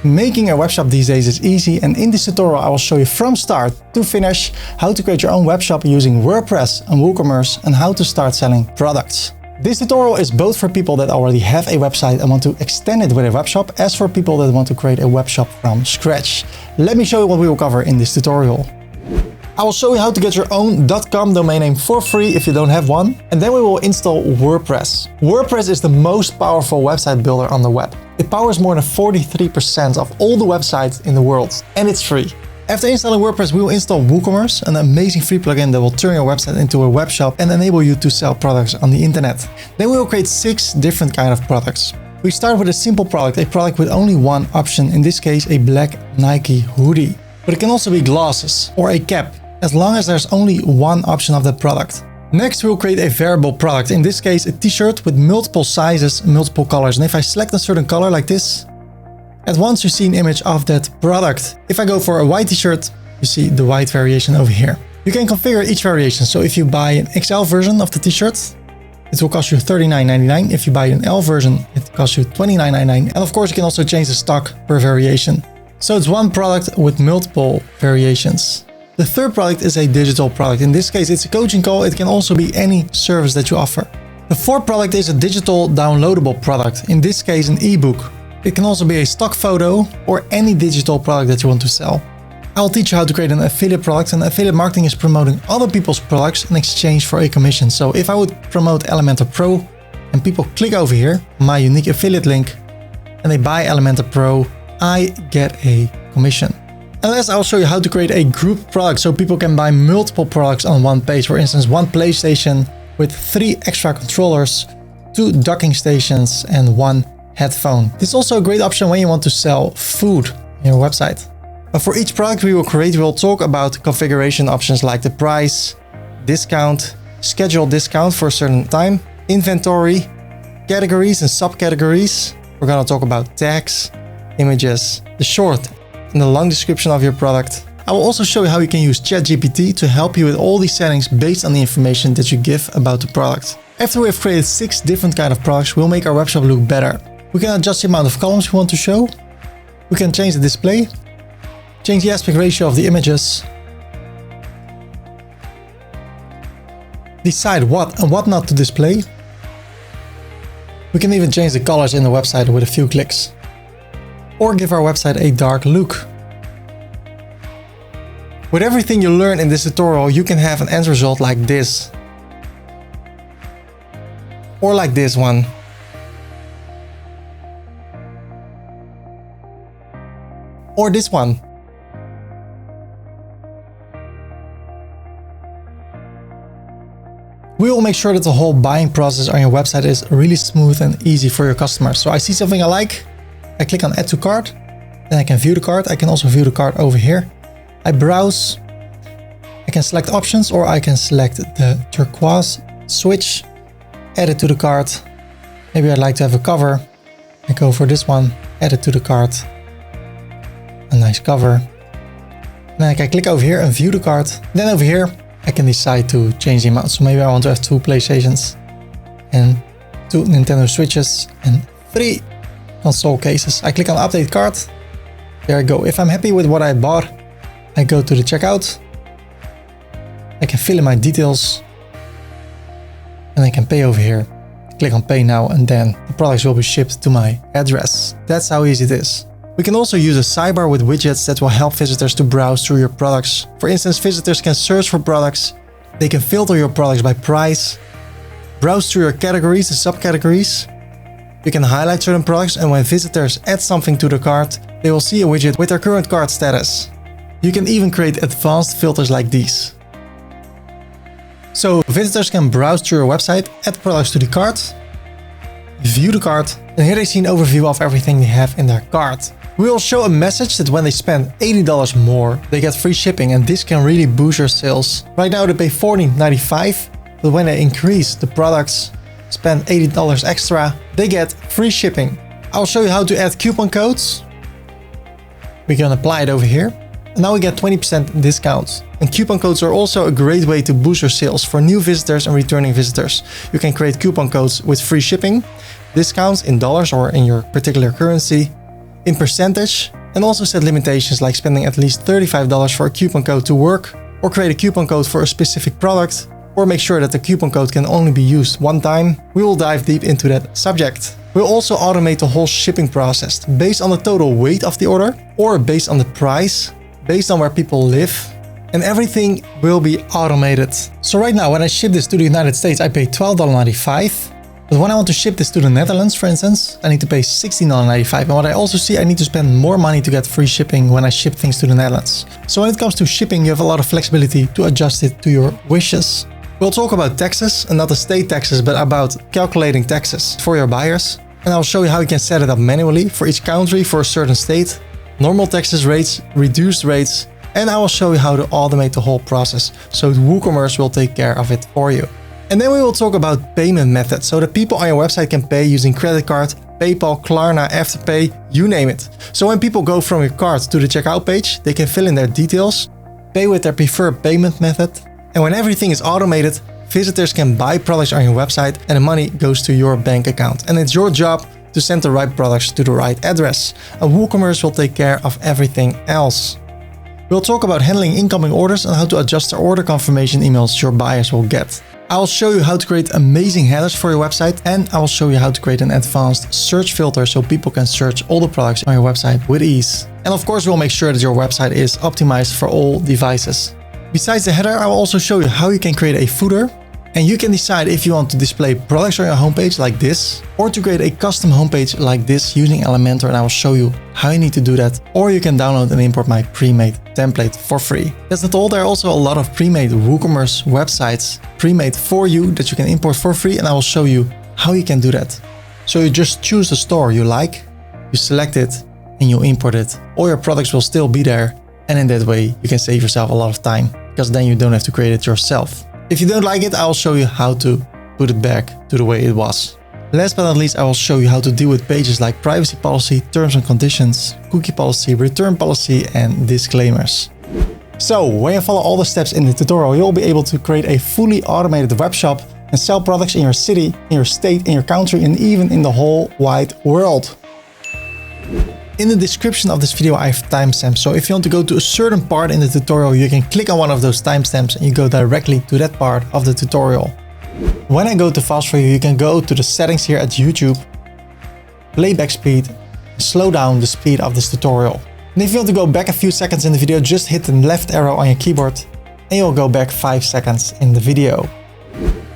Making a webshop these days is easy, and in this tutorial I will show you from start to finish how to create your own webshop using WordPress and WooCommerce and how to start selling products. This tutorial is both for people that already have a website and want to extend it with a webshop, as for people that want to create a webshop from scratch. Let me show you what we will cover in this tutorial. I will show you how to get your own .com domain name for free if you don't have one, and then we will install WordPress. WordPress is the most powerful website builder on the web. It powers more than 43% of all the websites in the world, and it's free. After installing WordPress, we will install WooCommerce, an amazing free plugin that will turn your website into a web shop and enable you to sell products on the internet. Then we will create 6 different kinds of products. We start with a simple product, a product with only one option, in this case a black Nike hoodie. But it can also be glasses or a cap, as long as there's only one option of that product. Next, we will create a variable product, in this case a t-shirt with multiple sizes, multiple colors. And if I select a certain color like this, at once you see an image of that product. If I go for a white t-shirt, you see the white variation over here. You can configure each variation, so if you buy an XL version of the t-shirt, it will cost you $39.99. If you buy an L version, it costs you $29.99. And of course, you can also change the stock per variation. So it's one product with multiple variations. The third product is a digital product. In this case, it's a coaching call. It can also be any service that you offer. The fourth product is a digital downloadable product. In this case, an ebook. It can also be a stock photo or any digital product that you want to sell. I'll teach you how to create an affiliate product, and affiliate marketing is promoting other people's products in exchange for a commission. So if I would promote Elementor Pro and people click over here, my unique affiliate link, and they buy Elementor Pro, I get a commission. And last, I'll show you how to create a group product so people can buy multiple products on one page. For instance, one PlayStation with 3 extra controllers, 2 docking stations, and 1 headphone. This is also a great option when you want to sell food on your website. But for each product we will create, we will talk about configuration options like the price, discount, schedule discount for a certain time, inventory, categories and subcategories. We're going to talk about tags, images, the short and the long description of your product. I will also show you how you can use ChatGPT to help you with all these settings based on the information that you give about the product. After we have created 6 different kinds of products, we'll make our webshop look better. We can adjust the amount of columns we want to show. We can change the display, change the aspect ratio of the images, decide what and what not to display. We can even change the colors in the website with a few clicks, or give our website a dark look. With everything you learn in this tutorial, you can have an end result like this, or like this one. Or this one. We will make sure that the whole buying process on your website is really smooth and easy for your customers. So I see something I like, I click on add to cart, then I can view the cart. I can also view the cart over here. I browse, I can select options, or I can select the turquoise switch, add it to the cart. Maybe I'd like to have a cover. I go for this one, add it to the cart. A nice cover. And then I can click over here and view the cart. Then over here, I can decide to change the amount. So maybe I want to have 2 PlayStations and 2 Nintendo Switches and 3 console cases. I click on update cart. There I go. If I'm happy with what I bought, I go to the checkout. I can fill in my details and I can pay over here. Click on pay now, and then the products will be shipped to my address. That's how easy it is. We can also use a sidebar with widgets that will help visitors to browse through your products. For instance, visitors can search for products, they can filter your products by price, browse through your categories and subcategories. You can highlight certain products, and when visitors add something to the cart, they will see a widget with their current cart status. You can even create advanced filters like these. So visitors can browse through your website, add products to the cart, view the cart, and here they see an overview of everything they have in their cart. We will show a message that when they spend $80 more, they get free shipping, and this can really boost your sales. Right now they pay $14.95, but when they increase the products, spend $80 extra, they get free shipping. I'll show you how to add coupon codes. We can apply it over here. And now we get 20% discounts. And coupon codes are also a great way to boost your sales for new visitors and returning visitors. You can create coupon codes with free shipping, discounts in dollars or in your particular currency, in percentage, and also set limitations like spending at least $35 for a coupon code to work, or create a coupon code for a specific product, or make sure that the coupon code can only be used one time. We will dive deep into that subject. We'll also automate the whole shipping process based on the total weight of the order, or based on the price, based on where people live, and everything will be automated. So right now, when I ship this to the United States, I pay $12.95. But when I want to ship this to the Netherlands, for instance, I need to pay $16.95. And what I also see, I need to spend more money to get free shipping when I ship things to the Netherlands. So when it comes to shipping, you have a lot of flexibility to adjust it to your wishes. We'll talk about taxes, and not the state taxes, but about calculating taxes for your buyers. And I'll show you how you can set it up manually for each country, for a certain state, normal taxes rates, reduced rates, and I will show you how to automate the whole process. So WooCommerce will take care of it for you. And then we will talk about payment methods, so that people on your website can pay using credit card, PayPal, Klarna, Afterpay, you name it. So when people go from your cart to the checkout page, they can fill in their details, pay with their preferred payment method, and when everything is automated, visitors can buy products on your website and the money goes to your bank account. And it's your job to send the right products to the right address. And WooCommerce will take care of everything else. We'll talk about handling incoming orders and how to adjust the order confirmation emails your buyers will get. I will show you how to create amazing headers for your website, and I will show you how to create an advanced search filter so people can search all the products on your website with ease. And of course, we'll make sure that your website is optimized for all devices. Besides the header, I will also show you how you can create a footer, and you can decide if you want to display products on your homepage like this, or to create a custom homepage like this using Elementor, and I will show you how you need to do that. Or you can download and import my pre-made template for free. That's not all, there are also a lot of pre-made WooCommerce websites pre-made for you that you can import for free, and I will show you how you can do that. So you just choose the store you like, you select it, and you import it. All your products will still be there, and in that way you can save yourself a lot of time, because then you don't have to create it yourself. If you don't like it, I'll show you how to put it back to the way it was. Last but not least, I will show you how to deal with pages like privacy policy, terms and conditions, cookie policy, return policy, and disclaimers. So when you follow all the steps in the tutorial, you'll be able to create a fully automated web shop and sell products in your city, in your state, in your country, and even in the whole wide world. In the description of this video, I have timestamps. So if you want to go to a certain part in the tutorial, you can click on one of those timestamps and you go directly to that part of the tutorial. When I go to fast for you, you can go to the settings here at YouTube, playback speed, and slow down the speed of this tutorial. And if you want to go back a few seconds in the video, just hit the left arrow on your keyboard and you'll go back 5 seconds in the video.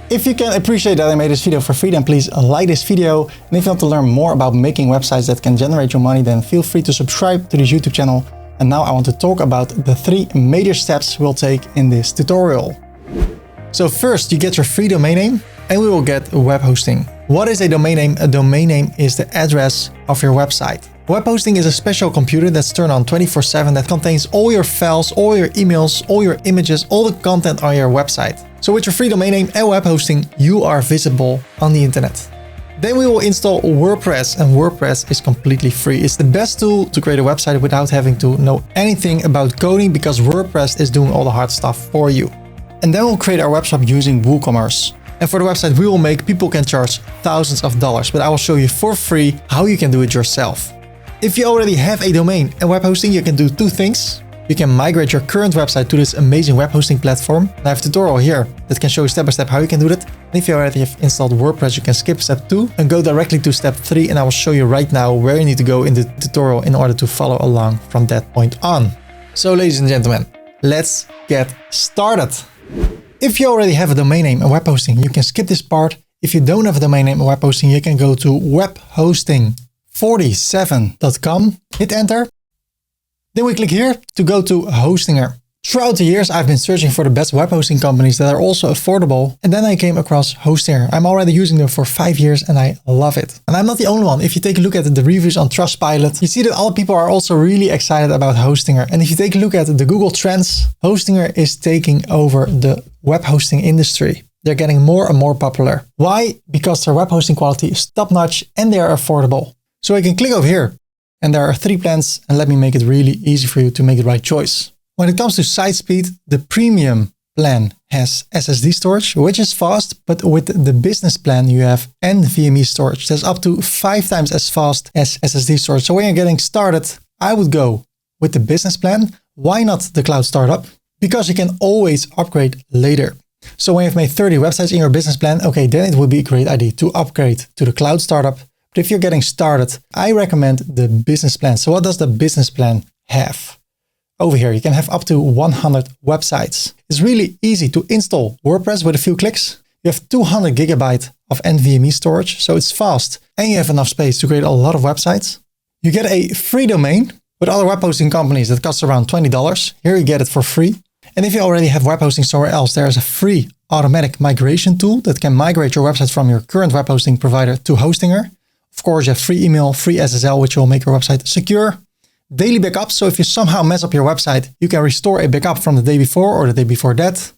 If you can appreciate that I made this video for free, then please like this video. And if you want to learn more about making websites that can generate your money, then feel free to subscribe to this YouTube channel. And now I want to talk about the 3 major steps we'll take in this tutorial. So first, you get your free domain name, and we will get web hosting. What is a domain name? A domain name is the address of your website. Web hosting is a special computer that's turned on 24/7 that contains all your files, all your emails, all your images, all the content on your website. So with your free domain name and web hosting, you are visible on the internet. Then we will install WordPress, and WordPress is completely free. It's the best tool to create a website without having to know anything about coding, because WordPress is doing all the hard stuff for you. And then we'll create our webshop using WooCommerce. And for the website we will make, people can charge thousands of dollars, but I will show you for free how you can do it yourself. If you already have a domain and web hosting, you can do 2 things. You can migrate your current website to this amazing web hosting platform. I have a tutorial here that can show you step by step how you can do that. And if you already have installed WordPress, you can skip step 2 and go directly to step 3. And I will show you right now where you need to go in the tutorial in order to follow along from that point on. So ladies and gentlemen, let's get started. If you already have a domain name and web hosting, you can skip this part. If you don't have a domain name and web hosting, you can go to webhosting47.com, hit enter. Then we click here to go to Hostinger. Throughout the years, I've been searching for the best web hosting companies that are also affordable. And then I came across Hostinger. I'm already using them for 5 years and I love it. And I'm not the only one. If you take a look at the reviews on Trustpilot, you see that other people are also really excited about Hostinger. And if you take a look at the Google Trends, Hostinger is taking over the web hosting industry. They're getting more and more popular. Why? Because their web hosting quality is top-notch and they are affordable. So I can click over here. And there are 3 plans, and let me make it really easy for you to make the right choice. When it comes to site speed, the premium plan has SSD storage, which is fast, but with the business plan, you have NVMe storage. That's up to 5 times as fast as SSD storage. So when you're getting started, I would go with the business plan. Why not the cloud startup? Because you can always upgrade later. So when you've made 30 websites in your business plan, okay, then it would be a great idea to upgrade to the cloud startup. But if you're getting started, I recommend the business plan. So what does the business plan have? Over here, you can have up to 100 websites. It's really easy to install WordPress with a few clicks. You have 200 gigabytes of NVMe storage, so it's fast. And you have enough space to create a lot of websites. You get a free domain. With other web hosting companies, that costs around $20. Here you get it for free. And if you already have web hosting somewhere else, there is a free automatic migration tool that can migrate your website from your current web hosting provider to Hostinger. Of course, you have free email, free SSL, which will make your website secure. Daily backups, so if you somehow mess up your website, you can restore a backup from the day before or the day before that.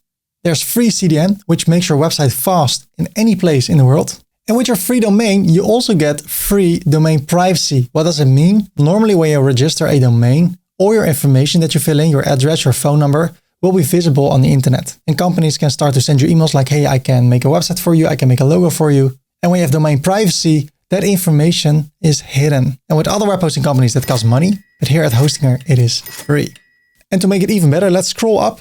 There's free CDN, which makes your website fast in any place in the world. And with your free domain, you also get free domain privacy. What does it mean? Normally, when you register a domain, all your information that you fill in, your address, your phone number, will be visible on the internet. And companies can start to send you emails like, hey, I can make a website for you, I can make a logo for you. And when you have domain privacy, that information is hidden. And with other web hosting companies, that costs money. But here at Hostinger, it is free. And to make it even better, let's scroll up.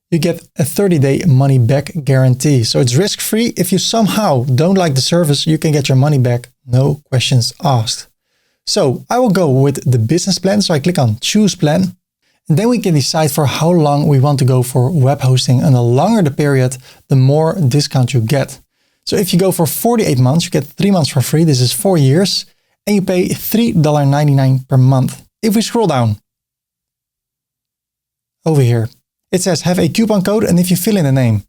You get a 30-day money-back guarantee. So it's risk-free. If you somehow don't like the service, you can get your money back. No questions asked. So I will go with the business plan. So I click on choose plan. And then we can decide for how long we want to go for web hosting. And the longer the period, the more discount you get. So if you go for 48 months, you get 3 months for free. This is 4 years. And you pay $3.99 per month. If we scroll down over here, it says have a coupon code. And if you fill in the name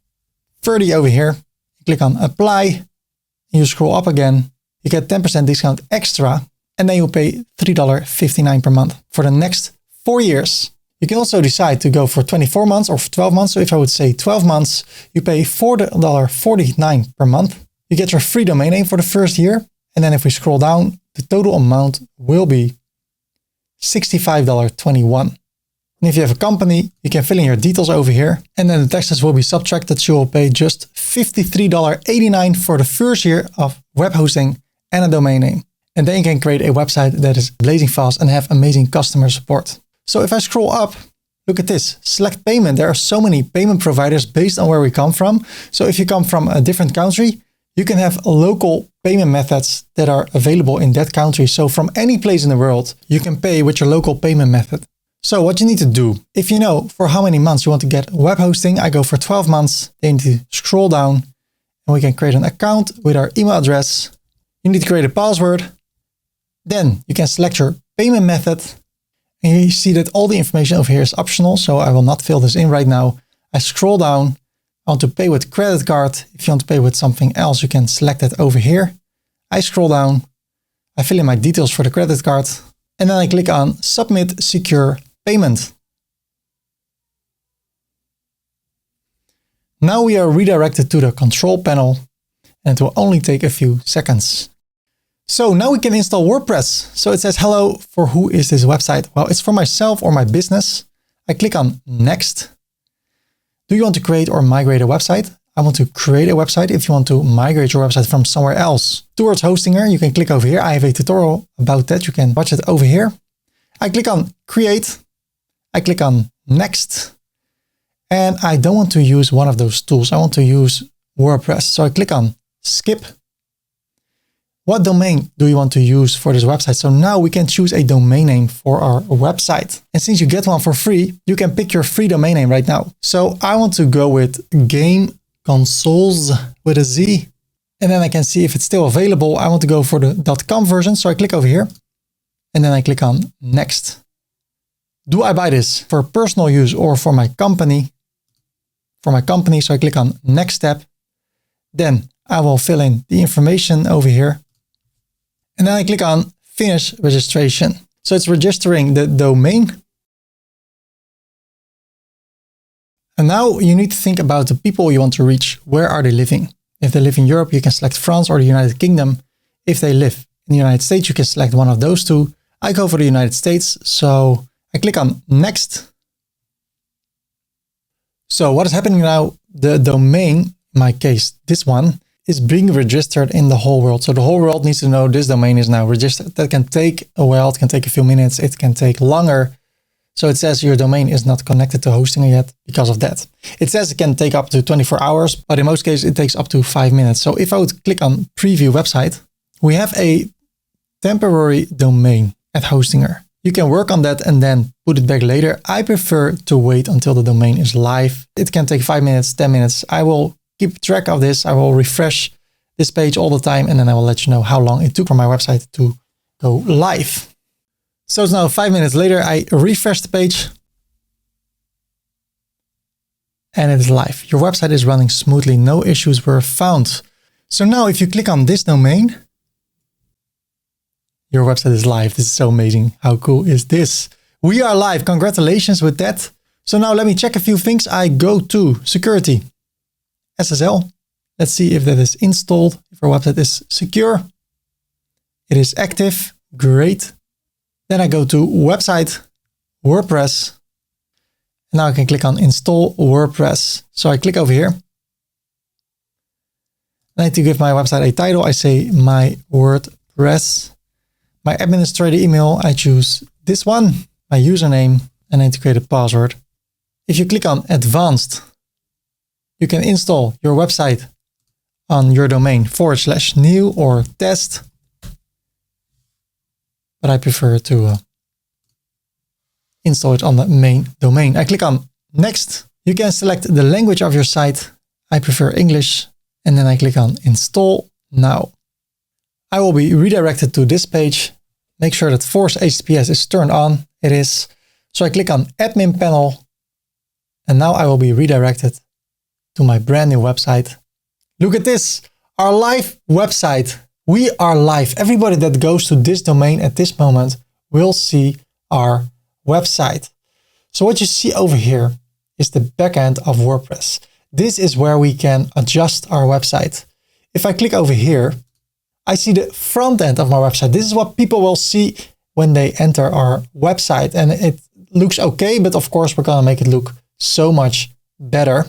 Ferdy over here, you click on apply, and you scroll up again, you get 10% discount extra, and then you pay $3.59 per month for the next 4 years. You can also decide to go for 24 months or for 12 months. So if I would say 12 months, you pay $4.49 per month. You get your free domain name for the first year. And then if we scroll down, the total amount will be $65.21. And if you have a company, you can fill in your details over here. And then the taxes will be subtracted. So you will pay just $53.89 for the first year of web hosting and a domain name. And then you can create a website that is blazing fast and have amazing customer support. So if I scroll up, look at this, select payment. There are so many payment providers based on where we come from. So if you come from a different country, you can have local payment methods that are available in that country. So from any place in the world, you can pay with your local payment method. So what you need to do, if you know for how many months you want to get web hosting, I go for 12 months. Then you need to scroll down and we can create an account with our email address. You need to create a password. Then you can select your payment method. And you see that all the information over here is optional. So I will not fill this in right now. I scroll down. I want to pay with credit card. If you want to pay with something else, you can select it over here. I scroll down. I fill in my details for the credit card. And then I click on Submit Secure Payment. Now we are redirected to the control panel. And it will only take a few seconds. So now we can install WordPress. So it says, hello, for who is this website? Well, it's for myself or my business. I click on next. Do you want to create or migrate a website? I want to create a website. If you want to migrate your website from somewhere else towards Hostinger, you can click over here. I have a tutorial about that. You can watch it over here. I click on create. I click on next. And I don't want to use one of those tools. I want to use WordPress. So I click on skip. What domain do you want to use for this website? So now we can choose a domain name for our website. And since you get one for free, you can pick your free domain name right now. So I want to go with Game Consoles with a Z. And then I can see if it's still available. I want to go for the .com version. So I click over here and then I click on next. Do I buy this for personal use or for my company? For my company. So I click on next step. Then I will fill in the information over here. And then I click on finish registration. So it's registering the domain. And now you need to think about the people you want to reach. Where are they living? If they live in Europe, you can select France or the United Kingdom. If they live in the United States, you can select one of those two. I go for the United States. So I click on next. So what is happening now? The domain, in my case, this one, is being registered in the whole world. So the whole world needs to know this domain is now registered. That can take a while. It can take a few minutes. It can take longer. So it says your domain is not connected to hosting yet because of that. It says it can take up to 24 hours, but in most cases it takes up to 5 minutes. So if I would click on preview website, we have a temporary domain at Hostinger. You can work on that and then put it back later. I prefer to wait until the domain is live. It can take 5 minutes, 10 minutes. I will keep track of this. I will refresh this page all the time, and then I will let you know how long it took for my website to go live. So it's now 5 minutes later. I refresh the page and it is live. Your website is running smoothly. No issues were found. So now if you click on this domain, your website is live. This is so amazing. How cool is this? We are live. Congratulations with that. So now let me check a few things. I go to security, SSL. Let's see if that is installed. If our website is secure. It is active. Great. Then I go to website, WordPress. Now I can click on install WordPress. So I click over here. I need to give my website a title. I say my WordPress. My administrator email, I choose this one, my username, and I need to create a password. If you click on advanced, you can install your website on your domain /new or test. But I prefer to install it on the main domain. I click on next. You can select the language of your site. I prefer English. And then I click on install now. I will be redirected to this page. Make sure that force HTTPS is turned on. It is. So I click on admin panel. And now I will be redirected to my brand new website. Look at this, our live website. We are live. Everybody that goes to this domain at this moment will see our website. So what you see over here is the backend of WordPress. This is where we can adjust our website. If I click over here, I see the front end of my website. This is what people will see when they enter our website. And it looks okay, but of course we're gonna make it look so much better.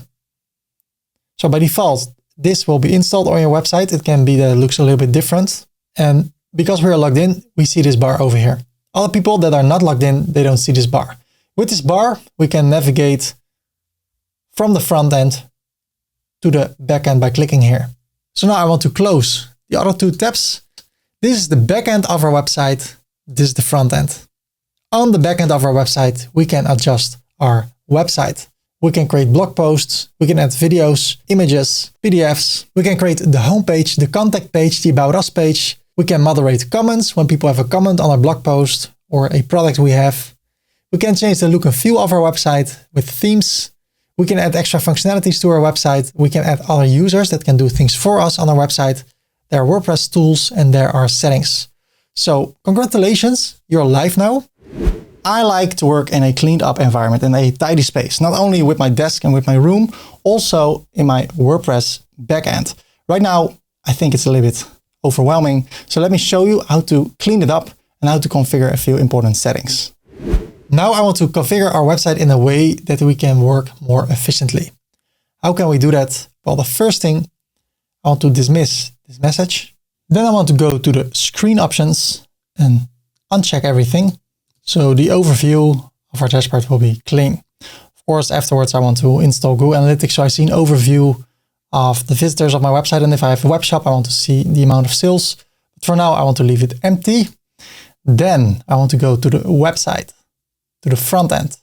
So by default, this will be installed on your website. It can be that it looks a little bit different. And because we are logged in, we see this bar over here. Other people that are not logged in, they don't see this bar. With this bar, we can navigate from the front end to the back end by clicking here. So now I want to close the other two tabs. This is the back end of our website. This is the front end. On the back end of our website, we can adjust our website. We can create blog posts, we can add videos, images, PDFs. We can create the homepage, the contact page, the About Us page. We can moderate comments when people have a comment on our blog post or a product we have. We can change the look and feel of our website with themes. We can add extra functionalities to our website. We can add other users that can do things for us on our website. There are WordPress tools and there are settings. So congratulations, you're live now. I like to work in a cleaned up environment, in a tidy space, not only with my desk and with my room, also in my WordPress backend. Right now, I think it's a little bit overwhelming. So let me show you how to clean it up and how to configure a few important settings. Now I want to configure our website in a way that we can work more efficiently. How can we do that? Well, the first thing, I want to dismiss this message. Then I want to go to the screen options and uncheck everything. So the overview of our dashboard will be clean. Of course, afterwards, I want to install Google Analytics. So I see an overview of the visitors of my website. And if I have a web shop, I want to see the amount of sales. But for now, I want to leave it empty. Then I want to go to the website, to the front end.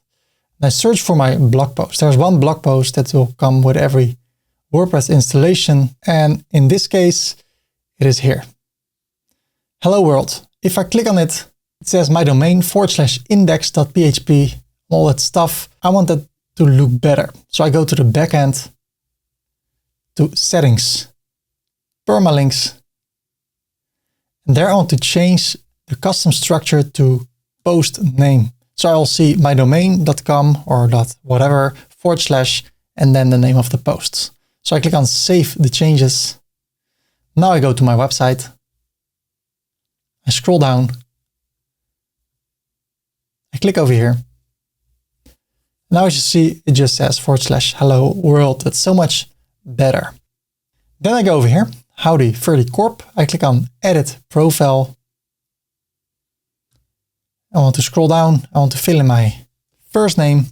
And I search for my blog post. There's one blog post that will come with every WordPress installation. And in this case, it is here. Hello world. If I click on it, it says my domain /index.php, all that stuff. I want that to look better. So I go to the backend, to settings, permalinks. And there I want to change the custom structure to post name. So I'll see my domain.com or .whatever / and then the name of the posts. So I click on save the changes. Now I go to my website. I scroll down. I click over here. Now as you see, it just says /hello world. That's so much better. Then I go over here, Howdy Ferdy Corp. I click on edit profile. I want to scroll down. I want to fill in my first name,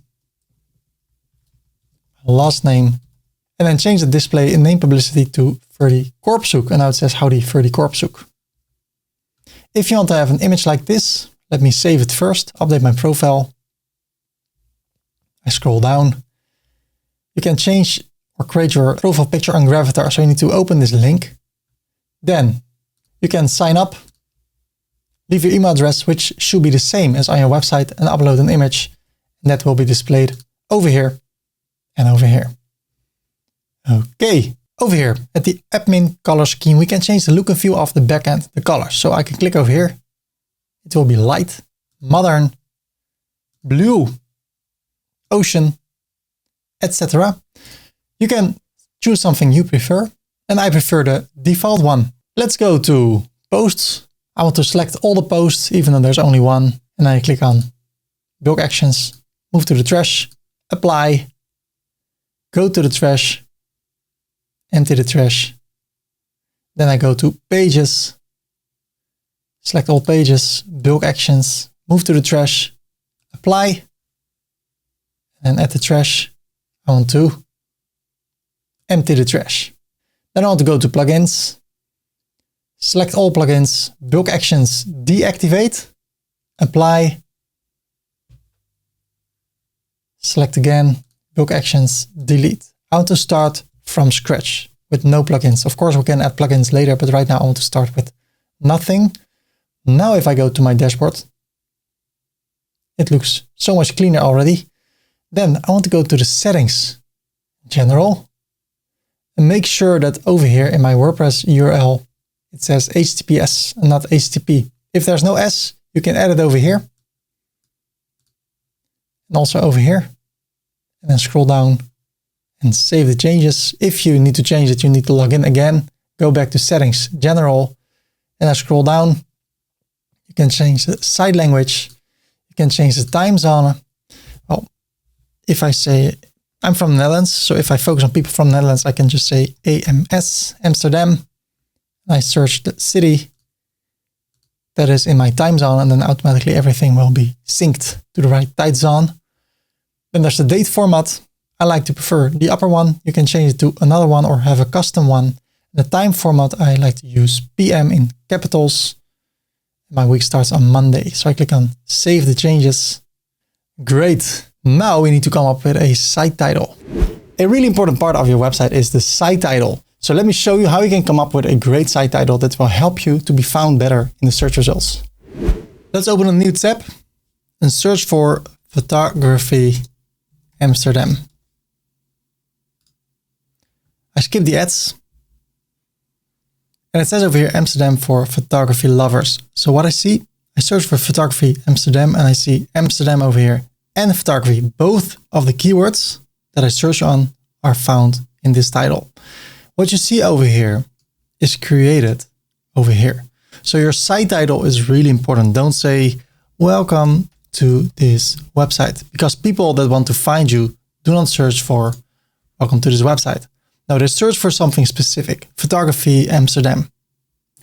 last name, and then change the display in name publicity to Ferdy Korpershoek. And now it says Howdy Ferdy Korpershoek. If you want to have an image like this, let me save it first, update my profile. I scroll down. You can change or create your profile picture on Gravatar. So you need to open this link. Then you can sign up, leave your email address, which should be the same as on your website, and upload an image. And that will be displayed over here and over here. Okay, over here at the admin color scheme, we can change the look and feel of the backend, the colors. So I can click over here. It will be light, modern, blue, ocean, etc. You can choose something you prefer, and I prefer the default one. Let's go to posts. I want to select all the posts, even though there's only one, and I click on bulk actions, move to the trash, apply, go to the trash, empty the trash. Then I go to pages, select all pages, bulk actions, move to the trash, apply, and at the trash, I want to empty the trash. Then I want to go to plugins, select all plugins, bulk actions, deactivate, apply, select again, bulk actions, delete. I want to start from scratch with no plugins. Of course, we can add plugins later, but right now I want to start with nothing. Now, if I go to my dashboard, it looks so much cleaner already. Then I want to go to the settings, general, and make sure that over here in my WordPress URL, it says HTTPS and not HTTP. If there's no S, you can add it over here. And also over here. And then scroll down and save the changes. If you need to change it, you need to log in again. Go back to settings, general, and I scroll down. You can change the site language. You can change the time zone. Well, if I say I'm from the Netherlands, so if I focus on people from the Netherlands, I can just say AMS, Amsterdam. And I search the city that is in my time zone, and then automatically everything will be synced to the right time zone. Then there's the date format. I like to prefer the upper one. You can change it to another one or have a custom one. The time format, I like to use PM in capitals. My week starts on Monday. So I click on save the changes. Great. Now we need to come up with a site title. A really important part of your website is the site title. So let me show you how you can come up with a great site title that will help you to be found better in the search results. Let's open a new tab and search for photography Amsterdam. I skip the ads. And it says over here, Amsterdam for photography lovers. So what I see, I search for photography Amsterdam and I see Amsterdam over here and photography. Both of the keywords that I search on are found in this title. What you see over here is created over here. So your site title is really important. Don't say, welcome to this website, because people that want to find you do not search for welcome to this website. No, they search for something specific. Photography Amsterdam,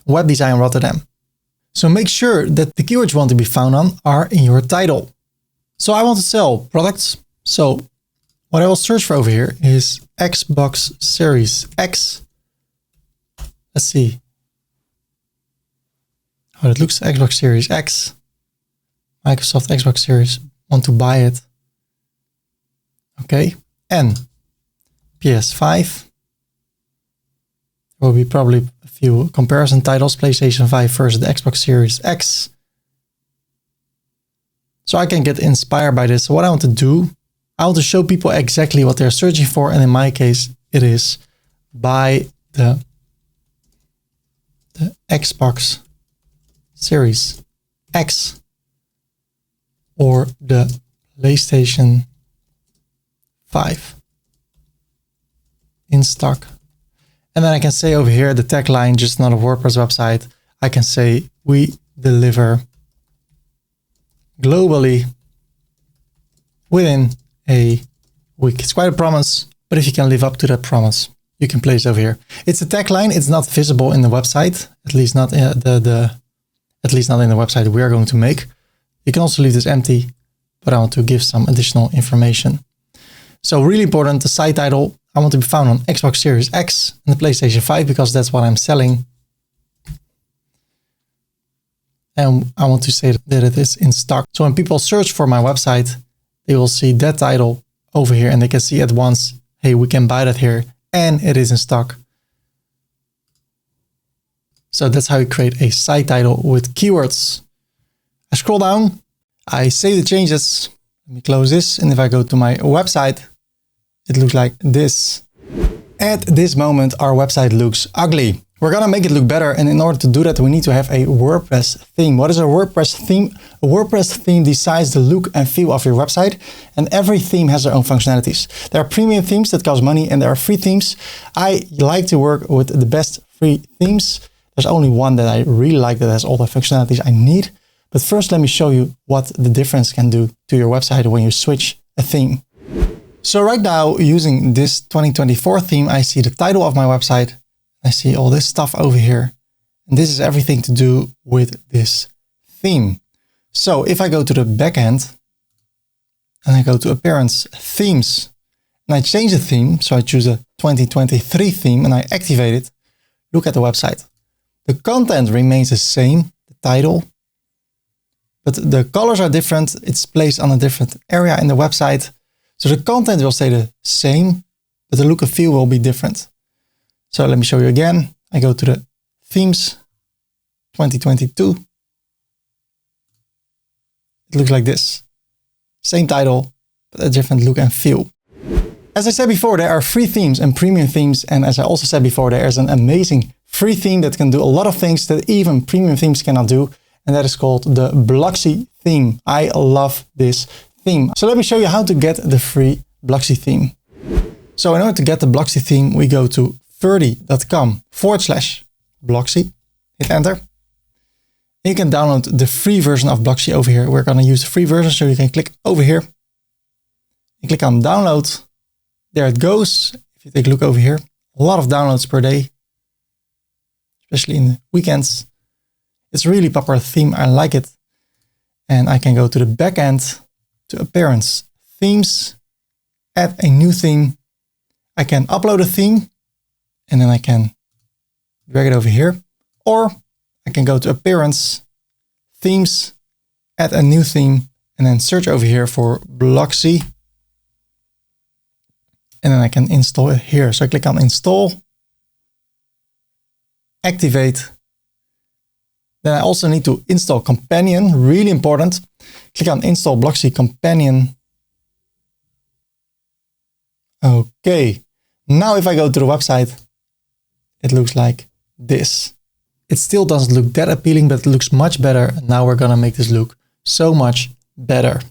web design Rotterdam. So make sure that the keywords you want to be found on are in your title. So I want to sell products. So what I will search for over here is Xbox Series X. Let's see how it looks. Xbox Series X. Microsoft Xbox Series. Want to buy it. Okay. And PS5. There will be probably a few comparison titles. PlayStation 5 versus the Xbox Series X. So I can get inspired by this. So what I want to do, I want to show people exactly what they're searching for. And in my case, it is buy the Xbox Series X or the PlayStation 5 in stock. And then I can say over here, the tagline, just not a WordPress website. I can say, we deliver globally within a week. It's quite a promise, but if you can live up to that promise, you can place it over here. It's a tagline. It's not visible in the website, at least not in at least not in the website we are going to make. You can also leave this empty, but I want to give some additional information. So really important, the site title. I want to be found on Xbox Series X and the PlayStation 5 because that's what I'm selling. And I want to say that it is in stock. So when people search for my website, they will see that title over here and they can see at once, hey, we can buy that here and it is in stock. So that's how you create a site title with keywords. I scroll down, I save the changes. Let me close this. And if I go to my website, it looks like this. At this moment, our website looks ugly. We're gonna make it look better. And in order to do that, we need to have a WordPress theme. What is a WordPress theme? A WordPress theme decides the look and feel of your website. And every theme has their own functionalities. There are premium themes that cost money and there are free themes. I like to work with the best free themes. There's only one that I really like that has all the functionalities I need. But first, let me show you what the difference can do to your website when you switch a theme. So right now, using this 2024 theme, I see the title of my website. I see all this stuff over here. And this is everything to do with this theme. So if I go to the backend and I go to Appearance Themes and I change the theme, so I choose a 2023 theme and I activate it, look at the website. The content remains the same, the title, but the colors are different. It's placed on a different area in the website. So the content will stay the same, but the look and feel will be different. So let me show you again. I go to the themes 2022. It looks like this. Same title, but a different look and feel. As I said before, there are free themes and premium themes. And as I also said before, there is an amazing free theme that can do a lot of things that even premium themes cannot do. And that is called the Blocksy theme. I love this theme. So let me show you how to get the free Blocksy theme. So in order to get the Blocksy theme, we go to ferdy.com/Blocksy. Hit enter. You can download the free version of Blocksy over here. We're going to use the free version, so you can click over here. You click on download. There it goes. If you take a look over here, a lot of downloads per day, especially in the weekends. It's a really popular theme. I like it. And I can go to the back end, to Appearance Themes, add a new theme. I can upload a theme and then I can drag it over here. Or I can go to Appearance Themes, add a new theme, and then search over here for Blocksy. And then I can install it here. So I click on install, activate. Then I also need to install Companion, really important. Click on install Blocksy Companion. Okay, now if I go to the website, it looks like this. It still doesn't look that appealing, but it looks much better. Now we're gonna make this look so much better.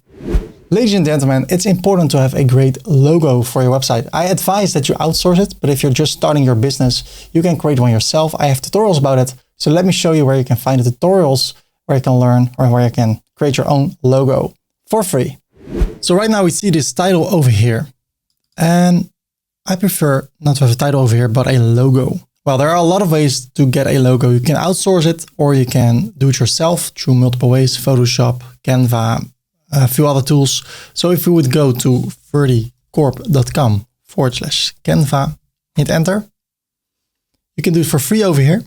Ladies and gentlemen, it's important to have a great logo for your website. I advise that you outsource it, but if you're just starting your business, you can create one yourself. I have tutorials about it. So let me show you where you can find the tutorials, where you can learn or where you can create your own logo for free. So right now we see this title over here, and I prefer not to have a title over here, but a logo. Well, there are a lot of ways to get a logo. You can outsource it or you can do it yourself through multiple ways, Photoshop, Canva, a few other tools. So if you would go to ferdycorp.com/Canva, hit enter. You can do it for free over here.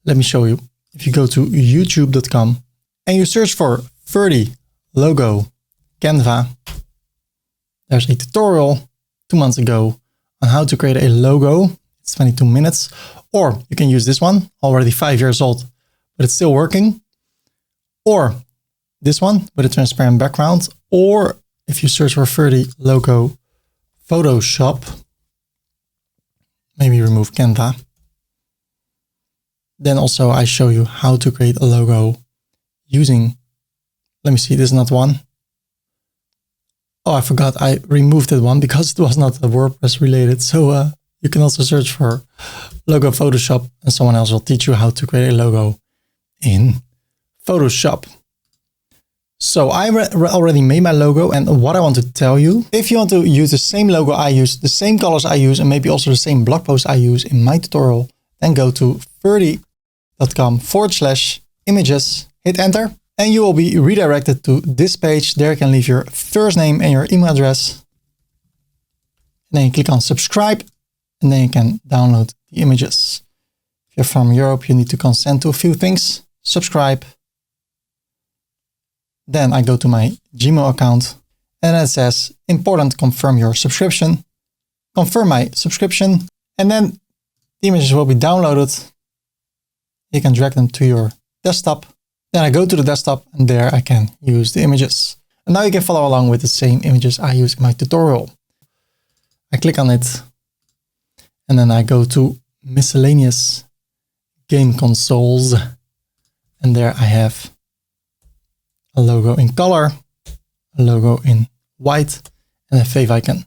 Let me show you. If you go to youtube.com and you search for Ferdy logo Canva, there's a tutorial 2 months ago on how to create a logo. It's 22 minutes. Or you can use this one, already 5 years old, but it's still working. Or this one with a transparent background. Or if you search for Ferdy logo Photoshop, maybe remove Canva. Then also I show you how to create a logo using, let me see, this is not one. Oh, I forgot I removed that one because it was not WordPress related. So you can also search for logo Photoshop and someone else will teach you how to create a logo in Photoshop. So I already made my logo, and what I want to tell you, if you want to use the same logo I use, the same colors I use, and maybe also the same blog post I use in my tutorial, then go to ferdy.com/images, hit enter, and you will be redirected to this page. There you can leave your first name and your email address. And then you click on subscribe, and then you can download the images. If you're from Europe, you need to consent to a few things. Subscribe. Then I go to my Gmail account and it says important, confirm your subscription. Confirm my subscription, and then the images will be downloaded. You can drag them to your desktop. Then I go to the desktop and there I can use the images. And now you can follow along with the same images I use in my tutorial. I click on it and then I go to miscellaneous game consoles, and there I have a logo in color, a logo in white, and a favicon.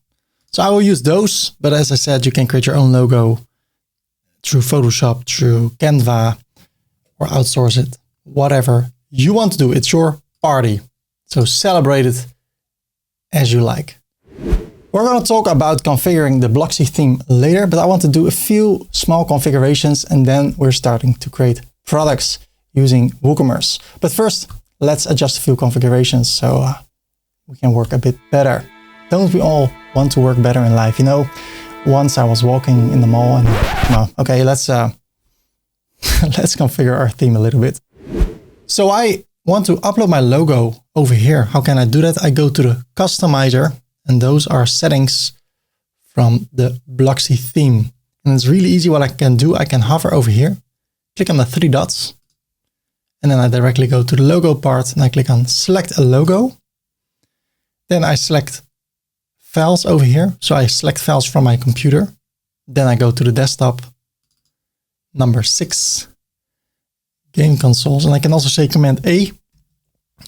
So I will use those, but as I said, you can create your own logo through Photoshop, through Canva, or outsource it, whatever you want to do. It's your party. So celebrate it as you like. We're going to talk about configuring the Blocksy theme later, but I want to do a few small configurations and then we're starting to create products using WooCommerce. But first, let's adjust a few configurations so we can work a bit better. Don't we all want to work better in life? You know, once I was walking in the mall and no, okay, let's let's configure our theme a little bit. So I want to upload my logo over here. How can I do that? I go to the customizer, and those are settings from the Blocksy theme. And it's really easy what I can do. I can hover over here, click on the three dots, and then I directly go to the logo part and I click on select a logo. Then I select files over here. So I select files from my computer. Then I go to the desktop, number 6, game consoles. And I can also say Command A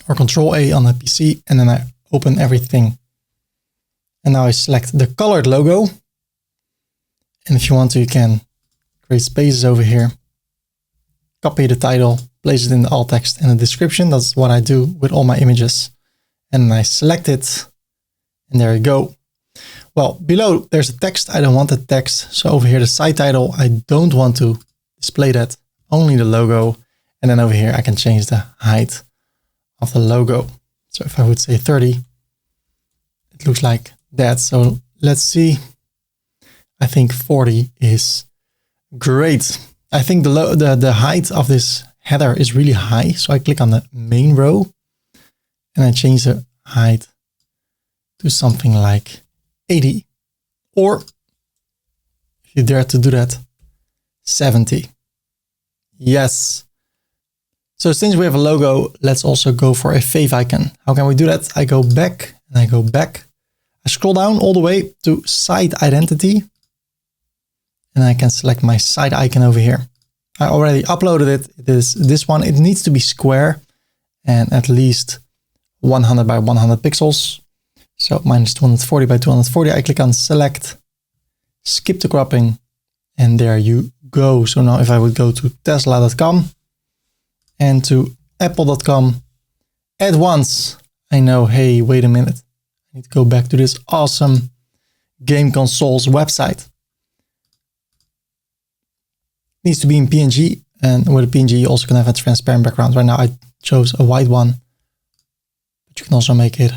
or Control A on the PC. And then I open everything. And now I select the colored logo. And if you want to, you can create spaces over here. Copy the title, place it in the alt text and the description. That's what I do with all my images. And I select it. And there you go. Well, below there's a text. I don't want the text. So over here, the site title, I don't want to display that, only the logo. And then over here, I can change the height of the logo. So if I would say 30, it looks like that. So let's see. I think 40 is great. I think the height of this header is really high. So I click on the main row and I change the height to something like 80. Or if you dare to do that, 70. Yes. So since we have a logo, let's also go for a favicon. How can we do that? I go back and I go back. I scroll down all the way to site identity. And I can select my site icon over here. I already uploaded it. It is this one. It needs to be square and at least 100 by 100 pixels. So mine is 240 by 240. I click on select, skip the cropping, and there you go. So now if I would go to tesla.com and to apple.com at once, I know, hey, wait a minute. I need to go back to this awesome game consoles website. Needs to be in PNG, and with a PNG you also can have a transparent background. Right now I chose a white one, but you can also make it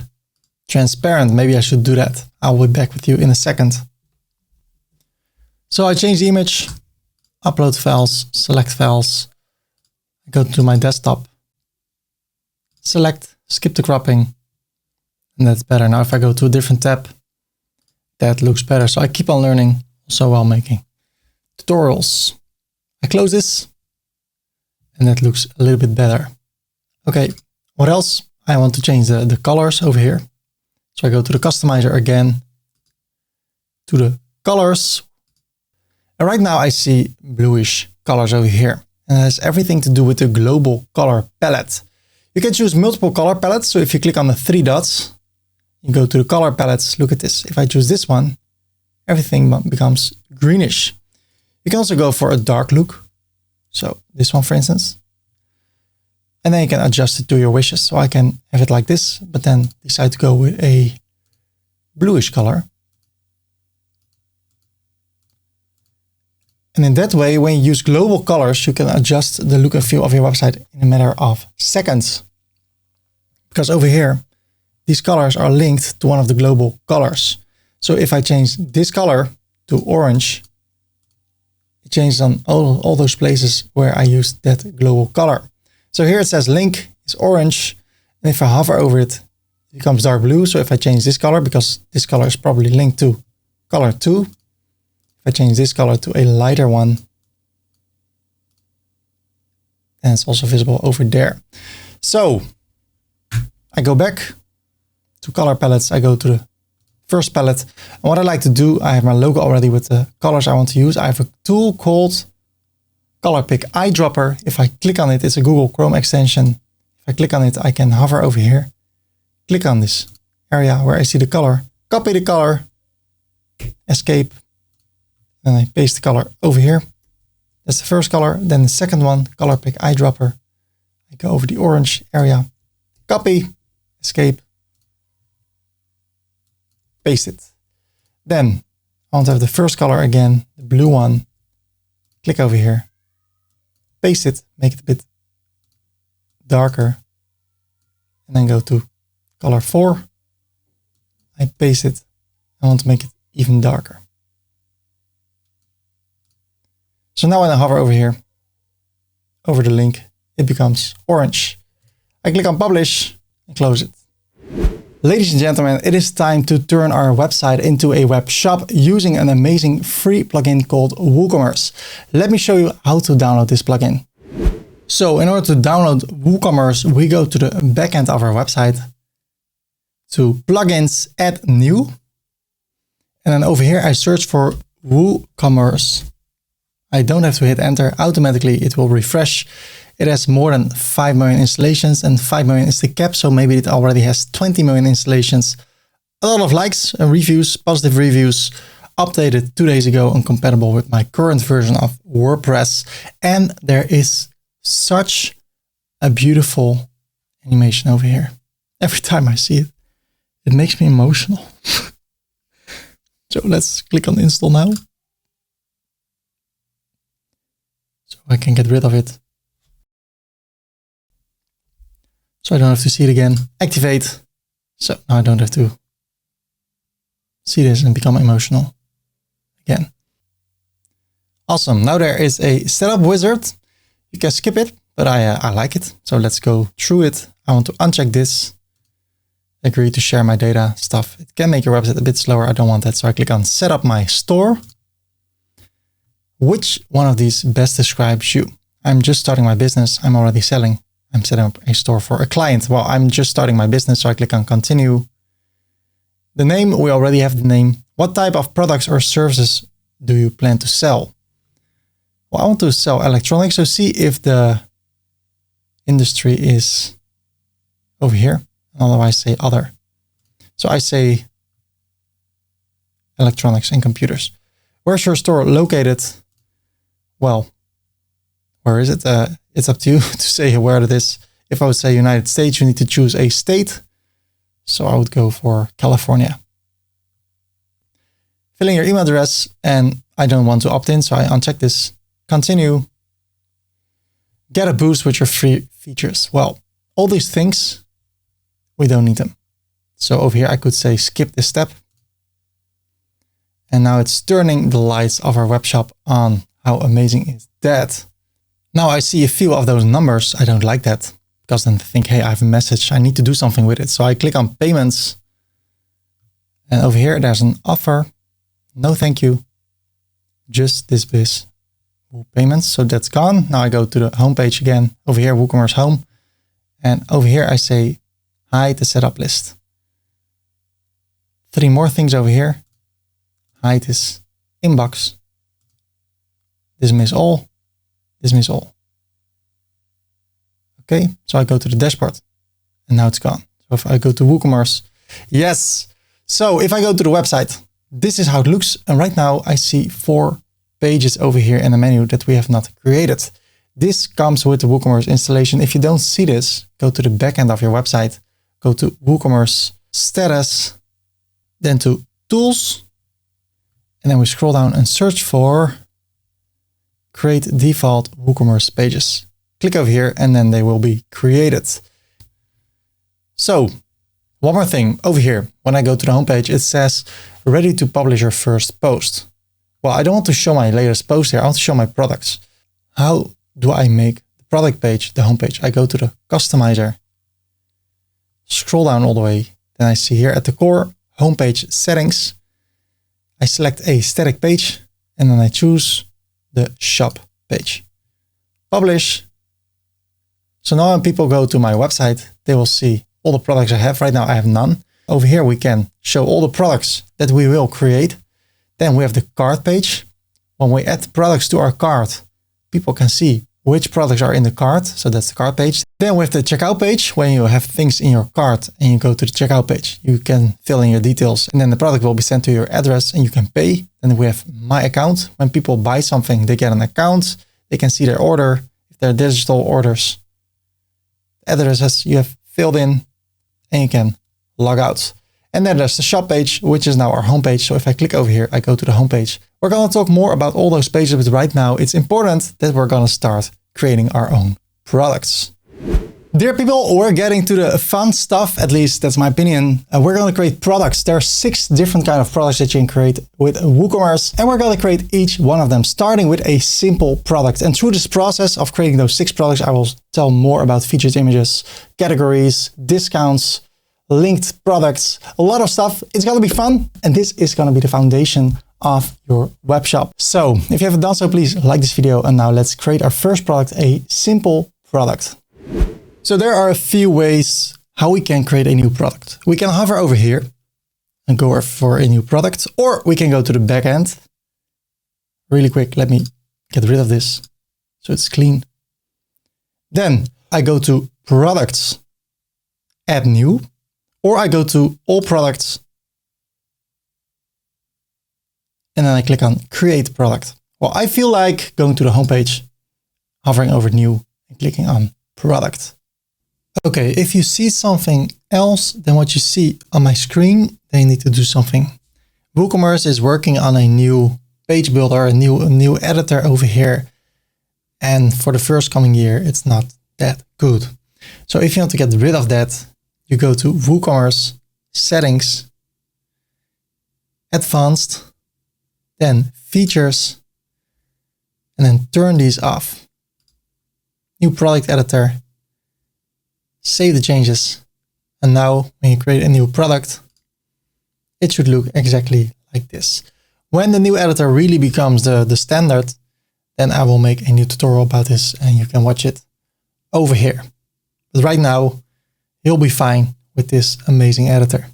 transparent. Maybe I should do that. I'll be back with you in a second. So I change the image, upload files, select files, I go to my desktop, select, skip the cropping, and that's better. Now if I go to a different tab, that looks better. So I keep on learning also while making tutorials. I close this and that looks a little bit better. Okay, what else? I want to change the colors over here. So I go to the customizer again, to the colors. And right now I see bluish colors over here. And it has everything to do with the global color palette. You can choose multiple color palettes. So if you click on the three dots, you go to the color palettes. Look at this. If I choose this one, everything becomes greenish. You can also go for a dark look. So this one, for instance. And then you can adjust it to your wishes. So I can have it like this, but then decide to go with a bluish color. And in that way, when you use global colors, you can adjust the look and feel of your website in a matter of seconds. Because over here, these colors are linked to one of the global colors. So if I change this color to orange, it changes on all those places where I used that global color. So here it says link is orange. And if I hover over it, it becomes dark blue. So if I change this color, because this color is probably linked to color 2, if I change this color to a lighter one, then it's also visible over there. So I go back to color palettes. I go to the first palette. And what I like to do, I have my logo already with the colors I want to use. I have a tool called Color Pick Eyedropper. If I click on it, it's a Google Chrome extension. If I click on it, I can hover over here, click on this area where I see the color, copy the color, escape, and I paste the color over here. That's the first color. Then the second one, Color Pick Eyedropper. I go over the orange area, copy, escape, paste it. Then I want to have the first color again, the blue one. Click over here, paste it, make it a bit darker, and then go to color 4. I paste it. I want to make it even darker. So now when I hover over here, over the link, it becomes orange. I click on publish and close it. Ladies and gentlemen, it is time to turn our website into a web shop using an amazing free plugin called WooCommerce. Let me show you how to download this plugin. So in order to download WooCommerce, we go to the backend of our website, to plugins, add new. And then over here, I search for WooCommerce. I don't have to hit enter. Automatically, it will refresh. It has more than 5 million installations, and 5 million is the cap. So maybe it already has 20 million installations. A lot of likes and reviews, positive reviews, updated 2 days ago and compatible with my current version of WordPress. And there is such a beautiful animation over here. Every time I see it, it makes me emotional. So let's click on install now. So I can get rid of it. So I don't have to see it again. Activate. So now I don't have to see this and become emotional again. Awesome. Now there is a setup wizard. You can skip it, but I like it. So let's go through it. I want to uncheck this. Agree to share my data stuff. It can make your website a bit slower. I don't want that. So I click on set up my store. Which one of these best describes you? I'm just starting my business. I'm already selling. I'm setting up a store for a client. Well, I'm just starting my business. So I click on continue. The name, we already have the name. What type of products or services do you plan to sell? Well, I want to sell electronics. So see if the industry is over here. Otherwise say other. So I say electronics and computers. Where's your store located? Well, where is it? It's up to you to say where it is. If I would say United States, you need to choose a state. So I would go for California. Fill in your email address, and I don't want to opt in, so I uncheck this. Continue. Get a boost with your free features. Well, all these things, we don't need them. So over here, I could say skip this step. And now it's turning the lights of our web shop on. How amazing is that? Now I see a few of those numbers. I don't like that because then I think, hey, I have a message. I need to do something with it. So I click on payments. And over here, there's an offer. No, thank you. Just this biz payments. So that's gone. Now I go to the homepage again. Over here, WooCommerce home. And over here, I say hide the setup list. 3 more things over here. Hide this inbox. Dismiss all. Dismiss all. Okay, so I go to the dashboard and now it's gone. So if I go to WooCommerce, yes. So if I go to the website, this is how it looks. And right now I see 4 pages over here in the menu that we have not created. This comes with the WooCommerce installation. If you don't see this, go to the backend of your website, go to WooCommerce status, then to tools, and then we scroll down and search for create default WooCommerce pages. Click over here and then they will be created. So one more thing over here, when I go to the homepage, it says ready to publish your first post. Well, I don't want to show my latest post here. I want to show my products. How do I make the product page the homepage? I go to the customizer, scroll down all the way. Then I see here at the core homepage settings, I select a static page and then I choose the shop page. Publish. So now when people go to my website, they will see all the products I have. Right now I have none. Over here we can show all the products that we will create. Then we have the cart page. When we add products to our cart, people can see which products are in the cart. So that's the cart page. Then we have the checkout page. When you have things in your cart and you go to the checkout page, you can fill in your details and then the product will be sent to your address and you can pay. Then we have my account. When people buy something, they get an account. They can see their order. If they're digital orders, addresses you have filled in and you can log out. And then there's the shop page, which is now our homepage. So if I click over here, I go to the homepage. We're going to talk more about all those pages, but right now it's important that we're going to start creating our own products. Dear people, we're getting to the fun stuff, at least that's my opinion. We're going to create products. There are 6 different kinds of products that you can create with WooCommerce, and we're going to create each one of them, starting with a simple product. And through this process of creating those 6 products, I will tell more about featured images, categories, discounts, linked products, a lot of stuff. It's going to be fun, and this is going to be the foundation of your web shop. So if you haven't done so, please like this video. And now let's create our first product, a simple product. So there are a few ways how we can create a new product. We can hover over here and go for a new product, or we can go to the back end. Really quick, let me get rid of this so it's clean. Then I go to products, add new, or I go to all products and then I click on create product. Well, I feel like going to the homepage, hovering over new and clicking on product. Okay, if you see something else than what you see on my screen, then you need to do something. WooCommerce is working on a new page builder, a new editor over here. And for the first coming year, it's not that good. So if you want to get rid of that, you go to WooCommerce, settings, advanced, then features, and then turn these off. New product editor, save the changes. And now when you create a new product, it should look exactly like this. When the new editor really becomes the standard, then I will make a new tutorial about this and you can watch it over here. But right now, you'll be fine with this amazing editor.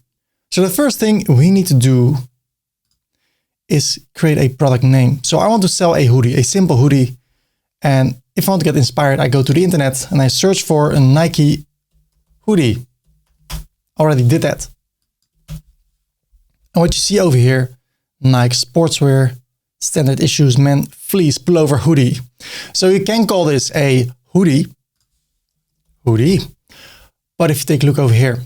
So the first thing we need to do is create a product name. So I want to sell a hoodie, a simple hoodie. And if I want to get inspired, I go to the internet and I search for a Nike hoodie. Already did that. And what you see over here, Nike sportswear, standard issues, men fleece pullover hoodie. So you can call this a hoodie. But if you take a look over here,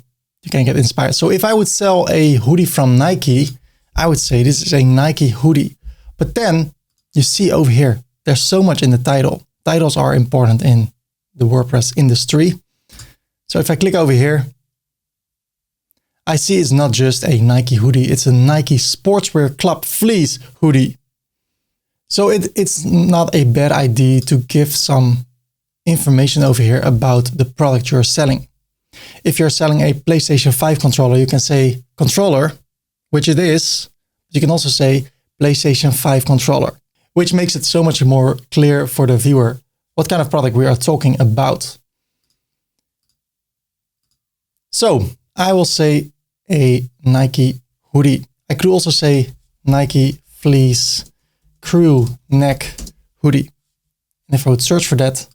you can get inspired. So if I would sell a hoodie from Nike, I would say this is a Nike hoodie. But then you see over here, there's so much in the title. Titles are important in the WordPress industry. So if I click over here, I see it's not just a Nike hoodie, it's a Nike sportswear club fleece hoodie. So it's not a bad idea to give some information over here about the product you're selling. If you're selling a PlayStation 5 controller, you can say controller, which it is. You can also say PlayStation 5 controller, which makes it so much more clear for the viewer what kind of product we are talking about. So I will say a Nike hoodie. I could also say Nike fleece crew neck hoodie. And if I would search for that,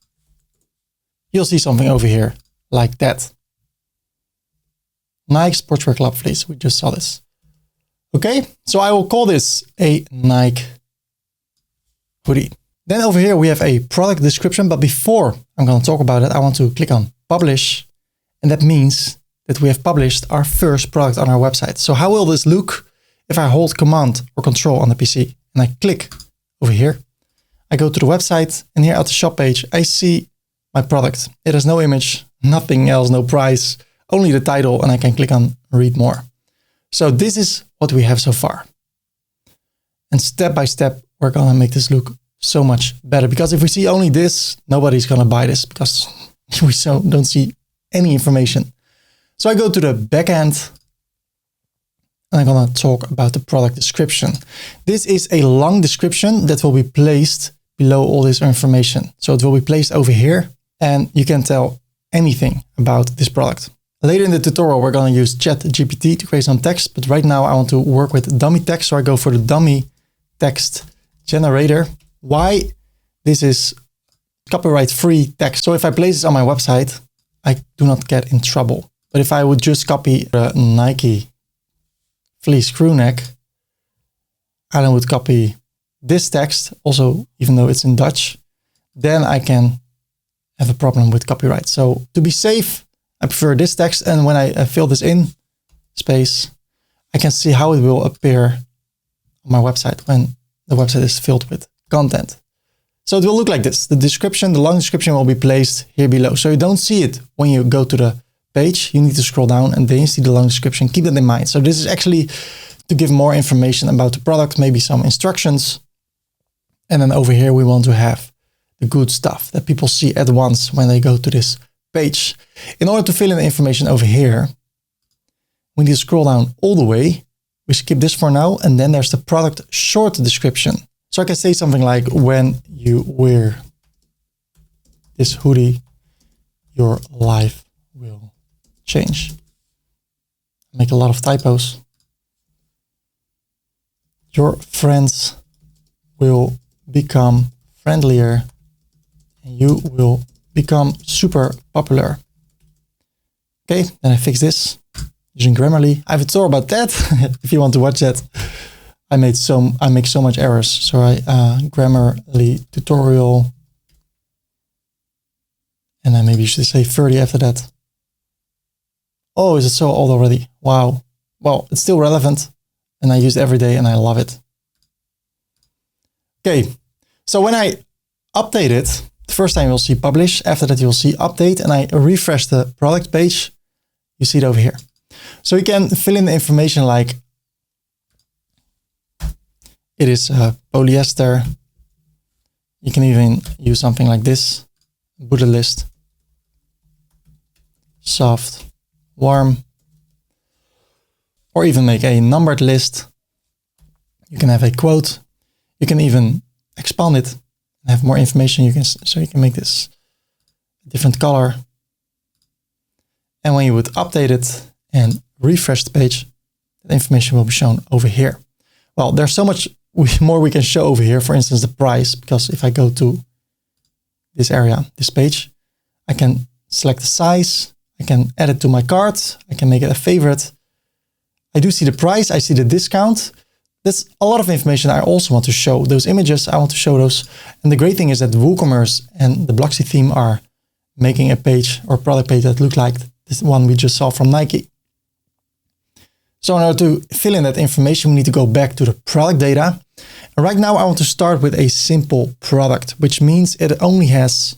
you'll see something over here like that. Nike Sportswear Club Fleece. We just saw this. Okay, so I will call this a Nike hoodie. Then over here, we have a product description. But before I'm going to talk about it, I want to click on publish. And that means that we have published our first product on our website. So how will this look if I hold Command or Control on the PC and I click over here? I go to the website and here at the shop page, I see my product. It has no image, nothing else, no price, only the title, and I can click on read more. So this is what we have so far. And step by step, we're going to make this look so much better, because if we see only this, nobody's going to buy this because we don't see any information. So I go to the back end and I'm going to talk about the product description. This is a long description that will be placed below all this information. So it will be placed over here and you can tell anything about this product. Later in the tutorial, we're going to use ChatGPT to create some text, but right now I want to work with dummy text. So I go for the dummy text generator. Why? This is copyright free text. So if I place this on my website, I do not get in trouble. But if I would just copy the Nike fleece crew neck, and I would copy this text also, even though it's in Dutch, then I can have a problem with copyright. So to be safe, I prefer this text. And when I fill this in space, I can see how it will appear on my website when the website is filled with content. So it will look like this. The description, the long description will be placed here below. So you don't see it when you go to the page. You need to scroll down and then you see the long description. Keep that in mind. So this is actually to give more information about the product, maybe some instructions. And then over here, we want to have the good stuff that people see at once when they go to this page. In order to fill in the information over here, we need to scroll down all the way. We skip this for now. And then there's the product short description. So I can say something like, when you wear this hoodie, your life will change. Make a lot of typos. Your friends will become friendlier and you will become super popular. Okay, then I fix this using Grammarly. I have a tutorial about that if you want to watch that. I make so much errors. So I Grammarly tutorial. And then maybe you should say Ferdy after that. Oh, is it so old already? Wow. Well, it's still relevant and I use it every day and I love it. Okay. So when I update it, the first time you'll see publish. After that, you'll see update and I refresh the product page. You see it over here. So you can fill in the information like it is polyester. You can even use something like this, bullet list, soft, warm, or even make a numbered list. You can have a quote. You can even expand it and have more information. So you can make this a different color. And when you would update it and refresh the page, the information will be shown over here. Well, there's so much more we can show over here. For instance, the price, because if I go to this area, this page, I can select the size. I can add it to my cart. I can make it a favorite. I do see the price. I see the discount. That's a lot of information I also want to show. Those images, I want to show those. And the great thing is that WooCommerce and the Blocksy theme are making a page or product page that looks like this one we just saw from Nike. So in order to fill in that information, we need to go back to the product data. And right now I want to start with a simple product, which means it only has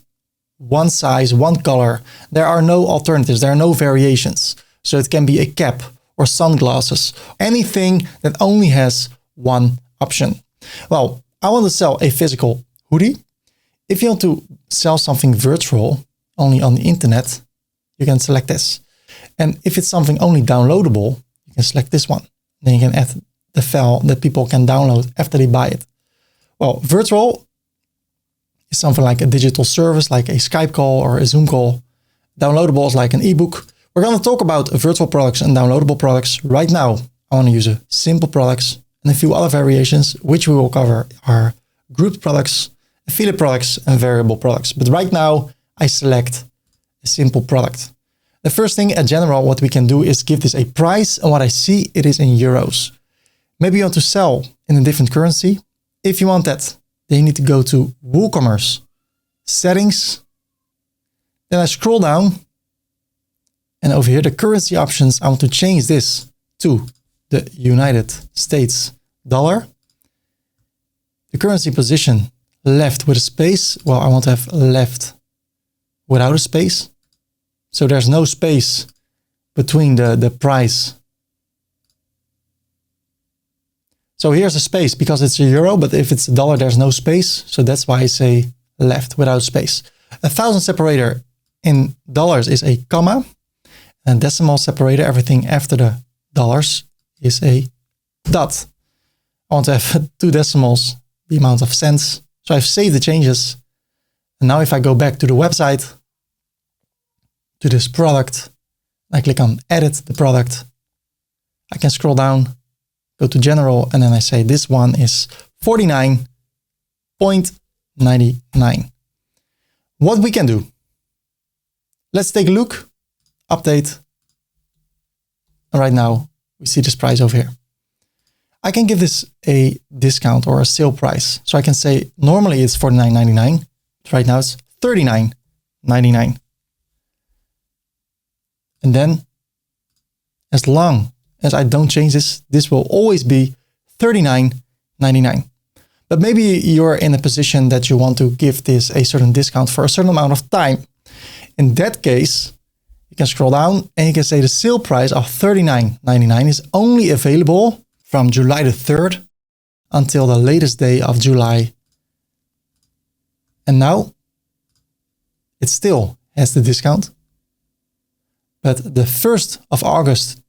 one size, one color. There are no alternatives. There are no variations. So it can be a cap or sunglasses, anything that only has one option. Well, I want to sell a physical hoodie. If you want to sell something virtual only on the internet, you can select this. And if it's something only downloadable, you can select this one. Then you can add the file that people can download after they buy it. Well, virtual is something like a digital service, like a Skype call or a Zoom call. Downloadable is like an ebook. We're going to talk about virtual products and downloadable products. Right now, I want to use a simple products and a few other variations, which we will cover are grouped products, affiliate products, and variable products. But right now, I select a simple product. The first thing in general, what we can do is give this a price. And what I see, it is in euros. Maybe you want to sell in a different currency. If you want that, they need to go to WooCommerce settings. Then I scroll down, and over here, the currency options, I want to change this to the United States dollar. The currency position left with a space. Well, I want to have left without a space. So there's no space between the price. So here's a space because it's a euro, but if it's a dollar, there's no space. So that's why I say left without space. 1,000 separator in dollars is a comma, and decimal separator, everything after the dollars, is a dot. I want to have 2 decimals, the amount of cents. So I've saved the changes. And now if I go back to the website, to this product, I click on edit the product. I can scroll down, go to general, and then I say this one is 49.99. What we can do. Let's take a look, update. And right now we see this price over here. I can give this a discount or a sale price. So I can say normally it's $49.99. Right now it's $39.99. And then as long as I don't change this, this will always be $39.99. But maybe you're in a position that you want to give this a certain discount for a certain amount of time. In that case, you can scroll down and you can say the sale price of $39.99 is only available from July the 3rd until the latest day of July. And now it still has the discount, but the 1st of August,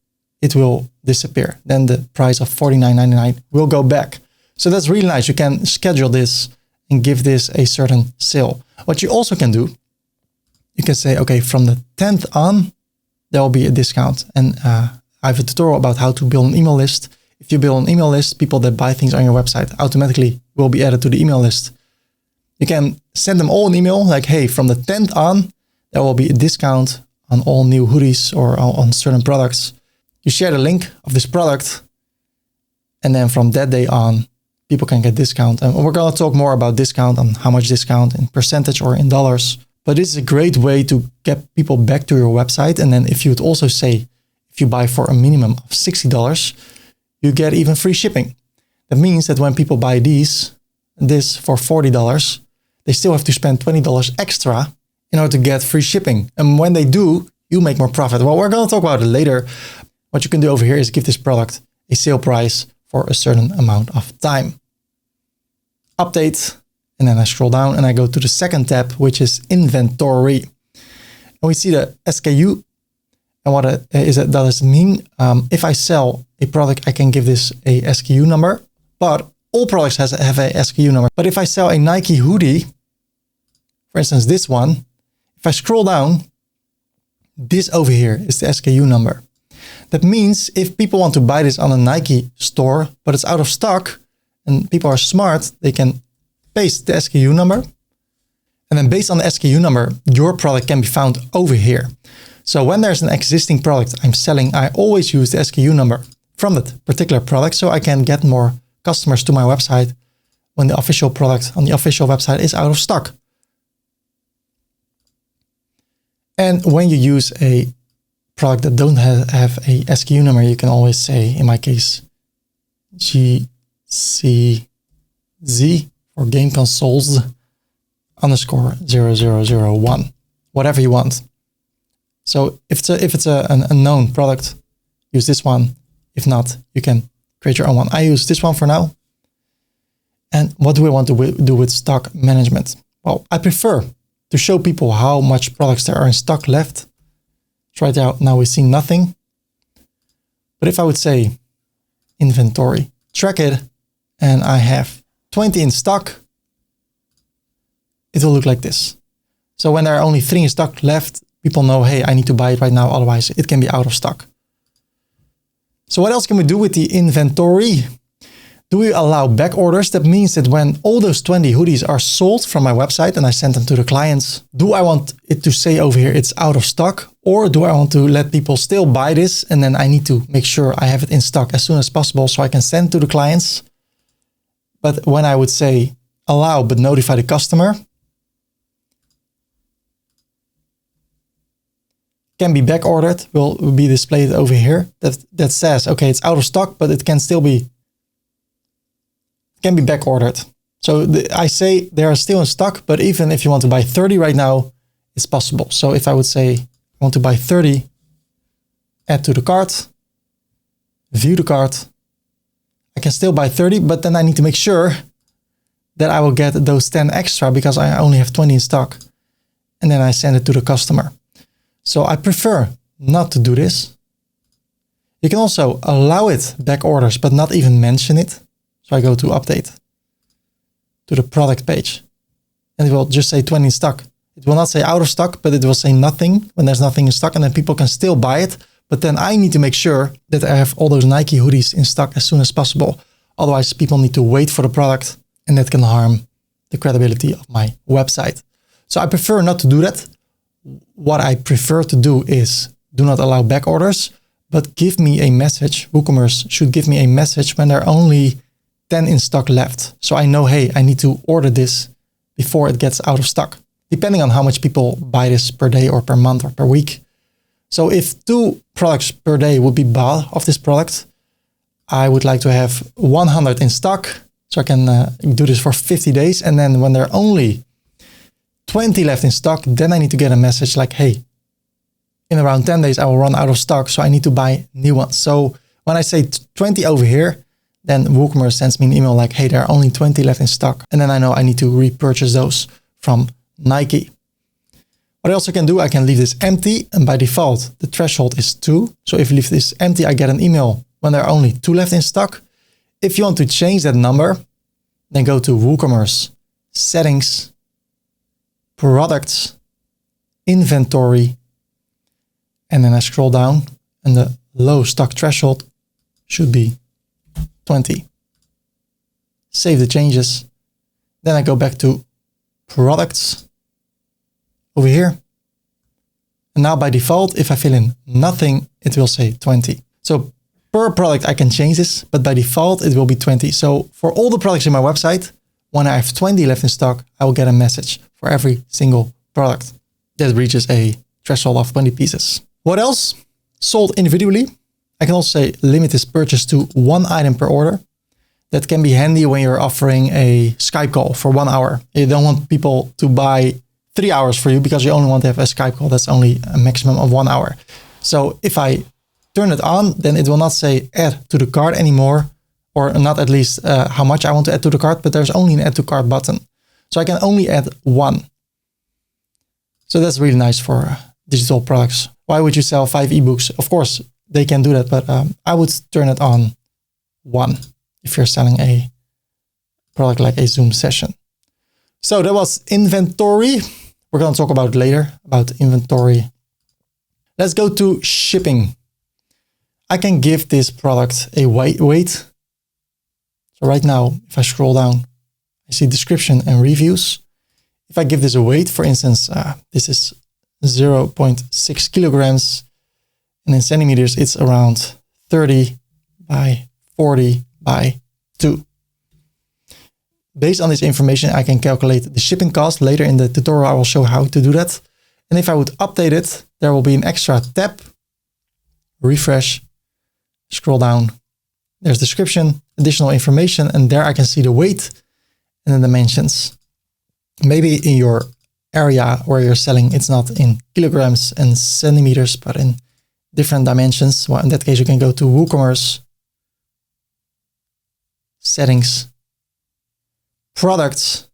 it will disappear. Then the price of $49.99 will go back. So that's really nice. You can schedule this and give this a certain sale. What you also can do, you can say, okay, from the 10th on, there will be a discount. And I have a tutorial about how to build an email list. If you build an email list, people that buy things on your website automatically will be added to the email list. You can send them all an email like, hey, from the 10th on, there will be a discount on all new hoodies or on certain products. You share the link of this product. And then from that day on, people can get discount. And we're going to talk more about discount and how much discount in percentage or in dollars. But this is a great way to get people back to your website. And then if you would also say, if you buy for a minimum of $60, you get even free shipping. That means that when people buy this for $40, they still have to spend $20 extra in order to get free shipping. And when they do, you make more profit. Well, we're going to talk about it later. What you can do over here is give this product a sale price for a certain amount of time. Update. And then I scroll down and I go to the second tab, which is inventory. And we see the SKU. And what does it mean? If I sell a product, I can give this a SKU number, but all products have a SKU number. But if I sell a Nike hoodie, for instance, this one, if I scroll down, this over here is the SKU number. That means if people want to buy this on a Nike store, but it's out of stock and people are smart, they can paste the SKU number. And then based on the SKU number, your product can be found over here. So when there's an existing product I'm selling, I always use the SKU number from that particular product so I can get more customers to my website when the official product on the official website is out of stock. And when you use a product that don't have a SKU number, you can always say, in my case, GCZ for game consoles _0001, whatever you want. So if it's an unknown product, use this one. If not, you can create your own one. I use this one for now. And what do we want to do with stock management? Well, I prefer to show people how much products there are in stock left. So right now we see nothing. But if I would say inventory, track it, and I have 20 in stock, it will look like this. So when there are only 3 in stock left, people know, hey, I need to buy it right now, otherwise it can be out of stock. So what else can we do with the inventory? Do we allow back orders? That means that when all those 20 hoodies are sold from my website and I send them to the clients, do I want it to say over here it's out of stock? Or do I want to let people still buy this and then I need to make sure I have it in stock as soon as possible so I can send to the clients? But when I would say allow but notify the customer. Can be back ordered, will be displayed over here. That says, okay, it's out of stock, but it can still be, can be back ordered. So I say they are still in stock, but even if you want to buy 30 right now, it's possible. So if I would say I want to buy 30, add to the cart, view the cart, I can still buy 30, but then I need to make sure that I will get those 10 extra because I only have 20 in stock. And then I send it to the customer. So I prefer not to do this. You can also allow it back orders, but not even mention it. So I go to update to the product page and it will just say 20 in stock. It will not say out of stock, but it will say nothing when there's nothing in stock, and then people can still buy it. But then I need to make sure that I have all those Nike hoodies in stock as soon as possible. Otherwise people need to wait for the product and that can harm the credibility of my website. So I prefer not to do that. What I prefer to do is do not allow back orders, but give me a message. WooCommerce should give me a message when there are only 10 in stock left. So I know, hey, I need to order this before it gets out of stock, depending on how much people buy this per day or per month or per week. So if 2 products per day would be bought of this product, I would like to have 100 in stock. So I can do this for 50 days. And then when there are only 20 left in stock, then I need to get a message like, hey, in around 10 days, I will run out of stock. So I need to buy new ones. So when I say 20 over here, then WooCommerce sends me an email like, hey, there are only 20 left in stock. And then I know I need to repurchase those from Nike. What I also can do, I can leave this empty. And by default, the threshold is 2. So if you leave this empty, I get an email when there are only 2 left in stock. If you want to change that number, then go to WooCommerce, settings, products, inventory, and then I scroll down and the low stock threshold should be 20. Save the changes. Then I go back to products over here. And now by default, if I fill in nothing, it will say 20. So per product, I can change this, but by default, it will be 20. So for all the products in my website, when I have 20 left in stock, I will get a message for every single product that reaches a threshold of 20 pieces. What else? Sold individually. I can also say limit this purchase to 1 item per order. That can be handy when you're offering a Skype call for 1 hour. You don't want people to buy 3 hours for you because you only want to have a Skype call that's only a maximum of 1 hour. So if I turn it on, then it will not say add to the cart anymore, or not at least how much I want to add to the cart, but there's only an add to cart button. So I can only add 1. So that's really nice for digital products. Why would you sell 5 ebooks? Of course, they can do that, but I would turn it on 1 if you're selling a product like a Zoom session. So that was inventory. We're going to talk about it later, about inventory. Let's go to shipping. I can give this product a weight. So right now, if I scroll down, I see description and reviews. If I give this a weight, for instance, this is 0.6 kilograms, and in centimeters, it's around 30 by 40 by 2. Based on this information, I can calculate the shipping cost. Later in the tutorial, I will show how to do that. And if I would update it, there will be an extra tab, refresh, scroll down. There's description, additional information, and there I can see the weight and the dimensions. Maybe in your area where you're selling, it's not in kilograms and centimeters, but in different dimensions. Well, in that case, you can go to WooCommerce, settings, products,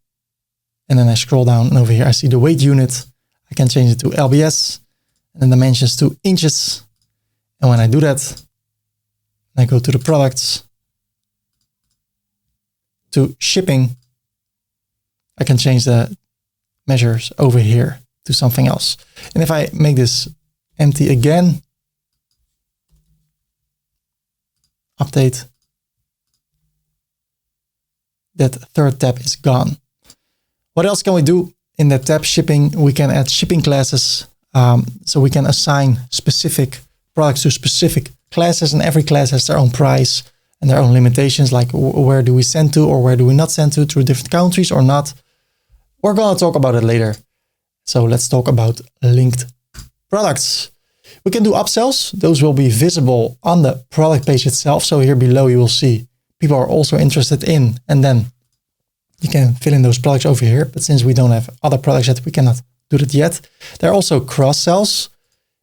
and then I scroll down, and over here I see the weight unit. I can change it to LBS and then dimensions to inches. And when I do that, I go to the products, to shipping. I can change the measures over here to something else. And if I make this empty again, update, that third tab is gone. What else can we do in that tab, shipping? We can add shipping classes. So we can assign specific products to specific classes, and every class has their own price and their own limitations, like where do we send to or where do we not send to through different countries or not. We're going to talk about it later. So let's talk about linked products. We can do upsells. Those will be visible on the product page itself. So here below you will see people are also interested in, and then you can fill in those products over here. But since we don't have other products yet, we cannot do that yet. There are also cross-sells.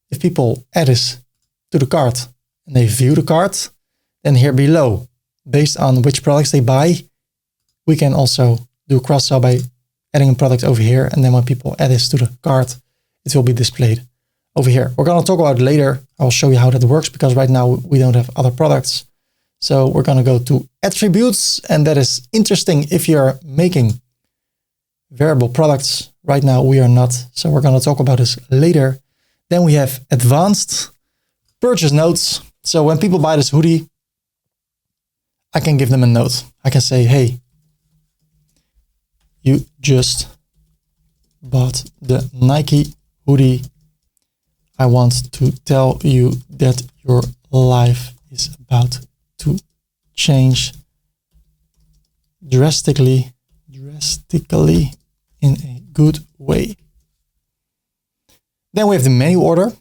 If people add this to the cart and they view the cart, then here below, based on which products they buy, we can also do cross-sell by adding a product over here. And then when people add this to the cart, it will be displayed over here. We're going to talk about it later. I'll show you how that works because right now we don't have other products. So we're going to go to attributes, and that is interesting if you're making variable products. Right now we are not. So we're going to talk about this later. Then we have advanced purchase notes. So when people buy this hoodie, I can give them a note. I can say, hey, you just bought the Nike hoodie. I want to tell you that your life is about to change drastically in a good way. Then we have the menu order.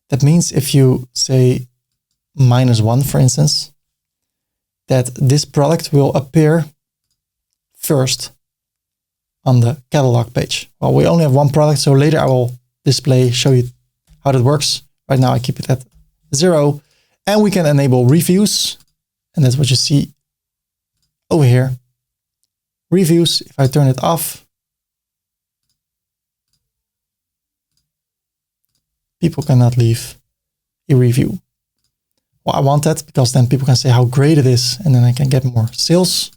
That means if you say -1, for instance, that this product will appear first on the catalog page. Well, we only have one product, so later I will show you how that works. Right now I keep it at 0, and we can enable reviews, and that's what you see over here. Reviews, if I turn it off, people cannot leave a review. Well, I want that because then people can say how great it is, and then I can get more sales.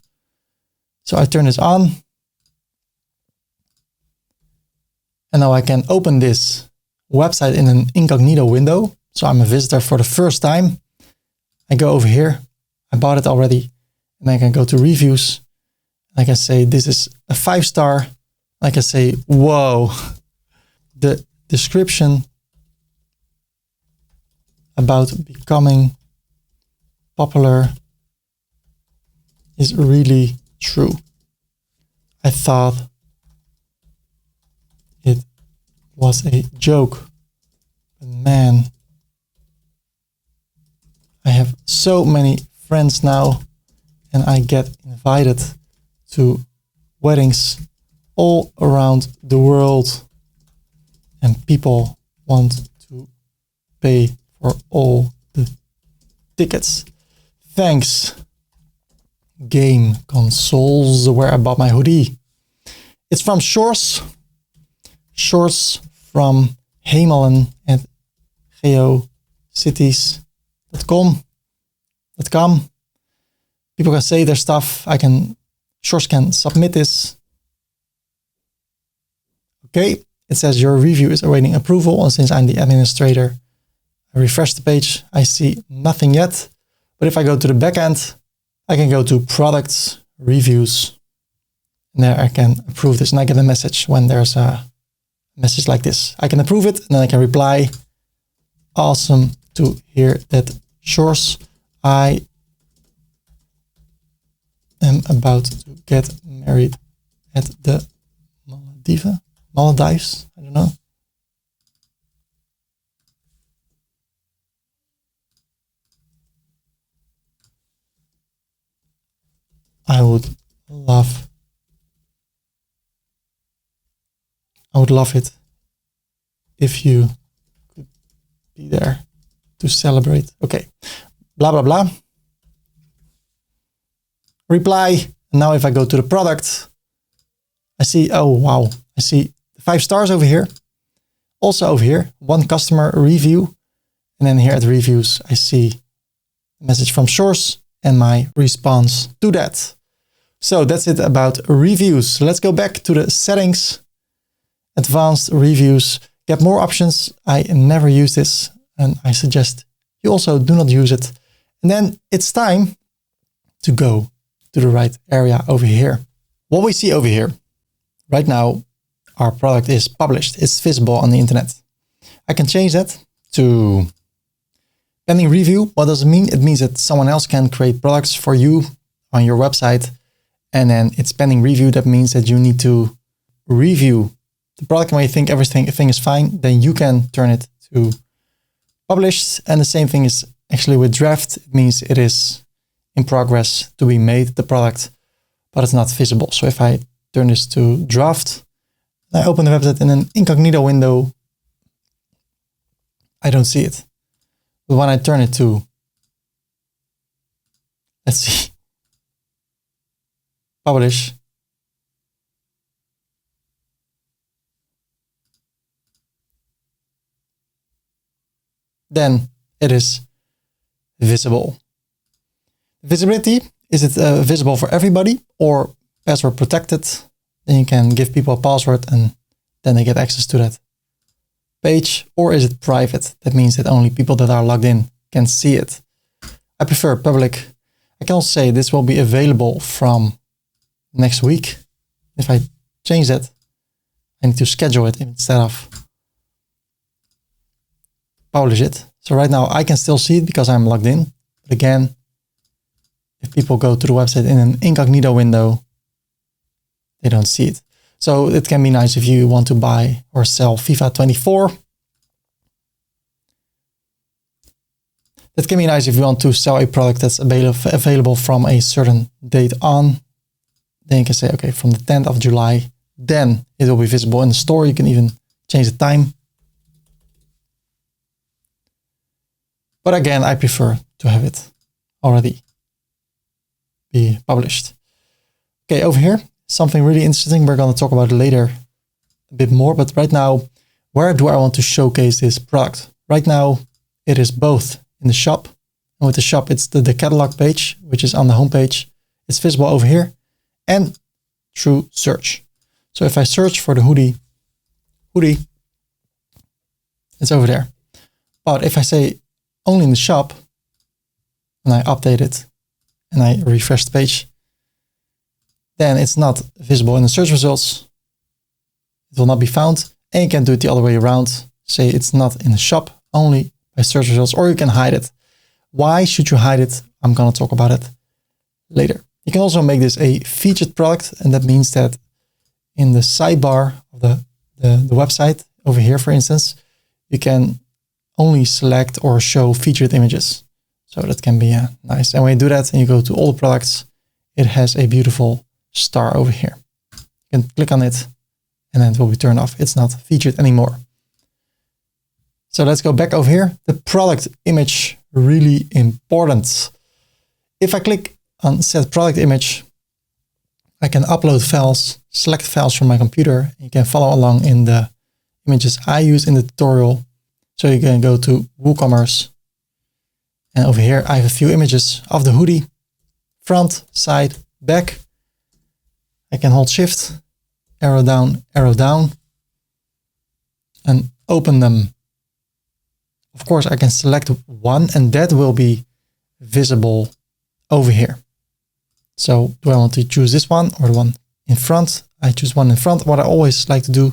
So I turn this on. And now I can open this website in an incognito window. So I'm a visitor for the first time. I go over here. I bought it already. And I can go to reviews. I can say this is a 5-star. I can say, whoa, the description about becoming popular is really true. I thought it was a joke, but man, I have so many friends now, and I get invited to weddings all around the world, and people want to pay for all the tickets. Thanks, game consoles, where I bought my hoodie. It's from Shores from Hemelen at geocities.com. People can say their stuff. Shores can submit this. Okay, it says your review is awaiting approval, and since I'm the administrator, I refresh the page. I see nothing yet. But if I go to the backend, I can go to products, reviews, and there I can approve this, and I get a message when there's a message like this. I can approve it, and then I can reply. Awesome to hear that, Shores. I am about to get married at the Maldives. I don't know. I would love it if you could be there to celebrate. Okay, blah, blah, blah. Reply. And now if I go to the product, I see, oh, wow. I see 5 stars over here. Also over here, 1 customer review. And then here at reviews, I see a message from Shores and my response to that. So that's it about reviews. Let's go back to the settings, advanced reviews, get more options. I never use this, and I suggest you also do not use it. And then it's time to go to the right area over here. What we see over here, right now, our product is published. It's visible on the internet. I can change that to Pending review, what does it mean? It means that someone else can create products for you on your website, and then it's pending review. That means that you need to review the product. When you think everything is fine, then you can turn it to published. And the same thing is actually with draft. It means it is in progress to be made, the product, but it's not visible. So if I turn this to draft, I open the website in an incognito window, I don't see it. But when I turn it to, let's see, publish, then it is visible. Visibility, is it visible for everybody or password protected? Then you can give people a password and then they get access to that page. Or is it private? That means that only people that are logged in can see it. I prefer public. I can also say this will be available from next week. If I change that, I need to schedule it instead of publish it. So right now I can still see it because I'm logged in. But again, if people go to the website in an incognito window, they don't see it. So it can be nice if you want to buy or sell FIFA 24. It can be nice if you want to sell a product that's available from a certain date on. Then you can say, okay, from the 10th of July, then it will be visible in the store. You can even change the time. But again, I prefer to have it already be published. Okay, over here, something really interesting. We're going to talk about it later a bit more, but right now, where do I want to showcase this product? Right now, it is both in the shop, and with the shop, it's the catalog page, which is on the home page. It's visible over here and through search. So if I search for the hoodie, it's over there. But if I say only in the shop, and I update it, and I refresh the page, then it's not visible in the search results. It will not be found. And you can do it the other way around. Say it's not in the shop, only by search results, or you can hide it. Why should you hide it? I'm going to talk about it later. You can also make this a featured product. And that means that in the sidebar of the website over here, for instance, you can only select or show featured images. So that can be nice. And when you do that and you go to all the products, it has a beautiful star over here. You can click on it and then it will be turned off. It's not featured anymore. So let's go back over here. The product image, really important. If I click on set product image, I can upload files, select files from my computer. You can follow along in the images I use in the tutorial. So you can go to WooCommerce. And over here, I have a few images of the hoodie, front, side, back. I can hold shift, arrow down, and open them. Of course, I can select one and that will be visible over here. So do I want to choose this one or the one in front? I choose one in front. What I always like to do,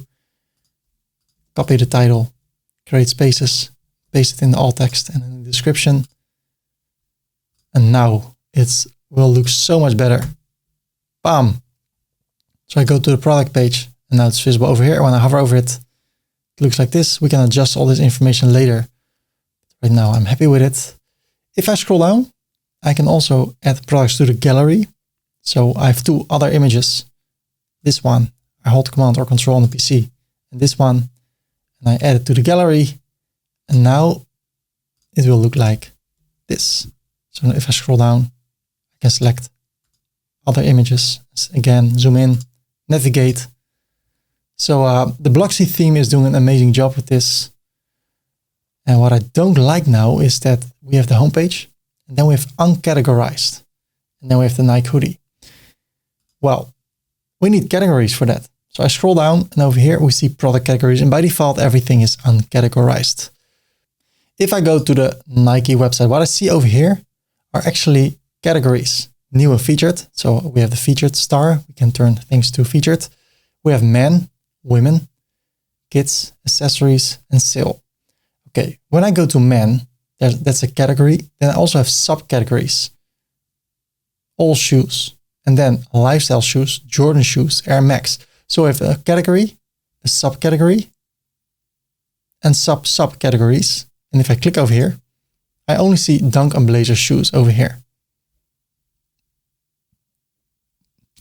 copy the title, create spaces, paste it in the alt text and in the description. And now it will look so much better. Bam. So I go to the product page and now it's visible over here. When I hover over it, it looks like this. We can adjust all this information later. Right now, I'm happy with it. If I scroll down, I can also add products to the gallery. So I have two other images. This one, I hold Command or Control on the PC. And this one, and I add it to the gallery. And now it will look like this. So if I scroll down, I can select other images. Again, zoom in, navigate. So the Blocksy theme is doing an amazing job with this. And what I don't like now is that we have the homepage and then we have uncategorized. And then we have the Nike hoodie. Well, we need categories for that. So I scroll down and over here we see product categories and by default, everything is uncategorized. If I go to the Nike website, what I see over here are actually categories, new and featured. So we have the featured star. We can turn things to featured. We have men, women, kids, accessories, and sale. Okay, when I go to men, That's a category. Then I also have subcategories. All shoes. And then lifestyle shoes, Jordan shoes, Air Max. So I have a category, a subcategory, and subcategories. And if I click over here, I only see Dunk and Blazer shoes over here.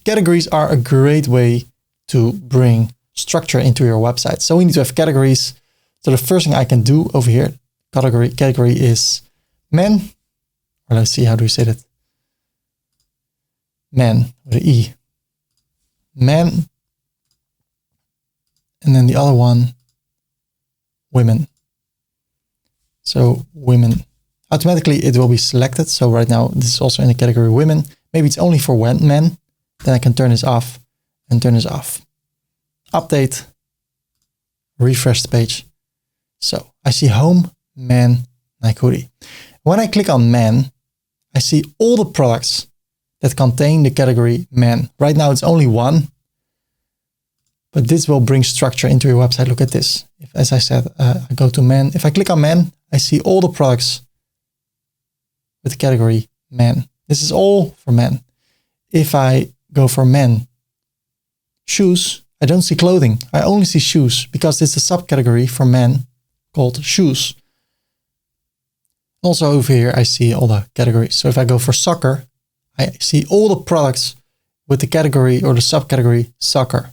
Categories are a great way to bring structure into your website. So we need to have categories. So the first thing I can do over here, category is men, or let's see, how do we say that? Men with an E. Men. And then the other one, women. So women. Automatically it will be selected. So right now this is also in the category women. Maybe it's only for men. Then I can turn this off and turn this off. Update. Refresh the page. So I see home, men, Nike hoodie. When I click on men, I see all the products that contain the category men. Right now it's only one, but this will bring structure into your website. Look at this. If, as I said, I go to men. If I click on men, I see all the products with the category men. This is all for men. If I go for men shoes, I don't see clothing. I only see shoes because it's a subcategory for men called shoes. Also over here, I see all the categories. So if I go for soccer, I see all the products with the category or the subcategory soccer.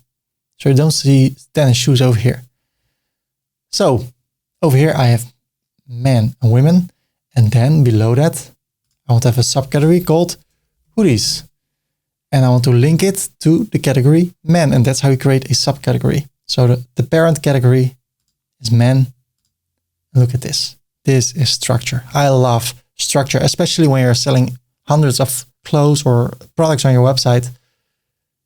So you don't see tennis shoes over here. So over here, I have men and women. And then below that, I want to have a subcategory called hoodies. And I want to link it to the category men. And that's how you create a subcategory. So the parent category is men. Look at this. This is structure. I love structure, especially when you're selling hundreds of clothes or products on your website.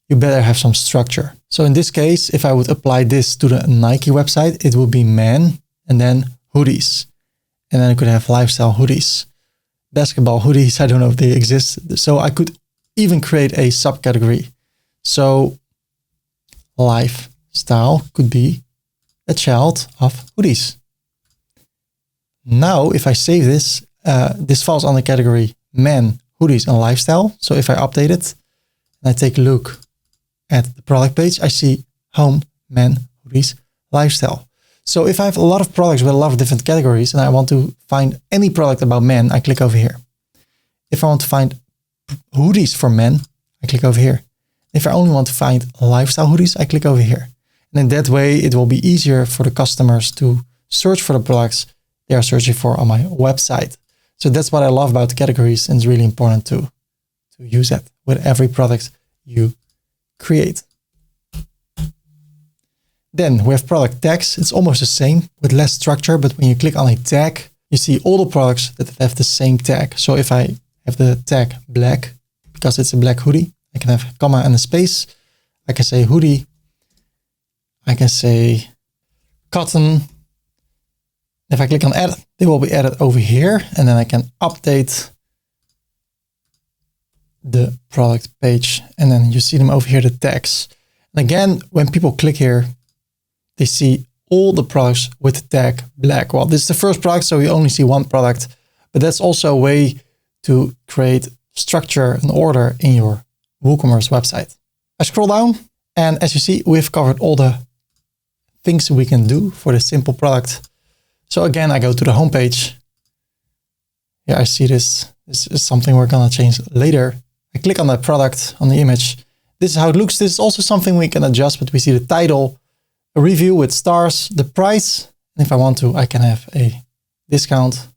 You better have some structure. So in this case, if I would apply this to the Nike website, it would be men and then hoodies. And then I could have lifestyle hoodies, basketball hoodies. I don't know if they exist. So I could even create a subcategory. So lifestyle could be a child of hoodies. Now, if I save this, this falls on the category men, hoodies, and lifestyle. So if I update it and I take a look at the product page, I see home, men, hoodies, lifestyle. So if I have a lot of products with a lot of different categories and I want to find any product about men, I click over here. If I want to find hoodies for men, I click over here. If I only want to find lifestyle hoodies, I click over here. And in that way, it will be easier for the customers to search for the products they are searching for on my website. So that's what I love about the categories, and it's really important to use that with every product you create. Then we have product tags. It's almost the same with less structure, but when you click on a tag, you see all the products that have the same tag. So if I have the tag black, because it's a black hoodie, I can have a comma and a space. I can say hoodie. I can say cotton. If I click on add, they will be added over here, and then I can update the product page, and then you see them over here, the tags. And again, when people click here, they see all the products with the tag black. Well, this is the first product, so you only see one product, but that's also a way to create structure and order in your WooCommerce website. I scroll down, and as you see, we've covered all the things we can do for the simple product. So again, I go to the homepage. Here I see this. This is something we're gonna change later. I click on the product, on the image. This is how it looks. This is also something we can adjust, but we see the title, a review with stars, the price. And if I want to, I can have a discount.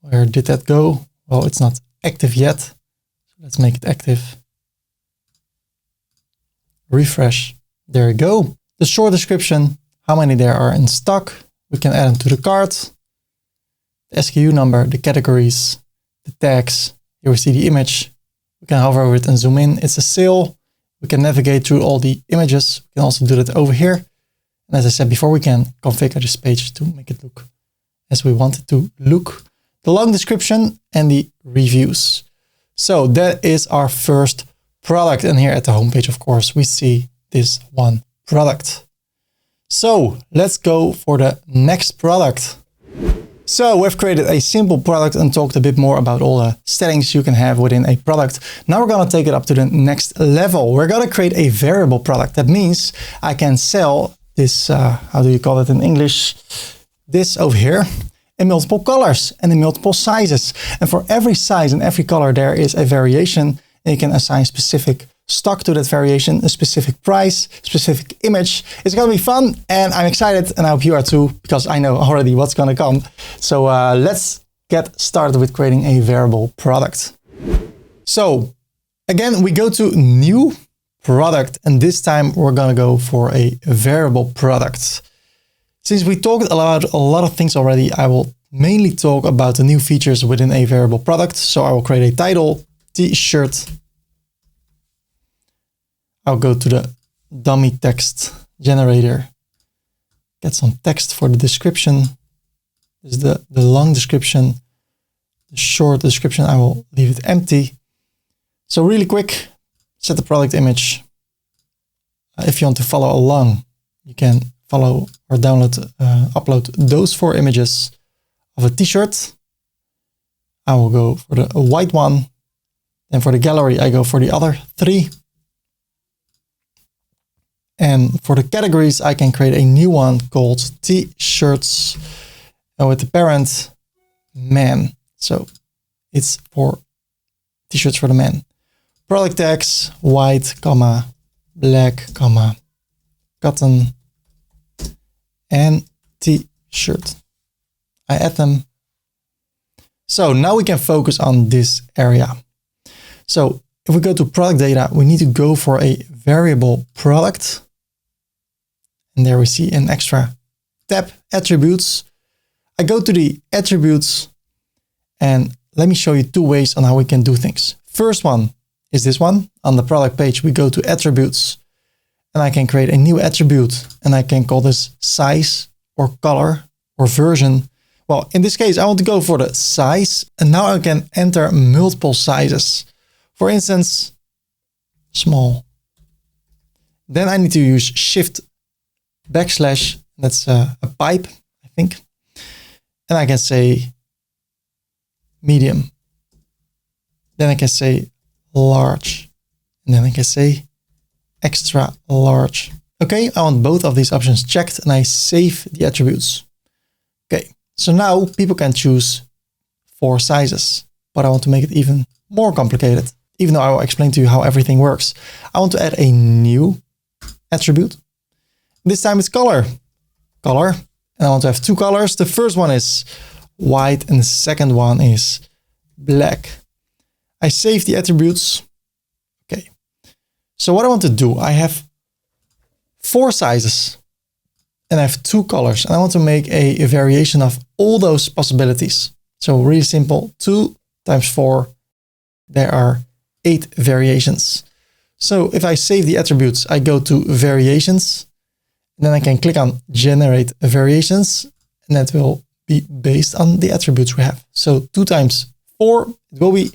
Where did that go? Well, it's not active yet. So let's make it active. Refresh. There you go. The short description, how many there are in stock. We can add them to the cart. The SKU number, the categories, the tags. Here we see the image. We can hover over it and zoom in. It's a sale. We can navigate through all the images. We can also do that over here. And as I said before, we can configure this page to make it look as we want it to look. The long description and the reviews. So that is our first product. And here at the homepage, of course, we see this one product. So let's go for the next product. So we've created a simple product and talked a bit more about all the settings you can have within a product. Now we're going to take it up to the next level. We're going to create a variable product. That means I can sell this, how do you call it in English? This over here in multiple colors and in multiple sizes. And for every size and every color, there is a variation. And you can assign specific stock to that variation, a specific price, specific image. It's going to be fun and I'm excited, and I hope you are too, because I know already what's going to come. So let's get started with creating a variable product. So again, we go to new product, and this time we're going to go for a variable product. Since we talked about a lot of things already, I will mainly talk about the new features within a variable product. So I will create a title, t-shirt. I'll go to the dummy text generator, get some text for the description. This is the long description. The short description, I will leave it empty. So really quick, set the product image. If you want to follow along, you can follow or download, upload those 4 images of a t-shirt. I will go for the white one. And for the gallery, I go for the other 3. And for the categories, I can create a new one called t-shirts, and with the parent man. So it's for t-shirts for the man. Product tags, white, comma, black, comma, cotton, and t-shirt. I add them. So now we can focus on this area. So if we go to product data, we need to go for a variable product. And there we see an extra tab, attributes. I go to the attributes, and let me show you 2 ways on how we can do things. First one is this one. On the product page, we go to attributes, and I can create a new attribute, and I can call this size or color or version. Well, in this case, I want to go for the size, and now I can enter multiple sizes. For instance, small. Then I need to use shift backslash, that's a pipe, I think. And I can say medium. Then I can say large. And then I can say extra large. Okay, I want both of these options checked, and I save the attributes. Okay, so now people can choose 4 sizes, but I want to make it even more complicated. Even though I will explain to you how everything works. I want to add a new attribute. This time it's color. Color. And I want to have 2 colors. The first one is white and the second one is black. I save the attributes. Okay. So what I want to do, I have 4 sizes and I have 2 colors, and I want to make a variation of all those possibilities. So really simple, 2 times 4, there are 8 variations. So if I save the attributes, I go to variations, and then I can click on generate variations, and that will be based on the attributes we have. So 2 times 4, it will be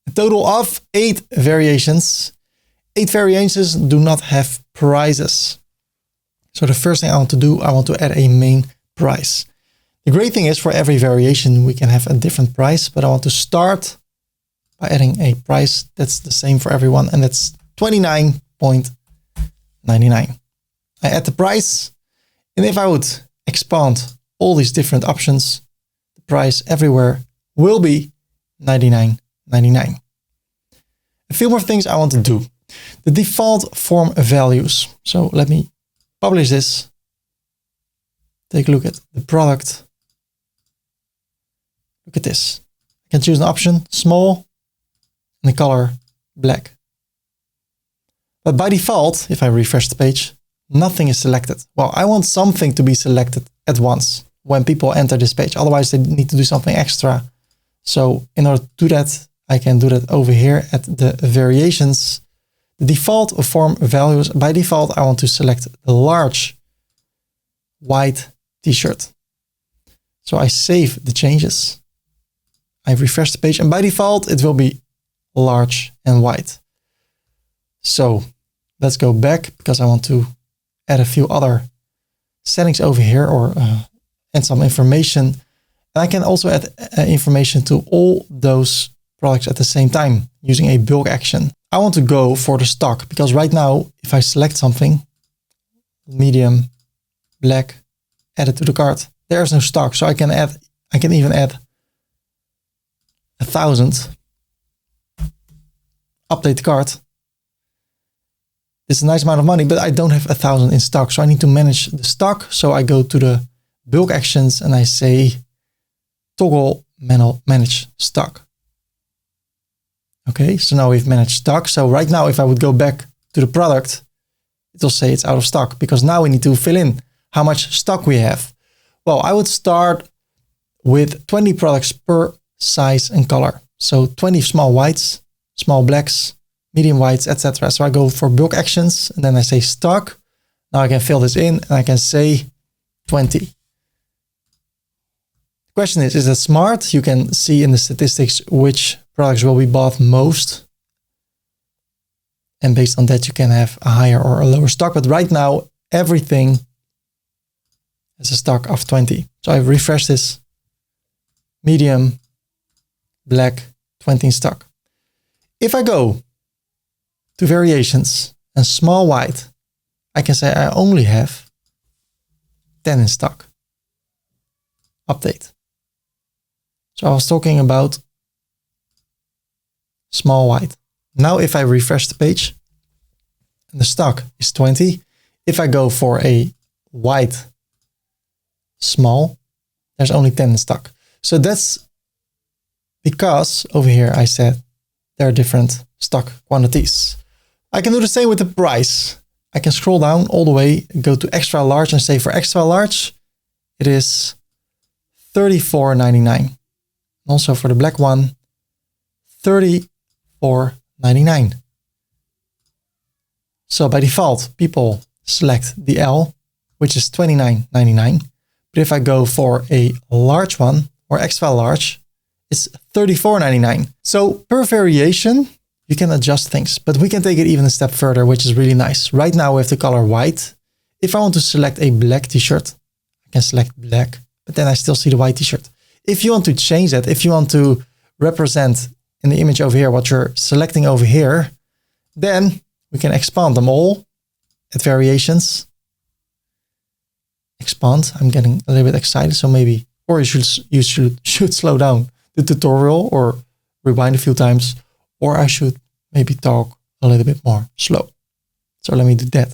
a total of 8 variations. 8 variations do not have prices. So the first thing I want to do, I want to add a main price. The great thing is, for every variation, we can have a different price, but I want to start by adding a price that's the same for everyone, and that's $29.99. I add the price, and if I would expand all these different options, the price everywhere will be $99.99. A few more things I want to do. The default form values. So let me publish this. Take a look at the product. Look at this. I can choose an option, small, and the color black. But by default, if I refresh the page, nothing is selected. Well, I want something to be selected at once when people enter this page. Otherwise, they need to do something extra. So in order to do that, I can do that over here at the variations. The default of form values, by default, I want to select the large white t-shirt. So I save the changes. I refresh the page, and by default, it will be large and white. So let's go back, because I want to add a few other settings over here, or add some information. And I can also add information to all those products at the same time using a bulk action. I want to go for the stock because right now, if I select something, medium, black, add it to the cart, there's no stock. So I can even add 1,000, update the cart. It's a nice amount of money, but I don't have 1,000 in stock. So I need to manage the stock. So I go to the bulk actions and I say toggle manage stock. Okay, so now we've managed stock. So right now, if I would go back to the product, it will say it's out of stock because now we need to fill in how much stock we have. Well, I would start with 20 products per size and color. So 20 small whites, small blacks, medium whites, etc. So I go for bulk actions and then I say stock. Now I can fill this in and I can say 20. The question is that smart? You can see in the statistics which products will be bought most. And based on that, you can have a higher or a lower stock. But right now, everything has a stock of 20. So I refresh this. Medium, black, 20 in stock. If I go to variations and small white, I can say I only have 10 in stock. Update. So I was talking about small white. Now if I refresh the page, and the stock is 20. If I go for a white small, there's only 10 in stock. So that's because over here I said there are different stock quantities. I can do the same with the price. I can scroll down all the way, go to extra large and say for extra large, it is $34.99. Also for the black one, $34.99. So by default, people select the L, which is $29.99. But if I go for a large one or extra large, it's $34.99. So per variation, you can adjust things, but we can take it even a step further, which is really nice. Right now we have the color white. If I want to select a black t-shirt, I can select black, but then I still see the white t-shirt. If you want to change that, if you want to represent in the image over here what you're selecting over here, then we can expand them all at variations. Expand. I'm getting a little bit excited, so maybe, or you should slow down the tutorial or rewind a few times, or I should maybe talk a little bit more slow. So let me do that.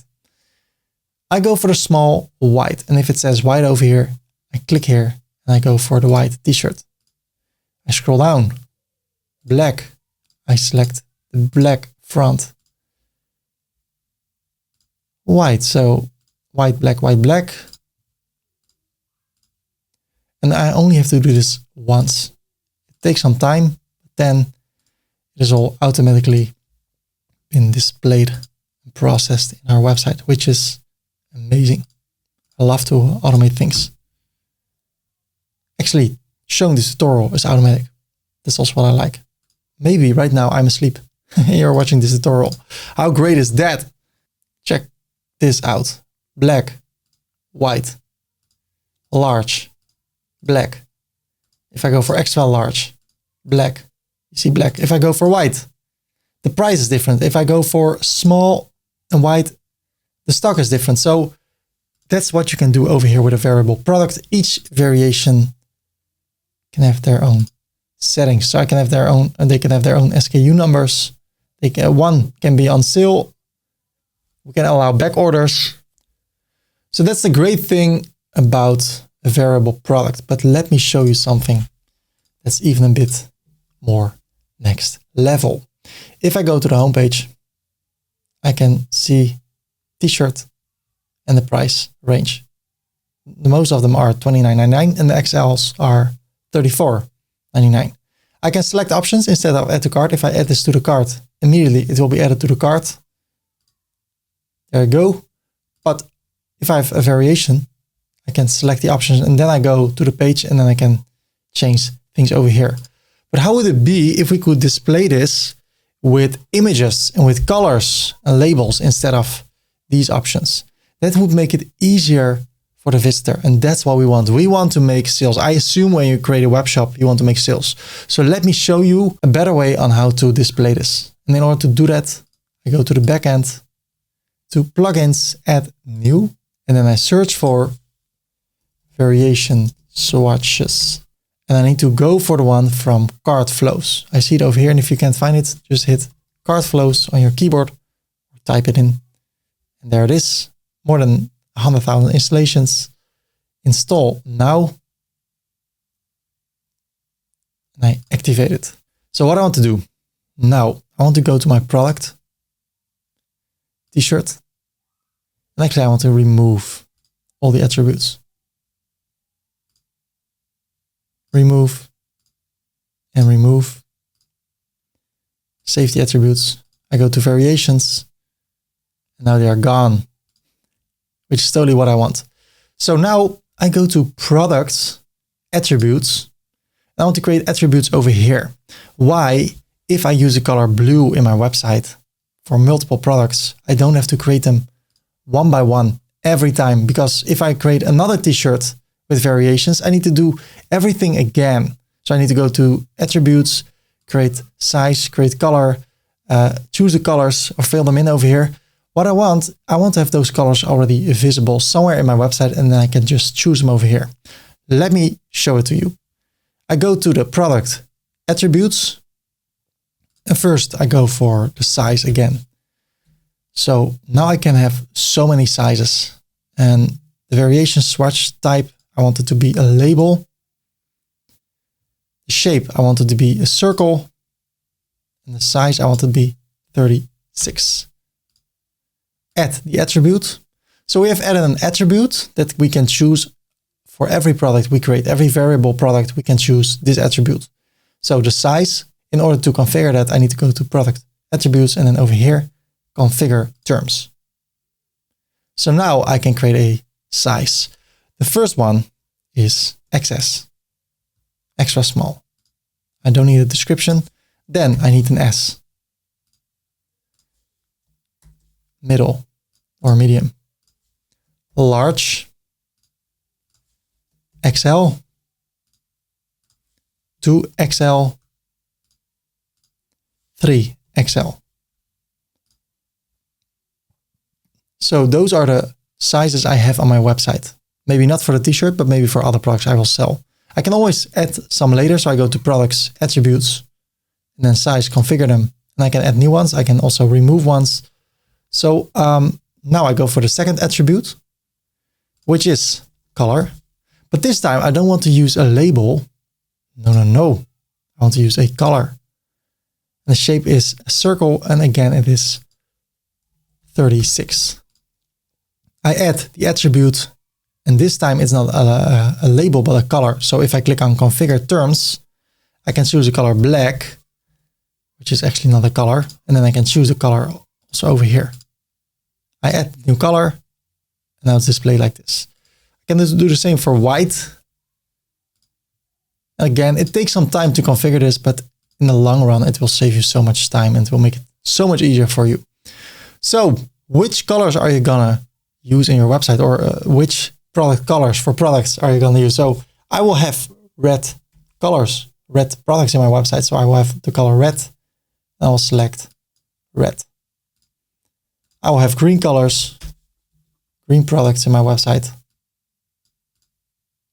I go for the small white, and if it says white over here, I click here and I go for the white t-shirt. I scroll down, black. I select the black front. White, so white, black, white, black. And I only have to do this once. It takes some time, then it is all automatically been displayed and processed in our website, which is amazing. I love to automate things. Actually, showing this tutorial is automatic. That's also what I like. Maybe right now I'm asleep and you're watching this tutorial. How great is that? Check this out. Black, white, large, black. If I go for extra large, black, you see black. If I go for white, the price is different. If I go for small and white, the stock is different. So that's what you can do over here with a variable product. Each variation can have their own settings. So I can have their own, and they can have their own SKU numbers. They can, one can be on sale. We can allow back orders. So that's the great thing about a variable product. But let me show you something that's even a bit more next level. If I go to the homepage, I can see t-shirt and the price range. The most of them are $29.99 and the XLs are $34.99. I can select options instead of add to cart. If I add this to the cart, immediately it will be added to the cart. There you go. But if I have a variation, I can select the options and then I go to the page and then I can change things over here. But how would it be if we could display this with images and with colors and labels instead of these options? That would make it easier for the visitor. And that's what we want. We want to make sales. I assume when you create a web shop, you want to make sales. So let me show you a better way on how to display this. And in order to do that, I go to the backend, to plugins, add new, and then I search for variation swatches. And I need to go for the one from cart flows. I see it over here. And if you can't find it, just hit cart flows on your keyboard, type it in. And there it is. More than 100,000 installations. Install now. And I activate it. So what I want to do now, I want to go to my product, t-shirt. And actually I want to remove all the attributes. Remove and remove. Save the attributes. I go to variations. And now they are gone, which is totally what I want. So now I go to products, attributes. I want to create attributes over here. Why? If I use the color blue in my website for multiple products, I don't have to create them one by one every time. Because if I create another t-shirt with variations, I need to do everything again. So I need to go to attributes, create size, create color, choose the colors or fill them in over here. What I want to have those colors already visible somewhere in my website, and then I can just choose them over here. Let me show it to you. I go to the product attributes. And first I go for the size again. So now I can have so many sizes, and the variation swatch type, I want it to be a label. The shape, I want it to be a circle. And the size, I want it to be 36. Add the attribute. So we have added an attribute that we can choose for every product we create. Every variable product, we can choose this attribute. So the size, in order to configure that, I need to go to product attributes and then over here, configure terms. So now I can create a size. The first one is XS, extra small. I don't need a description. Then I need an S, middle or medium, large, XL, 2XL, 3XL. So those are the sizes I have on my website. Maybe not for the t-shirt, but maybe for other products I will sell. I can always add some later. So I go to products, attributes, and then size, configure them. And I can add new ones. I can also remove ones. So now I go for the second attribute, which is color. But this time I don't want to use a label. No. I want to use a color. The shape is a circle. And again, it is 36. I add the attribute. And this time it's not a label, but a color. So if I click on configure terms, I can choose the color black, which is actually not a color. And then I can choose the color also over here. I add new color, and now it's displayed like this. I can do the same for white. Again, it takes some time to configure this, but in the long run, it will save you so much time and it will make it so much easier for you. So which colors are you gonna use in your website, or which product colors for products are you gonna use? So I will have red colors, red products in my website. So I will have the color red. I will select red. I will have green colors, green products in my website.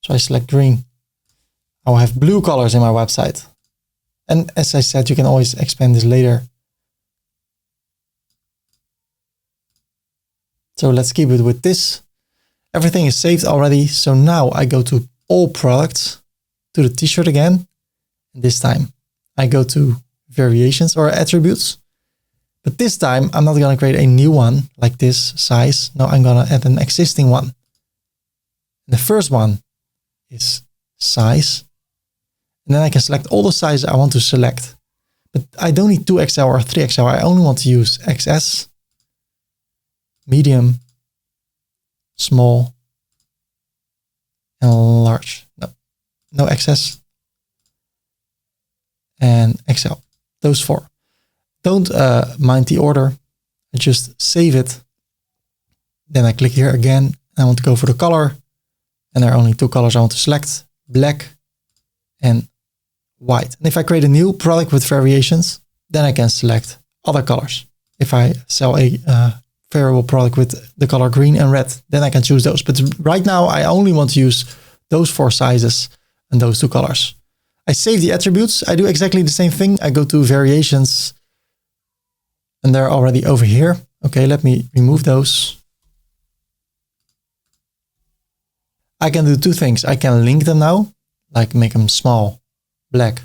So I select green. I will have blue colors in my website. And as I said, you can always expand this later. So let's keep it with this. Everything is saved already. So now I go to all products, to the t-shirt again. And this time I go to variations or attributes. But this time I'm not going to create a new one like this size. No, I'm going to add an existing one. The first one is size. And then I can select all the sizes I want to select. But I don't need 2XL or 3XL. I only want to use XS, medium, small, and large. No XS and XL. Those four. Don't mind the order. I just save it. Then I click here again. I want to go for the color. And there are only two colors I want to select, black and white. And if I create a new product with variations, then I can select other colors. If I sell a variable product with the color green and red, then I can choose those. But right now I only want to use those 4 sizes and those 2 colors. I save the attributes. I do exactly the same thing. I go to variations and they're already over here. Okay, let me remove those. I can do 2 things. I can link them now, like make them small, black,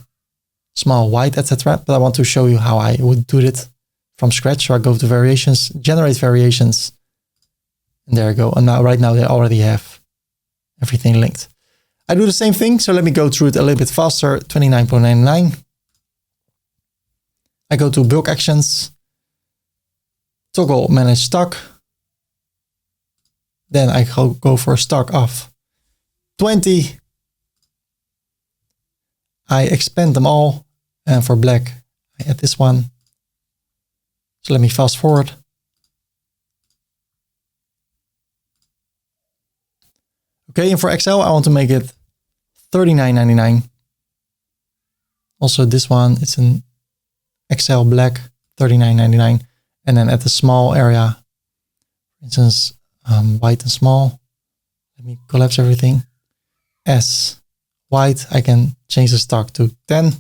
small, white, etc. But I want to show you how I would do it from scratch. So I go to variations, generate variations, and there I go. And now, right now, they already have everything linked. I do the same thing. So let me go through it a little bit faster. 29.99. I go to bulk actions, toggle manage stock. Then I go for a stock of 20. I expand them all. And for black, I add this one. So let me fast forward. Okay, and for Excel, I want to make it $39.99. Also this one, it's an Excel black, $39.99. And then at the small area, for instance, white and small. Let me collapse everything. As white, I can change the stock to 10.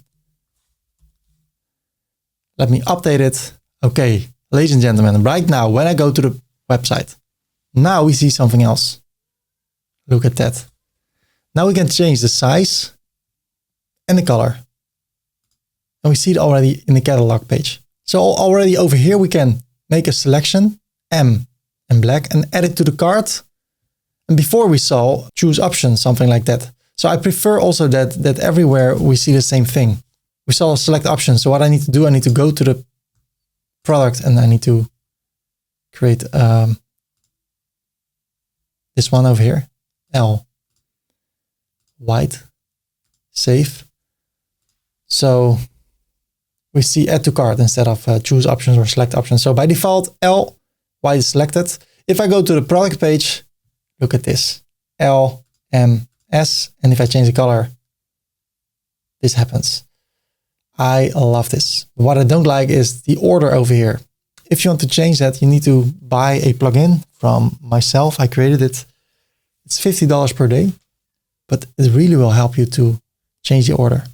Let me update it. Okay, ladies and gentlemen, right now, when I go to the website, now we see something else. Look at that. Now we can change the size and the color. And we see it already in the catalog page. So already over here, we can make a selection, M and black, and add it to the cart. And before we saw choose options, something like that. So I prefer also that everywhere we see the same thing. We saw select options. So what I need to do, I need to go to the product and I need to create this one over here, L, white, save. So we see add to cart instead of choose options or select options. So by default, L, white is selected. If I go to the product page, look at this, L, M, S. And if I change the color, this happens. I love this. What I don't like is the order over here. If you want to change that, you need to buy a plugin from myself. I created it. It's $50 per day, but it really will help you to change the order.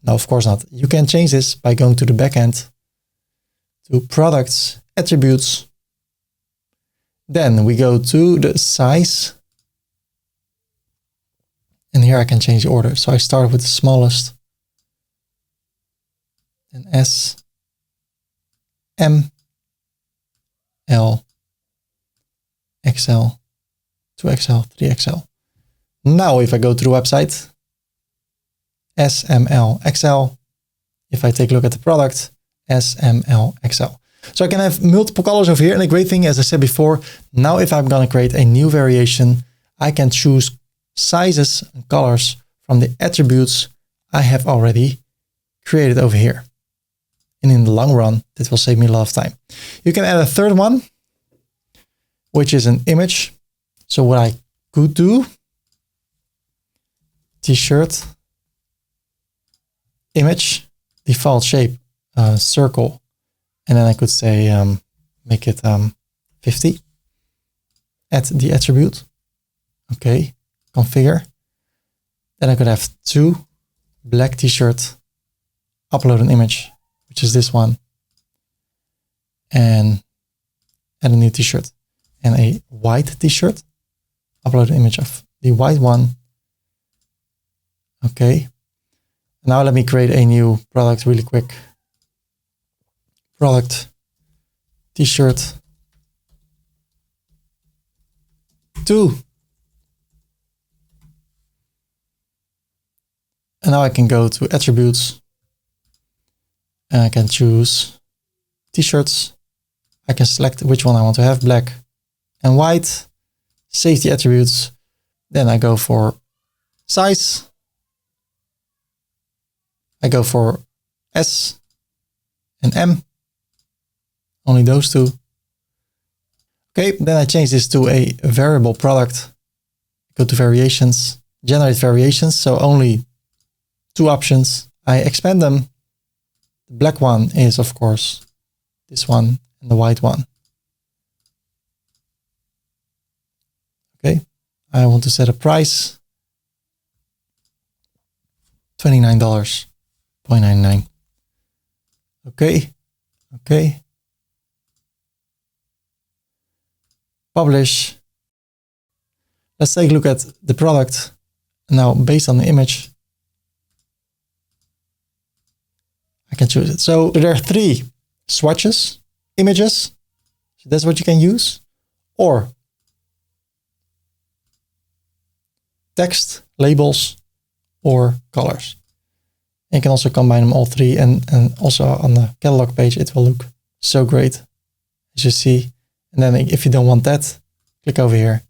No, of course not. You can change this by going to the backend, to products, attributes. Then we go to the size. And here I can change the order. So I start with the smallest. Then S, M, L, XL, 2XL, 3XL. Now if I go to the website, S, M, L, XL. If I take a look at the product, S, M, L, XL. So I can have multiple colors over here. And the great thing, as I said before, now if I'm going to create a new variation, I can choose sizes and colors from the attributes I have already created over here. And in the long run, that will save me a lot of time. You can add a third one, which is an image. So what I could do, t-shirt, image, default shape, circle. And then I could say, make it 50. Add the attribute. Okay, configure. Then I could have 2 black t-shirt, upload an image, which is this one, and add a new t-shirt, and a white t-shirt, upload an image of the white one. Okay. Now let me create a new product really quick. Product, t-shirt, 2. And now I can go to attributes and I can choose t-shirts. I can select which one I want to have, black and white, save the attributes. Then I go for size. I go for S and M, only those 2. Okay, then I change this to a variable product go to variations, generate variations. So only 2 options. I expand them. The black one is, of course, this one and the white one. Okay. I want to set a price. $29.99. Okay. Okay. Publish. Let's take a look at the product. Now, based on the image, I can choose it. So there are 3 swatches, images. So that's what you can use. Or text, labels, or colors. And you can also combine them all 3. And also on the catalog page, it will look so great, as you see. And then if you don't want that, click over here,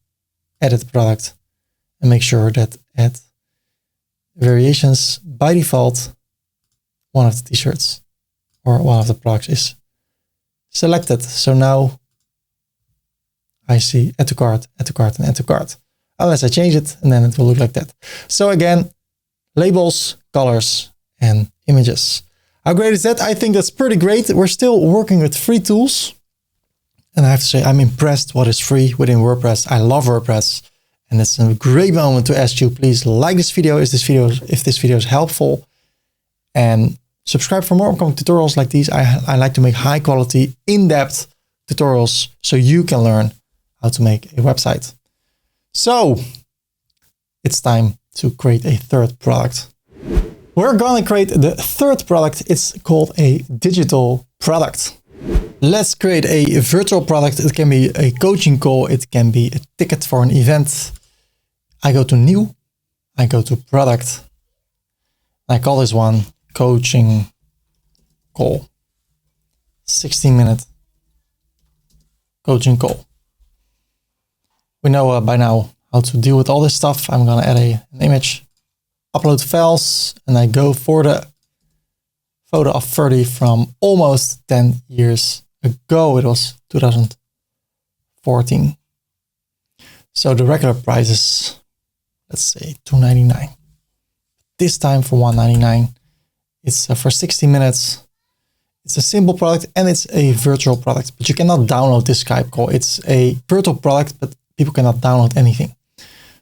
edit product, and make sure that add variations by default, one of the t-shirts or one of the products is selected. So now I see add to cart, add to cart, and add to cart. Unless I change it, and then it will look like that. So again, labels, colors, and images. How great is that? I think that's pretty great. We're still working with free tools. And I have to say, I'm impressed what is free within WordPress. I love WordPress. And it's a great moment to ask you, please like this video if this video is helpful. And subscribe for more upcoming tutorials like these. I like to make high quality, in-depth tutorials so you can learn how to make a website. So it's time to create a 3rd product. We're going to create the 3rd product. It's called a digital product. Let's create a virtual product. It can be a coaching call. It can be a ticket for an event. I go to new. I go to product. I call this one coaching call. 16-minute coaching call. We know by now how to deal with all this stuff. I'm going to add an image, upload files, and I go for the photo of Ferdy from almost 10 years ago. It was 2014. So the regular price is, let's say, $2.99. This time for $1.99. It's for 60 minutes. It's a simple product and it's a virtual product, but you cannot download this Skype call. It's a virtual product, but people cannot download anything.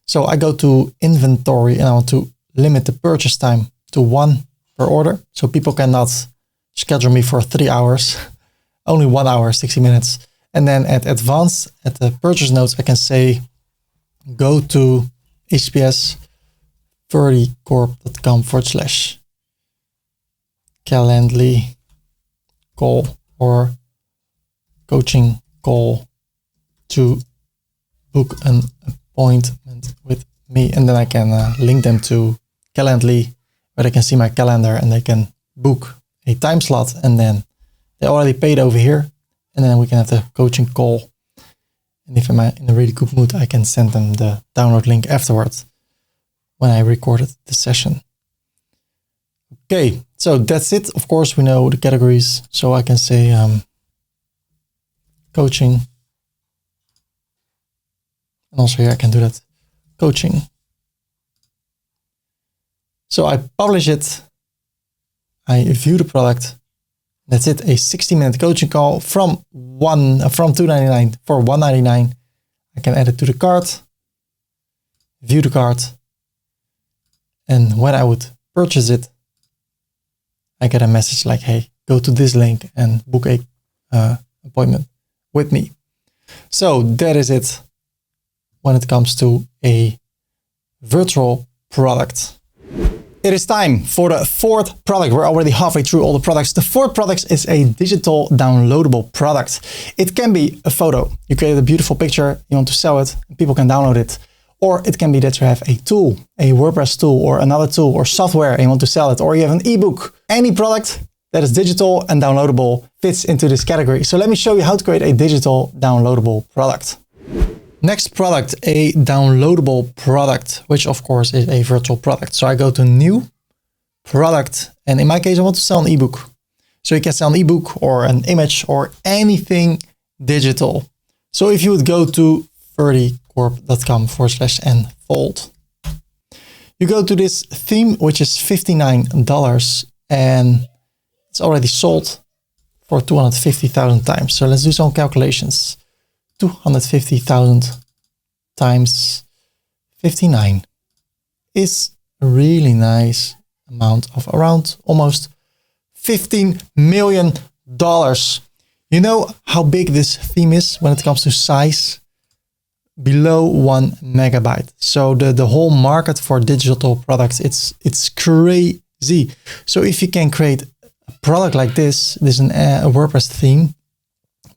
So I go to inventory and I want to limit the purchase time to 1 per order. So people cannot schedule me for 3 hours, only 1 hour, 60 minutes. And then at advanced, at the purchase notes, I can say, go to HTTPS ferdycorp.com/Calendly call or coaching call to book an appointment with me. And then I can link them to Calendly, where they can see my calendar and they can book a time slot. And then they already paid over here. And then we can have the coaching call. And if I'm in a really good mood, I can send them the download link afterwards when I recorded the session. Okay, so that's it. Of course, we know the categories. So I can say coaching. And also here I can do that, coaching. So I publish it. I view the product. That's it, a 60-minute coaching call from $2.99 for $1.99. I can add it to the cart, view the cart. And when I would purchase it, I get a message like, hey, go to this link and book a appointment with me. So that is it when it comes to a virtual product. It is time for the 4th product. We're already halfway through all the products. The 4th product is a digital downloadable product. It can be a photo. You created a beautiful picture, you want to sell it, people can download it. Or it can be that you have a tool, a WordPress tool or another tool or software and you want to sell it. Or you have an ebook. Any product that is digital and downloadable fits into this category. So let me show you how to create a digital downloadable product. Next product, a downloadable product, which of course is a virtual product. So I go to new product. And in my case, I want to sell an ebook. So you can sell an ebook or an image or anything digital. So if you would go to ferdycorp.com upcorp.com/enfold. You go to this theme, which is $59, and it's already sold for 250,000 times. So let's do some calculations. 250,000 times 59 is a really nice amount of around almost $15 million. You know how big this theme is when it comes to size? Below 1 megabyte. So the whole market for digital products, it's crazy. So if you can create a product like this is a WordPress theme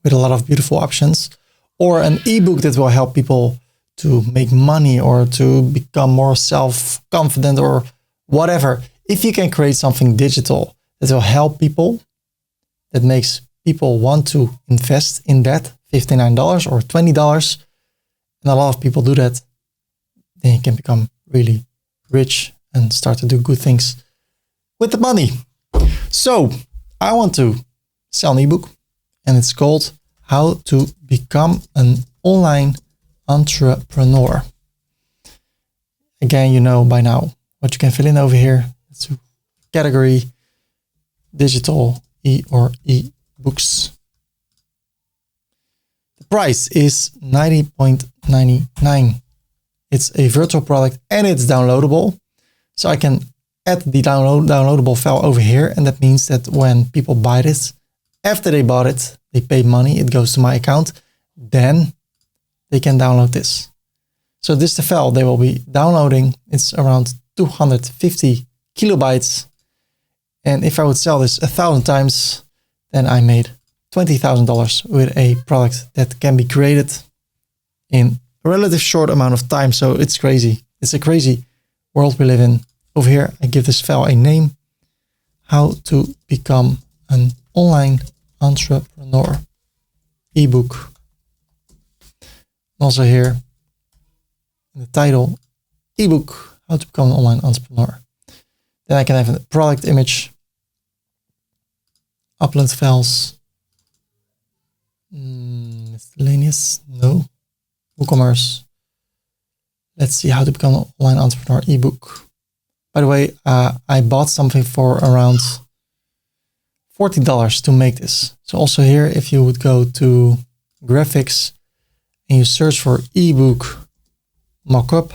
with a lot of beautiful options, or an ebook that will help people to make money or to become more self-confident or whatever. If you can create something digital that will help people, that makes people want to invest in that $59 or $20, and a lot of people do that, then you can become really rich and start to do good things with the money. So I want to sell an ebook, and it's called How to Become an Online Entrepreneur. Again, you know by now what you can fill in over here. It's a category, digital or e-books. The price is $90.99. It's a virtual product and it's downloadable. So I can add the downloadable file over here. And that means that when people buy this, after they bought it, they pay money, it goes to my account, then they can download this. So this is the file they will be downloading. It's around 250 kilobytes. And if I would sell this 1,000 times, then I made $20,000 with a product that can be created in a relatively short amount of time. So it's crazy. It's a crazy world we live in. Over here, I give this file a name. How to Become an Online Entrepreneur ebook. Also here in the title, ebook, How to Become an Online Entrepreneur. Then I can have a product image, upload files, miscellaneous, no, WooCommerce. Let's see, How to Become an Online Entrepreneur ebook. By the way, I bought something for around $40 to make this. So also here, if you would go to graphics and you search for ebook mockup,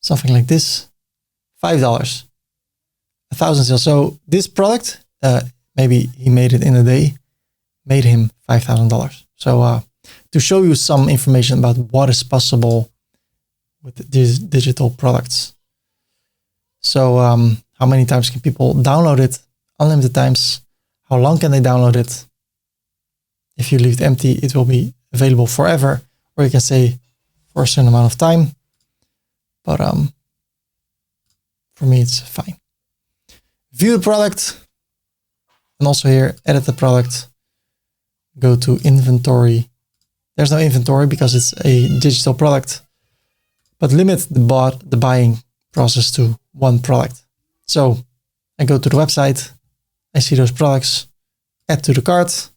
something like this, $5, 1,000 sales. So this product, maybe he made it in a day, made him $5,000. So to show you some information about what is possible with these digital products. So how many times can people download it? Unlimited times. How long can they download it? If you leave it empty, it will be available forever, or you can say for a certain amount of time. But for me, it's fine. View the product, and also here, edit the product. Go to inventory. There's no inventory because it's a digital product, but limit the buying process to one product. So I go to the website, I see those products, add to the cart,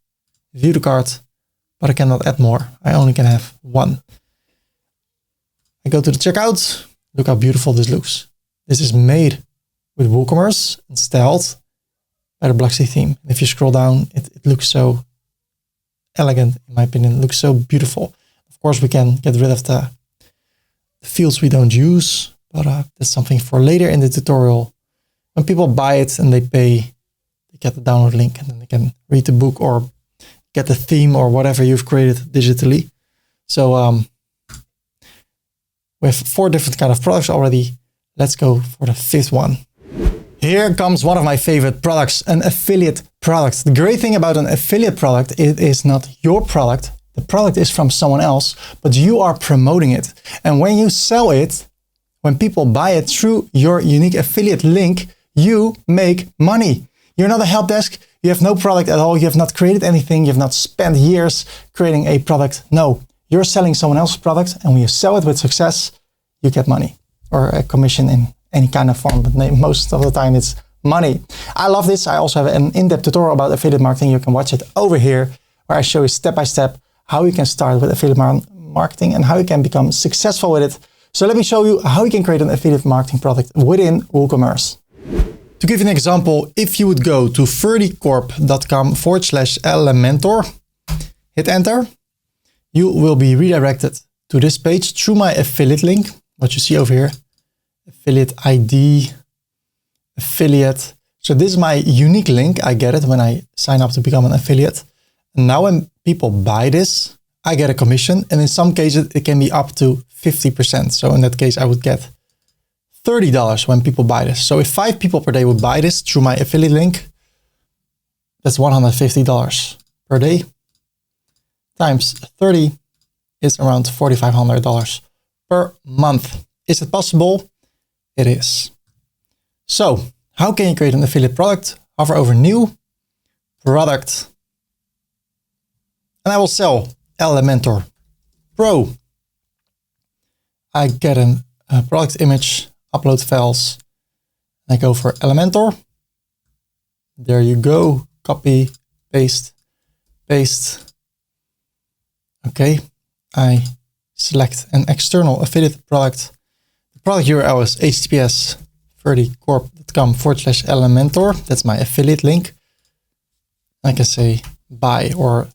view the cart, but I cannot add more. I only can have one. I go to the checkout. Look how beautiful this looks. This is made with WooCommerce and styled by the Blocksy theme. If you scroll down, it looks so elegant, in my opinion. It looks so beautiful. Of course, we can get rid of the fields we don't use, but that's something for later in the tutorial. When people buy it and they pay, they get the download link and then they can read the book or get the theme or whatever you've created digitally. So we have 4 different kind of products already. Let's go for the 5th one. Here comes one of my favorite products, an affiliate product. The great thing about an affiliate product, it is not your product. The product is from someone else, but you are promoting it. And when you sell it, when people buy it through your unique affiliate link, you make money. You're not a help desk. You have no product at all. You have not created anything. You have not spent years creating a product. No, you're selling someone else's product. And when you sell it with success, you get money or a commission in any kind of form. But most of the time it's money. I love this. I also have an in-depth tutorial about affiliate marketing. You can watch it over here, where I show you step by step how you can start with affiliate marketing and how you can become successful with it. So let me show you how you can create an affiliate marketing product within WooCommerce. To give you an example, if you would go to ferdycorp.com/elementor, hit enter, you will be redirected to this page through my affiliate link, what you see over here, affiliate ID, affiliate. So this is my unique link. I get it when I sign up to become an affiliate. And now when people buy this, I get a commission. And in some cases, it can be up to 50%. So in that case, I would get $30 when people buy this. So if 5 people per day would buy this through my affiliate link, that's $150 per day times 30 is around $4,500 per month. Is it possible? It is. So how can you create an affiliate product? Hover over new, product, and I will sell Elementor Pro. I get a product image, upload files, and I go for Elementor. There you go. Copy, paste, paste. Okay. I select an external affiliate product. The product URL is https ferdycorp.com/elementor. That's my affiliate link. I can say buy or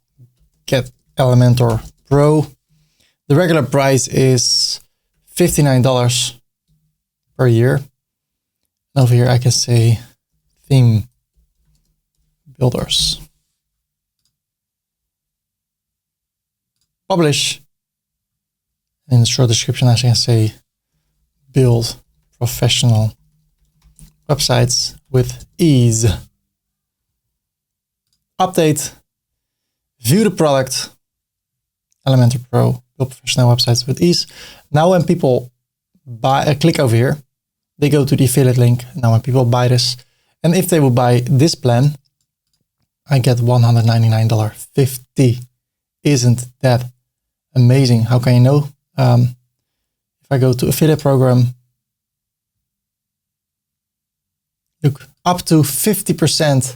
get Elementor Pro. The regular price is $59 per year. And over here I can say theme builders. Publish. In the short description I can say build professional websites with ease. Update. View the product. Elementor Pro. Build professional websites with ease. Now when people buy, click over here, they go to the affiliate link. Now when people buy this, and if they will buy this plan, I get $199.50. Isn't that amazing? How can you know? If I go to affiliate program, look, up to 50%.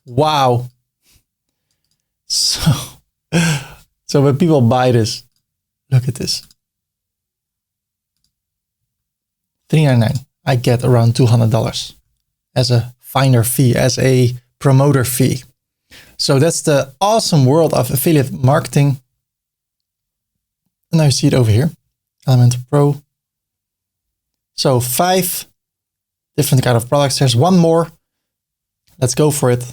Wow. So when people buy this, look at this. $399. I get around $200 as a finder fee, as a promoter fee. So that's the awesome world of affiliate marketing. And now you see it over here, Elementor Pro. So 5 different kind of products. There's one more. Let's go for it.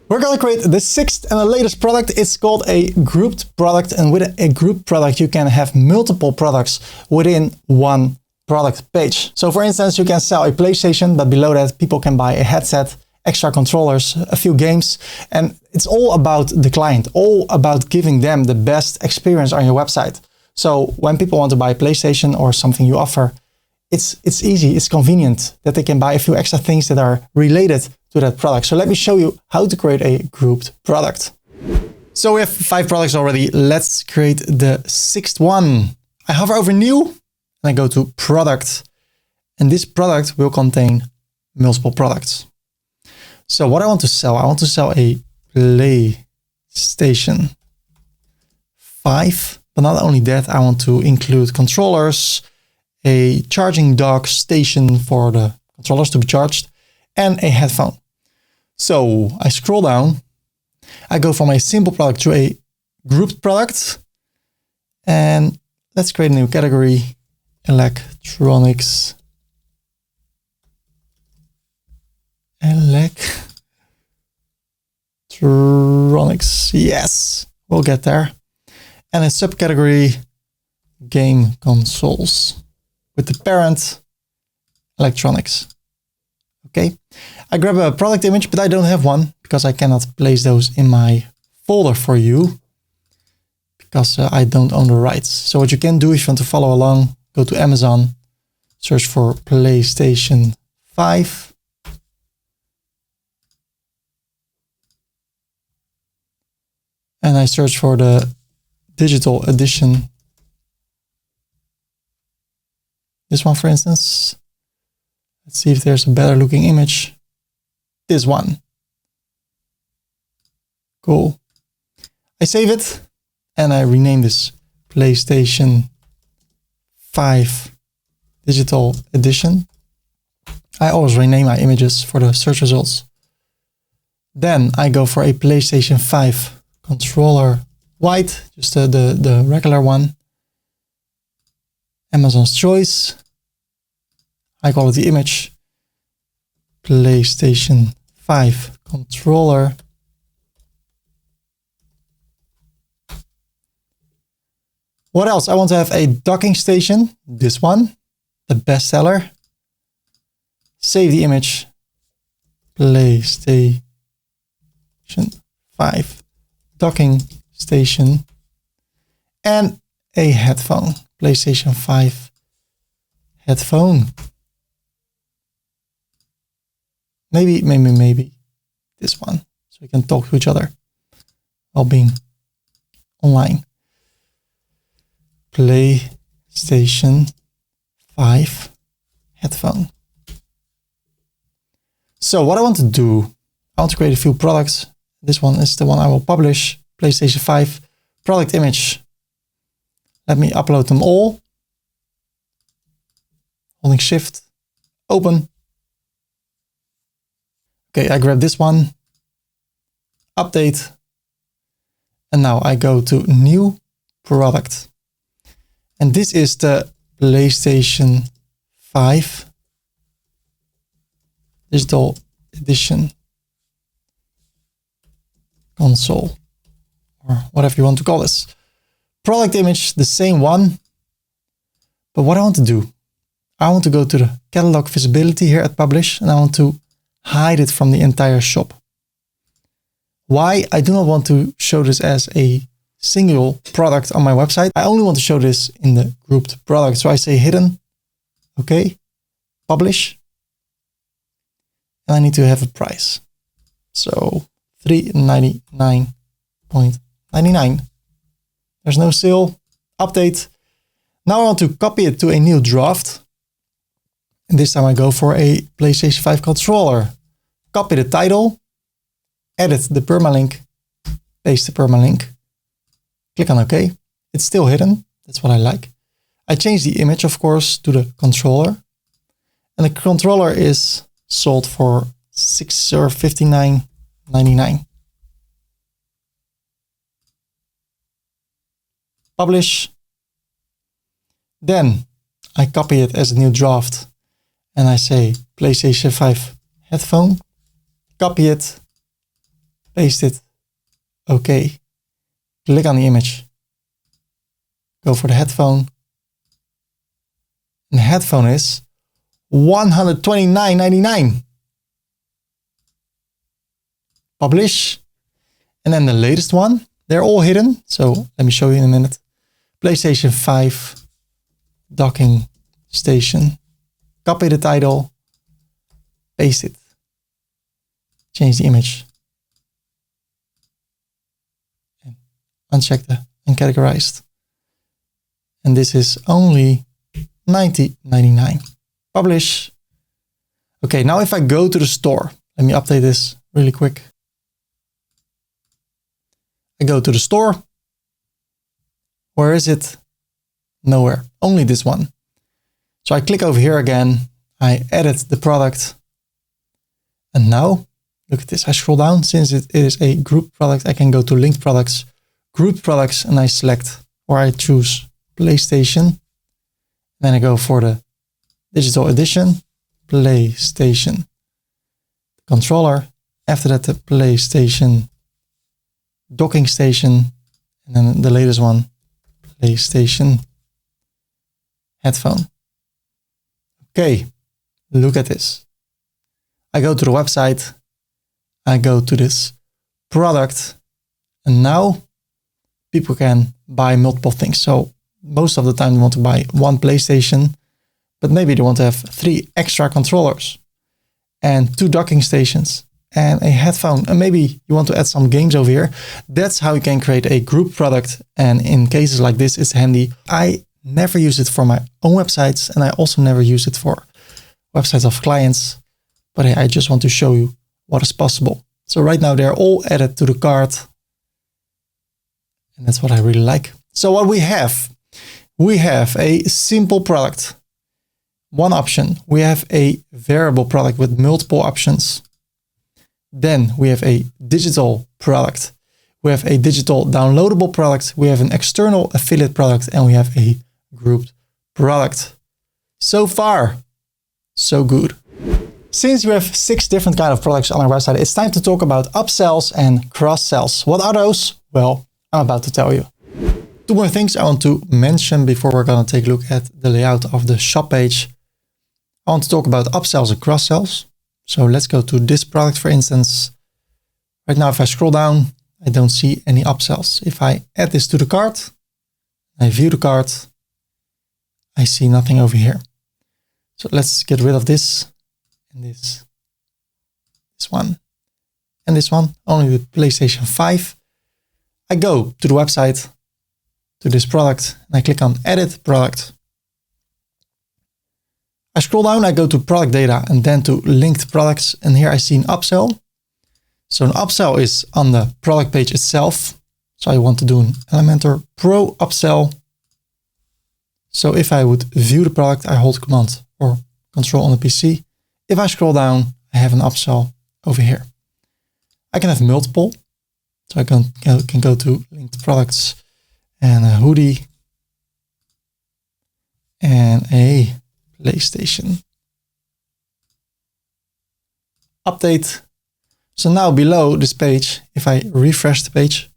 We're going to create the 6th and the latest product. It's called a grouped product. And with a group product, you can have multiple products within one product page. So for instance, you can sell a PlayStation, but below that, people can buy a headset, extra controllers, a few games. And it's all about the client, all about giving them the best experience on your website. So when people want to buy a PlayStation or something you offer, it's easy, it's convenient that they can buy a few extra things that are related to that product. So let me show you how to create a grouped product. So we have 5 products already. Let's create the 6th one. I hover over new and I go to product. And this product will contain multiple products. So what I want to sell a PlayStation 5. But not only that, I want to include controllers, a charging dock station for the controllers to be charged, and a headphone. So I scroll down, I go from a simple product to a grouped product, and let's create a new category, electronics. Electronics, yes, we'll get there. And a subcategory, game consoles, with the parent, electronics. Okay, I grab a product image, but I don't have one because I cannot place those in my folder for you because I don't own the rights. So what you can do if you want to follow along, go to Amazon, search for PlayStation 5. And I search for the digital edition. This one, for instance. Let's see if there's a better looking image. this one. Cool. I save it and I rename this PlayStation 5 Digital Edition. I always rename my images for the search results. Then I go for a PlayStation 5 controller white, just the regular one. Amazon's choice. High quality image. PlayStation 5 controller. What else? I want to have a docking station. This one, the bestseller. Save the image. PlayStation 5 docking station. And a headphone. PlayStation 5 headphone. Maybe this one. So we can talk to each other while being online. PlayStation 5 headphone. So what I want to do, I want to create a few products. This one is the one I will publish. PlayStation 5 product image. Let me upload them all. Holding Shift, open. Okay, I grab this one, update. And now I go to new product. And this is the PlayStation 5 Digital Edition console, or whatever you want to call this. Product image, the same one. But what I want to do, I want to go to the catalog visibility here at publish, and I want to hide it from the entire shop. Why? I do not want to show this as a single product on my website. I only want to show this in the grouped product. So I say hidden, okay, publish. And I need to have a price. So $399.99. There's no sale, update. Now I want to copy it to a new draft. And this time I go for a PlayStation 5 controller. Copy the title, edit the permalink, paste the permalink. Click on OK. It's still hidden. That's what I like. I change the image, of course, to the controller. And the controller is sold for $59.99. Publish. Then I copy it as a new draft. And I say PlayStation 5 headphone. Copy it. Paste it. OK. Click on the image. Go for the headphone. And the headphone is $129.99. Publish. And then the latest one. They're all hidden. So let me show you in a minute. PlayStation 5 docking station. Copy the title. Paste it. Change the image. And uncheck the uncategorized. And this is only $90.99. Publish. Okay, now if I go to the store, let me update this really quick. I go to the store. Where is it? Nowhere. Only this one. So I click over here again. I edit the product. And now, look at this. I scroll down. Since it is a group product, I can go to linked products, group products, and I select, or I choose PlayStation. Then I go for the digital edition, PlayStation controller. After that, the PlayStation docking station. And then the latest one, PlayStation headphone. Okay, look at this. I go to the website. I go to this product. And now people can buy multiple things. So most of the time they want to buy one PlayStation, but maybe they want to have 3 extra controllers and 2 docking stations and a headphone. And maybe you want to add some games over here. That's how you can create a group product. And in cases like this, it's handy. I never use it for my own websites, and I also never use it for websites of clients. But I just want to show you what is possible. So right now they're all added to the cart. And that's what I really like. So what we have a simple product. One option. We have a variable product with multiple options. Then we have a digital product. We have a digital downloadable product. We have an external affiliate product, and we have a grouped product. So far, so good. Since we have 6 different kind of products on our website, it's time to talk about upsells and cross-sells. What are those? Well, I'm about to tell you. 2 more things I want to mention before we're going to take a look at the layout of the shop page. I want to talk about upsells and cross-sells. So let's go to this product, for instance. Right now, if I scroll down, I don't see any upsells. If I add this to the cart, I view the cart, I see nothing over here. So let's get rid of this and this one and this one, only the PlayStation 5. I go to the website, to this product, and I click on Edit Product. I scroll down, I go to Product Data and then to Linked Products, and here I see an upsell. So an upsell is on the product page itself. So I want to do an Elementor Pro upsell. So if I would view the product, I hold Command or Control on the PC. If I scroll down, I have an upsell over here. I can have multiple. So I can go to Linked Products and a hoodie and a PlayStation. Update. So now below this page, if I refresh the page,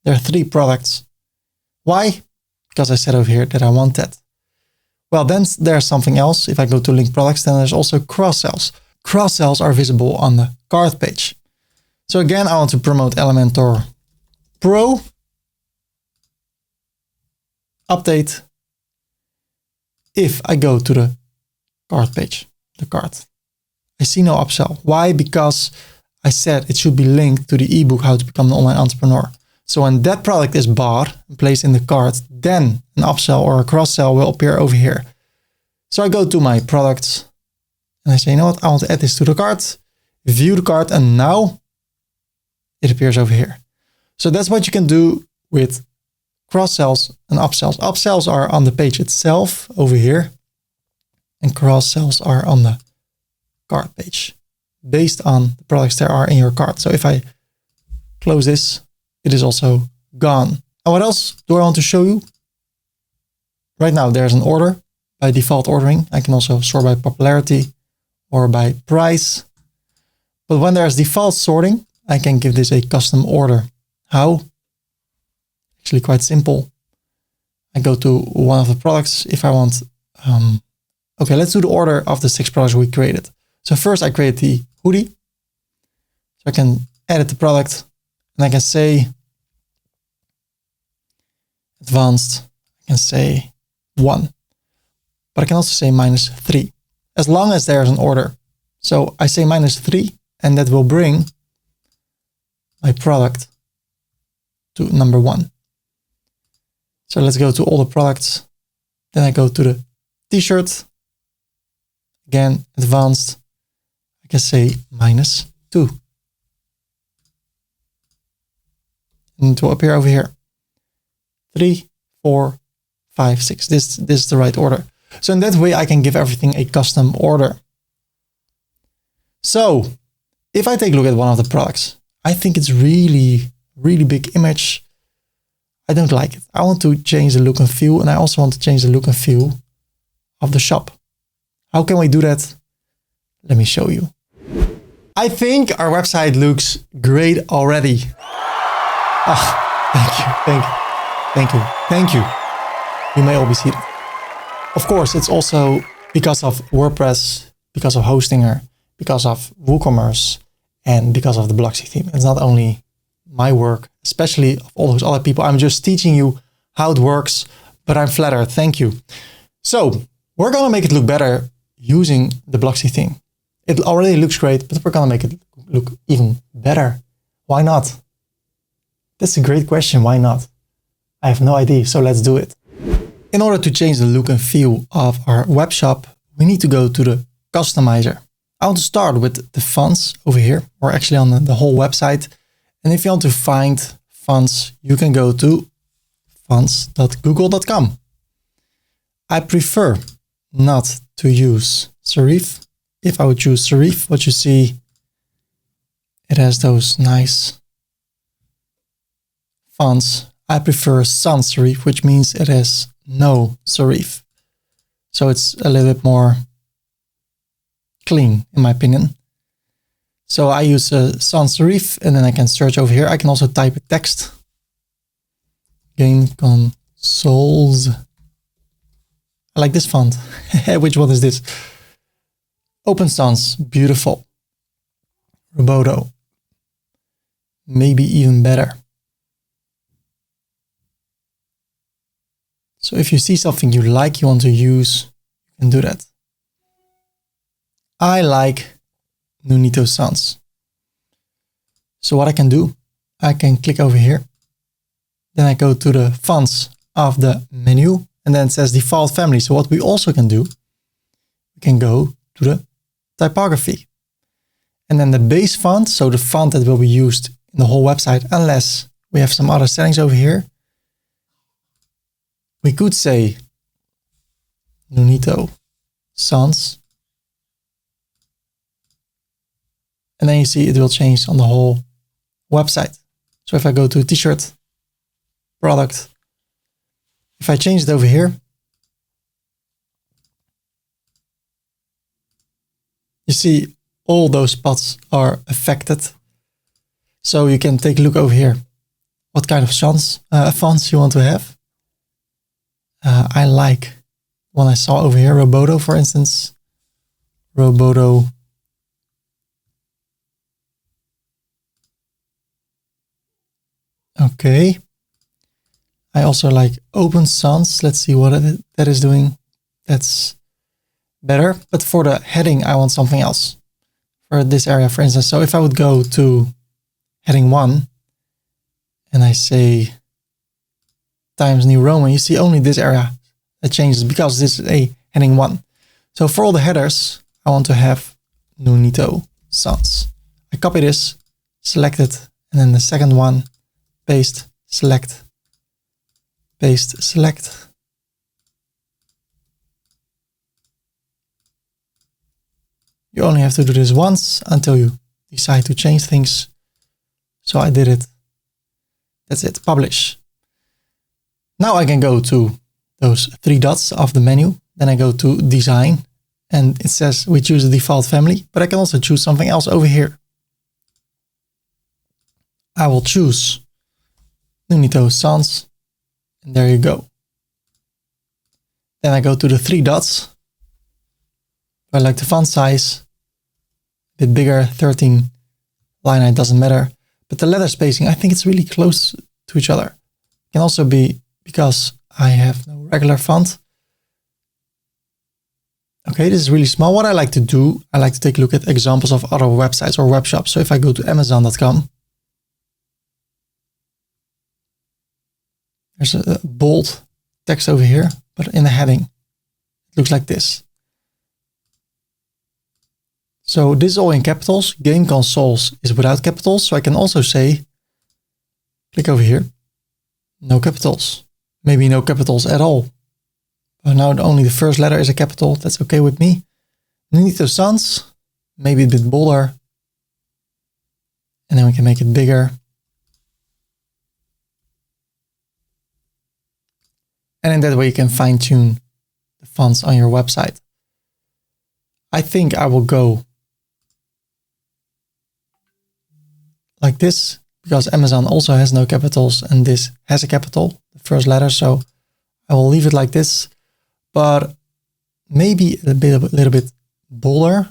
there are 3 products. Why? Because I said over here that I want that. Well, then there's something else. If I go to link products, then there's also cross-sells. Cross-sells are visible on the cart page. So again, I want to promote Elementor Pro. Update. If I go to the cart page, the cart, I see no upsell. Why? Because I said it should be linked to the ebook, How to Become an Online Entrepreneur. So when that product is bought and placed in the cart, then an upsell or a cross-sell will appear over here. So I go to my products and I say, you know what? I want to add this to the cart, view the cart, and now it appears over here. So that's what you can do with cross-sells and upsells. Upsells are on the page itself over here, and cross-sells are on the cart page based on the products there are in your cart. So if I close this, it is also gone. And what else do I want to show you? Right now there's an order by default ordering. I can also sort by popularity or by price. But when there's default sorting, I can give this a custom order. How? Actually quite simple. I go to one of the products if I want. Okay, let's do the order of the 6 products we created. So first I create the hoodie. So I can edit the product and I can say advanced, I can say 1, but I can also say -3 as long as there's an order. So I say -3 and that will bring my product to number 1. So let's go to all the products. Then I go to the t-shirt. Again, advanced. I can say -2. And it will appear over here. 3, 4, 5, 6. This is the right order. So in that way, I can give everything a custom order. So if I take a look at one of the products, I think it's really big image. I don't like it. I want to change the look and feel, and I also want to change the look and feel of the shop. How can we do that? Let me show you. I think our website looks great already. Oh, thank you. You may all be seated. Of course, it's also because of WordPress, because of Hostinger, because of WooCommerce, and because of the Blocksy theme. It's not only my work, especially of all those other people. I'm just teaching you how it works, but I'm flattered. Thank you. So we're going to make it look better using the Blocksy theme. It already looks great, but we're going to make it look even better. Why not? That's a great question. Why not? I have no idea. So let's do it. In order to change the look and feel of our web shop, we need to go to the customizer. I want to start with the fonts over here, or actually on the whole website. And if you want to find fonts, you can go to fonts.google.com. I prefer not to use serif. If I would choose serif, what you see, it has those nice fonts. I prefer sans serif, which means it has no serif. So it's a little bit more clean, in my opinion. So I use sans serif, and then I can search over here. I can also type a text. Game consoles. I like this font. Which one is this? Open Sans, beautiful. Roboto, maybe even better. So if you see something you like, you want to use, you can do that. I like Nunito Sans. So what I can do, I can click over here. Then I go to the fonts of the menu, and then it says default family. So what we also can do, we can go to the typography. And then the base font, so the font that will be used in the whole website, unless we have some other settings over here. We could say Nunito Sans. And then you see it will change on the whole website. So if I go to t-shirt, product, if I change it over here, you see all those spots are affected. So you can take a look over here, what kind of fonts you want to have. I like one I saw over here, Roboto, for instance. Roboto. Okay. I also like Open Sans. Let's see what that is doing. That's better. But for the heading, I want something else. For this area, for instance. So if I would go to heading 1 and I say Times New Roman, you see only this area that changes because this is a heading 1. So for all the headers, I want to have Nunito Sans. I copy this, select it, and then the second one, paste, select, paste, select. You only have to do this once until you decide to change things. So I did it. That's it, publish. Now I can go to those 3 dots of the menu. Then I go to design and it says we choose the default family, but I can also choose something else over here. I will choose Nunito Sans, and there you go. Then I go to the 3 dots. I like the font size, a bit bigger, 13 line height, doesn't matter. But the letter spacing, I think it's really close to each other. It can also be because I have no regular font. Okay, this is really small. What I like to do, I like to take a look at examples of other websites or web shops. So if I go to Amazon.com, there's a bold text over here, but in the heading, it looks like this. So this is all in capitals. Game consoles is without capitals. So I can also say, click over here, no capitals, maybe no capitals at all. But now only the first letter is a capital. That's okay with me. Nunito Sans, maybe a bit bolder. And then we can make it bigger. And in that way you can fine tune the fonts on your website. I think I will go like this because Amazon also has no capitals and this has a capital, the first letter. So I will leave it like this, but maybe a little bit bolder.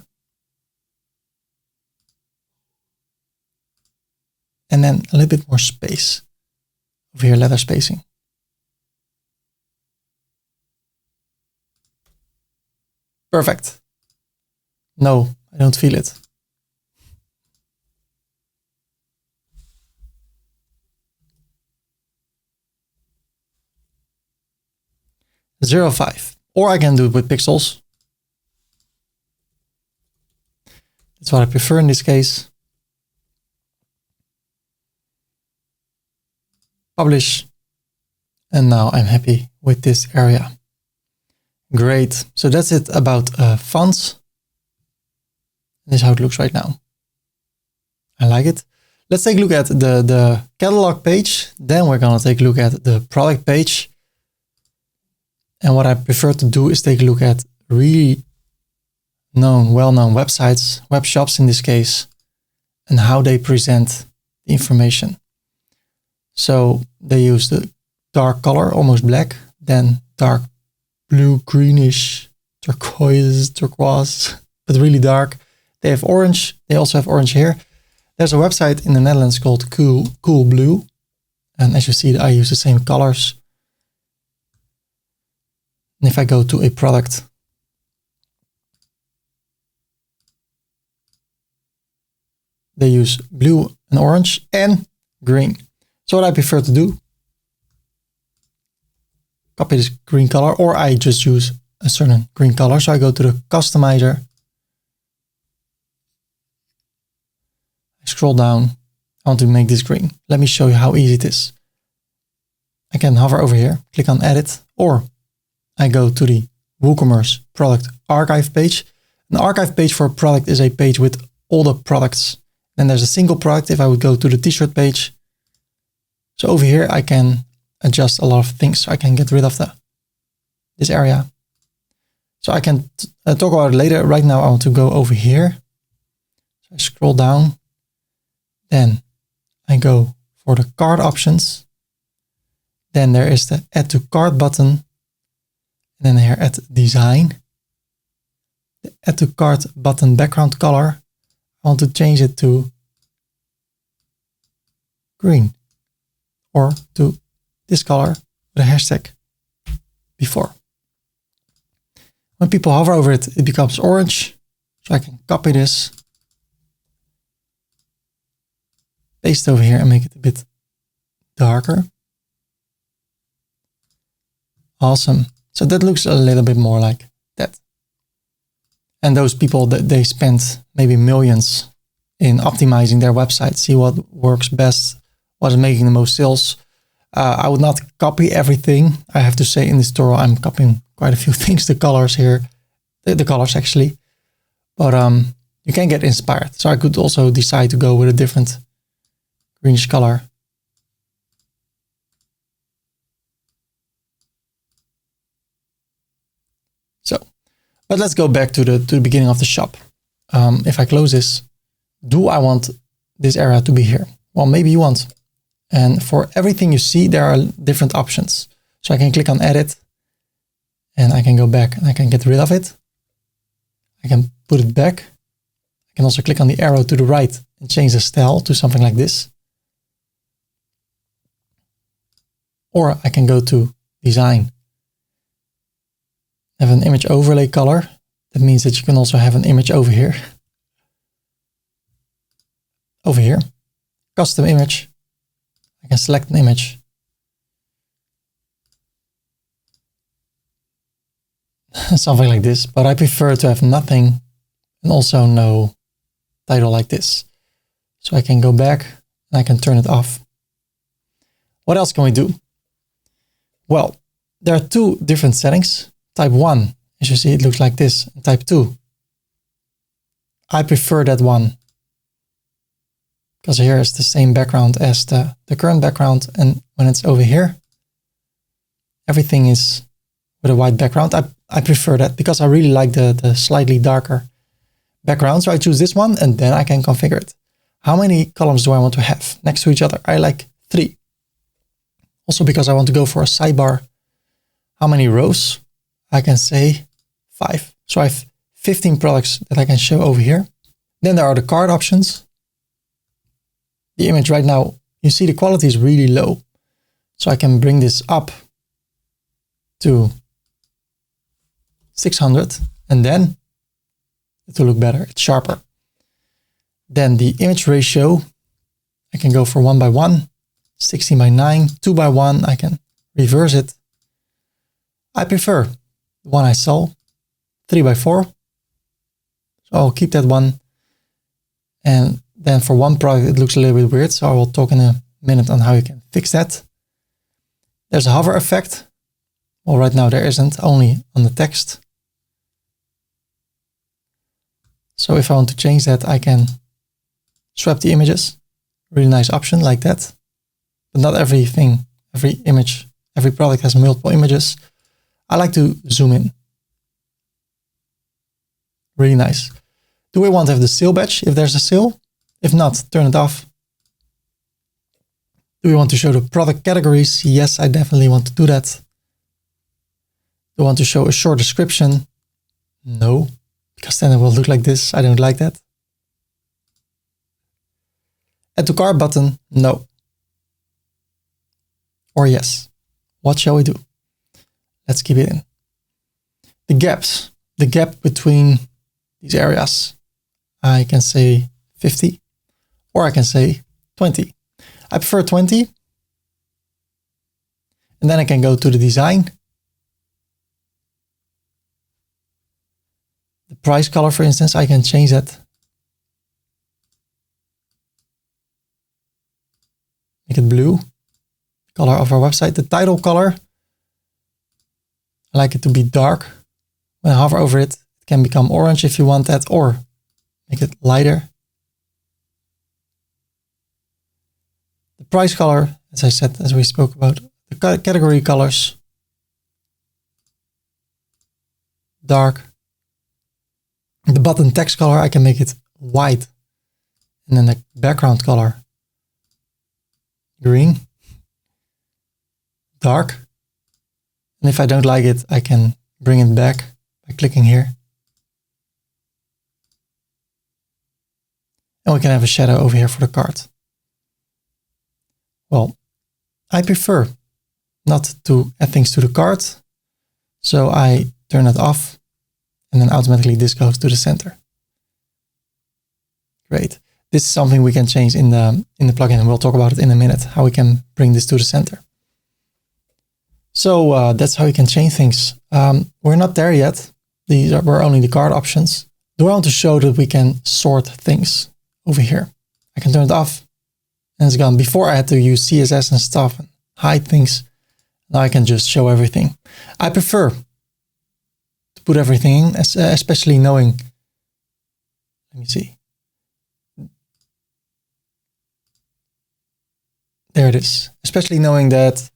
And then a little bit more space over here, letter spacing. Perfect. No, I don't feel it. .05, or I can do it with pixels. That's what I prefer in this case. Publish. And now I'm happy with this area. Great. So that's it about fonts. This is how it looks right now. I like it. Let's take a look at the catalog page. Then we're going to take a look at the product page. And what I prefer to do is take a look at really well-known websites, web shops in this case, and how they present the information. So they use the dark color, almost black, then dark blue, greenish, turquoise, but really dark. They have orange. They also have orange here. There's a website in the Netherlands called Cool Blue. And as you see, I use the same colors. And if I go to a product, they use blue and orange and green. So what I prefer to do, copy this green color, or I just use a certain green color. So I go to the customizer, I scroll down, I want to make this green. Let me show you how easy it is. I can hover over here, click on edit, or I go to the WooCommerce product archive page. An archive page for a product is a page with all the products. Then there's a single product. If I would go to the t-shirt page. So over here, I can adjust a lot of things. So I can get rid of this area. So I can talk about it later. Right now, I want to go over here. So I scroll down. Then I go for the cart options. Then there is the add to cart button. And then here at design, the add to cart button background color, I want to change it to green or to this color with a hashtag before. When people hover over it, it becomes orange. So I can copy this, paste over here and make it a bit darker. Awesome. So that looks a little bit more like that. And those people, that they spend maybe millions in optimizing their website, see what works best, what is making the most sales. I would not copy everything. I have to say in this tutorial, I'm copying quite a few things, the colors here, the colors actually. But you can get inspired. So I could also decide to go with a different greenish color. But let's go back to the beginning of the shop. If I close this, do I want this area to be here? Well, maybe you want. And for everything you see, there are different options. So I can click on edit and I can go back and I can get rid of it. I can put it back. I can also click on the arrow to the right and change the style to something like this. Or I can go to design. Have an image overlay color. That means that you can also have an image over here. Over here, custom image. I can select an image. Something like this, but I prefer to have nothing and also no title like this. So I can go back and I can turn it off. What else can we do? Well, there are two different settings. Type 1, as you see, it looks like this. And type 2. I prefer that one because here is the same background as the current background. And when it's over here, everything is with a white background. I prefer that because I really like the slightly darker background. So I choose this one and then I can configure it. How many columns do I want to have next to each other? I like 3. Also because I want to go for a sidebar. How many rows? I can say 5. So I have 15 products that I can show over here. Then there are the cart options. The image right now, you see the quality is really low. So I can bring this up to 600 and then it will look better. It's sharper. Then the image ratio, I can go for 1:1, 16:9, 2:1. I can reverse it. I prefer the one I saw, 3:4. So I'll keep that one. And then for one product, it looks a little bit weird. So I will talk in a minute on how you can fix that. There's a hover effect. Well, right now there isn't, only on the text. So if I want to change that, I can swap the images. Really nice option like that. But not everything, every image, every product has multiple images. I like to zoom in. Really nice. Do we want to have the sale badge if there's a sale? If not, turn it off. Do we want to show the product categories? Yes, I definitely want to do that. Do I want to show a short description? No, because then it will look like this. I don't like that. Add to cart button? No. Or yes. What shall we do? Let's keep it in. The gaps. The gap between these areas. I can say 50 or I can say 20. I prefer 20. And then I can go to the design. The price color, for instance, I can change that. Make it blue. Color of our website. The title color, I like it to be dark. When I hover over it, it can become orange if you want that, or make it lighter. The price color, as I said, as we spoke about, the category colors, dark. The button text color, I can make it white. And then the background color, green, dark. And if I don't like it, I can bring it back by clicking here. And we can have a shadow over here for the cart. Well, I prefer not to add things to the cart. So I turn it off and then automatically this goes to the center. Great. This is something we can change in the plugin, and we'll talk about it in a minute, how we can bring this to the center. So that's how you can change things. We're not there yet. These were only the cart options. Do I want to show that we can sort things over here? I can turn it off and it's gone. Before I had to use CSS and stuff and hide things. Now I can just show everything. I prefer to put everything in, especially knowing, let me see. There it is. Especially knowing that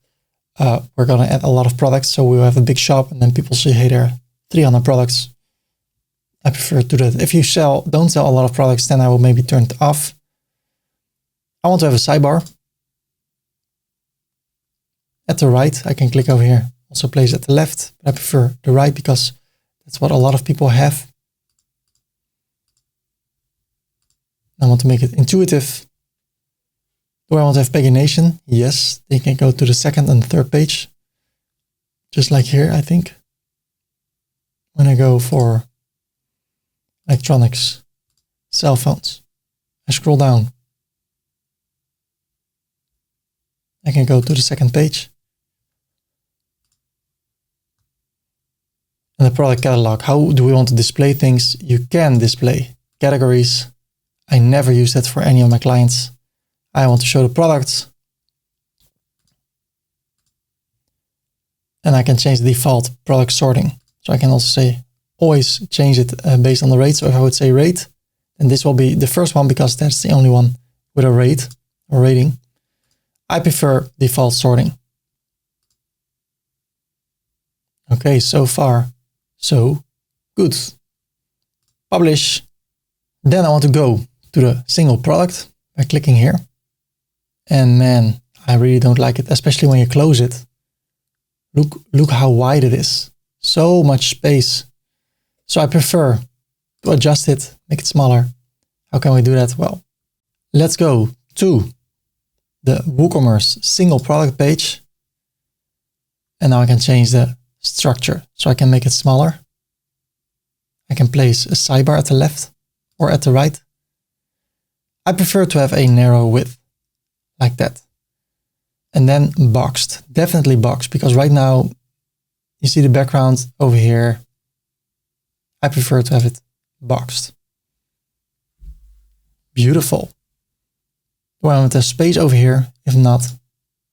we're going to add a lot of products. So we'll have a big shop and then people say, hey, there are 300 products. I prefer to do that. If you don't sell a lot of products, then I will maybe turn it off. I want to have a sidebar. At the right, I can click over here. Also place at the left, but I prefer the right because that's what a lot of people have. I want to make it intuitive. Do I want to have pagination? Yes, they can go to the second and third page. Just like here, I think. When I go for electronics, cell phones, I scroll down. I can go to the second page. And the product catalog. How do we want to display things? You can display categories. I never use that for any of my clients. I want to show the products. And I can change the default product sorting. So I can also say, always change it based on the rate. So if I would say rate, then this will be the first one because that's the only one with a rate or rating. I prefer default sorting. Okay, so far, so good. Publish. Then I want to go to the single product by clicking here. And man, I really don't like it, especially when you close it. Look how wide it is. So much space. So I prefer to adjust it, make it smaller. How can we do that? Well, let's go to the WooCommerce single product page. And now I can change the structure. So I can make it smaller. I can place a sidebar at the left or at the right. I prefer to have a narrow width like that. And then boxed, definitely boxed, because right now you see the background over here. I prefer to have it boxed. Beautiful. Do I want a space over here? If not,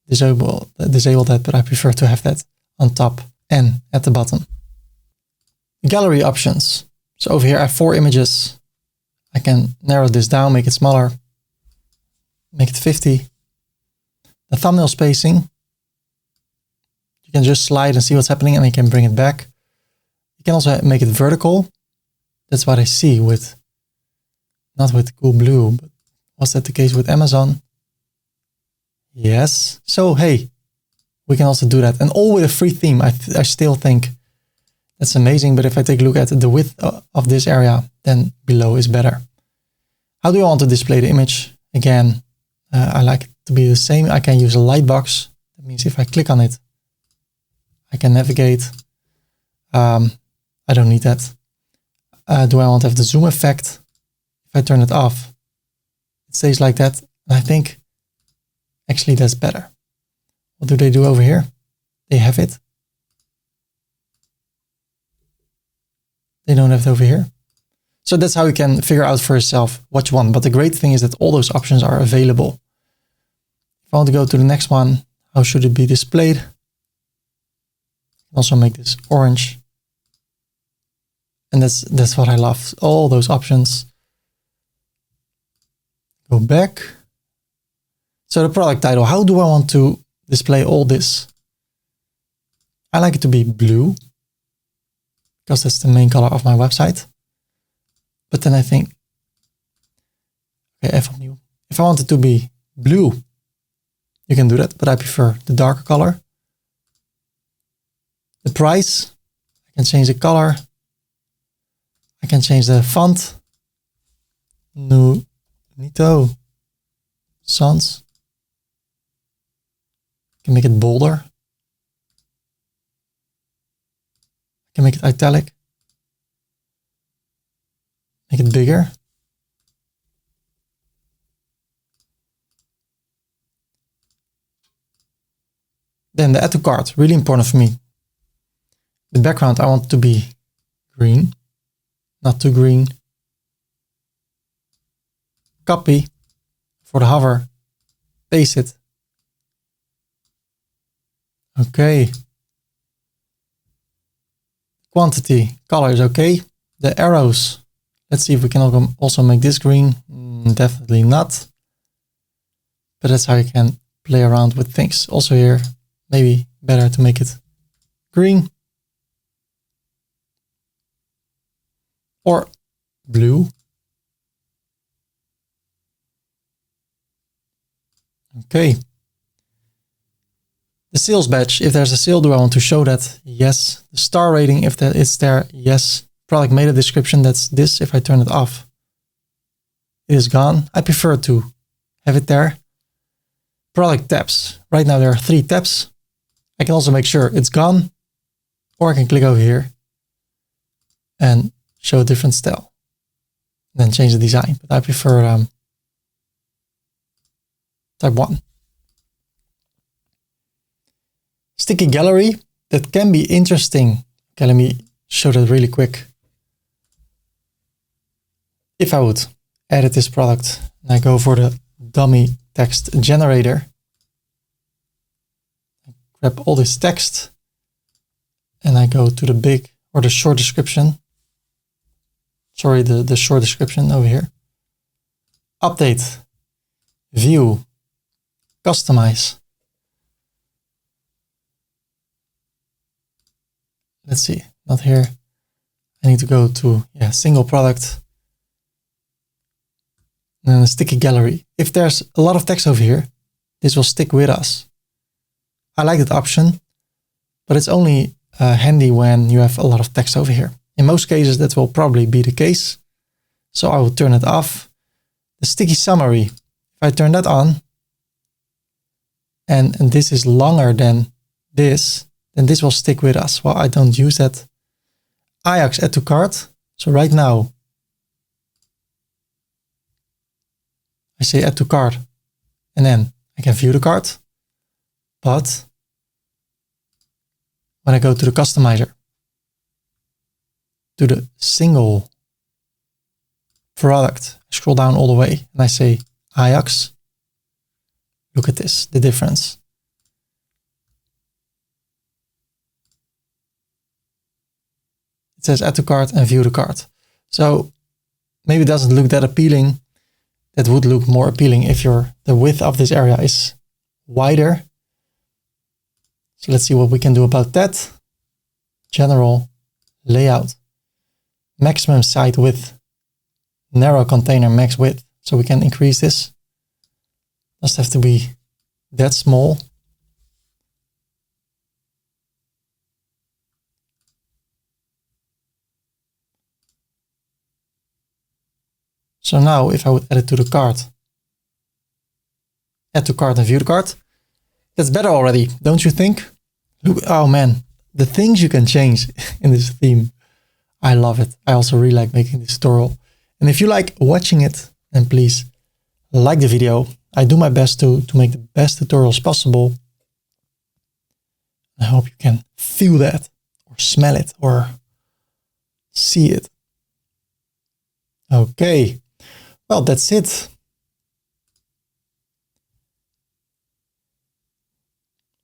disable that, but I prefer to have that on top and at the bottom. Gallery options. So over here I have 4 images. I can narrow this down, make it smaller, make it 50. The thumbnail spacing, you can just slide and see what's happening and you can bring it back. You can also make it vertical. That's what I see with, not with Coolblue, but was that the case with Amazon? Yes. So hey, we can also do that. And all with a free theme. I still think that's amazing. But if I take a look at the width of this area, then below is better. How do I want to display the image? Again, I like it to be the same. I can use a light box. That means if I click on it, I can navigate. I don't need that. Do I want to have the zoom effect? If I turn it off, it stays like that. And I think actually that's better. What do they do over here? They have it. They don't have it over here. So that's how you can figure out for yourself which one. But the great thing is that all those options are available. If I want to go to the next one, how should it be displayed? Also make this orange. And that's what I love. All those options. Go back. So the product title, how do I want to display all this? I like it to be blue because that's the main color of my website. But then I think, okay, if I want it to be blue, you can do that, but I prefer the darker color. The price, I can change the color. I can change the font. Nito Sans. I can make it bolder. I can make it italic. Make it bigger. Then the add to cart, really important for me. The background, I want it to be green, not too green. Copy for the hover, paste it. Okay. Quantity, color is okay. The arrows, let's see if we can also make this green. Definitely not. But that's how you can play around with things. Also here, maybe better to make it green. Or blue. Okay. The sales badge, if there's a sale, do I want to show that? Yes. The star rating, if that is there, yes. Product meta description, that's this. If I turn it off, it is gone. I prefer to have it there. Product tabs. Right now there are 3 tabs. I can also make sure it's gone, or I can click over here and show a different style. Then change the design, but I prefer type 1. Sticky gallery, that can be interesting. Okay, let me show that really quick. If I would edit this product and I go for the dummy text generator, I grab all this text and I go to the big or the short description. Sorry, the short description over here. Update, view, customize. Let's see, not here. I need to go to single product. And then a sticky gallery. If there's a lot of text over here, this will stick with us. I like that option, but it's only handy when you have a lot of text over here. In most cases, that will probably be the case. So I will turn it off. The sticky summary, if I turn that on, and this is longer than this, then this will stick with us. Well, I don't use that. Ajax add to cart. So right now, I say add to cart, and then I can view the cart. But when I go to the customizer, to the single product. I scroll down all the way and I say Ajax. Look at this, the difference. It says add to cart and view the cart. So maybe it doesn't look that appealing. That would look more appealing if the width of this area is wider. So let's see what we can do about that. General layout, maximum site width, narrow container max width. So we can increase this. Doesn't have to be that small. So now if I would add it to the cart, add to cart and view the cart, that's better already, don't you think? Look, oh man, the things you can change in this theme. I love it. I also really like making this tutorial. And if you like watching it, then please like the video. I do my best to make the best tutorials possible. I hope you can feel that or smell it or see it. Okay. Well, that's it.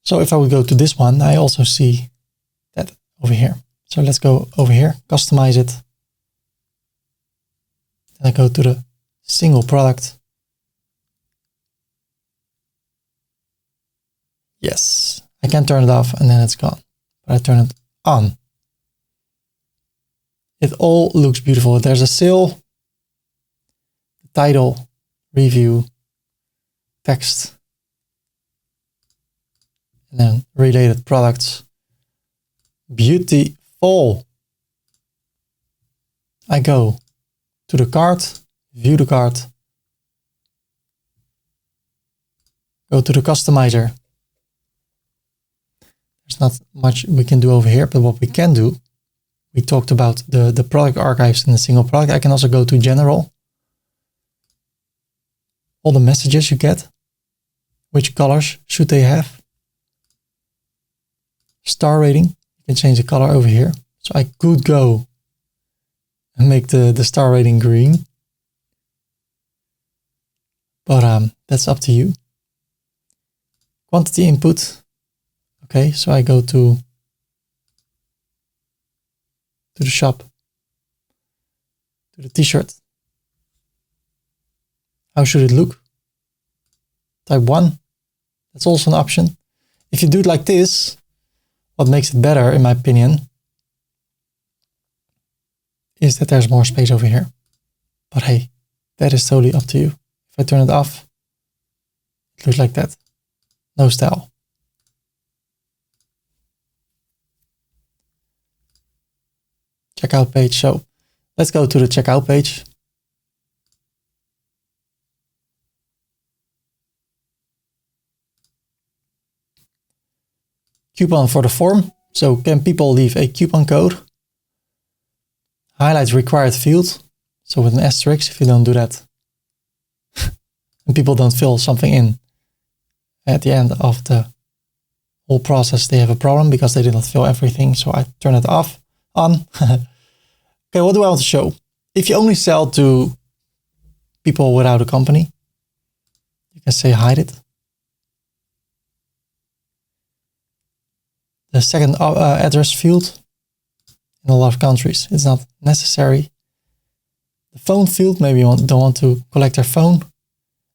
So if I would go to this one, I also see that over here. So let's go over here, customize it. Then I go to the single product. Yes, I can turn it off and then it's gone. But I turn it on. It all looks beautiful. There's a sale, title, review, text, and then related products. Beautiful. I go to the cart, view the cart, go to the customizer. There's not much we can do over here, but what we can do, we talked about the product archives in the single product. I can also go to general. All the messages you get, which colors should they have? Star rating, you can change the color over here. So I could go and make the star rating green. But that's up to you. Quantity input. Okay, so I go to the shop, to the t-shirt. How should it look? Type 1. That's also an option. If you do it like this, what makes it better, in my opinion, is that there's more space over here. But hey, that is totally up to you. If I turn it off, it looks like that. No style. Checkout page. So let's go to the checkout page. Coupon for the form. So can people leave a coupon code? Highlight required field. So with an asterisk, if you don't do that and people don't fill something in at the end of the whole process, they have a problem because they did not fill everything. So I turn it off, on. Okay, what do I want to show? If you only sell to people without a company, you can say hide it. The second address field, in a lot of countries, it's not necessary. The phone field, maybe you don't want to collect their phone.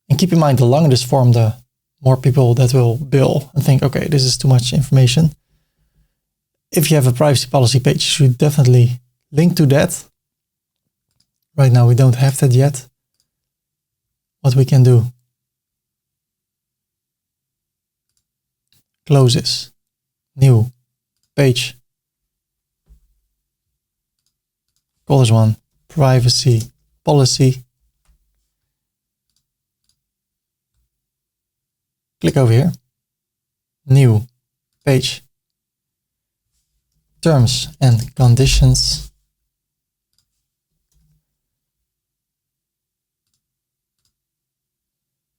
And keep in mind, the longer this form, the more people that will bill and think, okay, this is too much information. If you have a privacy policy page, you should definitely link to that. Right now, we don't have that yet. What we can do, close this, new page. Call this one privacy policy. Click over here, new page, terms and conditions.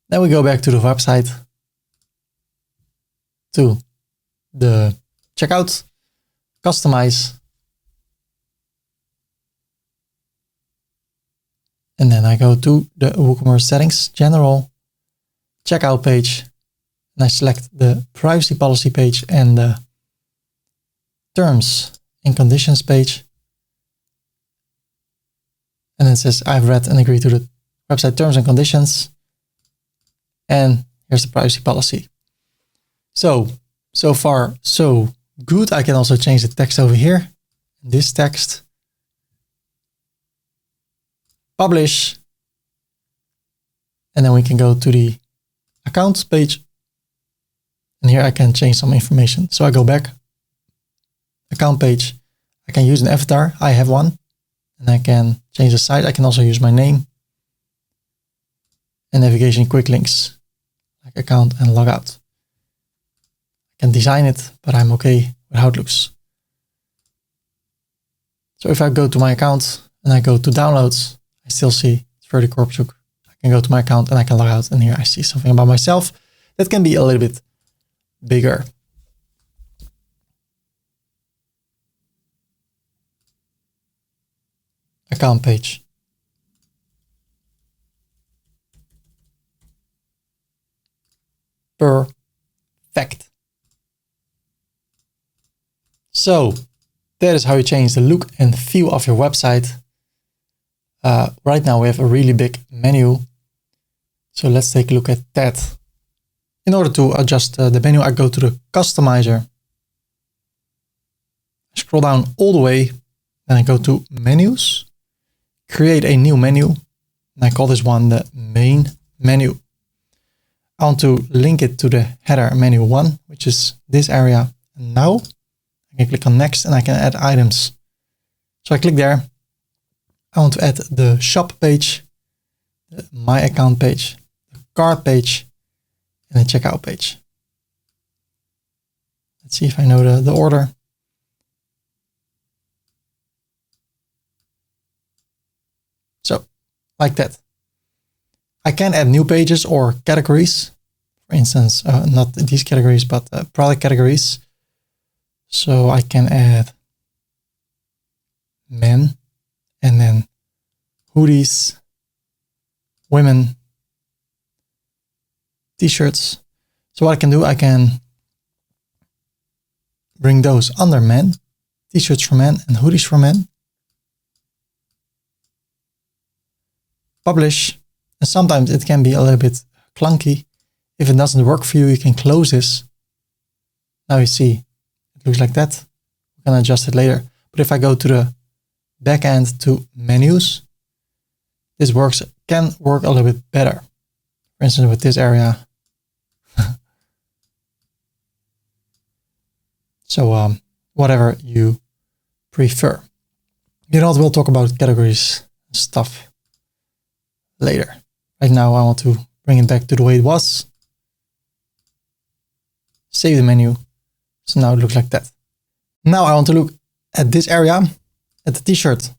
Then we go back to the website, to the checkout, customize, And then I go to the WooCommerce settings, general, checkout page, and I select the privacy policy page and the terms and conditions page. And it says I've read and agreed to the website terms and conditions. And here's the privacy policy. So far, so good. I can also change the text over here. This text. Publish. And then we can go to the accounts page. And here I can change some information. So I go back. Account page. I can use an avatar. I have one. And I can change the site. I can also use my name. And navigation quick links. Like account and logout. I can design it, but I'm okay with how it looks. So if I go to my account and I go to downloads, I still see it's Ferdy Korpershoek. I can go to my account and I can log out, and here I see something about myself that can be a little bit bigger. Account page. Perfect. So that is how you change the look and feel of your website. Right now we have a really big menu. So let's take a look at that. In order to adjust the menu, I go to the customizer. I scroll down all the way. Then I go to menus, create a new menu. And I call this one the main menu. I want to link it to the header menu 1, which is this area. And now I can click on next and I can add items. So I click there. I want to add the shop page, the my account page, the cart page, and the checkout page. Let's see if I know the order. So like that. I can add new pages or categories. For instance, not these categories, but product categories. So I can add men and then hoodies, women, t-shirts. So what I can do, I can bring those under men, t-shirts for men and hoodies for men. Publish. And sometimes it can be a little bit clunky. If it doesn't work for you, you can close this. Now you see, it looks like that. We can adjust it later. But if I go to the back end to menus, this can work a little bit better. For instance, with this area. So whatever you prefer. You know what, we'll talk about categories and stuff later. Right now I want to bring it back to the way it was. Save the menu. So now it looks like that. Now I want to look at this area, at the t-shirt.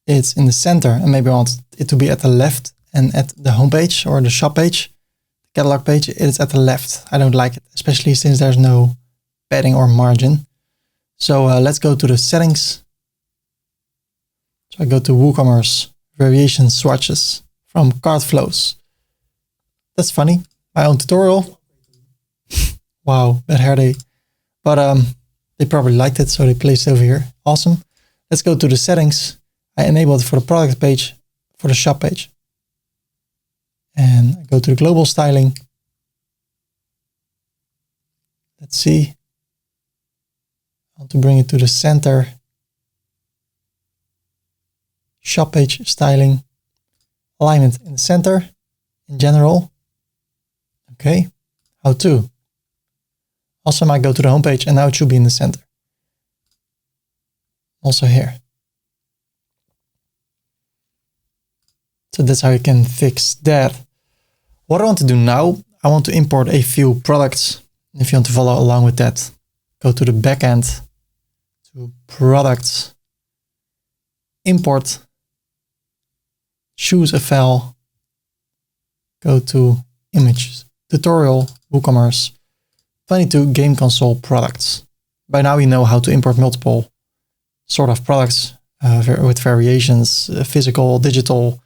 It's in the center, and maybe I want it to be at the left, and at the home page or the shop page, the catalog page, it's at the left. I don't like it, especially since there's no padding or margin. So let's go to the settings. So I go to WooCommerce, variation swatches from cart flows. That's funny. My own tutorial. Wow, bad hair day. But they probably liked it, so they placed it over here. Awesome. Let's go to the settings. I enable it for the product page, for the shop page. And I go to the global styling. Let's see. I want to bring it to the center. Shop page styling. Alignment in the center, in general. Okay. How to? Also, I go to the home page and now it should be in the center. Also here. So that's how you can fix that. What I want to do now, I want to import a few products. If you want to follow along with that, go to the backend, to products, import, choose a file, go to images, tutorial, WooCommerce, 22 game console products. By now you know how to import multiple sort of products with variations, physical, digital,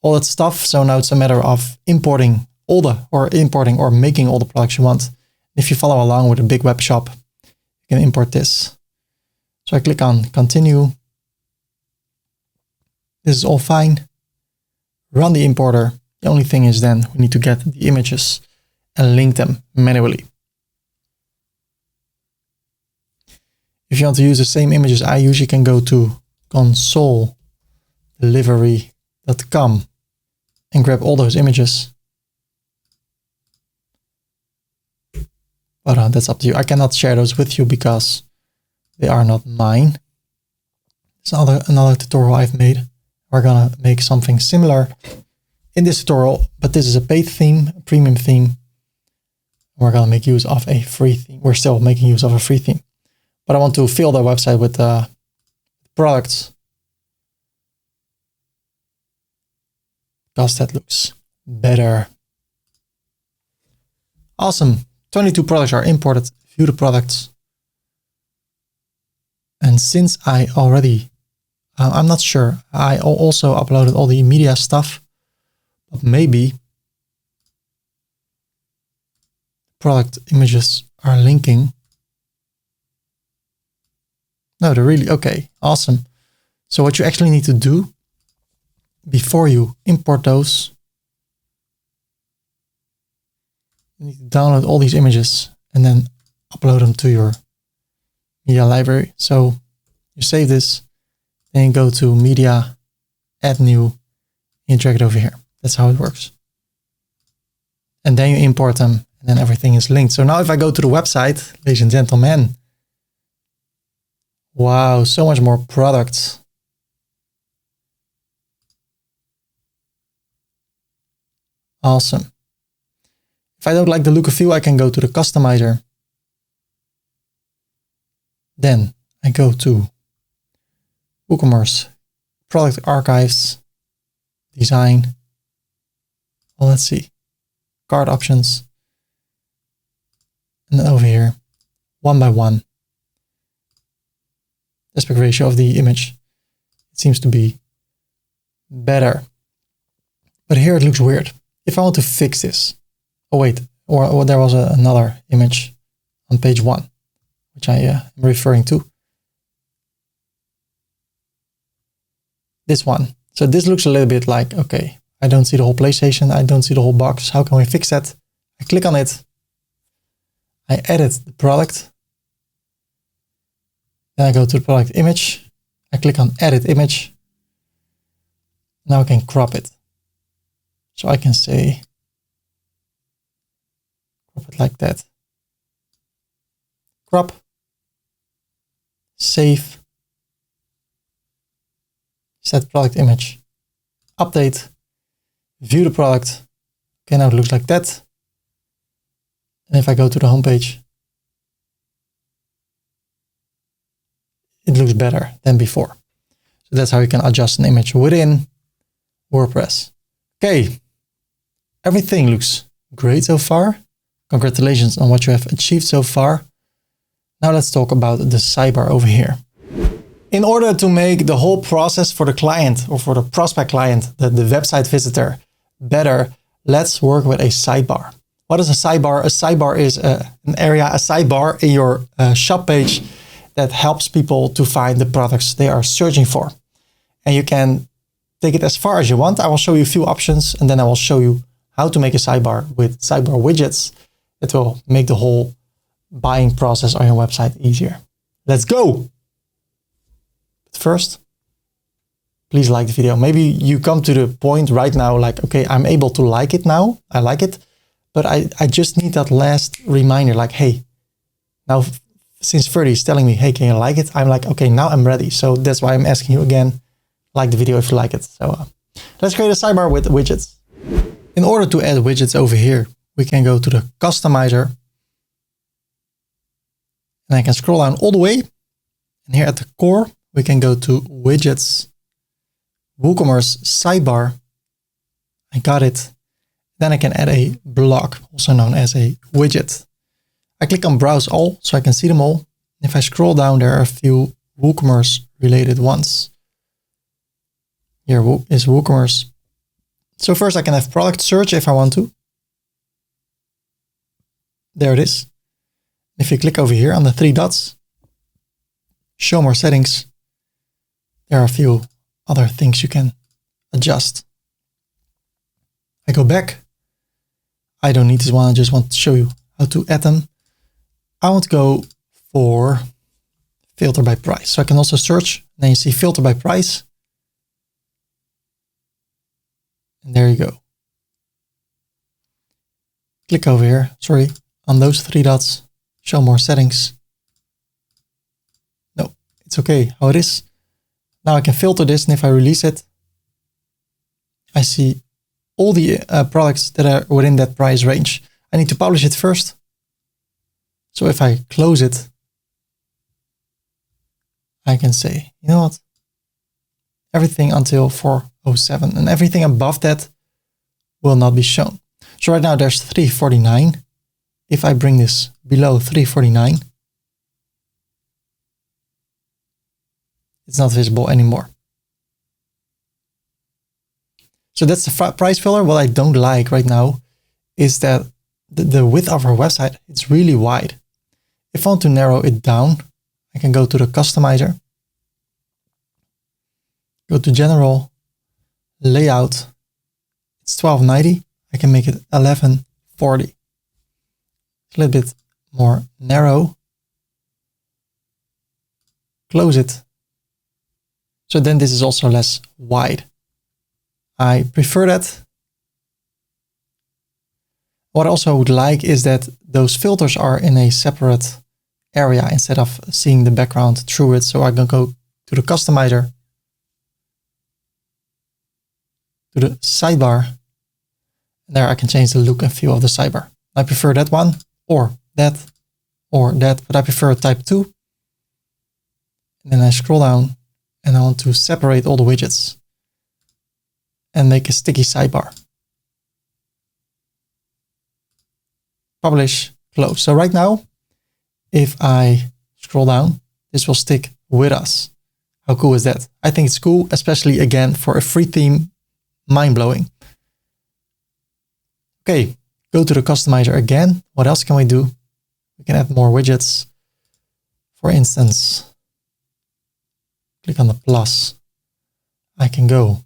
all that stuff. So now it's a matter of importing or making all the products you want. If you follow along with a big web shop, you can import this. So I click on continue. This is all fine. Run the importer. The only thing is then we need to get the images and link them manually. If you want to use the same images I use, you can go to consoledelivery.com and grab all those images. But that's up to you. I cannot share those with you because they are not mine. It's another tutorial I've made. We're gonna make something similar in this tutorial, but this is a paid theme, a premium theme. We're gonna make use of a free theme. We're still making use of a free theme, but I want to fill the website with products because that looks better. Awesome. 22 products are imported. View the products. And since I already, I'm not sure, I also uploaded all the media stuff, but maybe product images are linking. No, they're really, okay, awesome. So what you actually need to do before you import those, you need to download all these images and then upload them to your media library. So you save this, then you go to media, add new, and drag it over here. That's how it works. And then you import them and then everything is linked. So now if I go to the website, ladies and gentlemen, wow, so much more products. Awesome. If I don't like the look of view, I can go to the customizer. Then I go to WooCommerce, product archives, design. Well, let's see, cart options. And then over here, 1:1. Aspect ratio of the image. It seems to be better. But here it looks weird. If I want to fix this, oh wait, or there was another image on page 1, which I am referring to. This one. So this looks a little bit like, okay, I don't see the whole PlayStation. I don't see the whole box. How can we fix that? I click on it. I edit the product. Then I go to the product image. I click on edit image. Now I can crop it. So I can say, crop it like that. Crop. Save. Set product image. Update. View the product. Okay, now it looks like that. And if I go to the home page, it looks better than before. So that's how you can adjust an image within WordPress. Okay, everything looks great so far. Congratulations on what you have achieved so far. Now let's talk about the sidebar over here. In order to make the whole process for the client or for the prospect client, the website visitor, better, let's work with a sidebar. What is a sidebar? A sidebar is a sidebar in your shop page that helps people to find the products they are searching for. And you can take it as far as you want. I will show you a few options and then I will show you how to make a sidebar with sidebar widgets that will make the whole buying process on your website easier. Let's go! But first, please like the video. Maybe you come to the point right now like, okay, I'm able to like it now. I like it, but I just need that last reminder like, hey, now since Ferdy is telling me, hey, can you like it? I'm like, okay, now I'm ready. So that's why I'm asking you again, like the video if you like it. So let's create a sidebar with widgets. In order to add widgets over here, we can go to the customizer. And I can scroll down all the way. And here at the core, we can go to widgets, WooCommerce sidebar. I got it. Then I can add a block, also known as a widget. I click on browse all so I can see them all. If I scroll down, there are a few WooCommerce related ones. Here is WooCommerce So first I can have product search if I want to. There it is. If you click over here on the 3 dots, show more settings, there are a few other things you can adjust. I go back. I don't need this one. I just want to show you how to add them. I want to go for filter by price. So I can also search. Then you see filter by price. And there you go. Click over here. Sorry. On those 3 dots. Show more settings. No, it's okay how it is. Now I can filter this, and if I release it, I see all the products that are within that price range. I need to publish it first. So if I close it, I can say, you know what? Everything until 407 and everything above that will not be shown. So right now there's 349. If I bring this below 349, it's not visible anymore. So that's the price filter. What I don't like right now is that the width of our website, it's really wide. If I want to narrow it down, I can go to the customizer, go to general, layout, it's 1290. I can make it 1140. It's a little bit more narrow. Close it. So then this is also less wide. I prefer that. What I also would like is that those filters are in a separate area instead of seeing the background through it. So I can go to the customizer, to the sidebar, and there I can change the look and feel of the sidebar. I prefer that one or that, but I prefer type 2. And then I scroll down and I want to separate all the widgets and make a sticky sidebar. Publish, close. So right now, if I scroll down, this will stick with us. How cool is that? I think it's cool, especially again for a free theme, mind-blowing. Okay, go to the customizer again. What else can we do? We can add more widgets. For instance, click on the plus. I can go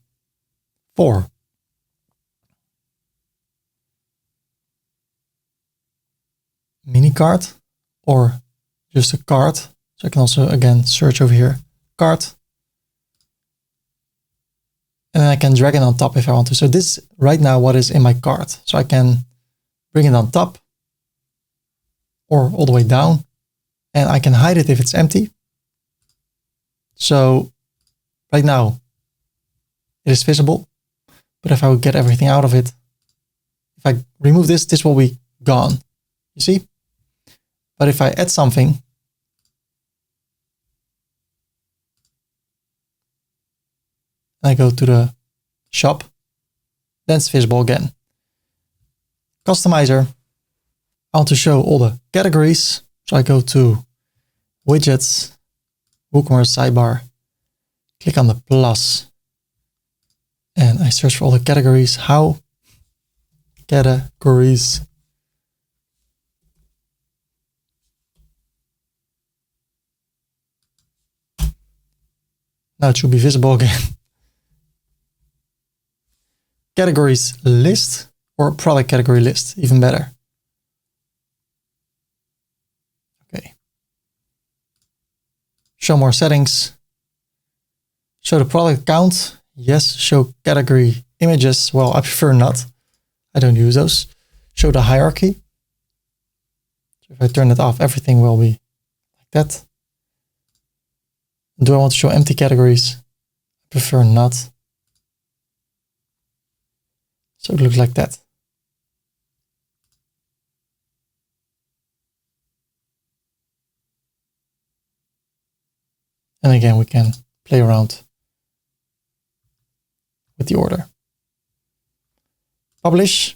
for mini cart or just a cart. So I can also again search over here, cart. And then I can drag it on top if I want to. So this right now what is in my cart. So I can bring it on top or all the way down, and I can hide it if it's empty. So right now it is visible, but if I would get everything out of it, if I remove this, this will be gone. You see? But if I add something, and I go to the shop, then it's visible again. Customizer. I want to show all the categories. So I go to widgets, WooCommerce sidebar, click on the plus, and I search for all the categories. How? Categories. Now it should be visible again. Categories list or product category list, even better. Okay. Show more settings. Show the product count. Yes. Show category images. Well, I prefer not. I don't use those. Show the hierarchy. So if I turn it off, everything will be like that. Do I want to show empty categories? I prefer not. So it looks like that. And again, we can play around with the order. Publish.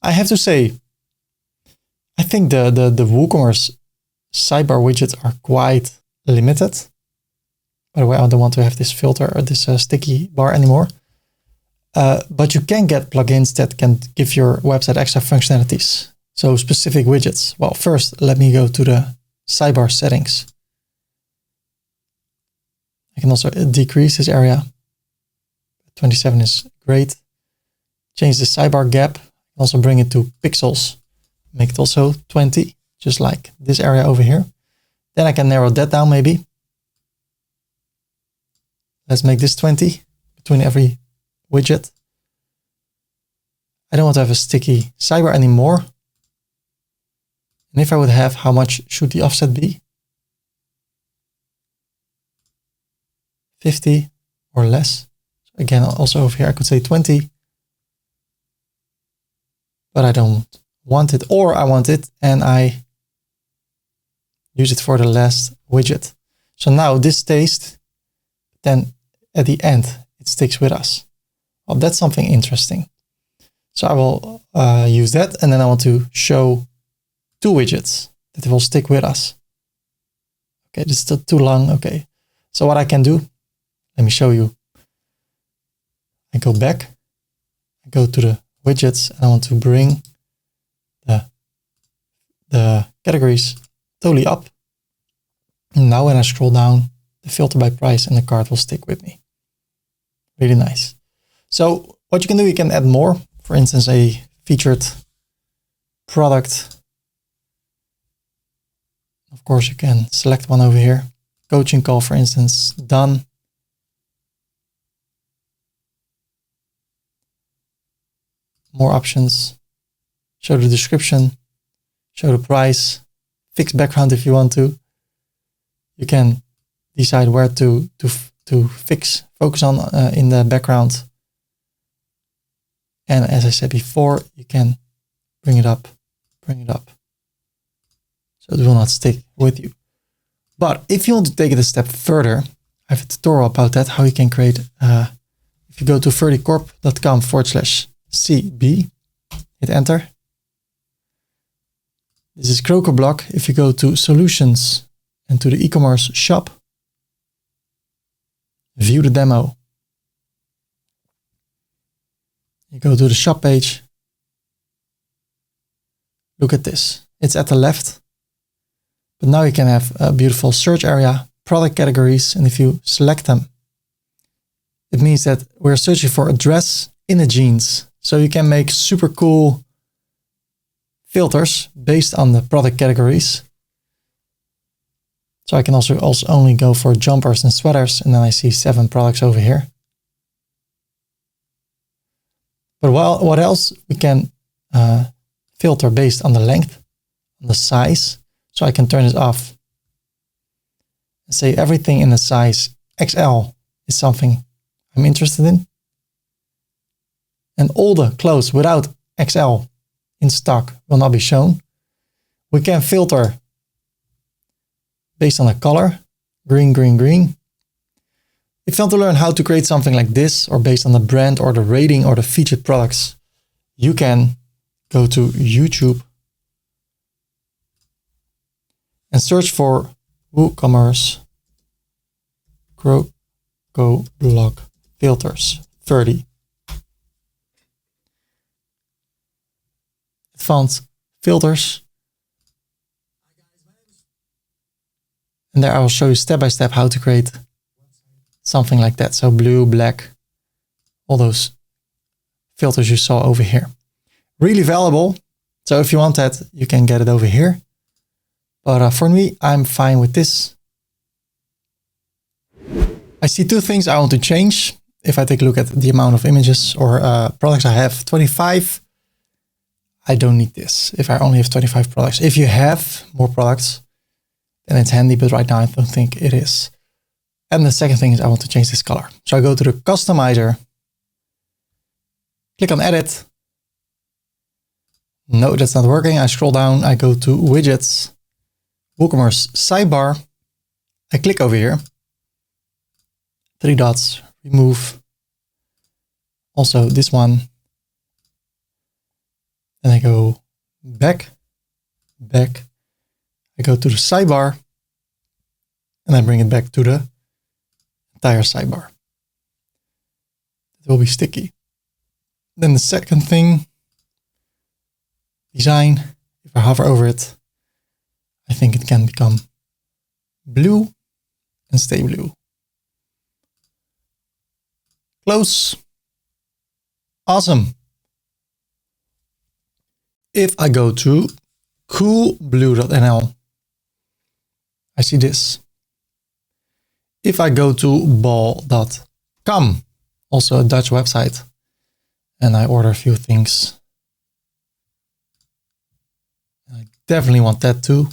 I have to say, I think the WooCommerce sidebar widgets are quite limited. By the way, I don't want to have this filter or this sticky bar anymore. But you can get plugins that can give your website extra functionalities. So specific widgets. Well, first, let me go to the sidebar settings. I can also decrease this area. 27 is great. Change the sidebar gap. Also bring it to pixels. Make it also 20, just like this area over here. Then I can narrow that down maybe. Let's make this 20 between every widget. I don't want to have a sticky sidebar anymore. And if I would have, how much should the offset be? 50 or less. Again, also over here, I could say 20. But I don't want it, or I want it and I use it for the last widget. So now this stays, then at the end, it sticks with us. Well, that's something interesting. So I will use that, and then I want to show 2 widgets that will stick with us. Okay, this is still too long. Okay, so what I can do, let me show you. I go back, I go to the widgets, and I want to bring the categories totally up. And now when I scroll down, the filter by price and the cart will stick with me. Really nice. So what you can do, you can add more. For instance, a featured product. Of course, you can select one over here. Coaching call, for instance, done. More options. Show the description. Show the price. Fix background if you want to. You can decide where to focus on in the background. And as I said before, you can bring it up. So it will not stick with you. But if you want to take it a step further, I have a tutorial about that, how you can create, if you go to ferdycorp.com/CB, hit enter. This is Krokerblock. If you go to solutions and to the e-commerce shop, view the demo. You go to the shop page. Look at this. It's at the left. But now you can have a beautiful search area, product categories, and if you select them, it means that we're searching for a dress in a jeans. So you can make super cool filters based on the product categories. So I can also only go for jumpers and sweaters, and then I see 7 products over here. But what else? We can filter based on the length, on the size. So I can turn this off and say everything in the size XL is something I'm interested in. And all the clothes without XL in stock will not be shown. We can filter based on the color, green, green, green. If you want to learn how to create something like this, or based on the brand or the rating or the featured products, you can go to YouTube and search for WooCommerce Krokerblock filters, Ferdy. Advanced filters. And there I will show you step by step how to create something like that. So blue, black, all those filters you saw over here. Really valuable. So if you want that, you can get it over here. But for me, I'm fine with this. I see 2 things I want to change. If I take a look at the amount of images or products I have, 25, I don't need this. If I only have 25 products. If you have more products, then it's handy, but right now I don't think it is. And the second thing is I want to change this color. So I go to the customizer, click on edit. No, that's not working. I scroll down, I go to widgets, WooCommerce sidebar. I click over here, 3 dots, remove. Also this one. Then I go back. I go to the sidebar and I bring it back to the entire sidebar. It will be sticky. Then the second thing, design. If I hover over it, I think it can become blue and stay blue. Close. Awesome. If I go to coolblue.nl, I see this. If I go to bol.com, also a Dutch website, and I order a few things, I definitely want that too.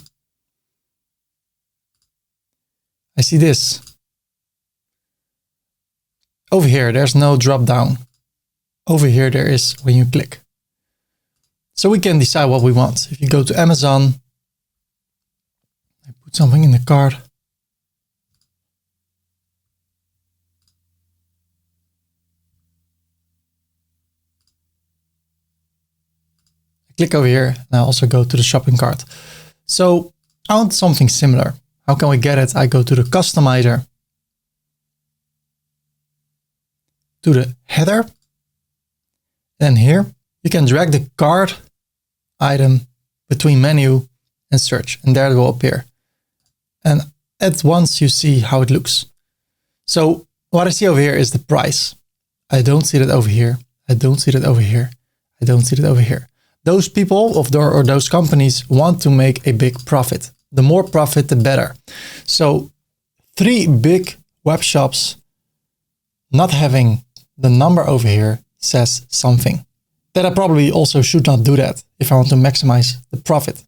I see this. Over here, there's no drop down. Over here, there is when you click. So we can decide what we want. If you go to Amazon, I put something in the cart. I click over here and I also go to the shopping cart. So I want something similar. How can we get it? I go to the customizer, to the header. Then here you can drag the cart item between menu and search, and there it will appear. And at once you see how it looks. So what I see over here is the price. I don't see that over here. I don't see that over here. I don't see that over here. Those people or those companies want to make a big profit. The more profit, the better. So 3 big web shops not having the number over here says something. That I probably also should not do that if I want to maximize the profit,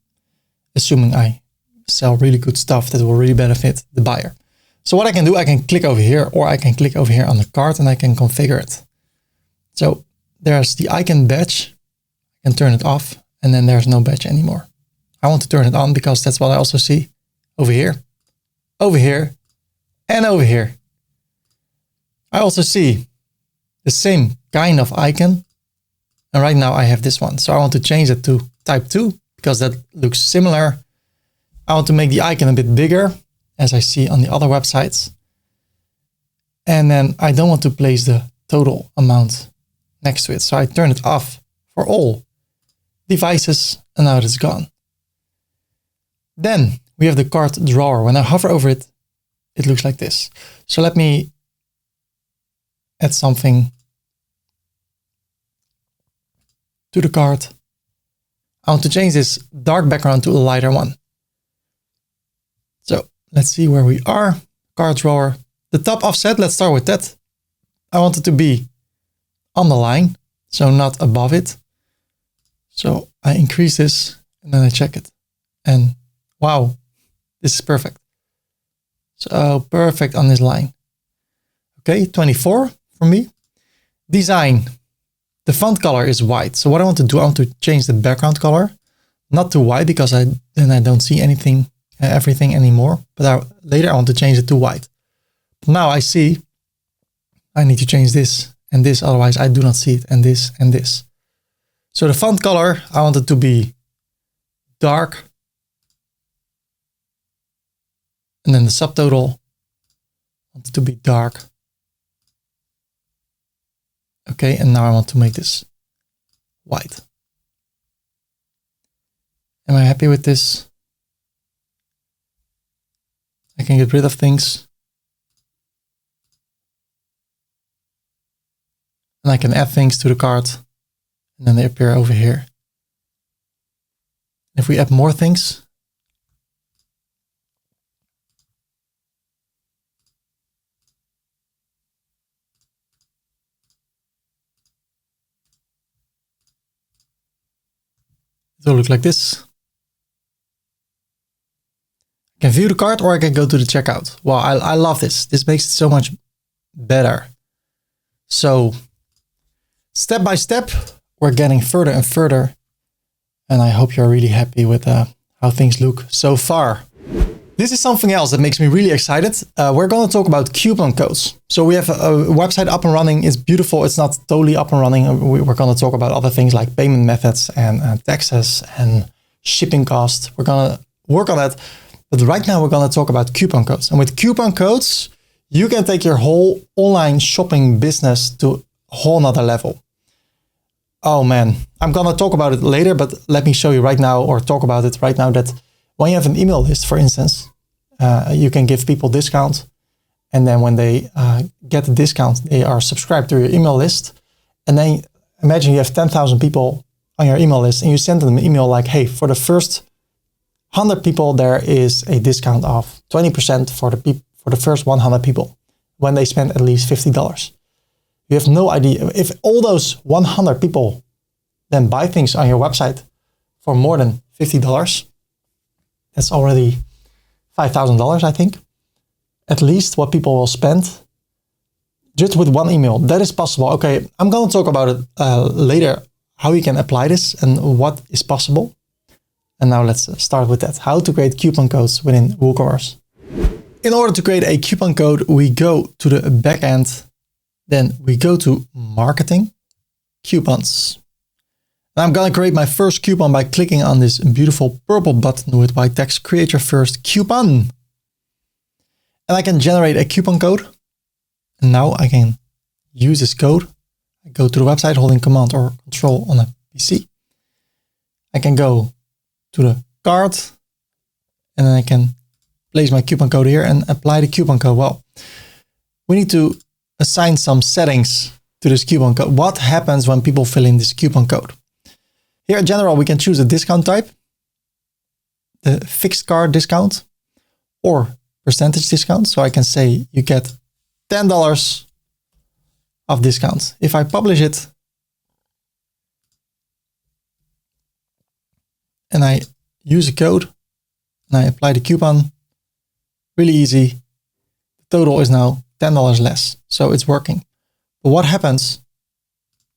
assuming I sell really good stuff that will really benefit the buyer. So what I can do, I can click over here, or I can click over here on the cart and I can configure it. So there's the icon badge. I can turn it off, and then there's no badge anymore. I want to turn it on because that's what I also see over here, and over here. I also see the same kind of icon. And right now I have this one. So I want to change it to type 2 because that looks similar. I want to make the icon a bit bigger, as I see on the other websites. And then I don't want to place the total amount next to it. So I turn it off for all devices, and now it's gone. Then we have the cart drawer. When I hover over it, it looks like this. So let me add something to the cart. I want to change this dark background to a lighter one. So let's see where we are. Cart drawer. The top offset, let's start with that. I want it to be on the line, so not above it. So I increase this and then I check it. And wow, this is perfect. So perfect on this line. Okay, 24 for me. Design. The font color is white. So what I want to do, I want to change the background color, not to white because then I don't see everything anymore. But later I want to change it to white. But now I see I need to change this and this, otherwise I do not see it, and this and this. So the font color, I want it to be dark. And then the subtotal, I want it to be dark. Okay, and now I want to make this white. Am I happy with this? I can get rid of things. And I can add things to the cart. And then they appear over here. If we add more things, it will look like this. I can view the cart, or I can go to the checkout. Wow, I love this. This makes it so much better. So step by step, we're getting further and further. And I hope you're really happy with how things look so far. This is something else that makes me really excited. We're going to talk about coupon codes. So we have a website up and running. It's beautiful. It's not totally up and running. We're going to talk about other things like payment methods and taxes and shipping costs. We're going to work on that. But right now we're going to talk about coupon codes. And with coupon codes, you can take your whole online shopping business to a whole nother level. Oh man, I'm gonna talk about it later, but let me show you right now, or talk about it right now, that when you have an email list, for instance, you can give people discount. And then when they get the discount, they are subscribed to your email list. And then imagine you have 10,000 people on your email list and you send them an email like, hey, for the first 100 people, there is a discount of 20% for the first 100 people when they spend at least $50. You have no idea if all those 100 people then buy things on your website for more than $50. That's already $5,000, I think. At least what people will spend just with one email. That is possible. Okay, I'm going to talk about it later, how you can apply this and what is possible. And now let's start with that. How to create coupon codes within WooCommerce. In order to create a coupon code, we go to the back end. Then we go to marketing, coupons. And I'm going to create my first coupon by clicking on this beautiful purple button with white text, create your first coupon. And I can generate a coupon code. And now I can use this code. I go to the website holding Command or Control on a PC. I can go to the cart and then I can place my coupon code here and apply the coupon code. Well, we need to assign some settings to this coupon code. What happens when people fill in this coupon code? Here in general, we can choose a discount type, the fixed card discount or percentage discount. So I can say you get $10 of discount. If I publish it and I use a code and I apply the coupon, really easy. The total is now $10 less. So it's working. But what happens?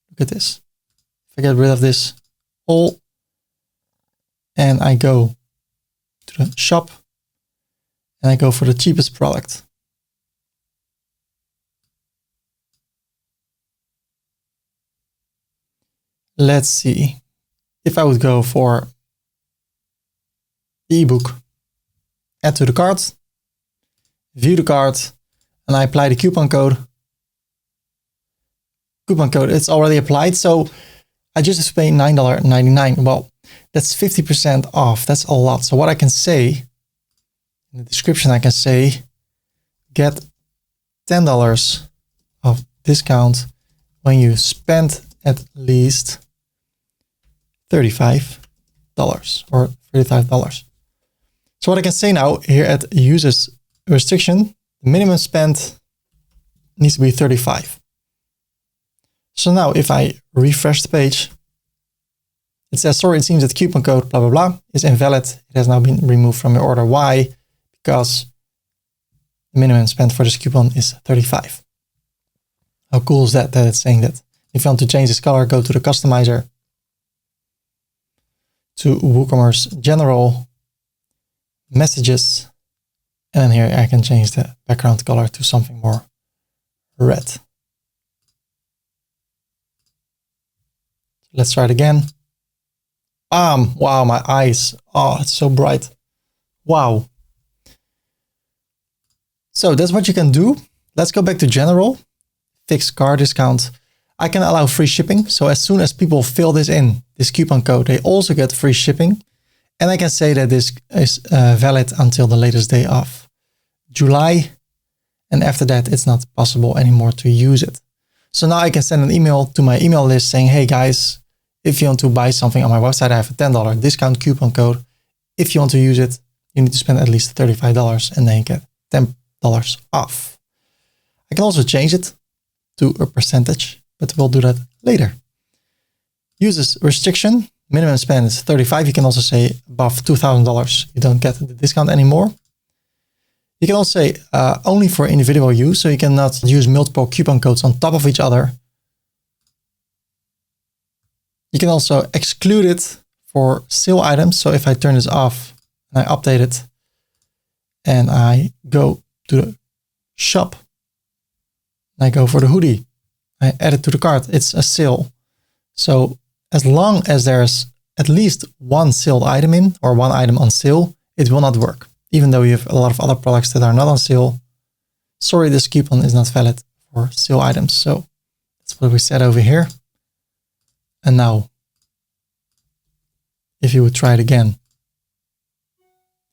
Look at this. If I get rid of this all and I go to the shop and I go for the cheapest product. Let's see. If I would go for the ebook, add to the cart, view the cart, and I apply the coupon code. Coupon code, it's already applied. So I just have to pay $9.99. Well, that's 50% off. That's a lot. So what I can say in the description, I can say, get $10 of discount when you spend at least $35 or $35. So what I can say now here at users restriction, the minimum spend needs to be 35. So now if I refresh the page, it says, sorry, it seems that coupon code blah, blah, blah is invalid. It has now been removed from your order. Why? Because the minimum spend for this coupon is 35. How cool is that it's saying that? If you want to change this color, go to the customizer, to WooCommerce General, Messages, and then here I can change the background color to something more red. Let's try it again. Wow, my eyes. Oh, it's so bright. Wow. So that's what you can do. Let's go back to General, fixed card discount. I can allow free shipping. So as soon as people fill this in, this coupon code, they also get free shipping. And I can say that this is valid until the latest day of July. And after that, it's not possible anymore to use it. So now I can send an email to my email list saying, hey guys, if you want to buy something on my website, I have a $10 discount coupon code. If you want to use it, you need to spend at least $35 and then you get $10 off. I can also change it to a percentage, but we'll do that later. Users restriction, minimum spend is 35. You can also say above $2,000, you don't get the discount anymore. You can also say only for individual use. So you cannot use multiple coupon codes on top of each other. You can also exclude it for sale items. So if I turn this off and I update it and I go to the shop and I go for the hoodie, I add it to the cart, it's a sale. So as long as there's at least one sold item in or one item on sale, it will not work. Even though you have a lot of other products that are not on sale. Sorry, this coupon is not valid for sale items. So that's what we said over here. And now, if you would try it again,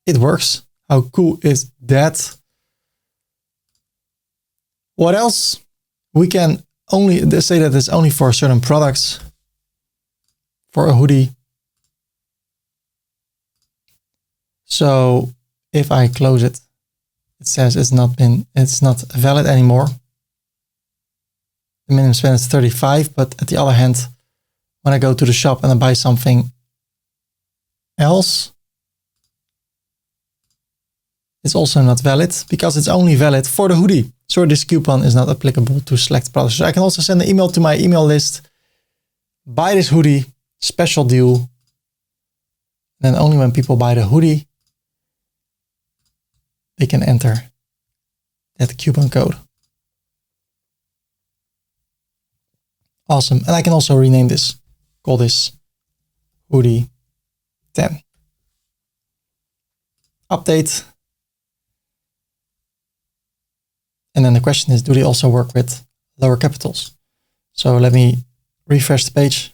it works. How cool is that? What else? We can only say that it's only for certain products. For a hoodie. So if I close it, it says it's not valid anymore. The minimum spend is 35, but at the other hand, when I go to the shop and I buy something else, it's also not valid because it's only valid for the hoodie. So this coupon is not applicable to select products. So I can also send an email to my email list. Buy this hoodie, special deal. Then only when people buy the hoodie, they can enter that coupon code. Awesome. And I can also rename this. Call this hoodie 10. Update. And then the question is, do they also work with lower capitals? So let me refresh the page.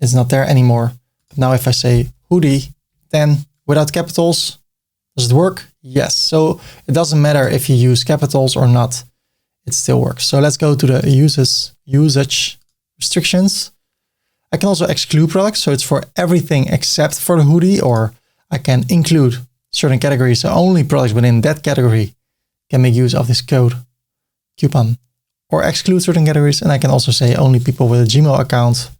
It's not there anymore. But now if I say hoodie 10 without capitals, does it work? Yes. So it doesn't matter if you use capitals or not. It still works. So let's go to the usage restrictions. I can also exclude products. So it's for everything except for the hoodie, or I can include certain categories. So only products within that category can make use of this code coupon, or exclude certain categories. And I can also say only people with a Gmail account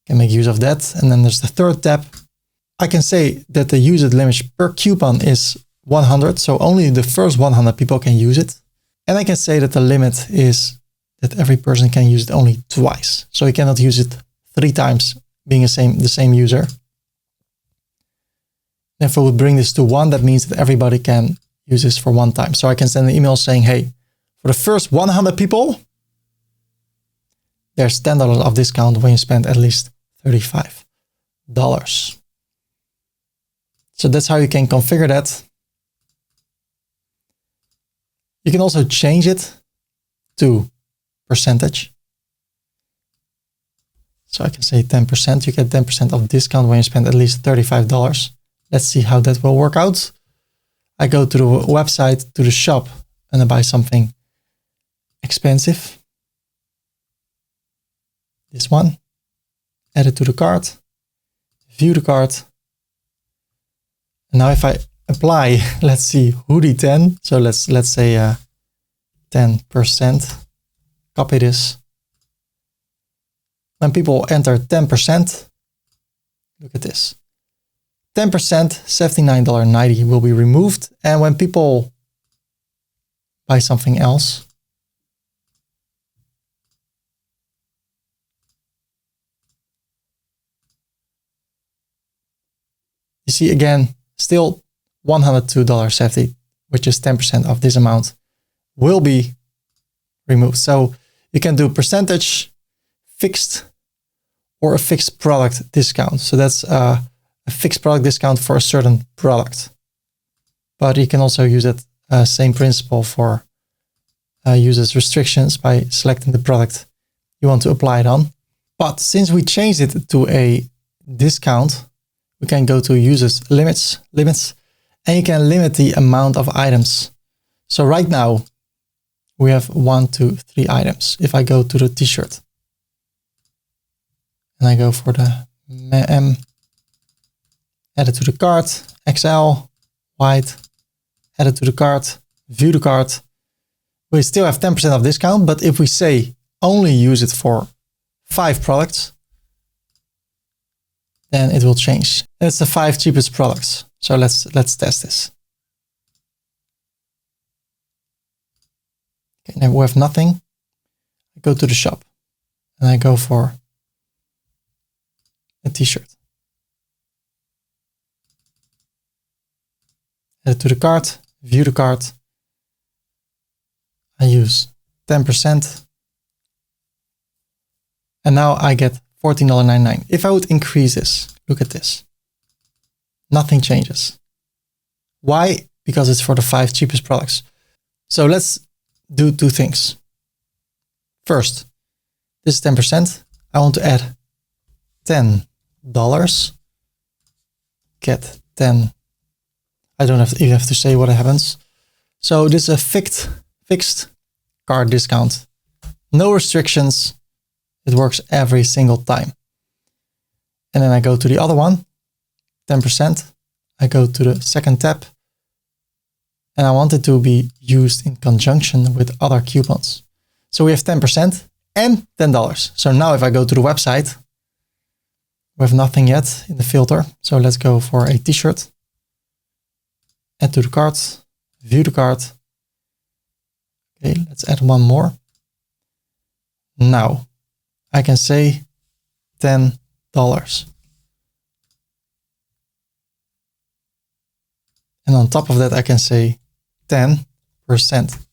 can make use of that. And then there's the third tab. I can say that the usage limit per coupon is 100. So only the first 100 people can use it. And I can say that the limit is that every person can use it only twice. So you cannot use it 3 times being the same user. If I would bring this to 1, that means that everybody can use this for 1 time. So I can send an email saying, hey, for the first 100 people, there's $10 of discount when you spend at least $35. So that's how you can configure that. You can also change it to percentage. So I can say 10%. You get 10% of discount when you spend at least $35. Let's see how that will work out. I go to the website, to the shop, and I buy something expensive. This one. Add it to the cart. View the cart. And now if I apply, let's see, hoodie 10. So let's say 10%. Copy this. When people enter 10%, look at this. 10%, $79.90 will be removed. And when people buy something else, you see again, still $102.70, which is 10% of this amount, will be removed. So you can do percentage, fixed, or a fixed product discount. So that's a fixed product discount for a certain product. But you can also use that same principle for users restrictions by selecting the product you want to apply it on. But since we changed it to a discount, we can go to users limits, and you can limit the amount of items. So right now we have 1, 2, 3 items. If I go to the t-shirt and I go for the M, add it to the cart, XL, white, add it to the cart, view the cart. We still have 10% of discount, but if we say only use it for 5 products, then it will change. And it's the 5 cheapest products. So let's test this. Okay, now we have nothing. I go to the shop and I go for a t-shirt. Add it to the cart, view the cart. I use 10%. And now I get $14.99. If I would increase this, look at this. Nothing changes. Why? Because it's for the 5 cheapest products. So let's do 2 things. First, this is 10%. I want to add $10. Get 10. I don't have to, you have to say what happens. So this is a fixed cart discount. No restrictions. It works every single time. And then I go to the other one, 10%. I go to the second tab. And I want it to be used in conjunction with other coupons. So we have 10% and $10. So now if I go to the website, we have nothing yet in the filter. So let's go for a t-shirt. Add to the cart, view the cart. Okay, let's add one more. Now I can say $10. And on top of that, I can say 10%.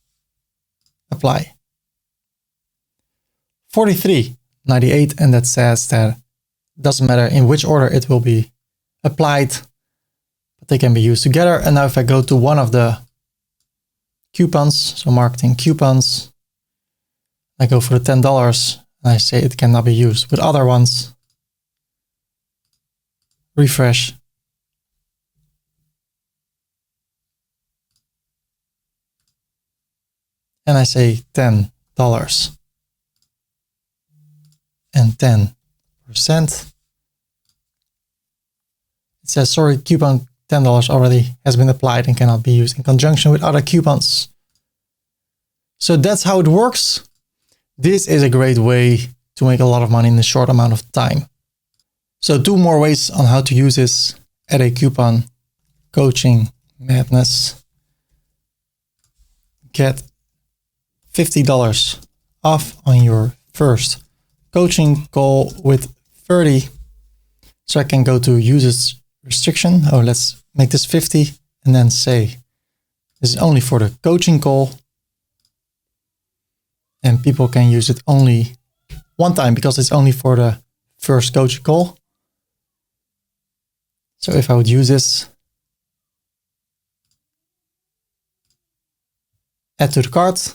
Apply. $43.98, and that says that it doesn't matter in which order it will be applied, but they can be used together. And now if I go to one of the coupons, so marketing coupons, I go for the $10 and I say it cannot be used with other ones. Refresh. And I say $10 and 10%. It says, sorry, coupon $10 already has been applied and cannot be used in conjunction with other coupons. So that's how it works. This is a great way to make a lot of money in a short amount of time. So 2 more ways on how to use this. Add a coupon, coaching madness. Get $50 off on your first coaching call with Ferdy. So I can go to usage restriction. Oh, let's make this 50 and then say this is only for the coaching call. And people can use it only one time because it's only for the first coaching call. So if I would use this, add to the cart,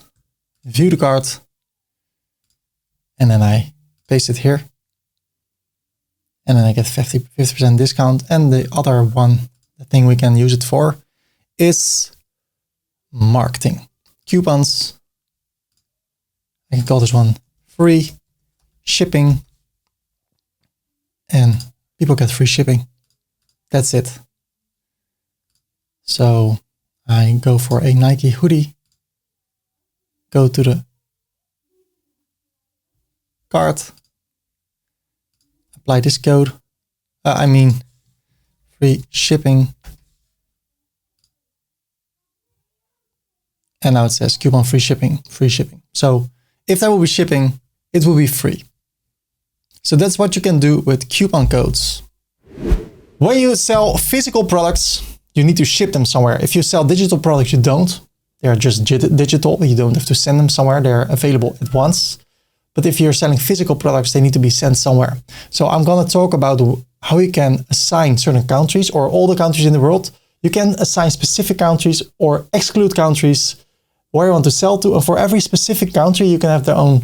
view the cart, and then I paste it here. And then I get 50% discount. And the other one, the thing we can use it for is marketing. Coupons. I can call this one free shipping. And people get free shipping. That's it. So I go for a Nike hoodie. Go to the cart. Apply this code. Free shipping. And now it says coupon free shipping, free shipping. So if that will be shipping, it will be free. So that's what you can do with coupon codes. When you sell physical products, you need to ship them somewhere. If you sell digital products, you don't. They're just digital. You don't have to send them somewhere. They're available at once. But if you're selling physical products, they need to be sent somewhere. So I'm going to talk about how you can assign certain countries or all the countries in the world. You can assign specific countries or exclude countries where you want to sell to. And for every specific country, you can have their own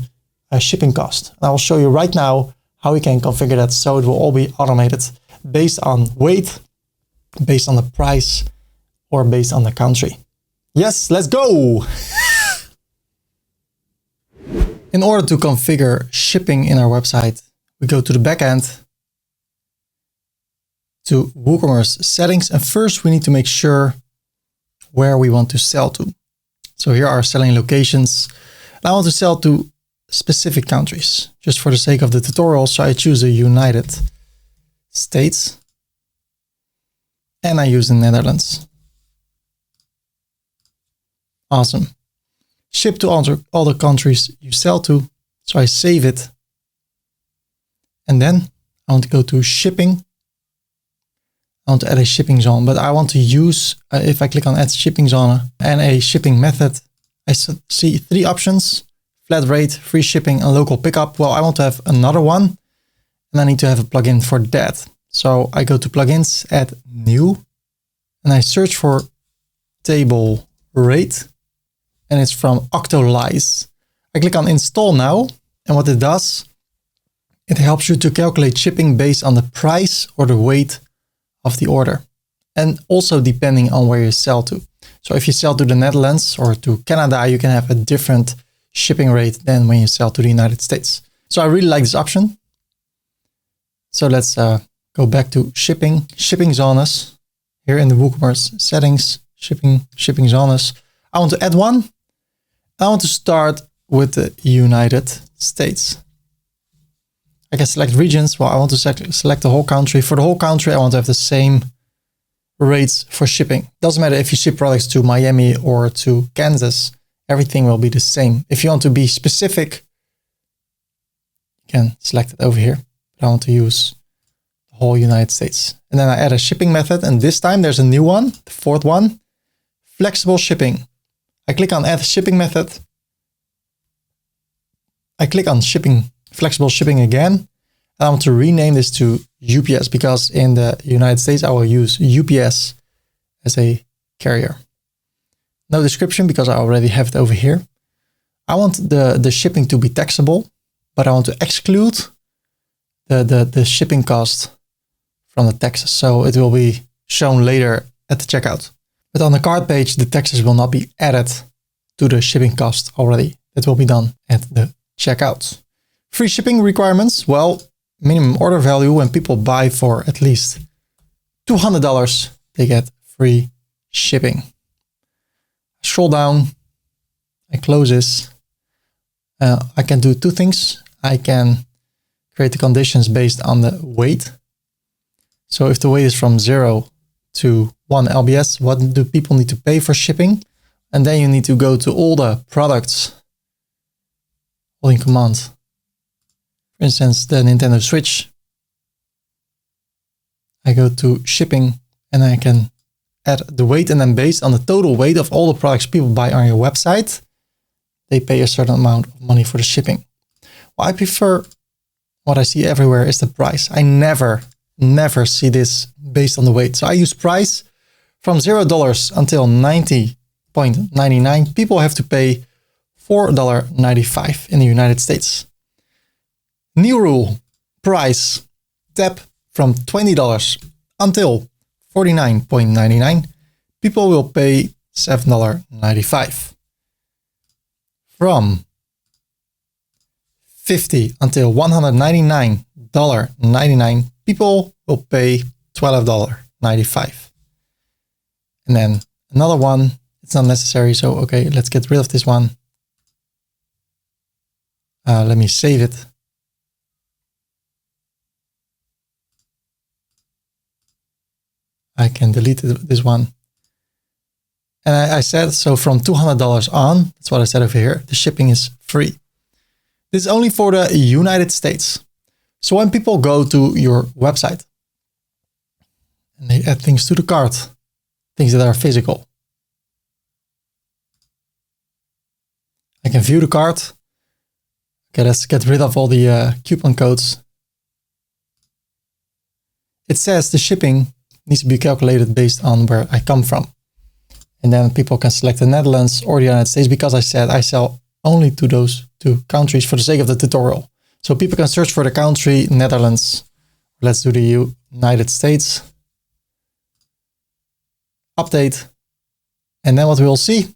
shipping cost. And I will show you right now how you can configure that so it will all be automated based on weight, based on the price, or based on the country. Yes, let's go! In order to configure shipping in our website, we go to the backend, to WooCommerce settings, and first we need to make sure where we want to sell to. So here are selling locations. I want to sell to specific countries, just for the sake of the tutorial. So I choose the United States and I use the Netherlands. Awesome. Ship to all the countries you sell to. So I save it. And then I want to go to shipping. I want to add a shipping zone, but I want to use, if I click on add shipping zone and a shipping method, I see 3 options: flat rate, free shipping, and local pickup. Well, I want to have another one and I need to have a plugin for that. So I go to plugins, add new, and I search for table rate. And it's from Octolize. I click on install now. And what it does, It helps you to calculate shipping based on the price or the weight of the order. And also depending on where you sell to. So if you sell to the Netherlands or to Canada, you can have a different shipping rate than when you sell to the United States. So I really like this option. So let's go back to shipping zones. Here in the WooCommerce settings, shipping zones. I want to add one. I want to start with the United States. I can select regions. Well, I want to select the whole country. For the whole country, I want to have the same rates for shipping. Doesn't matter if you ship products to Miami or to Kansas, everything will be the same. If you want to be specific, you can select it over here. But I want to use the whole United States. And then I add a shipping method. And this time there's a new one, the fourth one, flexible shipping. I click on add shipping method. I click on flexible shipping again. And I want to rename this to UPS because in the United States, I will use UPS as a carrier. No description because I already have it over here. I want the shipping to be taxable, but I want to exclude the shipping cost from the taxes. So it will be shown later at the checkout. But on the cart page, the taxes will not be added to the shipping cost already. It will be done at the checkout. Free shipping requirements. Well, minimum order value, when people buy for at least $200, they get free shipping. Scroll down, I close this. I can do two things. I can create the conditions based on the weight. So if the weight is from 0 to 1 lbs, what do people need to pay for shipping? And then you need to go to all the products, holding command. For instance, the Nintendo Switch. I go to shipping and I can add the weight, and then based on the total weight of all the products people buy on your website, they pay a certain amount of money for the shipping. Well, I prefer what I see everywhere is the price. I never see this based on the weight. So I use price from $0 until 90.99. People have to pay $4.95 in the United States. New rule, price, tab from $20 until $49.99. People will pay $7.95. From $50 until $199.99, people will pay $12.95. And then another one, it's not necessary. So, okay, let's get rid of this one. Let me save it. I can delete this one. And I said, so from $200 on, that's what I said over here, the shipping is free. This is only for the United States. So when people go to your website and they add things to the cart, things that are physical, I can view the cart. Okay, let's get rid of all the coupon codes. It says the shipping needs to be calculated based on where I come from. And then people can select the Netherlands or the United States because I said I sell only to those two countries for the sake of the tutorial. So people can search for the country, Netherlands. Let's do the United States. Update. And then what we will see,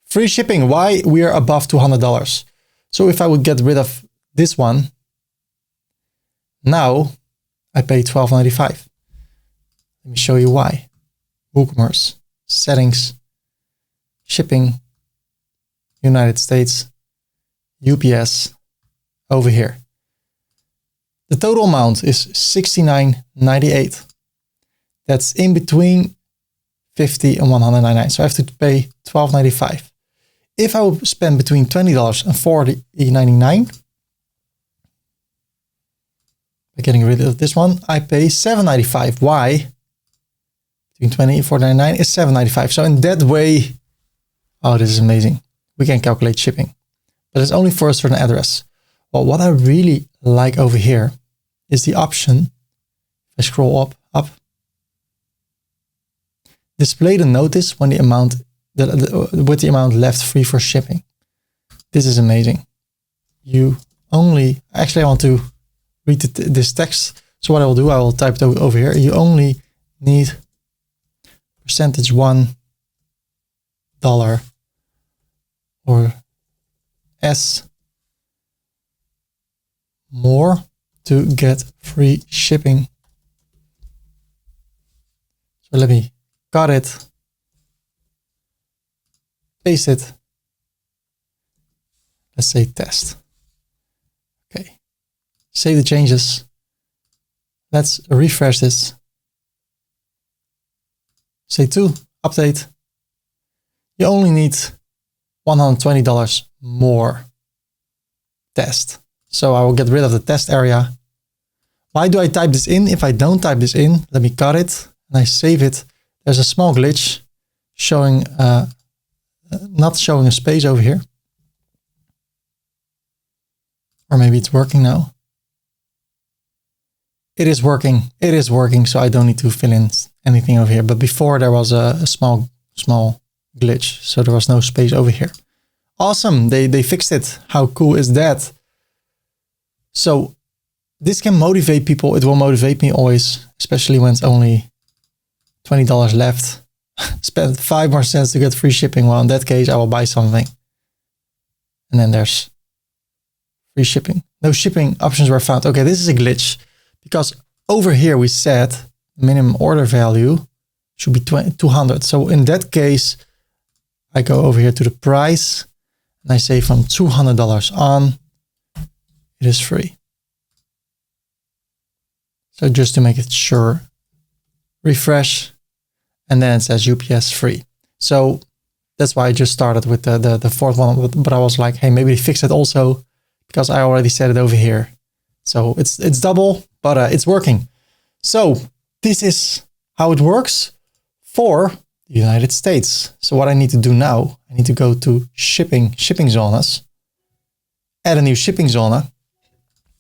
free shipping. Why? We are above $200. So if I would get rid of this one, now I pay $12.95. Let me show you why. WooCommerce, settings, shipping, United States, UPS, over here. The total amount is $69.98. That's in between $50 and $199. So I have to pay $12.95. If I would spend between $20 and $40.99, by getting rid of this one, I pay $7.95. Why? Between $20 and $4.99 is $7.95. So in that way, oh, this is amazing. We can calculate shipping, but it's only for a certain address. Well, what I really like over here is the option. If I scroll up, display the notice when the amount with the amount left free for shipping. This is amazing. I want to read this text. So what I will do, I will type it over here. You only need $1 or S more to get free shipping. So let me cut it, paste it. Let's say test. Okay. Save the changes. Let's refresh this. Say 2, update. You only need $120 more test. So I will get rid of the test area. Why do I type this in? If I don't type this in, let me cut it and I save it. There's a small glitch showing, not showing a space over here. Or maybe it's working now. It is working. It is working. So I don't need to fill in anything over here. But before there was a small glitch. So there was no space over here. Awesome. They fixed it. How cool is that? So this can motivate people. It will motivate me always, especially when it's only $20 left. Spend 5 more cents to get free shipping. Well, in that case, I will buy something. And then there's free shipping. No shipping options were found. Okay, this is a glitch because over here we said minimum order value should be 200. So in that case, I go over here to the price and I say from $200 on, it is free. So just to make it sure, refresh, and then it says UPS free. So that's why I just started with the fourth one, but I was like, hey, maybe fix it also, because I already said it over here. So it's double, but it's working. So this is how it works for the United States. So what I need to do now, I need to go to shipping zones, add a new shipping zone.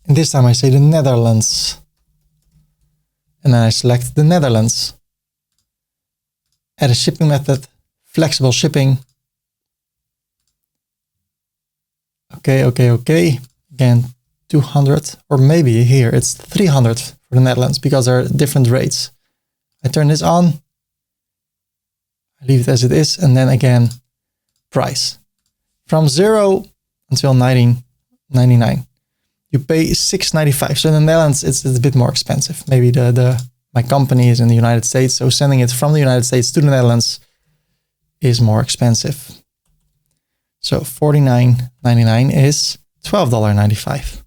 And this time I say the Netherlands. And then I select the Netherlands. Add a shipping method, flexible shipping. Okay. Again, 200, or maybe here it's 300 for the Netherlands because there are different rates. I turn this on. I leave it as it is. And then again, price. From 0 until 19.99. You pay $6.95. So in the Netherlands, it's a bit more expensive. Maybe my company is in the United States. So sending it from the United States to the Netherlands is more expensive. So $49.99 is $12.95.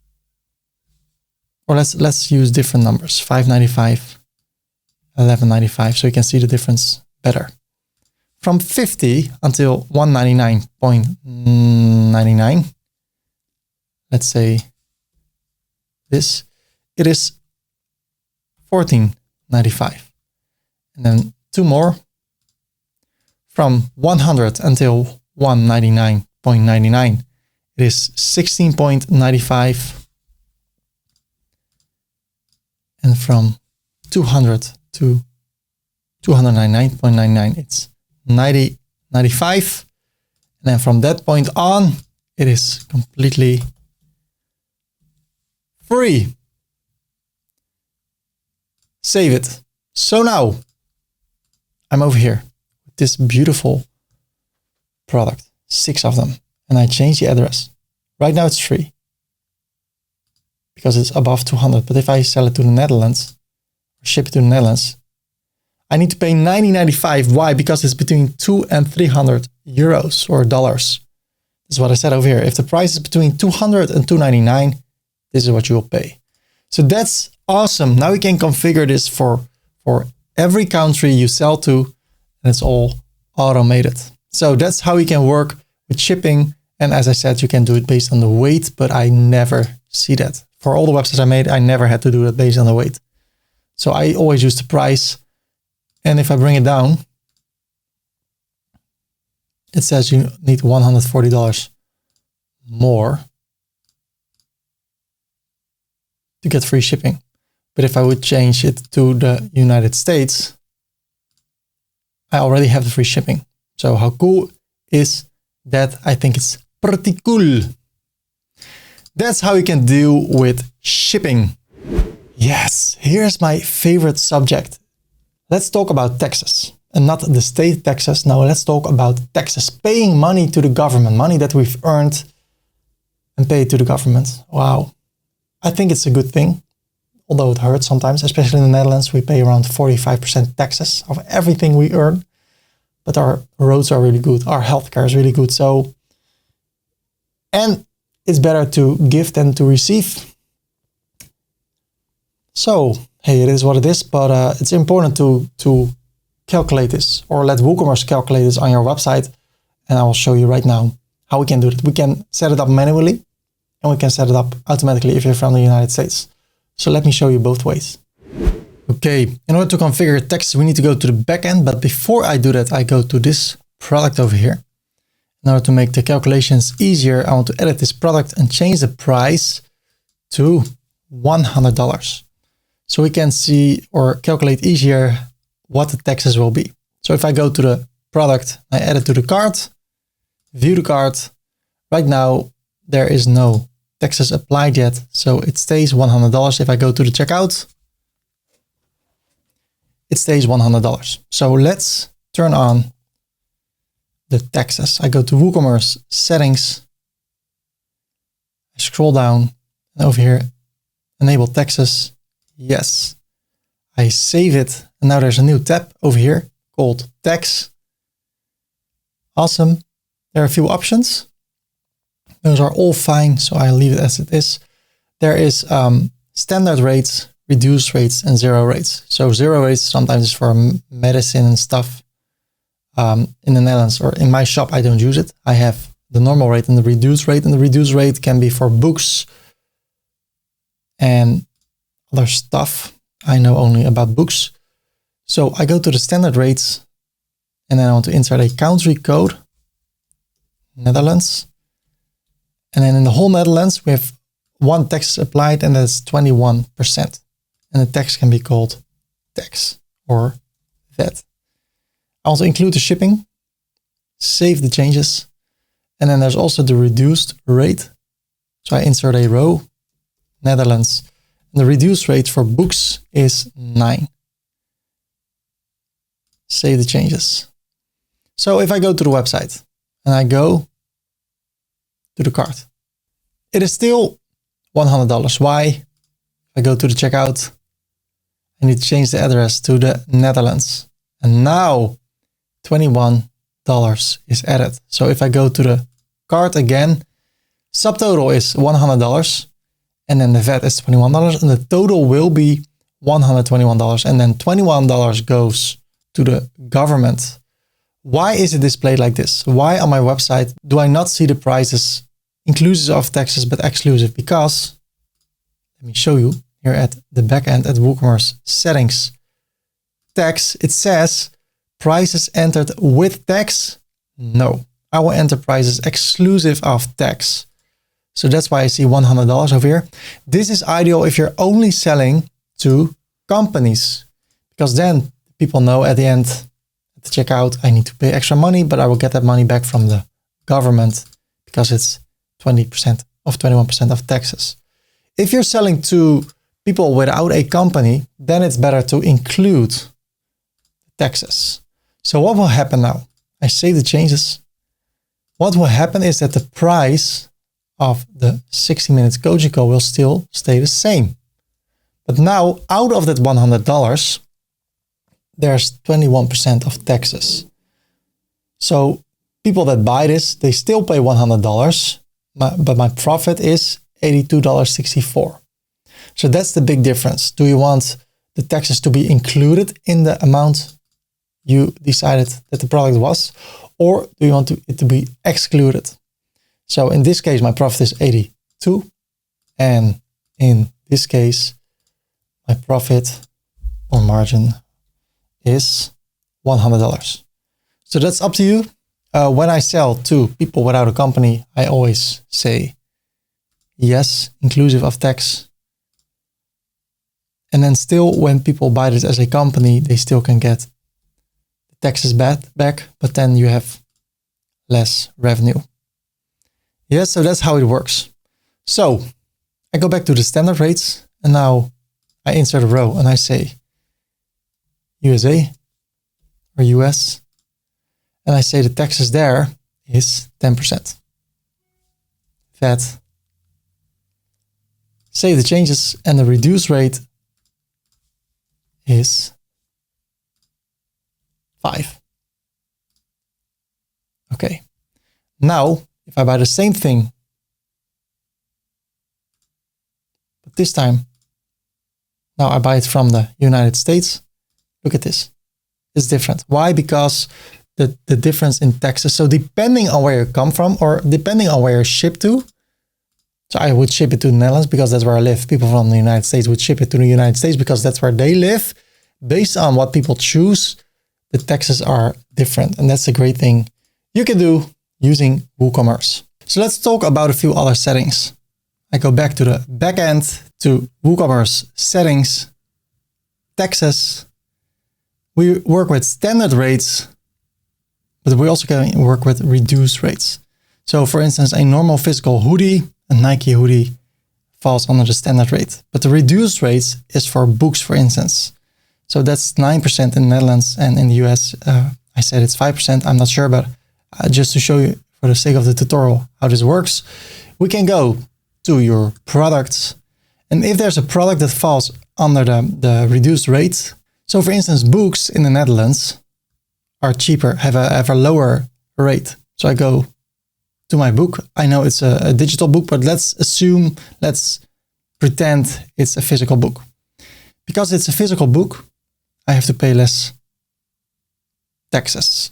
Or let's use different numbers. $5.95, $11.95. So you can see the difference better. From 50 until $199.99. Let's say this, it is $14.95. And then 2 more. From 100 until $199.99, it is $16.95. And from 200 to $299.99, it's $90.95. And then from that point on, it is completely free. Save it. So now I'm over here with this beautiful product, 6 of them, and I change the address. Right now it's free because it's above 200. But if I sell it to the Netherlands or ship it to the Netherlands, I need to pay $90.95. Why? Because it's between 200 and 300 euros or dollars. This is what I said over here. If the price is between 200 and 299, this is what you will pay. So that's awesome. Now we can configure this for every country you sell to, and it's all automated. So that's how we can work with shipping. And as I said, you can do it based on the weight, but I never see that. For all the websites I made, I never had to do that based on the weight. So I always use the price. And if I bring it down, it says you need $140 more to get free shipping. But if I would change it to the United States, I already have the free shipping. So how cool is that? I think it's pretty cool. That's how you can deal with shipping. Yes, here's my favorite subject. Let's talk about taxes. And not the state taxes. No, let's talk about taxes. Paying money to the government, money that we've earned and paid to the government. Wow. I think it's a good thing, although it hurts sometimes, especially in the Netherlands. We pay around 45% taxes of everything we earn, but our roads are really good. Our healthcare is really good. So, and it's better to give than to receive. So, hey, it is what it is, but it's important to calculate this, or let WooCommerce calculate this on your website. And I will show you right now how we can do it. We can set it up manually and we can set it up automatically if you're from the United States. So let me show you both ways. Okay, in order to configure taxes, we need to go to the backend. But before I do that, I go to this product over here. In order to make the calculations easier, I want to edit this product and change the price to $100. So we can see or calculate easier what the taxes will be. So if I go to the product, I add it to the cart, view the cart. Right now, there is no taxes applied yet. So it stays $100. If I go to the checkout, it stays $100. So let's turn on the taxes. I go to WooCommerce settings. I scroll down and over here, enable taxes. Yes, I save it. And now there's a new tab over here called tax. Awesome. There are a few options. Those are all fine. So I leave it as it is. There is standard rates, reduced rates, and zero rates. So zero rates sometimes is for medicine and stuff. In the Netherlands or in my shop, I don't use it. I have the normal rate and the reduced rate. And the reduced rate can be for books and other stuff. I know only about books. So I go to the standard rates and then I want to insert a country code, Netherlands. And then in the whole Netherlands, we have one tax applied and that's 21%. And the tax can be called tax or VAT. I also include the shipping, save the changes. And then there's also the reduced rate. So I insert a row, Netherlands. And the reduced rate for books is 9. Save the changes. So if I go to the website and I go to the cart, it is still $100. Why? If I go to the checkout, I need to change the address to the Netherlands. And now $21 is added. So if I go to the cart again, subtotal is $100. And then the VAT is $21 and the total will be $121. And then $21 goes to the government. Why is it displayed like this? Why on my website do I not see the prices inclusive of taxes but exclusive? Because, let me show you here at the backend at WooCommerce settings, tax, it says prices entered with tax. No, I will enter prices exclusive of tax. So that's why I see $100 over here. This is ideal if you're only selling to companies, because then people know at the end, at the checkout, I need to pay extra money, but I will get that money back from the government because it's 20% of 21% of taxes. If you're selling to people without a company, then it's better to include taxes. So what will happen now? I save the changes. What will happen is that the price of the 60 minutes coaching call will still stay the same. But now out of that $100, there's 21% of taxes. So people that buy this, they still pay $100, but my profit is $82.64. So that's the big difference. Do you want the taxes to be included in the amount you decided that the product was, or do you want it to be excluded? So in this case, my profit is 82. And in this case, my profit or margin is $100. So that's up to you. When I sell to people without a company, I always say yes, inclusive of tax. And then still, when people buy this as a company, they still can get the taxes back, but then you have less revenue. Yes, so that's how it works. So I go back to the standard rates and now I insert a row and I say USA or US, and I say the taxes there is 10%. VAT. Save the changes, and the reduced rate is 5. Okay. Now, if I buy the same thing, but this time, now I buy it from the United States. Look at this. It's different. Why? Because the difference in taxes. So depending on where you come from, or depending on where you ship to. So I would ship it to the Netherlands because that's where I live. People from the United States would ship it to the United States because that's where they live. Based on what people choose, the taxes are different. And that's a great thing you can do using WooCommerce. So let's talk about a few other settings. I go back to the backend, to WooCommerce settings, taxes. We work with standard rates, but we also can work with reduced rates. So for instance, a normal physical hoodie, a Nike hoodie, falls under the standard rate, but the reduced rates is for books, for instance. So that's 9% in the Netherlands, and in the US, I said it's 5%. I'm not sure, but just to show you for the sake of the tutorial how this works, we can go to your products. And if there's a product that falls under the reduced rate, so for instance, books in the Netherlands are cheaper, have a lower rate. So I go to my book. I know it's a digital book, but let's pretend it's a physical book. Because it's a physical book, I have to pay less taxes.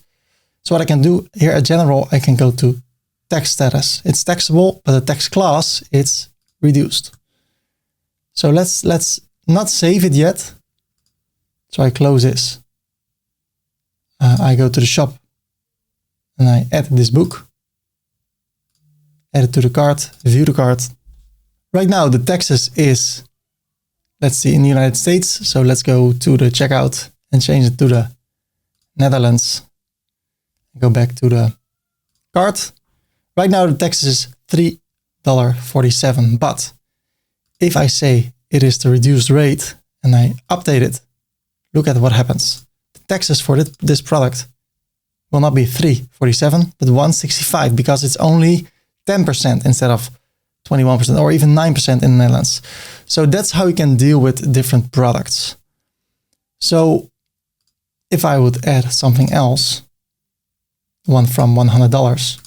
So what I can do here at general, I can go to tax status. It's taxable, but the tax class, it's reduced. So let's not save it yet. So I close this. I go to the shop and I add this book. Add it to the cart, view the cart. Right now the taxes is, let's see, in the United States. So let's go to the checkout and change it to the Netherlands. Go back to the cart. Right now the tax is $3.47. But if I say it is the reduced rate and I update it, look at what happens. The taxes for this product will not be $3.47, but $1.65 because it's only 10% instead of 21% or even 9% in the Netherlands. So that's how you can deal with different products. So if I would add something else, one from $100,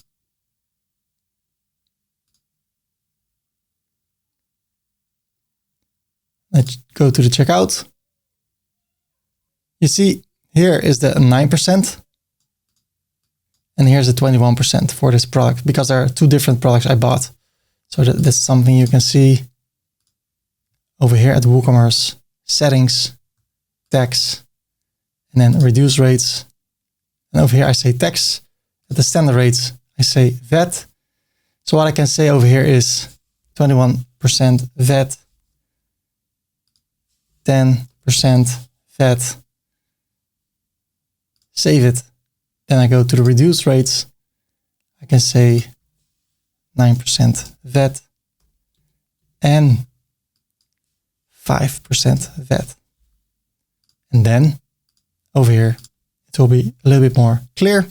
let's go to the checkout. You see, here is the 9%, and here's the 21% for this product, because there are two different products I bought. So that's something you can see over here at WooCommerce, settings, tax, and then reduce rates. And over here I say tax. At the standard rates, I say VAT. So what I can say over here is 21% VAT, 10% VAT. Save it. Then I go to the reduced rates. I can say 9% VAT and 5% VAT. And then over here, it will be a little bit more clear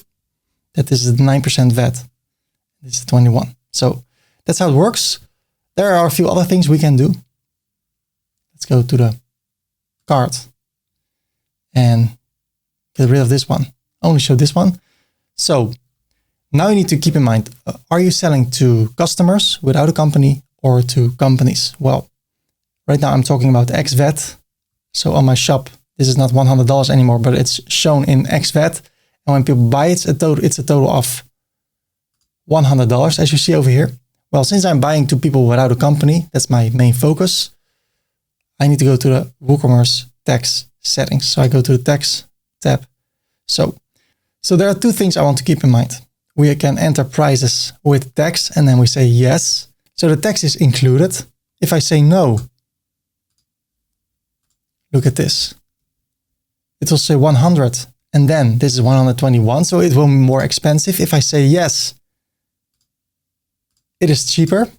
that this is the 9% VAT. This is 21. So that's how it works. There are a few other things we can do. Let's go to the cart and get rid of this one. Only show this one. So now you need to keep in mind, are you selling to customers without a company or to companies? Well, right now I'm talking about ex-VAT. So on my shop, this is not $100 anymore, but it's shown in ex-VAT. And when people buy it, it's a total of $100, as you see over here. Well, since I'm buying to people without a company, that's my main focus, I need to go to the WooCommerce tax settings. So I go to the tax tab. So there are two things I want to keep in mind. We can enter prices with tax and then we say yes. So the tax is included. If I say no, look at this. It will say 100 and then this is 121. So it will be more expensive. If I say yes, it is cheaper.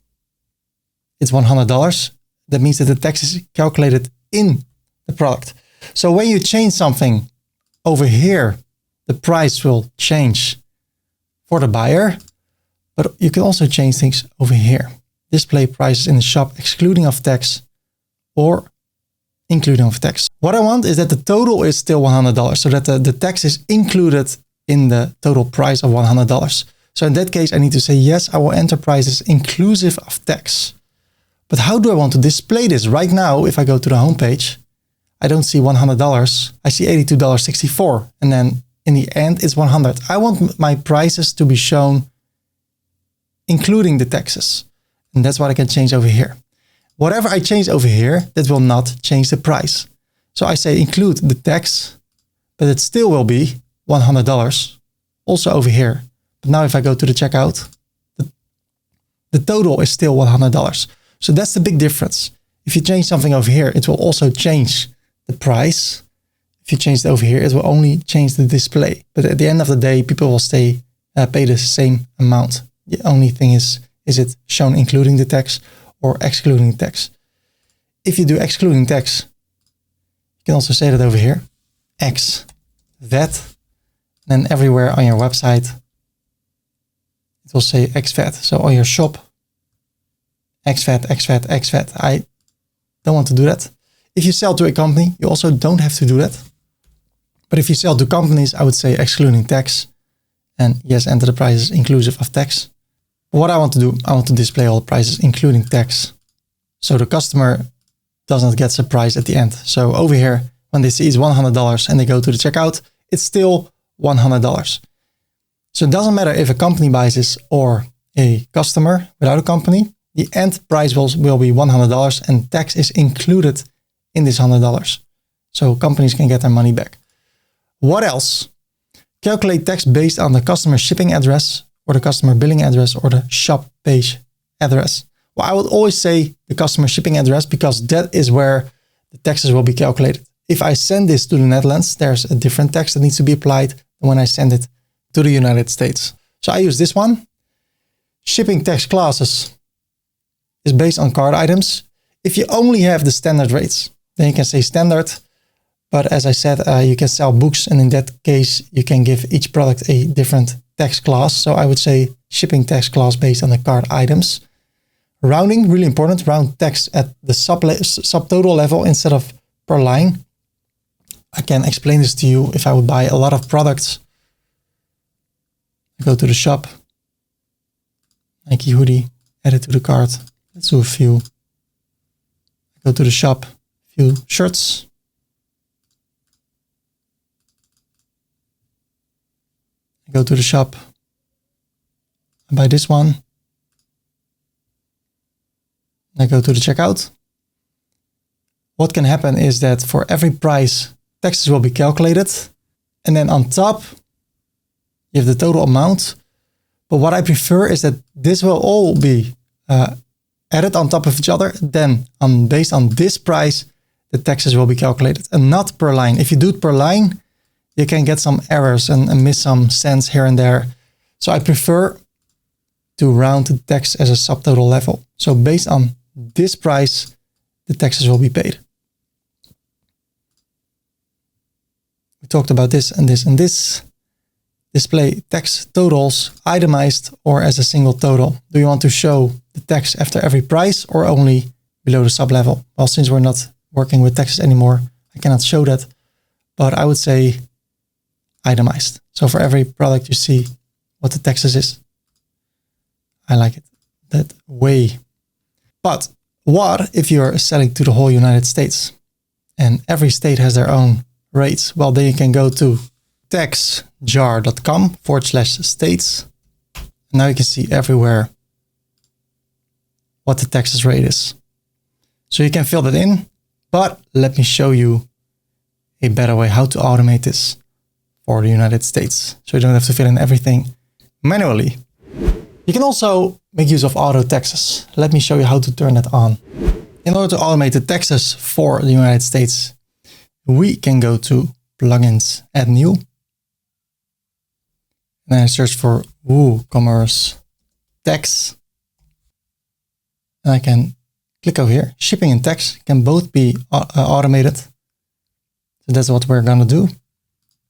It's $100. That means that the tax is calculated in the product. So when you change something over here, the price will change for the buyer, but you can also change things over here. Display prices in the shop, excluding of tax or including of tax. What I want is that the total is still $100, so that the tax is included in the total price of $100. So in that case, I need to say, yes, I will enter prices inclusive of tax. But how do I want to display this? Right now, if I go to the homepage, I don't see $100. I see $82.64. And then in the end, it's 100. I want my prices to be shown including the taxes. And that's what I can change over here. Whatever I change over here, that will not change the price. So I say include the tax, but it still will be $100 also over here. But now if I go to the checkout, the total is still $100. So that's the big difference. If you change something over here, it will also change the price. If you change it over here, it will only change the display. But at the end of the day, people will pay the same amount. The only thing is it shown including the tax or excluding the tax? If you do excluding tax, you can also say that over here, X VAT. Then everywhere on your website, it will say X VAT. So on your shop, X VAT, X VAT, X VAT. I don't want to do that. If you sell to a company, you also don't have to do that. But if you sell to companies, I would say excluding tax. And yes, enter the prices inclusive of tax. But what I want to do, I want to display all the prices including tax. So the customer does not get surprised at the end. So over here, when they see it's $100 and they go to the checkout, it's still $100. So it doesn't matter if a company buys this or a customer without a company, the end price will be $100 and tax is included in this $100. So companies can get their money back. What else? Calculate tax based on the customer shipping address or the customer billing address or the shop page address. Well, I would always say the customer shipping address because that is where the taxes will be calculated. If I send this to the Netherlands, there's a different tax that needs to be applied than when I send it to the United States. So I use this one. Shipping tax classes is based on cart items. If you only have the standard rates, then you can say standard. But as I said, you can sell books, and in that case, you can give each product a different tax class. So I would say shipping tax class based on the cart items. Rounding, really important. Round tax at the subtotal level instead of per line. I can explain this to you if I would buy a lot of products. I go to the shop, Nike hoodie, add it to the cart. Let's do a few. I go to the shop, few shirts. I go to the shop, I buy this one. I go to the checkout. What can happen is that for every price, taxes will be calculated. And then on top, you have the total amount. But what I prefer is that this will all be added on top of each other. Then based on this price, the taxes will be calculated and not per line. If you do it per line, you can get some errors and miss some cents here and there. So I prefer to round the tax as a subtotal level. So based on this price, the taxes will be paid. We talked about this and this and this. Display tax totals itemized or as a single total. Do you want to show the tax after every price or only below the sub level? Well, since we're not working with taxes anymore, I cannot show that, but I would say itemized. So for every product you see what the taxes is. I like it that way. But what if you're selling to the whole United States and every state has their own rates? Well, then you can go to taxjar.com/states. Now you can see everywhere what the taxes rate is. So you can fill that in, but let me show you a better way how to automate this for the United States. So you don't have to fill in everything manually. You can also make use of auto taxes. Let me show you how to turn that on. In order to automate the taxes for the United States, we can go to plugins, add new. And then I search for WooCommerce tax. And I can click over here. Shipping and tax can both be automated. So that's what we're going to do.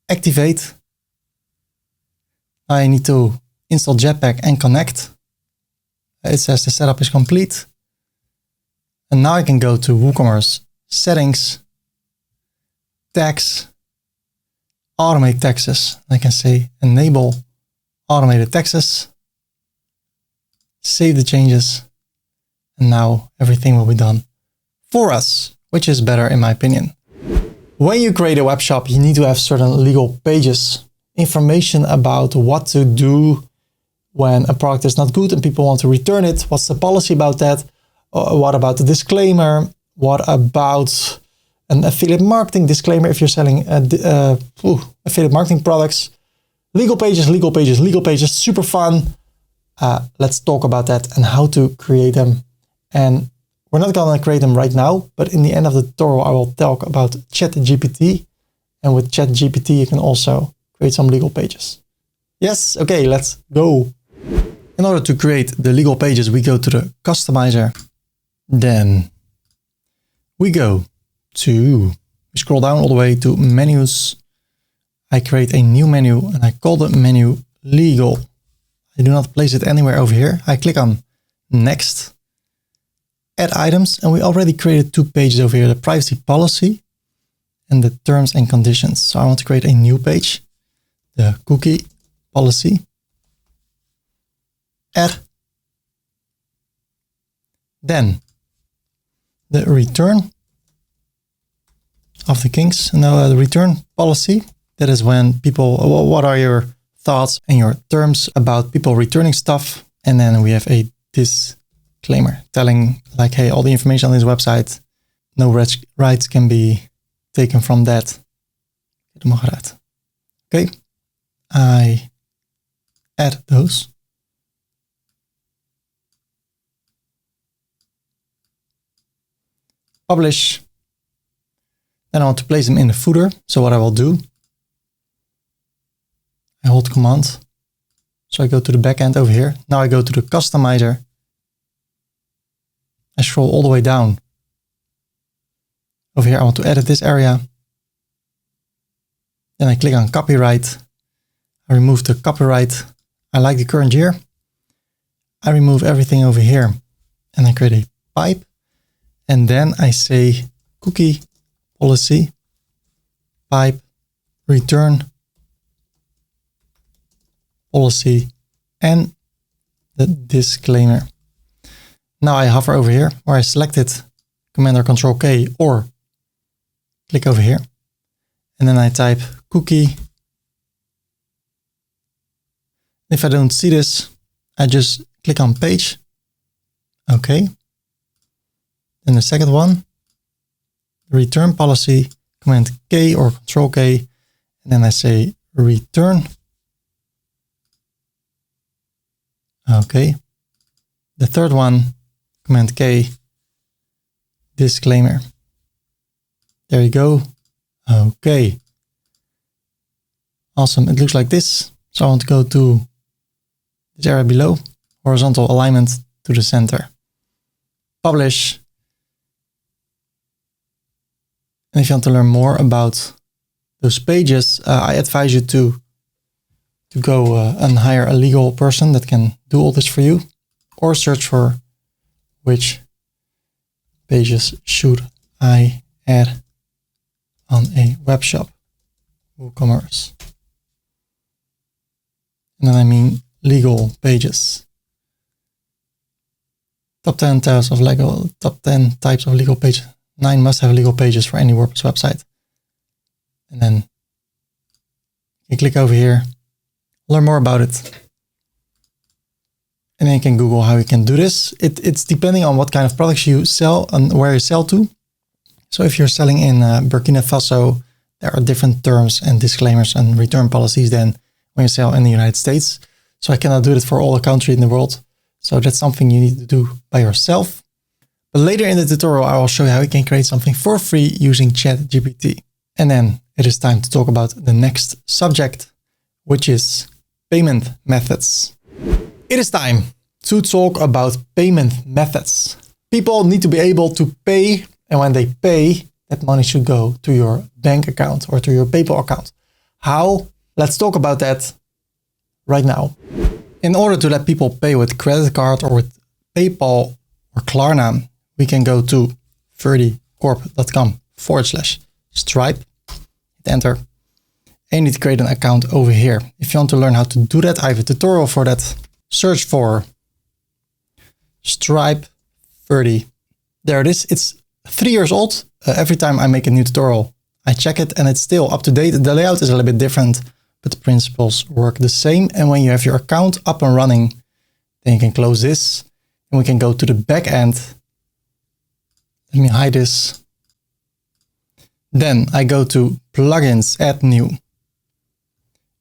Activate. I need to install Jetpack and connect. It says the setup is complete. And now I can go to WooCommerce settings, tax, automate taxes. I can say enable automated taxes, save the changes. And now everything will be done for us, which is better in my opinion. When you create a web shop, you need to have certain legal pages, information about what to do when a product is not good and people want to return it. What's the policy about that? What about the disclaimer? What about an affiliate marketing disclaimer if you're selling affiliate marketing products? Legal pages, legal pages, legal pages, super fun. Let's talk about that and how to create them. And we're not going to create them right now, but in the end of the tutorial, I will talk about ChatGPT. And with ChatGPT, you can also create some legal pages. Yes, okay, let's go. In order to create the legal pages, we go to the customizer. Then we scroll down all the way to menus. I create a new menu and I call the menu legal. I do not place it anywhere over here. I click on next, add items, and we already created 2 pages over here, the privacy policy and the terms and conditions. So I want to create a new page, the cookie policy, add, then the return of the kinks. Now the return policy, that is when people, what are your thoughts and your terms about people returning stuff? And then we have a disclaimer telling like, hey, all the information on this website, no rights can be taken from that. Okay, I add those. Publish. Then I want to place them in the footer. So what I will do, I hold Command. So I go to the back end over here. Now I go to the customizer. I scroll all the way down. Over here, I want to edit this area. Then I click on copyright. I remove the copyright. I like the current year. I remove everything over here and I create a pipe. And then I say cookie policy, pipe, return policy, and the disclaimer. Now I hover over here where I selected Command or Control K or click over here. And then I type cookie. If I don't see this, I just click on page. Okay. Then the second one, return policy, Command K or Control K. And then I say return. Okay. The third one, Command K, disclaimer. There you go. Okay. Awesome. It looks like this. So I want to go to this area below, horizontal alignment to the center. Publish. And if you want to learn more about those pages, I advise you to go and hire a legal person that can do all this for you, or search for which pages should I add on a web shop, WooCommerce. And then I mean legal pages. Top 10 types of legal pages. 9 must-have legal pages for any WordPress website. And then you click over here, learn more about it. And then you can Google how you can do this. It's depending on what kind of products you sell and where you sell to. So if you're selling in Burkina Faso, there are different terms and disclaimers and return policies than when you sell in the United States. So I cannot do it for all the countries in the world. So that's something you need to do by yourself. But later in the tutorial, I will show you how you can create something for free using ChatGPT. And then it is time to talk about the next subject, which is payment methods. It is time to talk about payment methods. People need to be able to pay, and when they pay, that money should go to your bank account or to your PayPal account. How? Let's talk about that right now. In order to let people pay with credit card or with PayPal or Klarna, we can go to ferdycorp.com/Stripe, hit enter, and you need to create an account over here. If you want to learn how to do that, I have a tutorial for that. Search for Stripe Ferdy. There it is. It's 3 years old. Every time I make a new tutorial, I check it and it's still up to date. The layout is a little bit different, but the principles work the same. And when you have your account up and running, then you can close this and we can go to the back end. Let me hide this. Then I go to plugins, add new.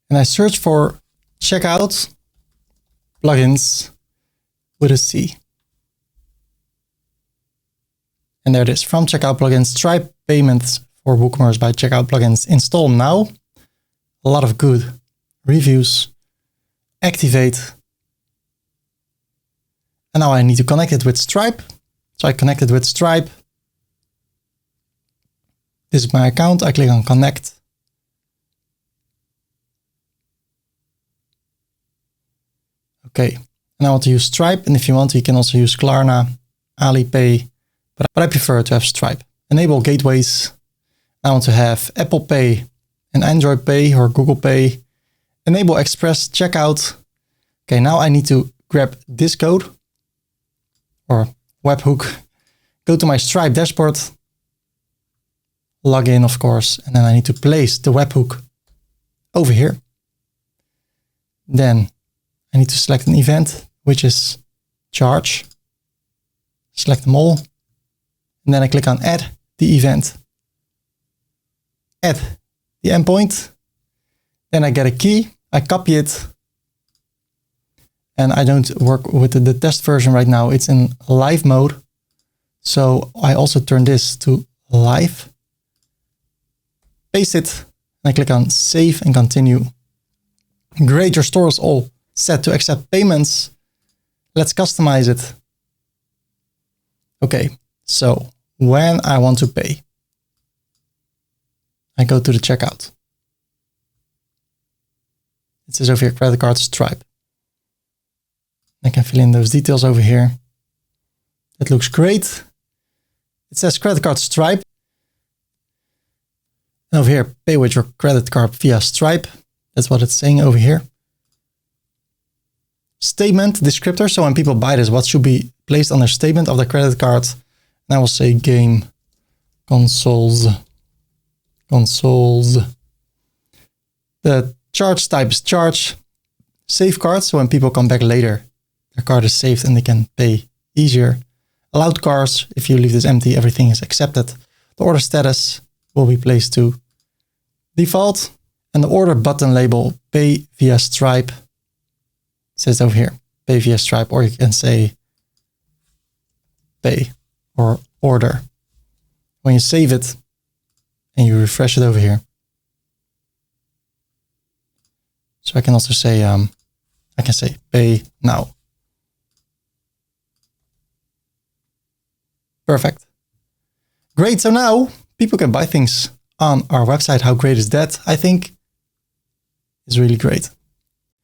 And I search for checkout plugins with a C. And there it is, from checkout plugins, Stripe payments for WooCommerce by checkout plugins. Install now. A lot of good reviews. Activate. And now I need to connect it with Stripe. So I connect it with Stripe. This is my account. I click on connect. Okay. And I want to use Stripe. And if you want, you can also use Klarna, Alipay. But I prefer to have Stripe. Enable gateways. I want to have Apple Pay and Android Pay or Google Pay. Enable Express Checkout. Okay, now I need to grab this code or webhook. Go to my Stripe dashboard. Log in, of course. And then I need to place the webhook over here. Then I need to select an event, which is charge. Select them all. And then I click on add the event. Add the endpoint. Then I get a key. I copy it. And I don't work with the test version right now. It's in live mode. So I also turn this to live. Paste it. And I click on save and continue. Great, your store is all set to accept payments. Let's customize it. Okay, so when I want to pay, I go to the checkout. It says over here, credit card, Stripe. I can fill in those details over here. That looks great. It says credit card, Stripe. And over here, pay with your credit card via Stripe. That's what it's saying over here. Statement descriptor. So when people buy this, what should be placed on their statement of the credit card? And I will say game consoles. The charge type is charge. Safeguard. So when people come back later, their card is saved and they can pay easier. Allowed cars. If you leave this empty, everything is accepted. The order status will be placed to default. And the order button label, pay via Stripe. It says over here, pay via Stripe, or you can say pay or order. When you save it and you refresh it over here. So I can also say, I can say pay now. Perfect. Great. So now people can buy things on our website. How great is that? I think it's really great.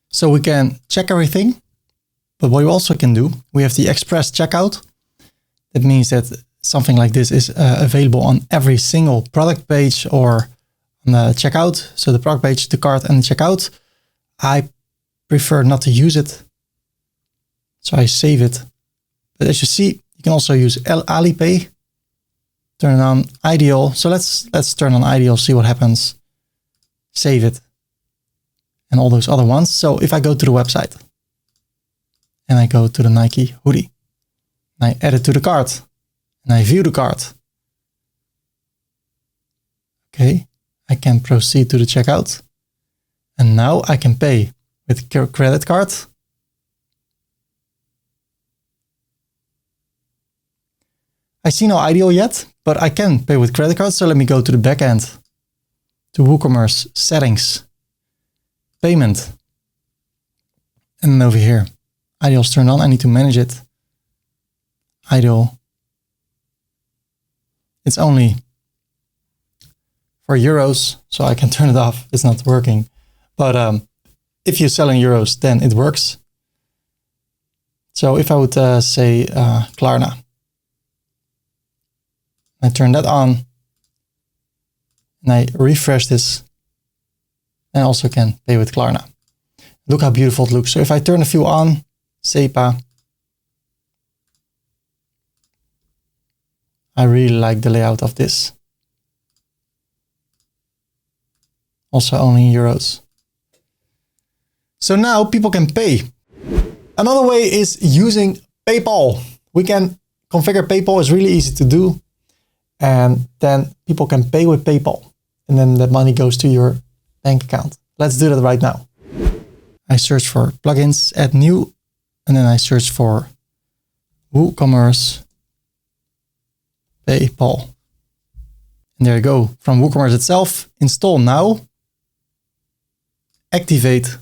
So we can check everything, but what we also can do, we have the express checkout. That means that something like this is available on every single product page or on the checkout. So the product page, the cart and the checkout. I prefer not to use it. So I save it. But as you see, you can also use Alipay. Turn it on ideal. So let's turn on ideal, see what happens. Save it. And all those other ones. So if I go to the website and I go to the Nike hoodie, and I add it to the cart and I view the cart. Okay, I can proceed to the checkout. And now I can pay with credit card. I see no ideal yet, but I can pay with credit card. So let me go to the back end, to WooCommerce settings, payment. And over here, ideal is turned on. I need to manage it. Ideal it's only for euros, so I can turn it off. It's not working. But if you sell in euros, then it works. So if I would say Klarna, I turn that on, and I refresh this, and also can pay with Klarna. Look how beautiful it looks. So if I turn a few on, SEPA, I really like the layout of this. Also only in euros. So now people can pay. Another way is using PayPal. We can configure PayPal. It's really easy to do. And then people can pay with PayPal. And then the money goes to your bank account. Let's do that right now. I search for plugins, add new, and then I search for WooCommerce PayPal. And there you go. From WooCommerce itself, install now, activate.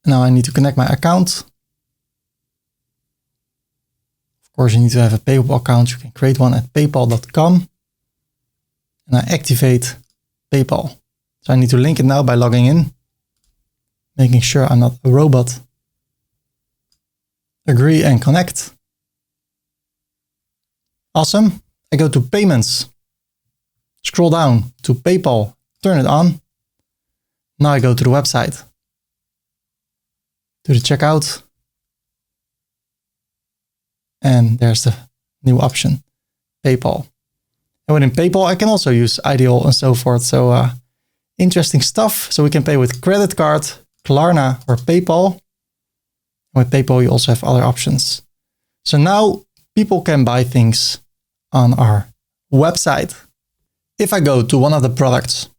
Now I need to connect my account. Of course, you need to have a PayPal account. You can create one at paypal.com. And I activate PayPal. So I need to link it now by logging in, making sure I'm not a robot. Agree and connect. Awesome. I go to payments, scroll down to PayPal, turn it on. Now I go to the website, to the checkout. And there's the new option, PayPal. And within PayPal, I can also use Ideal and so forth. So interesting stuff. So we can pay with credit card, Klarna, or PayPal. With PayPal, you also have other options. So now people can buy things on our website. If I go to one of the products,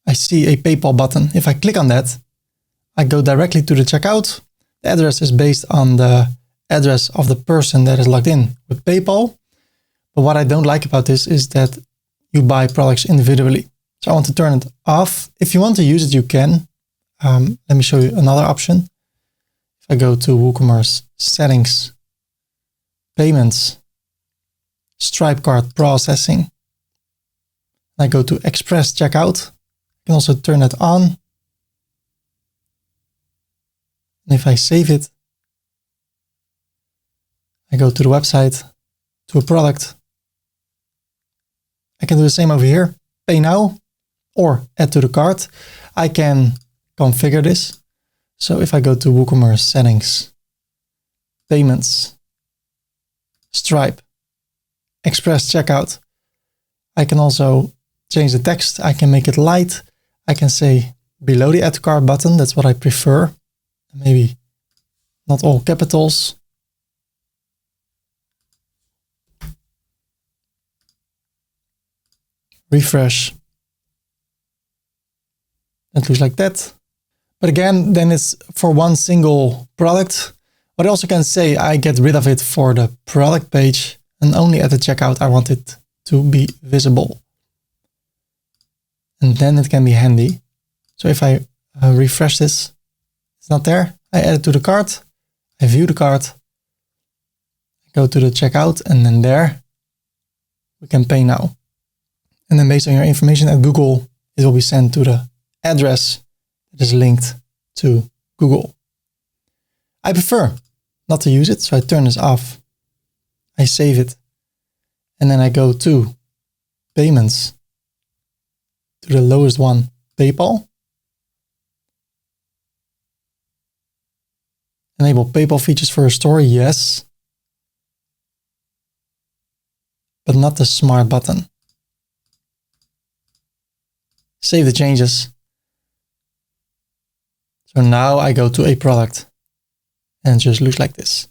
I see a PayPal button. If I click on that, I go directly to the checkout. The address is based on the address of the person that is logged in with PayPal. But what I don't like about this is that you buy products individually. So I want to turn it off. If you want to use it, you can. Let me show you another option. If I go to WooCommerce settings, payments, Stripe card processing, I go to express checkout. I can also turn it on. And if I save it, I go to the website, to a product. I can do the same over here, pay now or add to the cart. I can configure this. So if I go to WooCommerce settings, payments, Stripe, express checkout, I can also change the text. I can make it light. I can say below the add to cart button. That's what I prefer. Maybe not all capitals. Refresh. It looks like that. But again, then it's for one single product. But I also can say I get rid of it for the product page, and only at the checkout I want it to be visible. And then it can be handy. So if I refresh this, it's not there. I add it to the cart. I view the cart. I go to the checkout, and then there we can pay now. And then based on your information at Google, it will be sent to the address that is linked to Google. I prefer not to use it, so I turn this off. I save it. And then I go to payments, to the lowest one, PayPal. Enable PayPal features for your store, yes. But not the smart button. Save the changes. So now I go to a product and it just looks like this.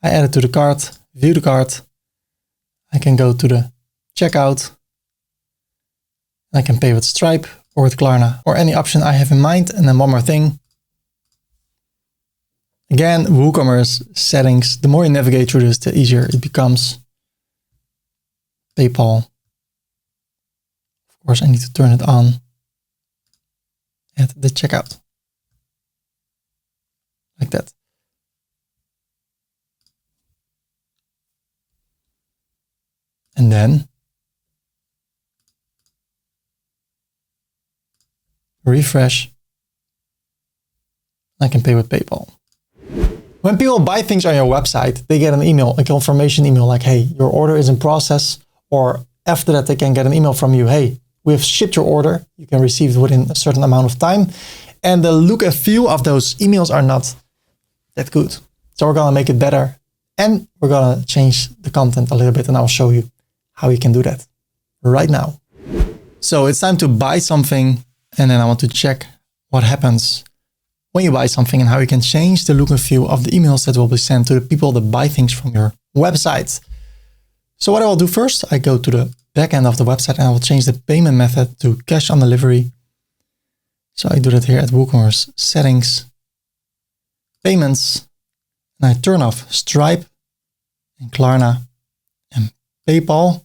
I add it to the cart, view the cart. I can go to the checkout. I can pay with Stripe or with Klarna or any option I have in mind. And then one more thing. Again, WooCommerce settings. The more you navigate through this, the easier it becomes. PayPal. Of course, I need to turn it on at the checkout. Like that. And then refresh. I can pay with PayPal. When people buy things on your website, they get an email, a confirmation email like, hey, your order is in process. Or after that, they can get an email from you. Hey, we have shipped your order. You can receive it within a certain amount of time. And the look and feel of those emails are not that good. So we're going to make it better. And we're going to change the content a little bit. And I'll show you how you can do that right now. So it's time to buy something. And then I want to check what happens when you buy something and how you can change the look and feel of the emails that will be sent to the people that buy things from your website. So what I will do first, I go to the back end of the website and I will change the payment method to cash on delivery. So I do that here at WooCommerce settings, payments, and I turn off Stripe and Klarna and PayPal,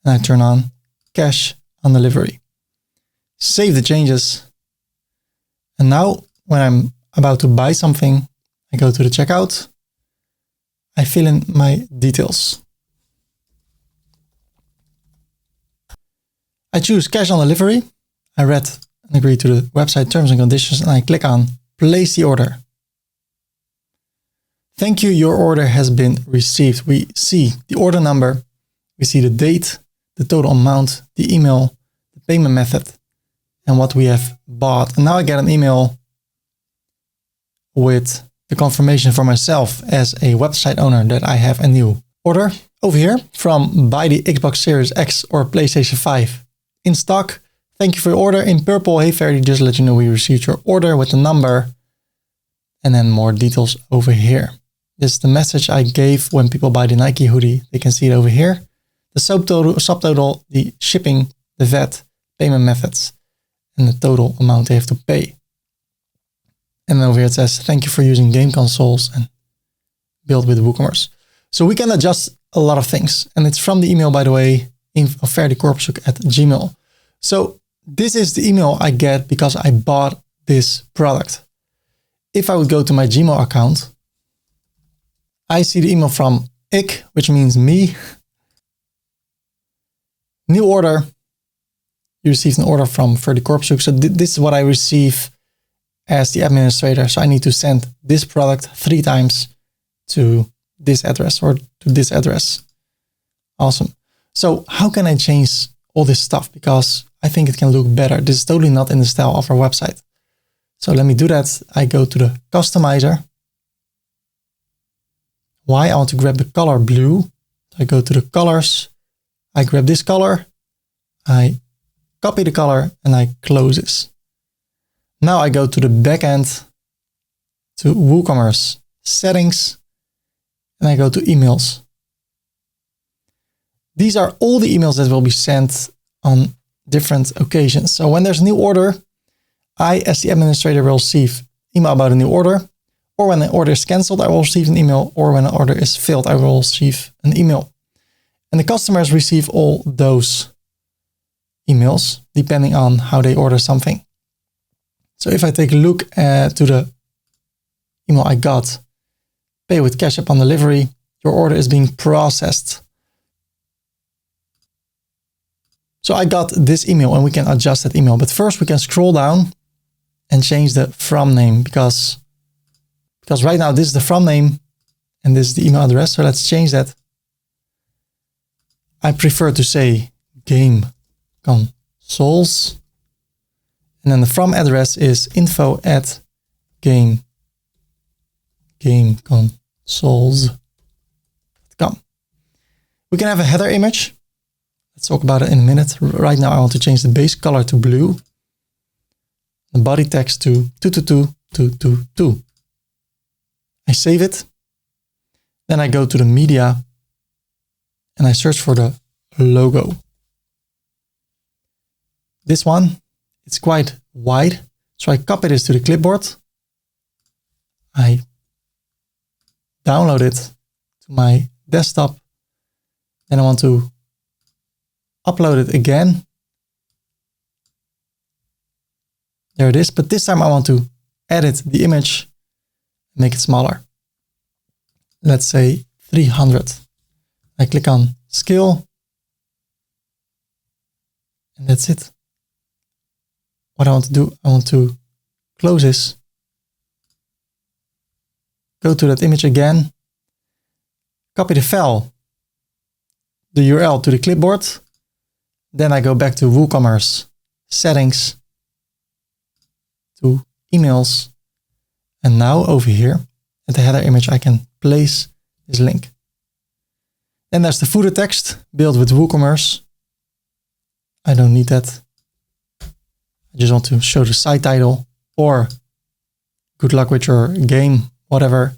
and I turn on cash on delivery. Save the changes. And now when I'm about to buy something, I go to the checkout. I fill in my details. I choose cash on delivery. I read and agree to the website terms and conditions and I click on place the order. Thank you, your order has been received. We see the order number, we see the date, the total amount, the email, the payment method, and what we have bought. And now I get an email with the confirmation for myself as a website owner that I have a new order over here from buy the Xbox Series X or PlayStation 5 in stock. Thank you for your order. In purple, hey Ferdy, just to let you know we received your order with the number and then more details over here. This is the message I gave when people buy the Nike hoodie. They can see it over here. The subtotal, the shipping, the VAT, payment methods, and the total amount they have to pay. And over here it says, thank you for using game consoles and build with WooCommerce. So we can adjust a lot of things. And it's from the email, by the way, of Ferdy Korpershoek at Gmail. So this is the email I get because I bought this product. If I would go to my Gmail account, I see the email from ik, which means me. New order. You received an order from Ferdy Korpershoek. So this is what I receive as the administrator. So I need to send this product 3 times to this address or to this address. Awesome. So how can I change all this stuff? Because I think it can look better. This is totally not in the style of our website. So let me do that. I go to the customizer. Why? I want to grab the color blue. I go to the colors. I grab this color. I copy the color and I close this. Now I go to the back end to WooCommerce settings and I go to emails. These are all the emails that will be sent on different occasions. So when there's a new order, I, as the administrator, will receive email about a new order. Or when an order is canceled, I will receive an email. Or when an order is filled, I will receive an email. And the customers receive all those emails depending on how they order something. So if I take a look to the email I got, pay with cash upon delivery, your order is being processed. So I got this email and we can adjust that email. But first we can scroll down and change the from name because right now this is the from name and this is the email address. So let's change that. I prefer to say game consoles. And then the from address is info@gameconsoles.com. We can have a header image. Let's talk about it in a minute. Right now I want to change the base color to blue. The body text to 222. I save it. Then I go to the media and I search for the logo. This one, it's quite wide. So I copy this to the clipboard. I download it to my desktop. Then I want to upload it again. There it is. But this time I want to edit the image, make it smaller. Let's say 300. I click on scale And that's it. What I want to do, I want to close this. Go to that image again. Copy the file, the URL to the clipboard. Then I go back to WooCommerce, settings, to emails. And now over here at the header image, I can place this link. Then there's the footer text built with WooCommerce. I don't need that. I just want to show the site title or good luck with your game, whatever.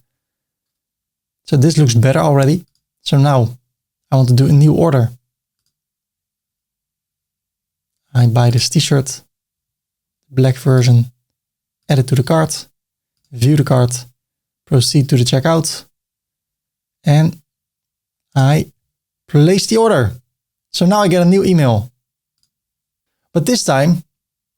So this looks better already. So now I want to do a new order. I buy this t-shirt, black version, add it to the cart, view the cart, proceed to the checkout, and I place the order. So now I get a new email. But this time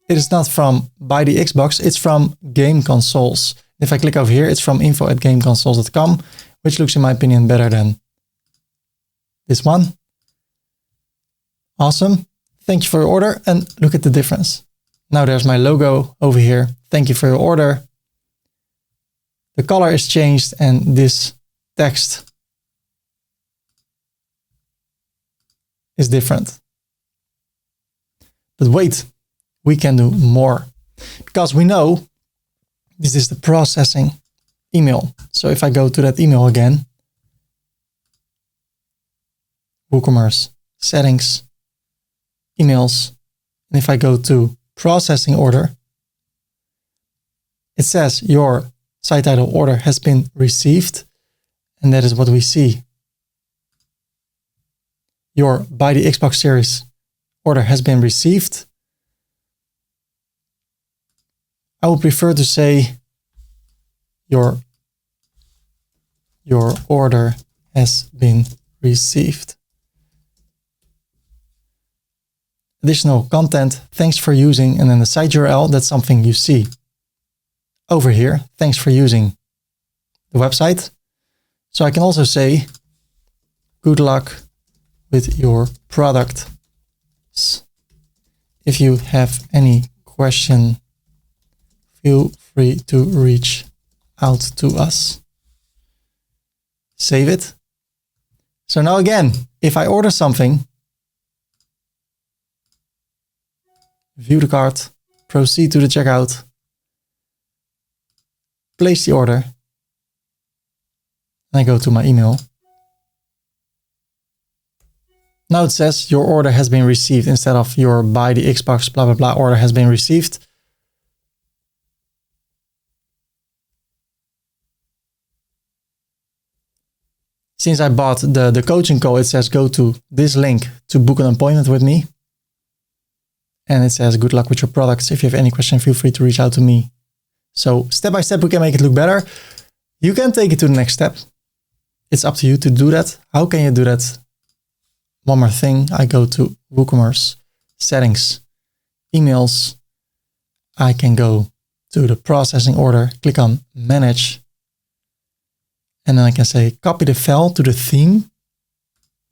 it is not from buy the Xbox, it's from Game Consoles. If I click over here, it's from info@gameconsoles.com, which looks in my opinion better than this one. Awesome. Thank you for your order, and look at the difference. Now there's my logo over here. Thank you for your order. The color is changed and this text is different. But wait, we can do more because we know this is the processing email. So if I go to that email again, WooCommerce, settings, emails, and if I go to processing order, it says your site title order has been received. And that is what we see. Your buy the Xbox series order has been received. I would prefer to say your order has been received. Additional content, thanks for using, and then the site URL, that's something you see over here. Thanks for using the website. So I can also say, good luck with your product. If you have any question, feel free to reach out to us. Save it. So now again, if I order something, view the cart, proceed to the checkout, place the order, and I go to my email. Now it says your order has been received instead of your buy the Xbox blah blah blah order has been received. Since I bought the coaching call, it says go to this link to book an appointment with me. And it says, good luck with your products. If you have any question, feel free to reach out to me. So step by step, we can make it look better. You can take it to the next step. It's up to you to do that. How can you do that? One more thing. I go to WooCommerce, settings, emails. I can go to the processing order, click on manage. And then I can say, copy the file to the theme.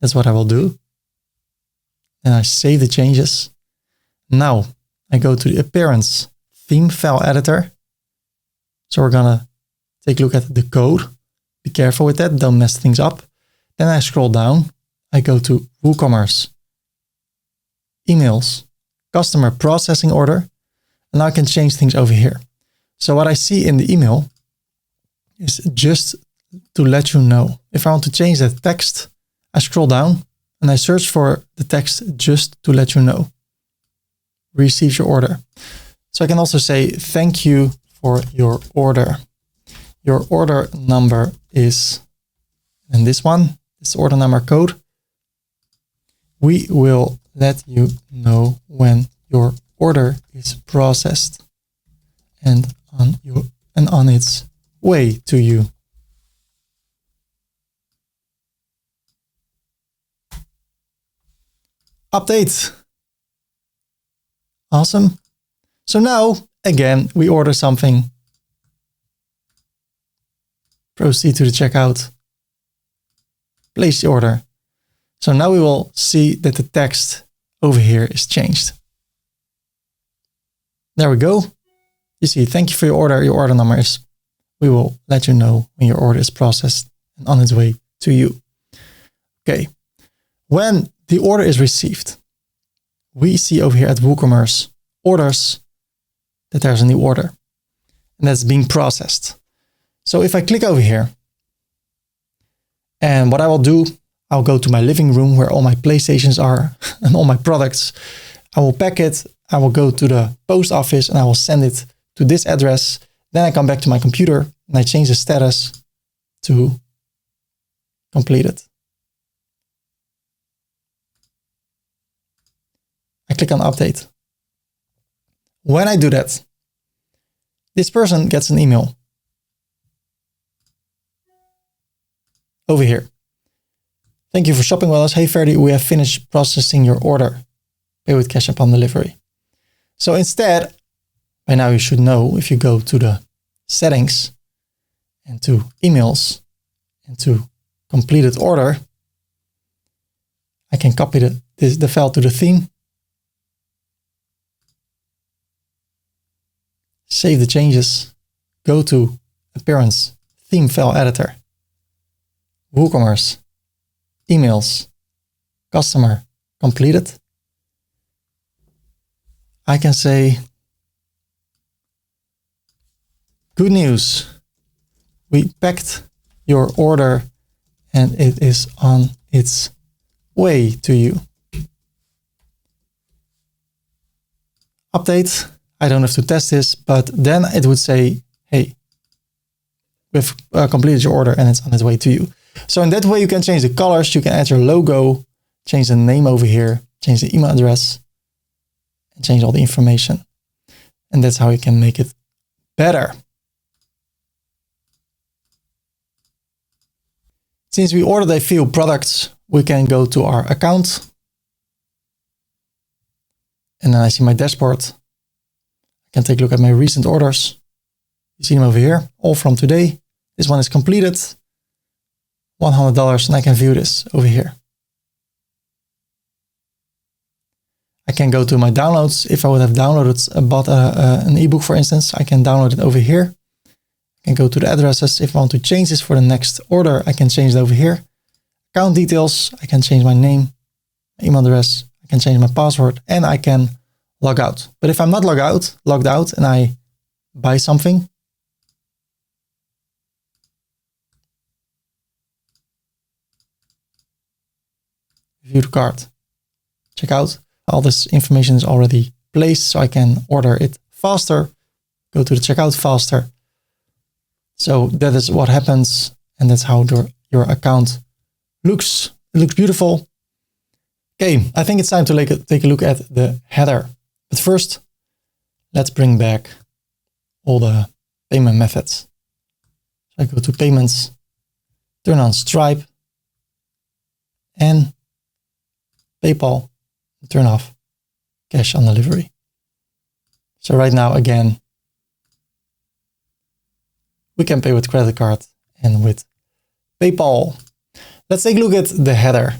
That's what I will do. And I save the changes. Now I go to the appearance theme file editor. So we're gonna take a look at the code. Be careful with that, don't mess things up. Then I scroll down. I go to WooCommerce, emails, customer processing order. And now I can change things over here. So what I see in the email is just to let you know. If I want to change that text, I scroll down and I search for the text just to let you know. Receive your order. So I can also say, thank you for your order. Your order number is, and this one, this order number code. We will let you know when your order is processed and on its way to you. Update. Awesome. So now, again, we order something. Proceed to the checkout. Place the order. So now we will see that the text over here is changed. There we go. You see, thank you for your order. Your order number is, we will let you know when your order is processed and on its way to you. Okay. When the order is received, we see over here at WooCommerce orders that there's a new order and that's being processed. So if I click over here, and what I will do, I'll go to my living room where all my PlayStations are and all my products. I will pack it. I will go to the post office and I will send it to this address. Then I come back to my computer and I change the status to completed. I click on update. When I do that, this person gets an email over here. Thank you for shopping with us. Hey Ferdy, we have finished processing your order. Pay with cash upon delivery. So instead, by now you should know, if you go to the settings and to emails and to completed order, I can copy the file to the theme, save the changes, go to appearance, theme file editor, WooCommerce, emails, customer, completed. I can say, good news, we packed your order and it is on its way to you. Update, I don't have to test this, but then it would say, hey, we've completed your order and it's on its way to you. So in that way, you can change the colors, you can add your logo, change the name over here, change the email address, and change all the information. And that's how you can make it better. Since we ordered a few products, we can go to our account. And then I see my dashboard. I can take a look at my recent orders. You see them over here, all from today. This one is completed, $100, and I can view this over here. I can go to my downloads. If I would have downloaded, bought an ebook, for instance, I can download it over here. I can go to the addresses. If I want to change this for the next order, I can change it over here. Account details, I can change my name, my email address, I can change my password, and I can log out. But if I'm not logged out, and I buy something, view the cart, check out. All this information is already placed, so I can order it faster, go to the checkout faster. So that is what happens, and that's how your account looks. It looks beautiful. Okay, I think it's time to take a look at the header. But first, let's bring back all the payment methods. So I go to payments, turn on Stripe, and PayPal, turn off cash on delivery. So right now, again, we can pay with credit card and with PayPal. Let's take a look at the header.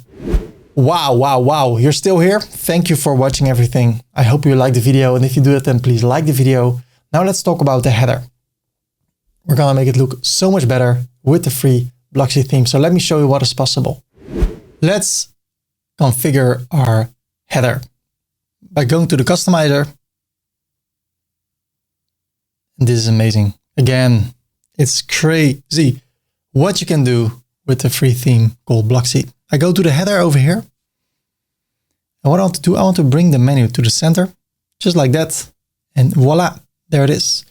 Wow, wow, wow. You're still here. Thank you for watching everything. I hope you liked the video. And if you do it, then please like the video. Now let's talk about the header. We're going to make it look so much better with the free Blocksy theme. So let me show you what is possible. Let's configure our header by going to the customizer. And this is amazing. Again, it's crazy what you can do with the free theme called Blocksy. I go to the header over here. And what I want to do, I want to bring the menu to the center, just like that. And voila, there it is.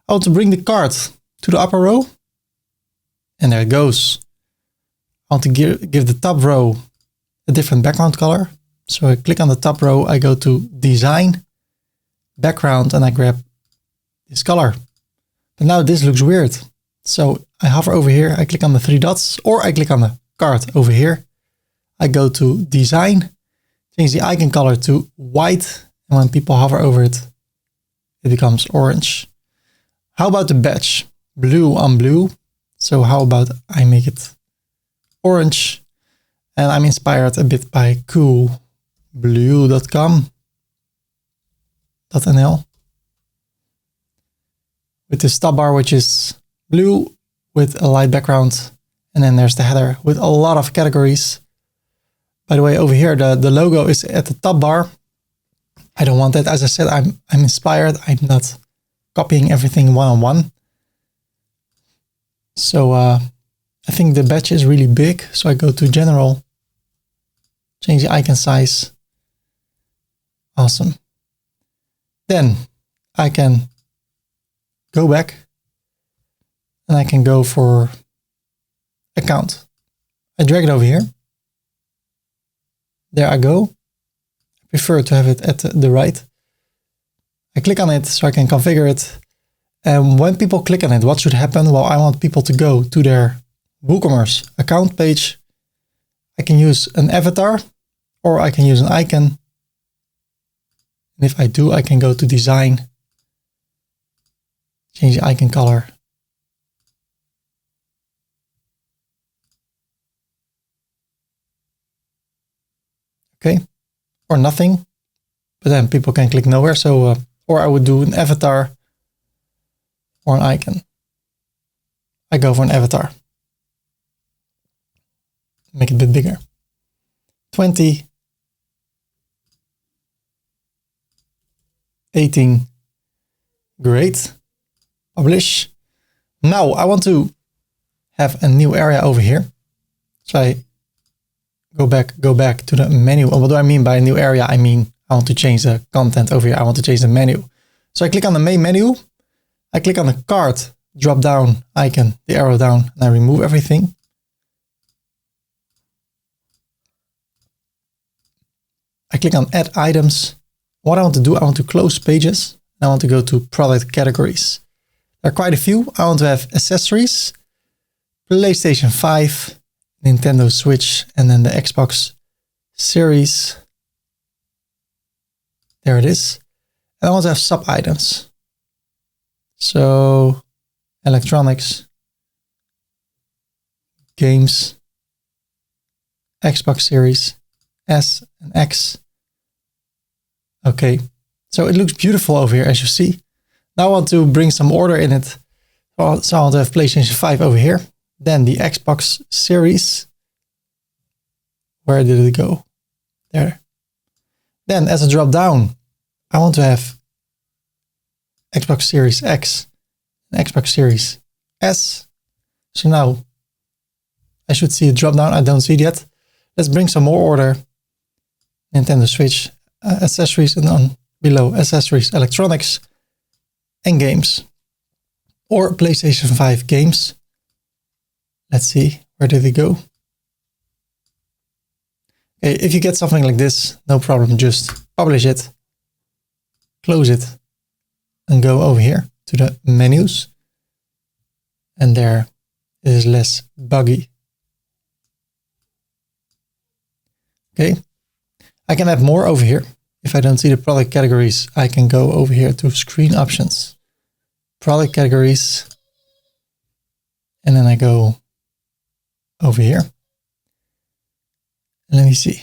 I want to bring the cart to the upper row. And there it goes. I want to give the top row a different background color. So I click on the top row, I go to design, background, and I grab this color. But now this looks weird. So I hover over here, I click on the three dots, or I click on the card over here. I go to design, change the icon color to white. And when people hover over it, it becomes orange. How about the badge? Blue on blue. So how about I make it orange? And I'm inspired a bit by coolblue.com.nl. with this top bar, which is blue with a light background. And then there's the header with a lot of categories. By the way, over here, the logo is at the top bar. I don't want that. As I said, I'm inspired. I'm not copying everything one-on-one. So I think the badge is really big. So I go to general, change the icon size. Awesome. Then I can go back and I can go for account. I drag it over here. There I go. I prefer to have it at the right. I click on it so I can configure it. And when people click on it, what should happen? Well, I want people to go to their WooCommerce account page. I can use an avatar or I can use an icon. And if I do, I can go to design, change the icon color. Okay, or nothing, but then people can click nowhere. So, or I would do an avatar or an icon. I go for an avatar. Make it a bit bigger. 20, 18, great. Publish. Now I want to have a new area over here. So I go back to the menu. And what do I mean by a new area? I mean, I want to change the content over here. I want to change the menu. So I click on the main menu. I click on the cart drop down icon, the arrow down, and I remove everything. I click on add items. What I want to do, I want to close pages. I want to go to product categories. There are quite a few. I want to have accessories, PlayStation 5, Nintendo Switch, and then the Xbox Series. There it is. And I want to have sub items. So electronics, games, Xbox Series, S and X. Okay, so it looks beautiful over here, as you see. Now I want to bring some order in it. So I want to have PlayStation 5 over here. Then the Xbox Series. Where did it go? There. Then as a drop down, I want to have Xbox Series X and Xbox Series S. So now I should see a drop down. I don't see it yet. Let's bring some more order. Nintendo Switch, accessories, and then below accessories, electronics, and games. Or PlayStation 5 games. Let's see, where did it go? Okay, if you get something like this, no problem, just publish it, close it, and go over here to the menus. And there it is less buggy. Okay, I can add more over here. If I don't see the product categories, I can go over here to screen options, product categories, and then I go over here. And let me see.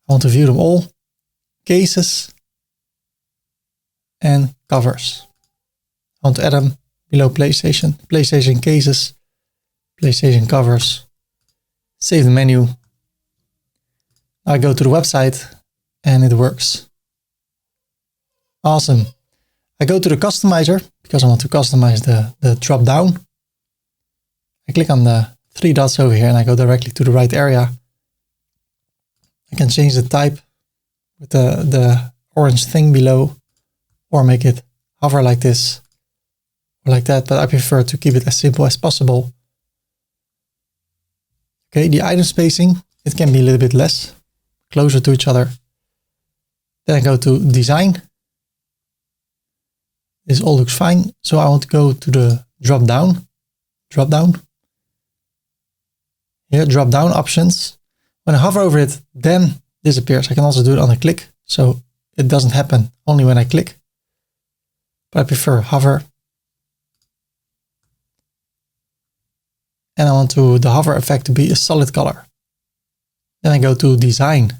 I want to view them all. Cases and covers. I want to add them below PlayStation. PlayStation cases, PlayStation covers. Save the menu. I go to the website and it works. Awesome. I go to the customizer because I want to customize the drop down. I click on the three dots over here and I go directly to the right area. I can change the type with the orange thing below or make it hover like this or like that, but I prefer to keep it as simple as possible. Okay, the item spacing, it can be a little bit less, closer to each other. Then I go to design. This all looks fine. So I want to go to the drop down. Here, drop down options. When I hover over it, then disappears. I can also do it on a click. So it doesn't happen only when I click. But I prefer hover. And I want the hover effect to be a solid color. Then I go to design.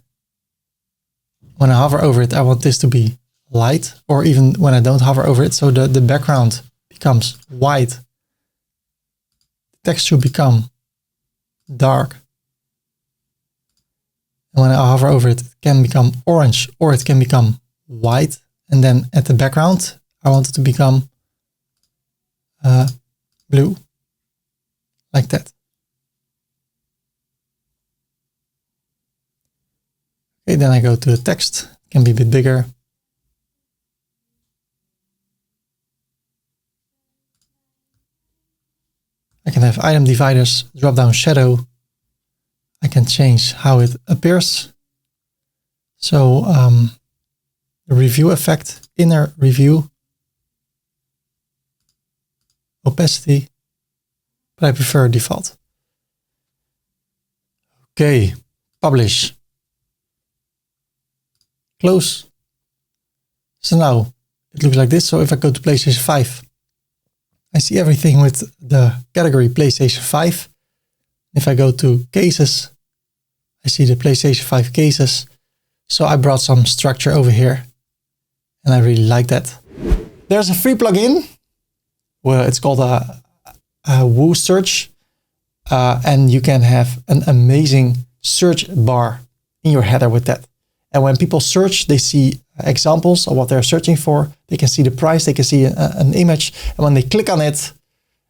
When I hover over it, I want this to be light, or even when I don't hover over it. So the background becomes white. The text should become dark. And when I hover over it, it can become orange or it can become white. And then at the background, I want it to become blue, like that. Okay, then I go to the text. It can be a bit bigger. I can have item dividers, drop down shadow. I can change how it appears. So the review effect, inner review, opacity, but I prefer default. Okay, publish. Close. So now it looks like this. So if I go to PlayStation 5, I see everything with the category PlayStation 5. If I go to cases, I see the PlayStation 5 cases. So I brought some structure over here and I really like that. There's a free plugin. Well, it's called a Woo Search. And you can have an amazing search bar in your header with that. And when people search, they see examples of what they're searching for. They can see the price, they can see an image. And when they click on it,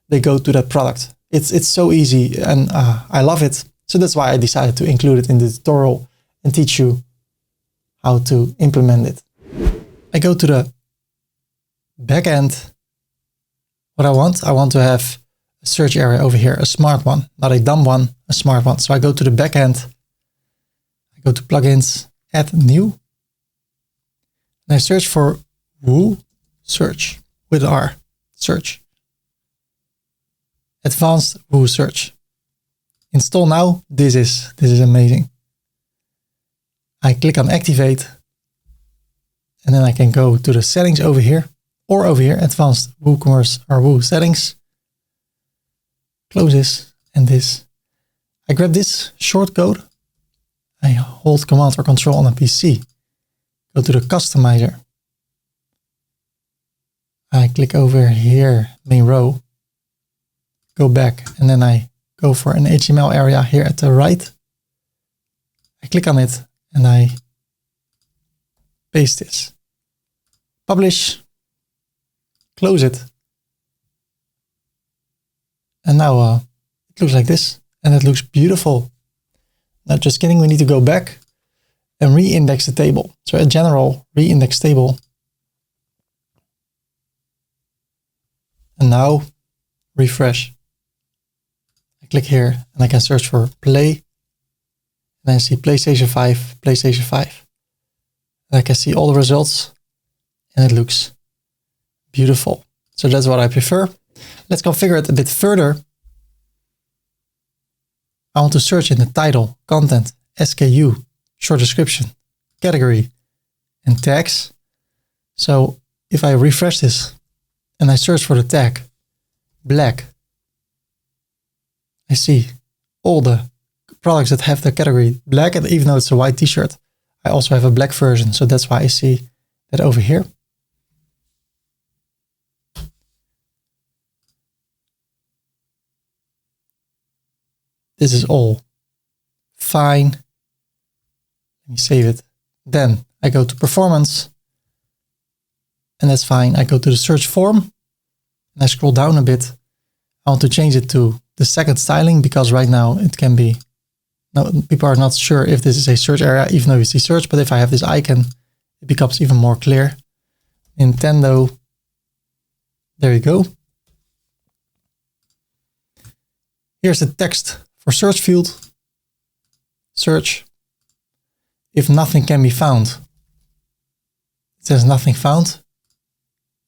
they go to that product. It's so easy and I love it. So that's why I decided to include it in the tutorial and teach you how to implement it. I go to the back end. What I want to have a search area over here, a smart one, not a dumb one, a smart one. So I go to the back end. I go to plugins, add new. And I search for Woo Search with R, search. Advanced Woo Search. Install now. This is amazing. I click on activate and then I can go to the settings over here or over here, advanced WooCommerce or Woo settings. Close this and this. I grab this shortcode. I hold Command or Control on a PC. Go to the customizer. I click over here, main row. Go back and then I go for an HTML area here at the right. I click on it and I paste this. Publish. Close it. And now it looks like this and it looks beautiful. Now just kidding, we need to go back and re-index the table. So a general re-index table. And now refresh. I click here and I can search for play. And I see PlayStation 5, PlayStation 5. And I can see all the results and it looks beautiful. So that's what I prefer. Let's configure it a bit further. I want to search in the title, content, SKU, short description, category, and tags. So if I refresh this and I search for the tag, black, I see all the products that have the category black, and even though it's a white t-shirt, I also have a black version. So that's why I see that over here. This is all fine. Let me save it. Then I go to performance and that's fine. I go to the search form and I scroll down a bit. I want to change it to the second styling because right now it can be, no, people are not sure if this is a search area, even though you see search, but if I have this icon, it becomes even more clear. Nintendo. There you go. Here's the text for search field. Search. If nothing can be found, it says nothing found.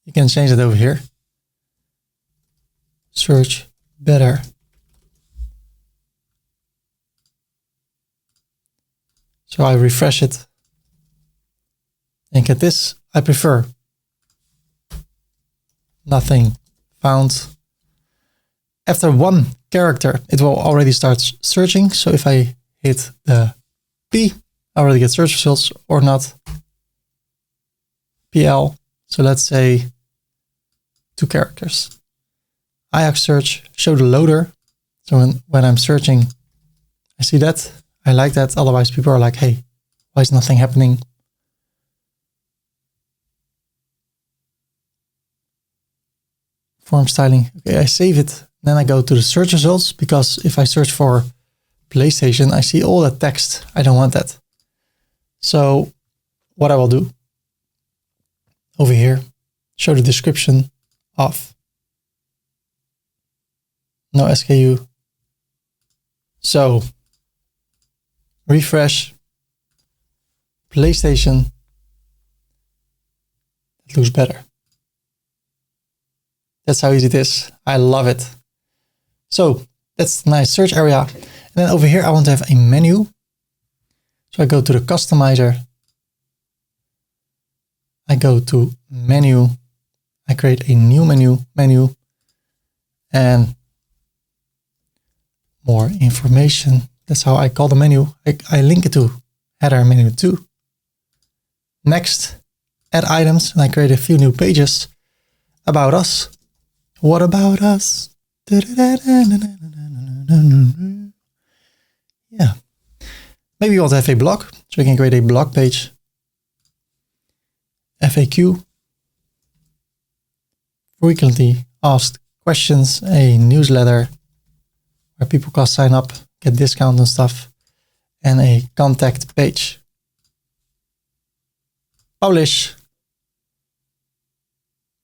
You can change it over here. Search better. So I refresh it and get this. I prefer nothing found. After one character, it will already start searching. So if I hit the P, I already get search results or not. PL. So let's say 2 characters. Ajax search, show the loader. So when I'm searching, I see that. I like that. Otherwise people are like, hey, why is nothing happening? Form styling. Okay, I save it. Then I go to the search results, because if I search for PlayStation, I see all that text. I don't want that. So what I will do over here, show the description off. No SKU. So refresh PlayStation. It looks better. That's how easy it is. I love it. So that's a nice search area. And then over here, I want to have a menu. So I go to the customizer. I go to menu. I create a new menu, and more information. That's how I call the menu. I link it to header menu 2. Next, add items, and I create a few new pages about us. What about us? Yeah. Maybe you want to have a blog, so you can create a blog page. FAQ. Frequently asked questions, a newsletter where people can sign up, get discount and stuff, and a contact page. Publish.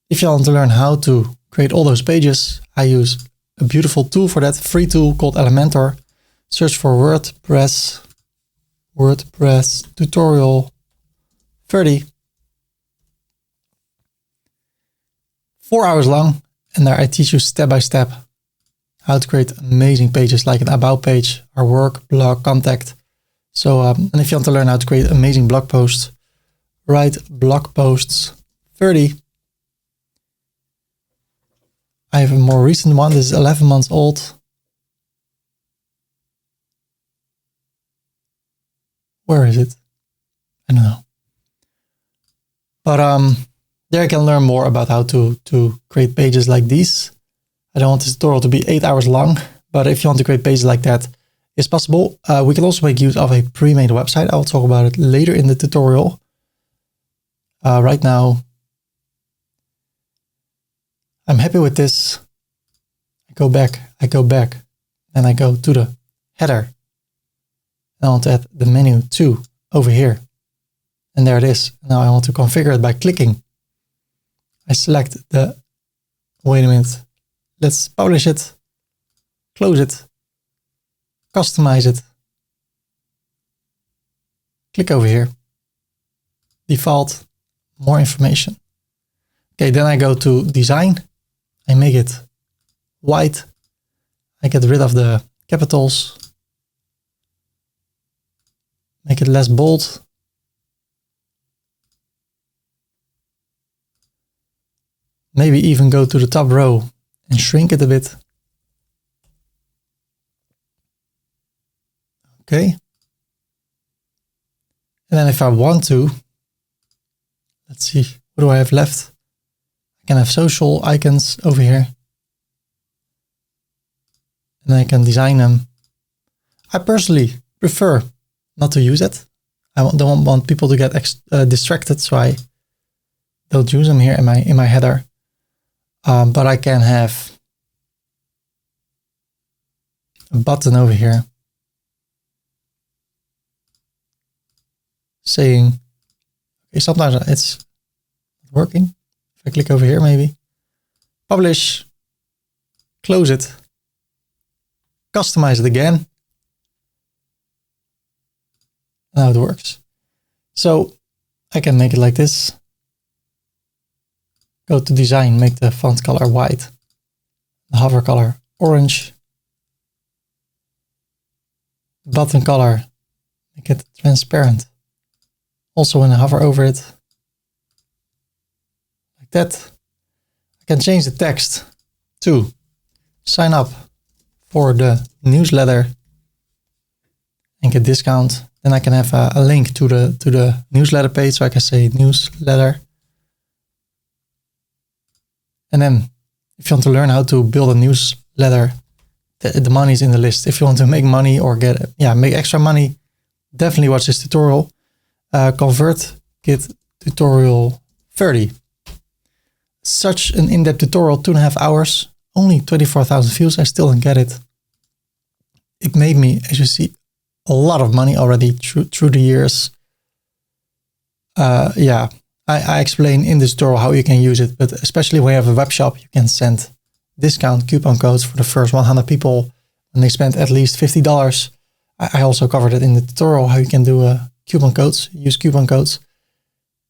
If you want to learn how to create all those pages, I use a beautiful tool for that, free tool called Elementor. Search for WordPress tutorial Ferdy. 4 hours long, and there I teach you step by step how to create amazing pages like an about page, our work, blog, contact. So, and if you want to learn how to create amazing blog posts, write blog posts 30. I have a more recent one. This is 11 months old. Where is it? I don't know. But there you can learn more about how to create pages like these. I don't want this tutorial to be 8 hours long, but if you want to create pages like that, it's possible. We can also make use of a pre-made website. I will talk about it later in the tutorial. Right now, I'm happy with this. I go back, and I go to the header. I want to add the menu 2 over here. And there it is. Now I want to configure it by clicking. I select the, wait a minute. Let's publish it, close it, customize it. Click over here. Default, more information. Okay, then I go to design. I make it white. I get rid of the capitals. Make it less bold. Maybe even go to the top row and shrink it a bit. Okay. And then if I want to, let's see, what do I have left? I can have social icons over here. And I can design them. I personally prefer not to use it. I don't want people to get distracted, so I don't use them here in my header. But I can have a button over here saying, okay, sometimes it's working. If I click over here, maybe publish, close it, customize it again. Now it works. So I can make it like this. Go to design, make the font color white, the hover color orange, button color, make it transparent. Also when I hover over it, like that, I can change the text to sign up for the newsletter and get discount. Then I can have a link to the newsletter page, so I can say newsletter. And then if you want to learn how to build a newsletter, the money is in the list. If you want to make money or make extra money, definitely watch this tutorial. ConvertKit tutorial 30. Such an in-depth tutorial, 2.5 hours, only 24,000 views. I still don't get it. It made me, as you see, a lot of money already through the years. I explain in this tutorial how you can use it, but especially when you have a web shop, you can send discount coupon codes for the first 100 people when they spend at least $50. I also covered it in the tutorial, how you can do coupon codes, use coupon codes.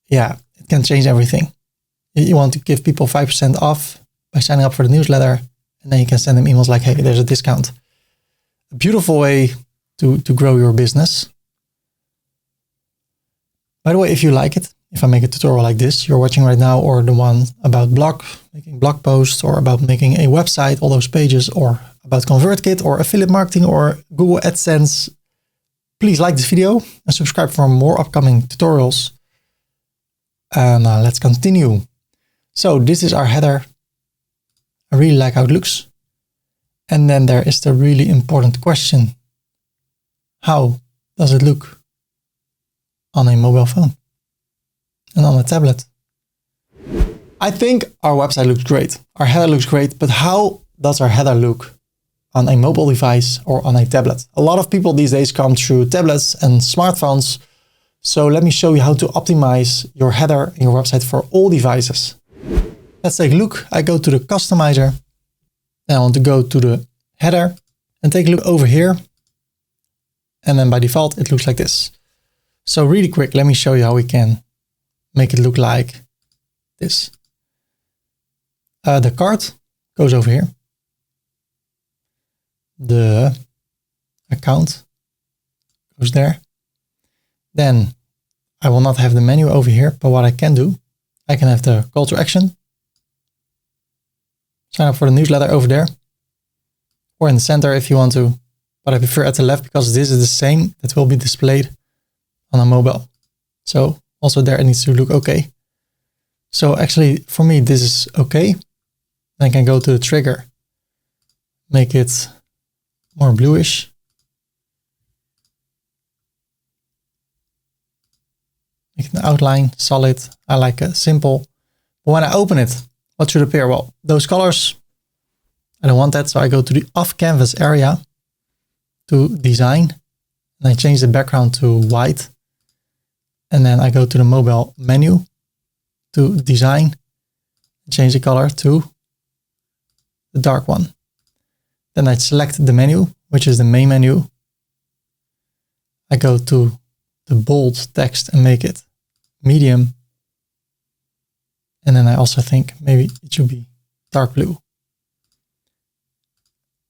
Yeah, it can change everything. You want to give people 5% off by signing up for the newsletter, and then you can send them emails like, hey, there's a discount. A beautiful way to grow your business. By the way, if you like it, if I make a tutorial like this you're watching right now, or the one about making blog posts, or about making a website, all those pages, or about ConvertKit or affiliate marketing or Google AdSense, please like this video and subscribe for more upcoming tutorials. And let's continue. So this is our header. I really like how it looks. And then there is the really important question. How does it look on a mobile phone and on a tablet? I think our website looks great. Our header looks great, but how does our header look on a mobile device or on a tablet? A lot of people these days come through tablets and smartphones. So let me show you how to optimize your header and your website for all devices. Let's take a look. I go to the customizer. Then I want to go to the header and take a look over here. And then by default, it looks like this. So really quick, let me show you how we can make it look like this. The cart goes over here. The account goes there. Then I will not have the menu over here, but what I can do, I can have the call to action. Sign up for the newsletter over there, or in the center if you want to, but I prefer at the left because this is the same that will be displayed on a mobile. So also there it needs to look okay. So actually for me, this is okay. Then I can go to the trigger, make it more bluish. Make an outline, solid. I like a simple. But when I open it, what should appear? Well, those colors, I don't want that. So I go to the off canvas area to design. And I change the background to white. And then I go to the mobile menu to design. Change the color to the dark one. Then I select the menu, which is the main menu. I go to the bold text and make it medium. And then I also think maybe it should be dark blue.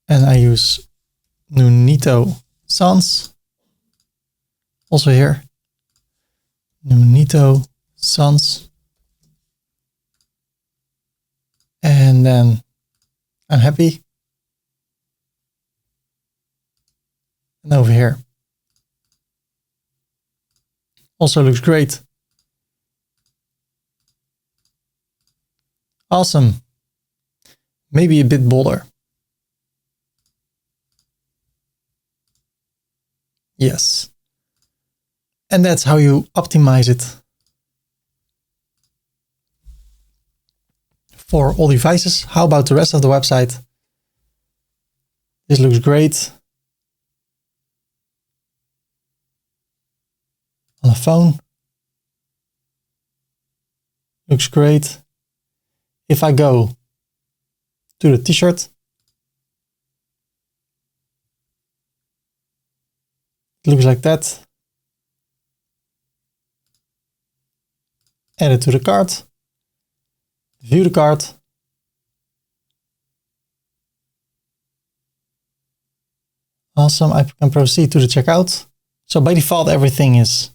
And I use Nunito Sans. Also here, Nunito Sans. And then I'm happy. And over here, also looks great. Awesome. Maybe a bit bolder. Yes. And that's how you optimize it for all devices. How about the rest of the website? This looks great. On a phone. Looks great. If I go to the t-shirt, it looks like that. Add it to the cart. View the cart. Awesome. I can proceed to the checkout. So by default, everything is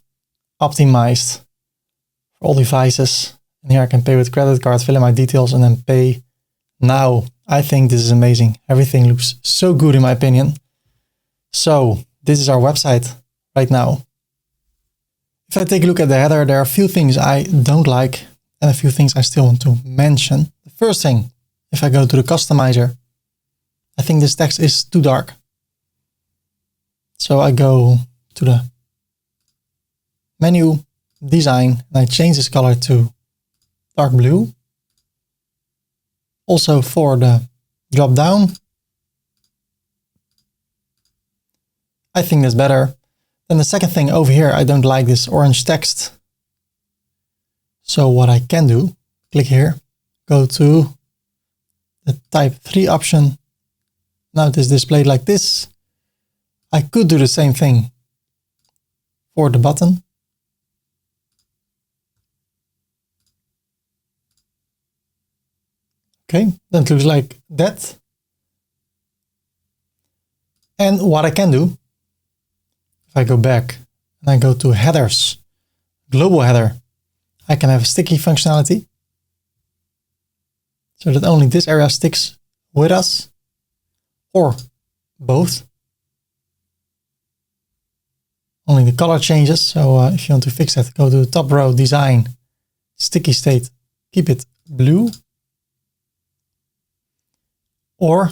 optimized for all devices. And here I can pay with credit card, fill in my details, and then pay now. I think this is amazing. Everything looks so good in my opinion. So this is our website right now. If I take a look at the header, there are a few things I don't like and a few things I still want to mention. The first thing, if I go to the customizer, I think this text is too dark. So I go to the menu, design, and I change this color to dark blue. Also for the drop down, I think that's better. Then the second thing over here, I don't like this orange text. So what I can do, click here, go to the type 3 option. Now it is displayed like this. I could do the same thing for the button. Okay, then it looks like that. And what I can do, if I go back and I go to headers, global header, I can have a sticky functionality so that only this area sticks with us, or both. Only the color changes. So if you want to fix that, go to the top row, design, sticky state, keep it blue. Or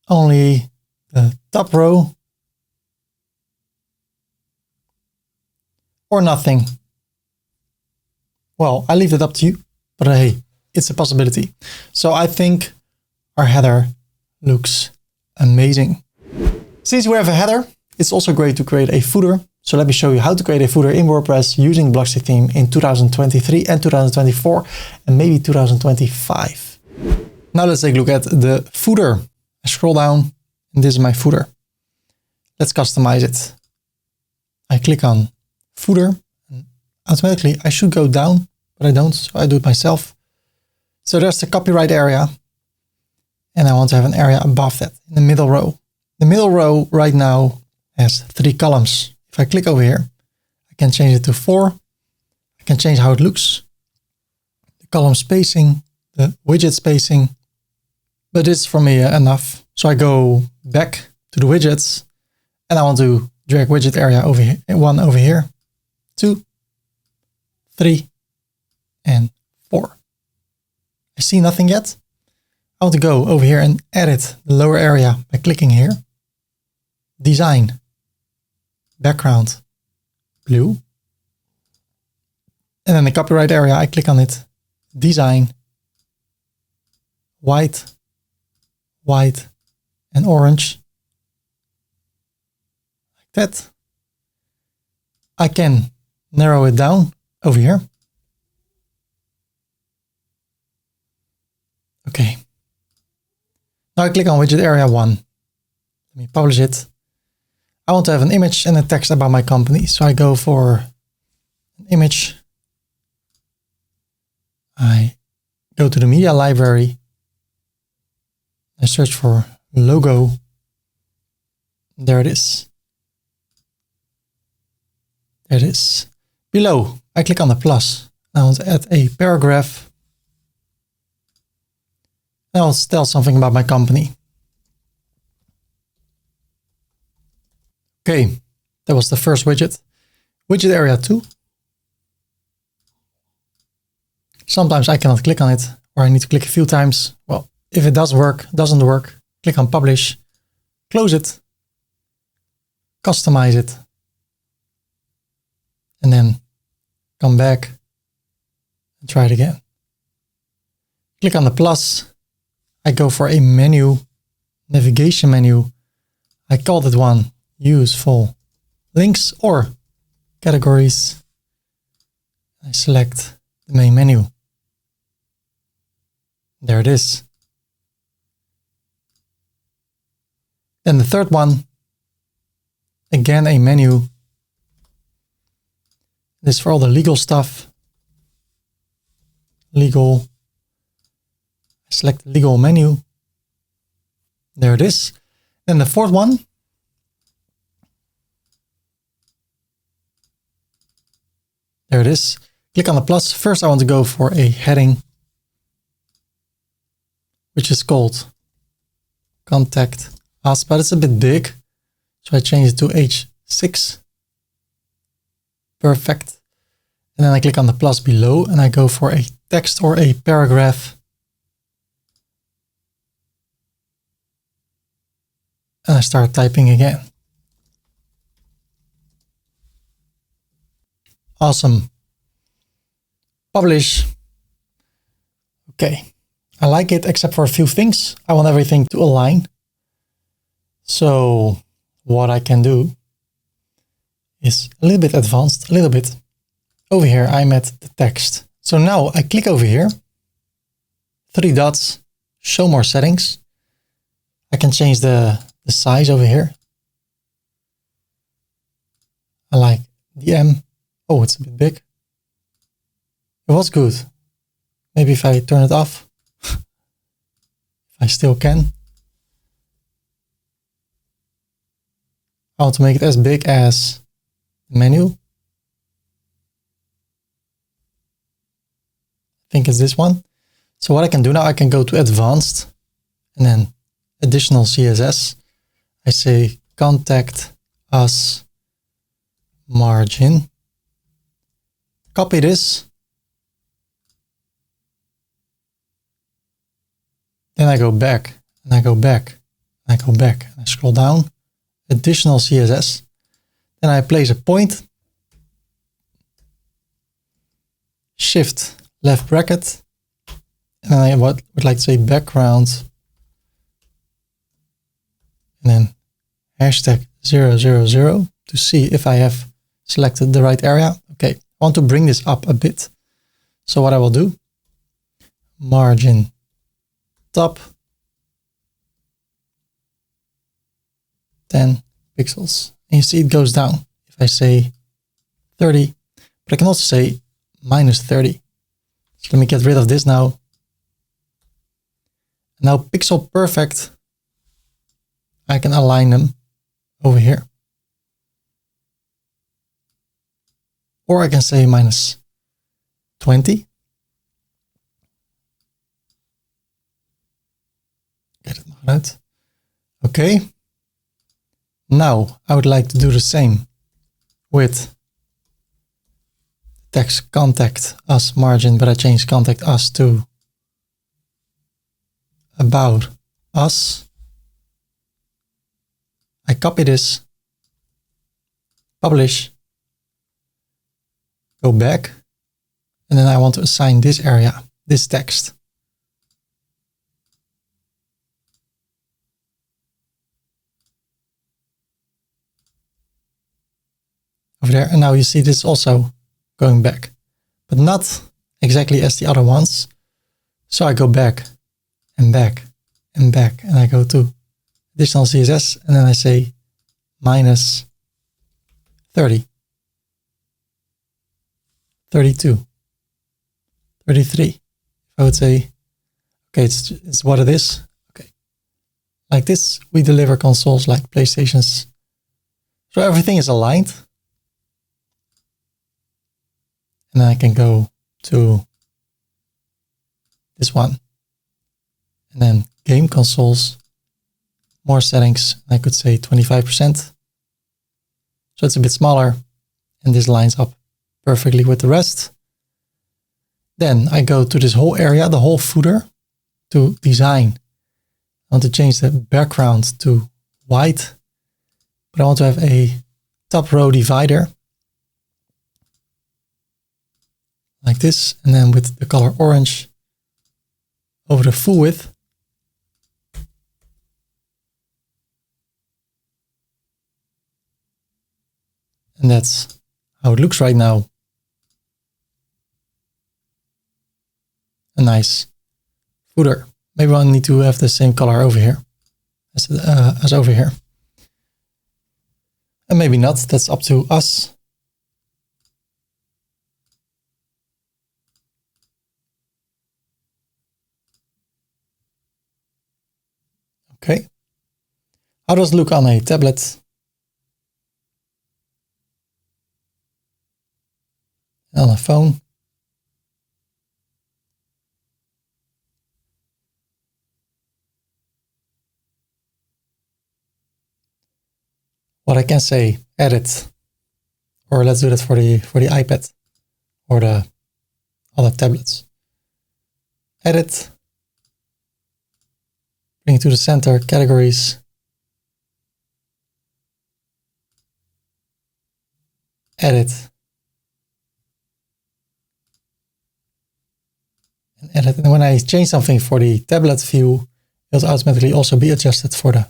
only the top row, or nothing. Well, I leave it up to you, but hey, it's a possibility. So I think our header looks amazing. Since we have a header, it's also great to create a footer. So let me show you how to create a footer in WordPress using Blocksy theme in 2023 and 2024 and maybe 2025. Now let's take a look at the footer. I scroll down and this is my footer. Let's customize it. I click on footer and automatically I should go down, but I don't, so I do it myself. So there's the copyright area and I want to have an area above that in the middle row. The middle row right now has 3 columns. If I click over here, I can change it to 4. I can change how it looks, the column spacing, the widget spacing, but it's for me enough. So I go back to the widgets and I want to drag widget area over here, 1 over here, 2, 3, and 4. I see nothing yet. I want to go over here and edit the lower area by clicking here. Design, background, blue. And then the copyright area, I click on it. Design, white, white, and orange. Like that. I can narrow it down over here. Okay. Now I click on widget area 1. Let me publish it. I want to have an image and a text about my company. So I go for an image. I go to the media library. I search for logo. There it is. There it is. Below, I click on the plus. I want to add a paragraph. I want to tell something about my company. Okay, that was the first widget. Widget area 2. Sometimes I cannot click on it, or I need to click a few times. Well, if it doesn't work, click on publish, close it, customize it, and then come back and try it again. Click on the plus. I go for a menu, navigation menu. I called it one useful links or categories. I select the main menu. There it is. Then the third one, again a menu. This is for all the legal stuff. Legal. I select the legal menu. There it is. Then the fourth one. There it is. Click on the plus. First, I want to go for a heading, which is called Contact Us, but it's a bit big. So I change it to H6. Perfect. And then I click on the plus below and I go for a text or a paragraph. And I start typing again. Awesome. Publish. Okay. I like it except for a few things. I want everything to align. So what I can do is a little bit advanced, a little bit. Over here, I'm at the text. So now I click over here, 3 dots, show more settings. I can change the size over here. I like the M. Oh, it's a bit big. It was good. Maybe if I turn it off, if I still can. I want to make it as big as the menu. I think it's this one. So what I can do now, I can go to advanced and then additional CSS. I say contact us margin. Copy this. Then I go back and I go back and I go back and I scroll down. Additional CSS. Then I place a point. Shift left bracket. And then I would like to say background. And then hashtag 000 to see if I have selected the right area. Okay, I want to bring this up a bit. So what I will do, margin top 10 pixels. And you see it goes down. If I say 30, but I can also say minus 30. So let me get rid of this now. Now pixel perfect. I can align them over here. Or I can say minus 20. Get it out. Okay. Now I would like to do the same with text contact us margin, but I changed contact us to about us. I copy this, publish, go back, and then I want to assign this area, this text. Over there, and now you see this also going back, but not exactly as the other ones. So I go back and back and back, and I go to additional CSS, and then I say minus 30, 32, 33. I would say, okay, it's what it is. Okay. Like this, we deliver consoles like PlayStations. So everything is aligned. And then I can go to this one. And then game consoles, more settings. I could say 25%. So it's a bit smaller. And this lines up perfectly with the rest. Then I go to this whole area, the whole footer, to design. I want to change the background to white. But I want to have a top row divider. Like this, and then with the color orange over the full width. And that's how it looks right now. A nice footer. Maybe I need to have the same color over here as over here. And maybe not, that's up to us. Okay. How does it look on a tablet? On a phone? What I can say, edit, or let's do that for the iPad or the other tablets. Edit, bring it to the center, categories, edit, and edit. And when I change something for the tablet view, it'll automatically also be adjusted for the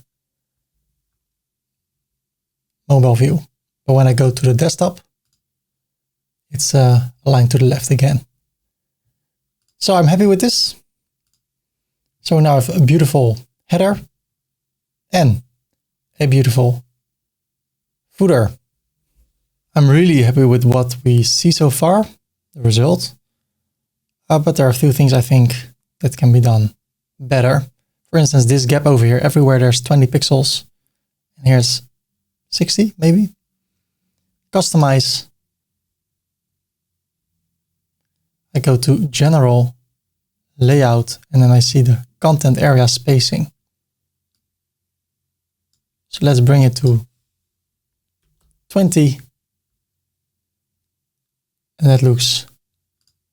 mobile view. But when I go to the desktop, it's aligned to the left again. So I'm happy with this. So now I have a beautiful header and a beautiful footer. I'm really happy with what we see so far, the result. But there are a few things I think that can be done better. For instance, this gap over here, everywhere there's 20 pixels. And here's 60 maybe. Customize. I go to general, layout, and then I see the content area spacing. So let's bring it to 20. And that looks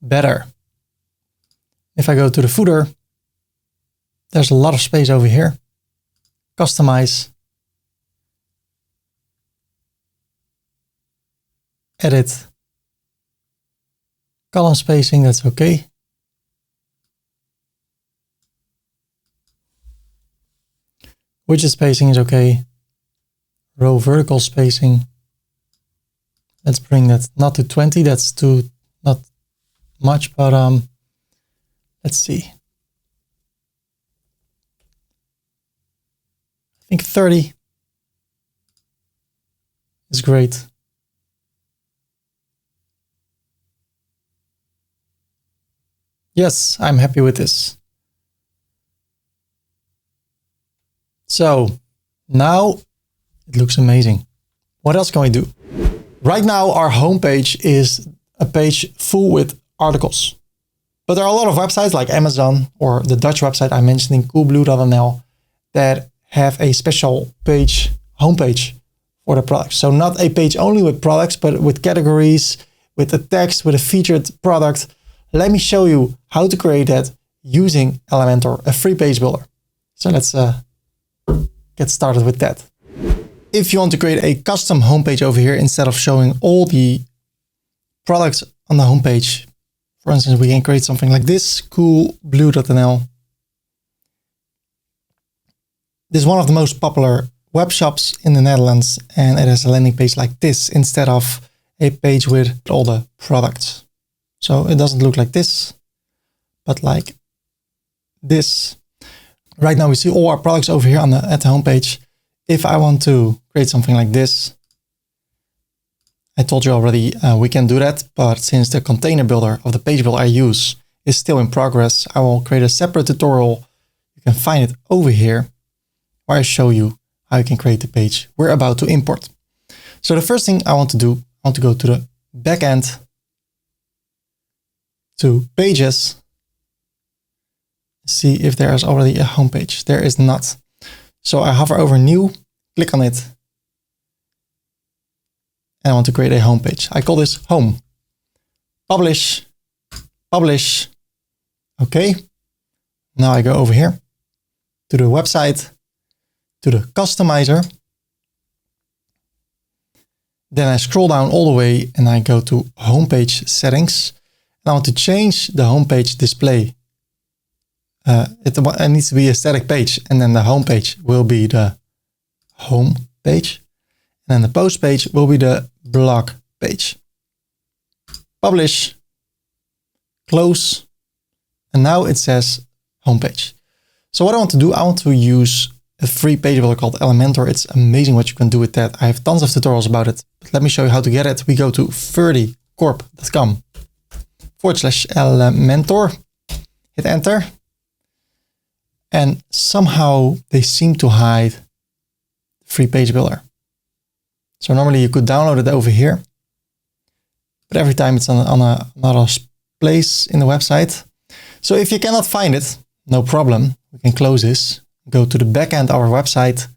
better. If I go to the footer, there's a lot of space over here. Customize. Edit. Column spacing, that's okay. Widget spacing is okay. Row vertical spacing. Let's bring that not to 20, that's too not much, but let's see. I think 30 is great. Yes, I'm happy with this. So now it looks amazing. What else can we do? Right now, our homepage is a page full with articles. But there are a lot of websites like Amazon or the Dutch website I mentioned in coolblue.nl that have a special page, homepage for the products. So not a page only with products, but with categories, with a text, with a featured product. Let me show you how to create that using Elementor, a free page builder. So let's get started with that. If you want to create a custom homepage over here, instead of showing all the products on the homepage, for instance, we can create something like this, coolblue.nl. This is one of the most popular web shops in the Netherlands, and it has a landing page like this instead of a page with all the products. So it doesn't look like this, but like this. Right now we see all our products over here at the homepage. If I want to create something like this, I told you already we can do that, but since the container builder of the page builder I use is still in progress, I will create a separate tutorial. You can find it over here where I show you how you can create the page we're about to import. So the first thing I want to do, I want to go to the backend, to pages, see if there is already a homepage. There is not. So I hover over new, click on it, and I want to create a homepage. I call this home. Publish, publish. Okay. Now I go over here to the website, to the customizer. Then I scroll down all the way and I go to homepage settings. And I want to change the homepage display. It needs to be a static page, and then the home page will be the home page, and then the post page will be the blog page. Publish, close, and now it says homepage. So what I want to do, I want to use a free page builder called Elementor. It's amazing what you can do with that. I have tons of tutorials about it, but let me show you how to get it. We go to ferdycorp.com/Elementor, hit enter. And somehow they seem to hide the free page builder. So normally you could download it over here, but every time it's on another place in the website. So if you cannot find it, no problem. We can close this, go to the backend of our website,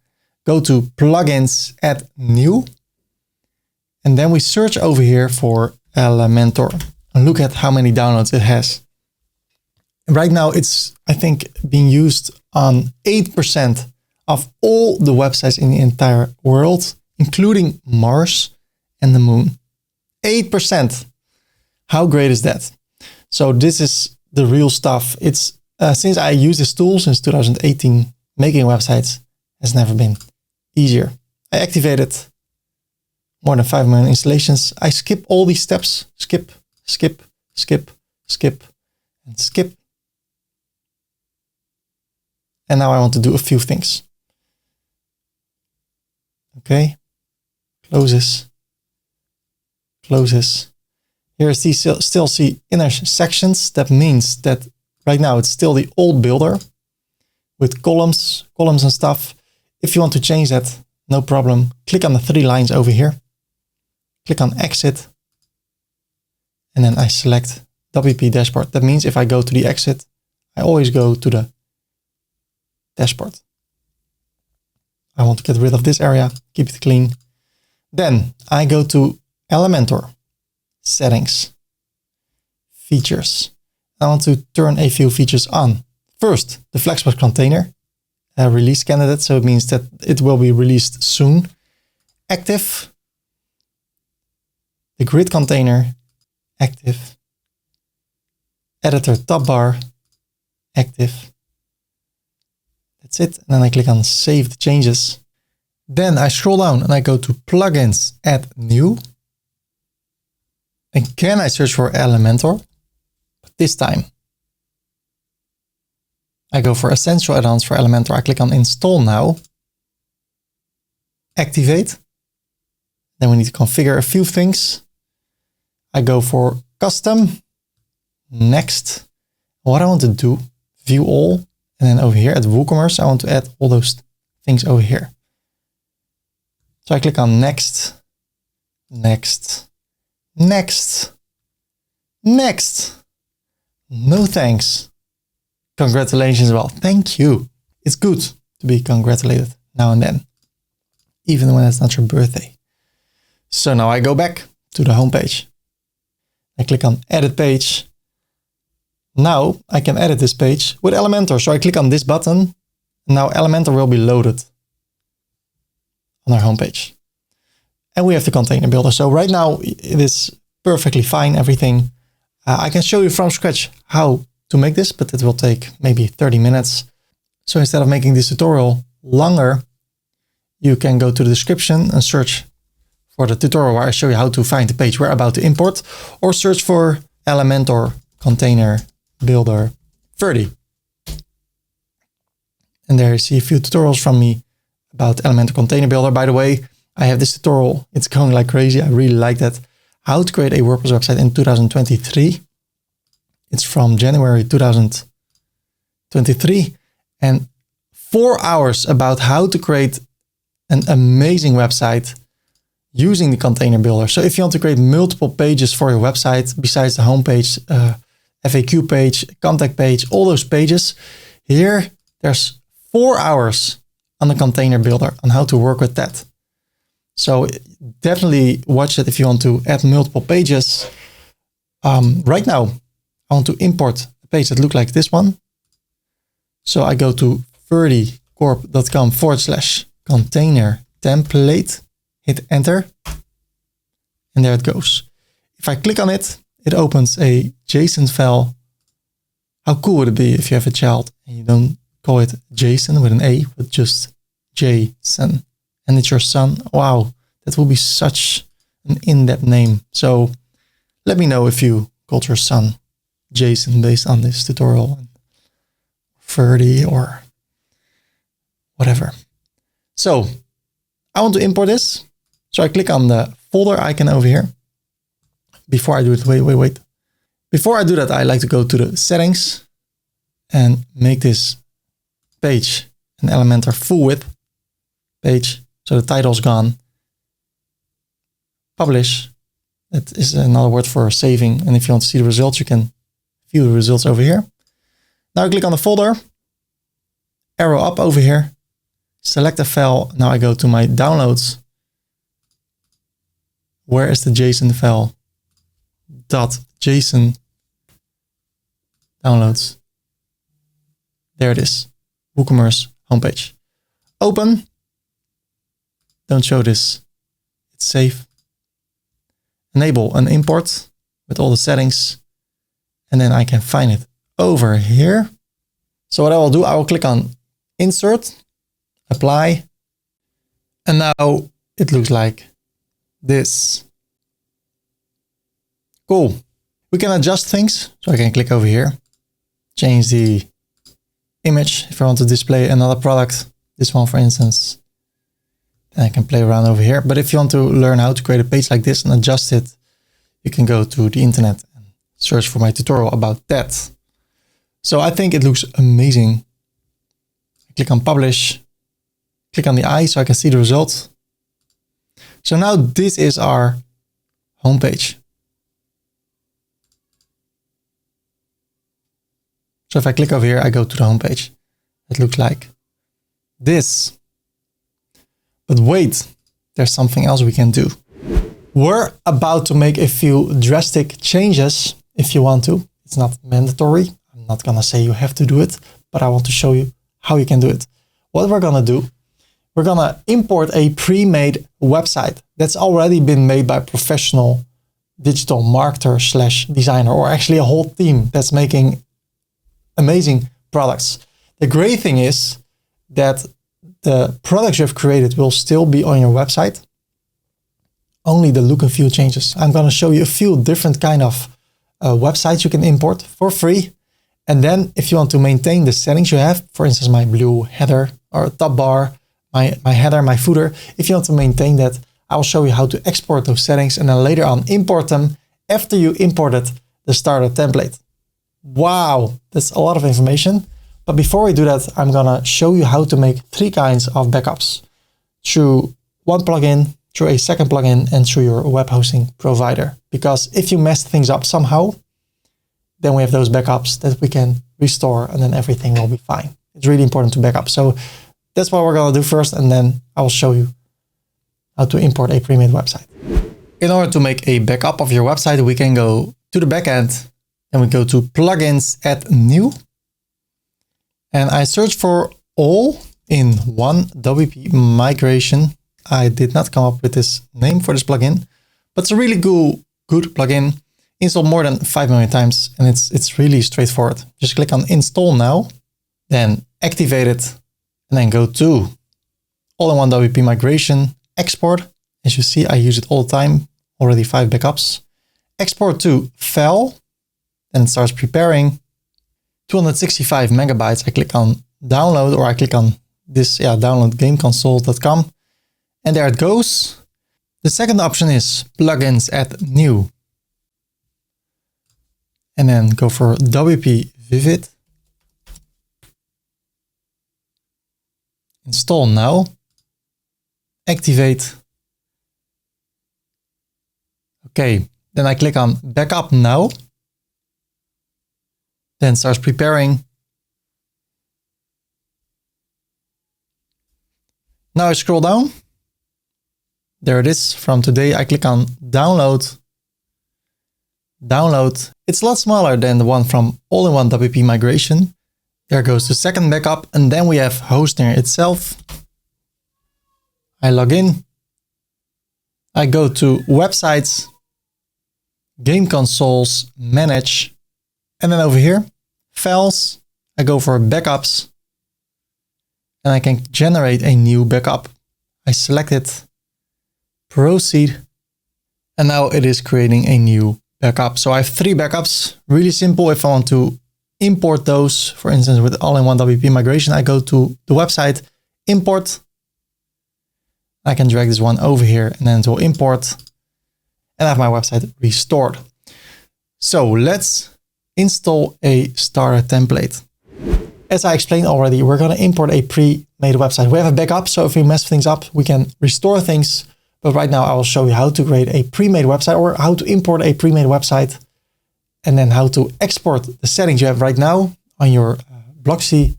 go to plugins, add new, and then we search over here for Elementor. and look at how many downloads it has. Right now, it's, I think, being used on 8% of all the websites in the entire world, including Mars and the Moon. 8%. How great is that? So this is the real stuff. It's since I use this tool since 2018, making websites has never been easier. I activated more than 5 million installations. I skip all these steps. Skip, skip, skip, skip, and skip. And now I want to do a few things. Okay. Closes. Closes. Here I still see inner sections. That means that right now it's still the old builder with columns and stuff. If you want to change that, no problem. Click on the 3 lines over here. Click on exit. And then I select WP dashboard. That means if I go to the exit, I always go to the dashboard. I want to get rid of this area, keep it clean. Then I go to Elementor, settings, features. I want to turn a few features on. First, the Flexbox container, a release candidate. So it means that it will be released soon. Active, the grid container, active, editor top bar, active. That's it. And then I click on save the changes. Then I scroll down and I go to plugins, add new. Again, I search for Elementor, but this time I go for essential add-ons for Elementor. I click on install now, activate. Then we need to configure a few things. I go for custom, next. What I want to do, view all, and then over here at WooCommerce, I want to add all those things over here. So I click on next, next, next, next. No thanks. Congratulations. Well, thank you. It's good to be congratulated now and then, even when it's not your birthday. So now I go back to the home page. I click on edit page. Now I can edit this page with Elementor. So I click on this button. And now Elementor will be loaded on our homepage. And we have the container builder. So right now it is perfectly fine, everything. I can show you from scratch how to make this, but it will take maybe 30 minutes. So instead of making this tutorial longer, you can go to the description and search for the tutorial where I show you how to find the page we're about to import, or search for Elementor container builder Ferdy. And there you see a few tutorials from me about Elementor container builder. By the way, I have this tutorial. It's going like crazy. I really like that. How to create a WordPress website in 2023. It's from January 2023, and 4 hours about how to create an amazing website using the container builder. So if you want to create multiple pages for your website, besides the homepage, FAQ page, contact page, all those pages, here there's 4 hours on the container builder on how to work with that. So definitely watch it if you want to add multiple pages. Right now, I want to import a page that looks like this one. So I go to ferdycorp.com/container template, hit enter, and there it goes. If I click on it, it opens a JSON file. How cool would it be if you have a child and you don't call it Jason with an A, but just Jason, and it's your son? Wow, that will be such an in-depth name. So let me know if you called your son Jason based on this tutorial, Ferdy or whatever. So I want to import this. So I click on the folder icon over here. Before I do it, wait. Before I do that, I like to go to the settings and make this page an Elementor full width page. So the title's gone. Publish. That is another word for saving. And if you want to see the results, you can view the results over here. Now I click on the folder, arrow up over here, select a file. Now I go to my downloads. Where is the JSON file? JSON downloads. There it is. WooCommerce homepage. Open. Don't show this. It's safe. Enable an import with all the settings. And then I can find it over here. So what I will do, I will click on Insert, Apply. And now it looks like this. Cool. We can adjust things. So I can click over here, change the image if I want to display another product. This one, for instance. Then I can play around over here. But if you want to learn how to create a page like this and adjust it, you can go to the internet and search for my tutorial about that. So I think it looks amazing. I click on Publish, click on the eye so I can see the result. So now this is our homepage. So if I click over here, I go to the homepage. It looks like this. But wait, there's something else we can do. We're about to make a few drastic changes if you want to. It's not mandatory. I'm not gonna say you have to do it, but I want to show you how you can do it. What we're gonna do, we're gonna import a pre-made website that's already been made by a professional digital marketer / designer, or actually a whole team that's making amazing products. The great thing is that the products you have created will still be on your website. Only the look and feel changes. I'm going to show you a few different kind of websites you can import for free. And then if you want to maintain the settings you have, for instance, my blue header or top bar, my header, my footer, if you want to maintain that, I'll show you how to export those settings and then later on import them after you imported the starter template. Wow, that's a lot of information. But before we do that, I'm gonna show you how to make 3 kinds of backups through one plugin, through a second plugin, and through your web hosting provider. Because if you mess things up somehow, then we have those backups that we can restore and then everything will be fine. It's really important to backup. So that's what we're gonna do first, and then I will show you how to import a pre-made website. In order to make a backup of your website, we can go to the backend and we go to Plugins, Add New. And I search for all in one WP migration. I did not come up with this name for this plugin, but it's a really good plugin. Installed more than 5 million times, and it's really straightforward. Just click on Install Now, then activate it, and then go to all-in-one WP migration, export. As you see, I use it all the time, already 5 backups. Export to file, then it starts preparing. 265 megabytes. I click on download, or I click on this, download gameconsole.com, and there it goes. The second option is Plugins, Add New. And then go for WP Vivid. Install now. Activate. Okay, then I click on Backup Now. Then starts preparing. Now I scroll down. There it is from today. I click on download. Download. It's a lot smaller than the one from all-in-one WP migration. There goes the second backup. And then we have Hosting itself. I log in. I go to Websites, Game Consoles, Manage. And then over here, Files, I go for Backups. And I can generate a new backup. I select it, proceed. And now it is creating a new backup. So I have 3 backups, really simple. If I want to import those, for instance, with all-in-one WP migration, I go to the website, import. I can drag this one over here and then it will import and I have my website restored. So let's install a starter template. As I explained already, we're going to import a pre-made website. We have a backup, so if we mess things up, we can restore things. But right now I will show you how to create a pre-made website, or how to import a pre-made website, and then how to export the settings you have right now on your Blocksy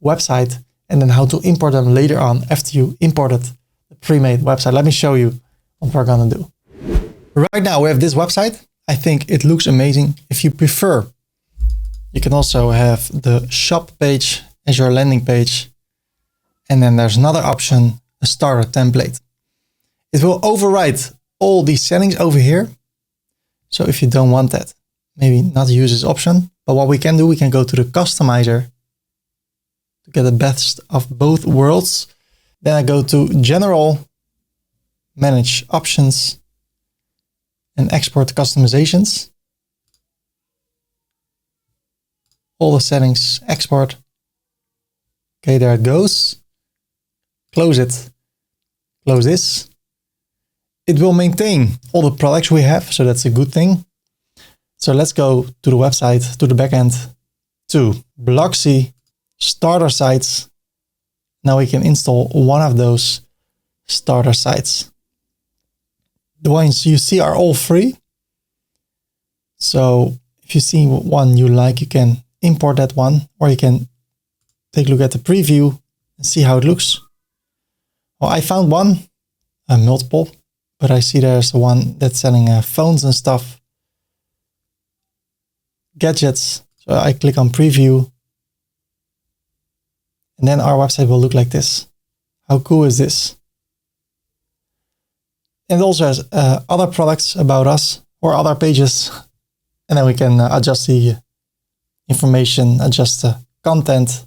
website, and then how to import them later on after you imported the pre-made website. Let me show you what we're going to do. Right now we have this website. I think it looks amazing. If you prefer, you can also have the shop page as your landing page. And then there's another option, a starter template. It will override all these settings over here. So if you don't want that, maybe not use this option. But what we can do, we can go to the customizer to get the best of both worlds. Then I go to General, Manage Options, and Export Customizations. All the settings, export. Okay, there it goes. Close it. Close this. It will maintain all the products we have, so that's a good thing. So let's go to the website, to the backend, to Blocksy, starter sites. Now we can install one of those starter sites. The ones you see are all free. So if you see one you like, you can import that one, or you can take a look at the preview and see how it looks. Well, I found one, multiple, but I see there's one that's selling phones and stuff. Gadgets. So I click on preview. And then our website will look like this. How cool is this? And it also has other products about us or other pages. And then we can adjust the information, adjust the content,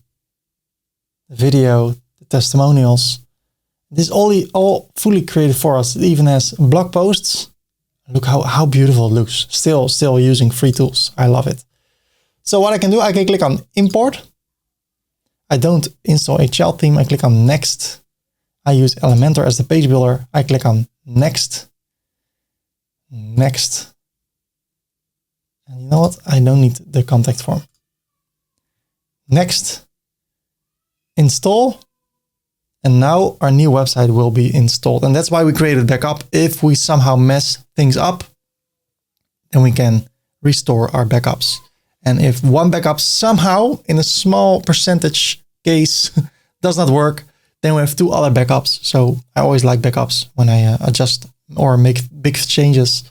the video, the testimonials. This is all fully created for us. It even has blog posts. Look how beautiful it looks. Still using free tools. I love it. So what I can do, I can click on import. I don't install a child theme. I click on next. I use Elementor as the page builder. I click on next. Next. And you know what? I don't need the contact form. Next. Install. And now our new website will be installed. And that's why we created backup. If we somehow mess things up, then we can restore our backups. And if one backup somehow in a small percentage case does not work, then we have two other backups. So I always like backups when I adjust or make big changes.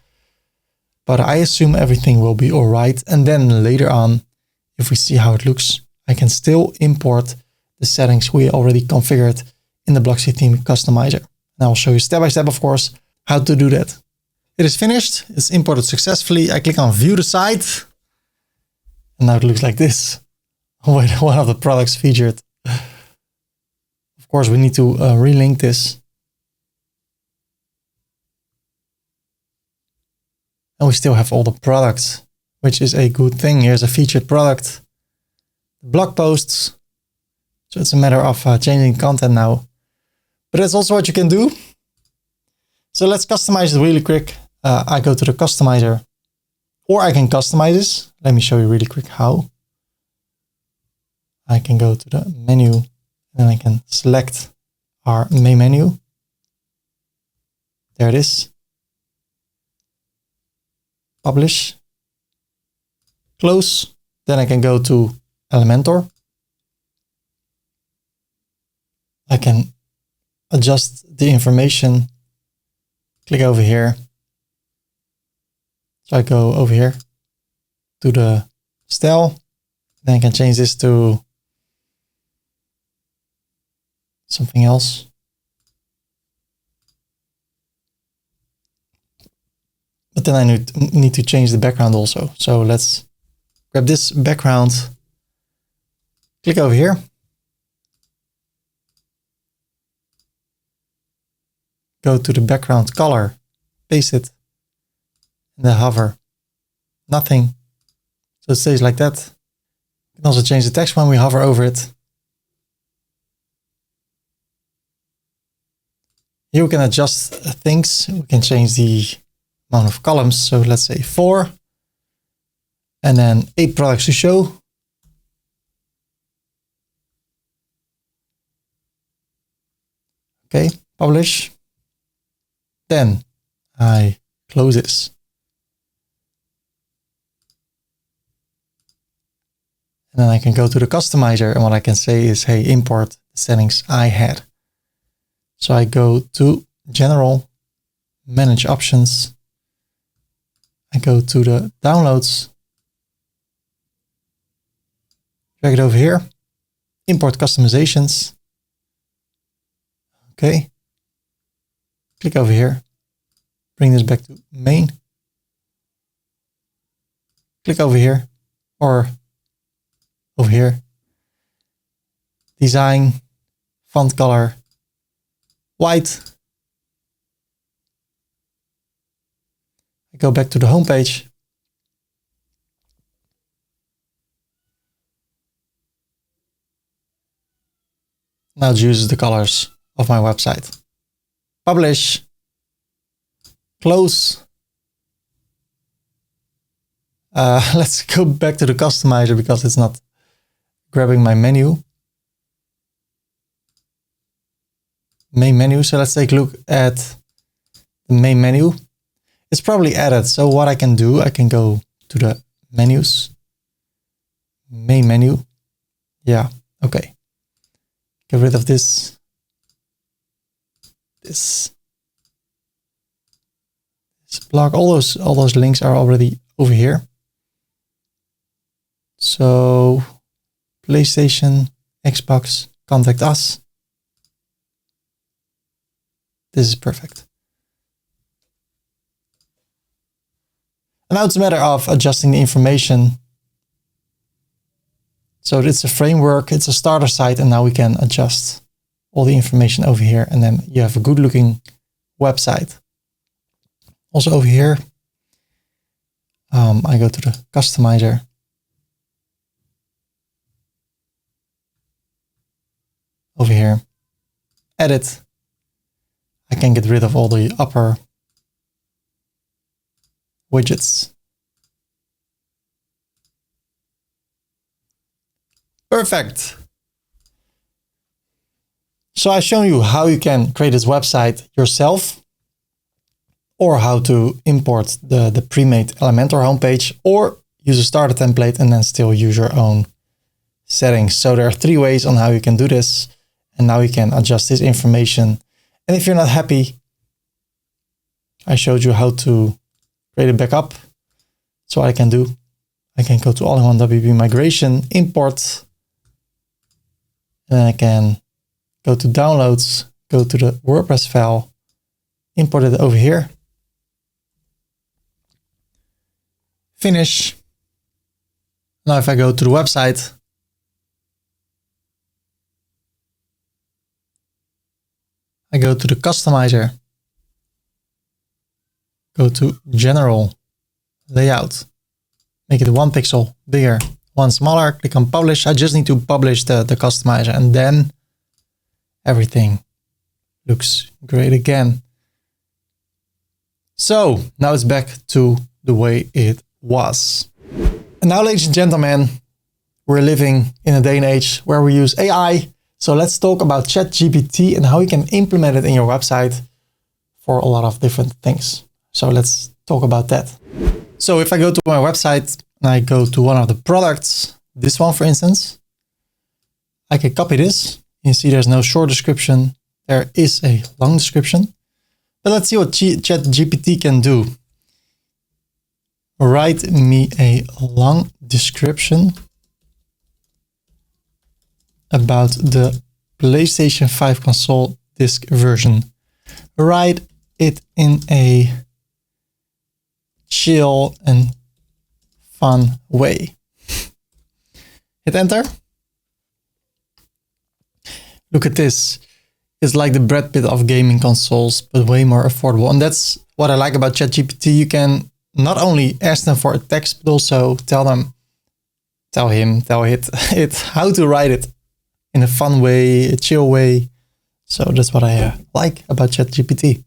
But I assume everything will be all right. And then later on, if we see how it looks, I can still import the settings we already configured in the Blocksy theme customizer. And I will show you step by step, of course, how to do that. It is finished. It's imported successfully. I click on view the site. And now it looks like this. With one of the products featured. Of course, we need to relink this. And we still have all the products, which is a good thing. Here's a featured product. Blog posts. So it's a matter of changing content now. But that's also what you can do. So let's customize it really quick. I go to the customizer, or I can customize this. Let me show you really quick how. I can go to the menu and I can select our main menu. There it is. Publish. Close. Then I can go to Elementor. I can adjust the information. Click over here. So I go over here to the style. Then I can change this to something else. But then I need to change the background also. So let's grab this background. Click over here. Go to the background color, paste it, and then hover. Nothing. So it stays like that. You can also change the text when we hover over it. Here we can adjust things. We can change the amount of columns. So let's say 4. And then 8 products to show. Okay, publish. Then I close this. And then I can go to the customizer, and what I can say is, hey, import the settings I had. So I go to General, Manage Options. I go to the downloads, drag it over here, import customizations. Okay. Click over here, bring this back to main. Click over here or over here. Design, font color, white. I go back to the home page. Now it uses the colors of my website. Publish, close. Let's go back to the customizer because it's not grabbing my menu. Main menu. So let's take a look at the main menu. It's probably added. So what I can do, I can go to the menus, main menu. Yeah. Okay. Get rid of this. This block. All those links are already over here. So PlayStation, Xbox, contact us. This is perfect. And now it's a matter of adjusting the information. So it's a framework, it's a starter site, and now we can adjust all the information over here. And then you have a good looking website. Also over here, I go to the customizer. Over here, edit. I can get rid of all the upper widgets. Perfect. So I've shown you how you can create this website yourself, or how to import the pre-made Elementor homepage, or use a starter template and then still use your own settings. So there are 3 ways on how you can do this. And now you can adjust this information. And if you're not happy, I showed you how to create a backup. So what I can do, I can go to all-in-one WP migration, import, and then I can go to downloads, go to the WordPress file, import it over here, finish. Now if I go to the website, I go to the customizer, go to general layout, make it 1 pixel bigger, 1 smaller, click on publish. I just need to publish the customizer, and then everything looks great again. So now it's back to the way it was. And now, ladies and gentlemen, we're living in a day and age where we use AI. So let's talk about ChatGPT and how you can implement it in your website for a lot of different things. So let's talk about that. So if I go to my website and I go to one of the products, this one, for instance, I can copy this. You see there's no short description. There is a long description. But let's see what ChatGPT can do. Write me a long description about the PlayStation 5 console disc version. Write it in a chill and fun way. Hit enter. Look at this. It's like the Brad Pitt of gaming consoles, but way more affordable. And that's what I like about ChatGPT. You can not only ask them for a text, but also tell it how to write it in a fun way, a chill way. So that's what I like about ChatGPT.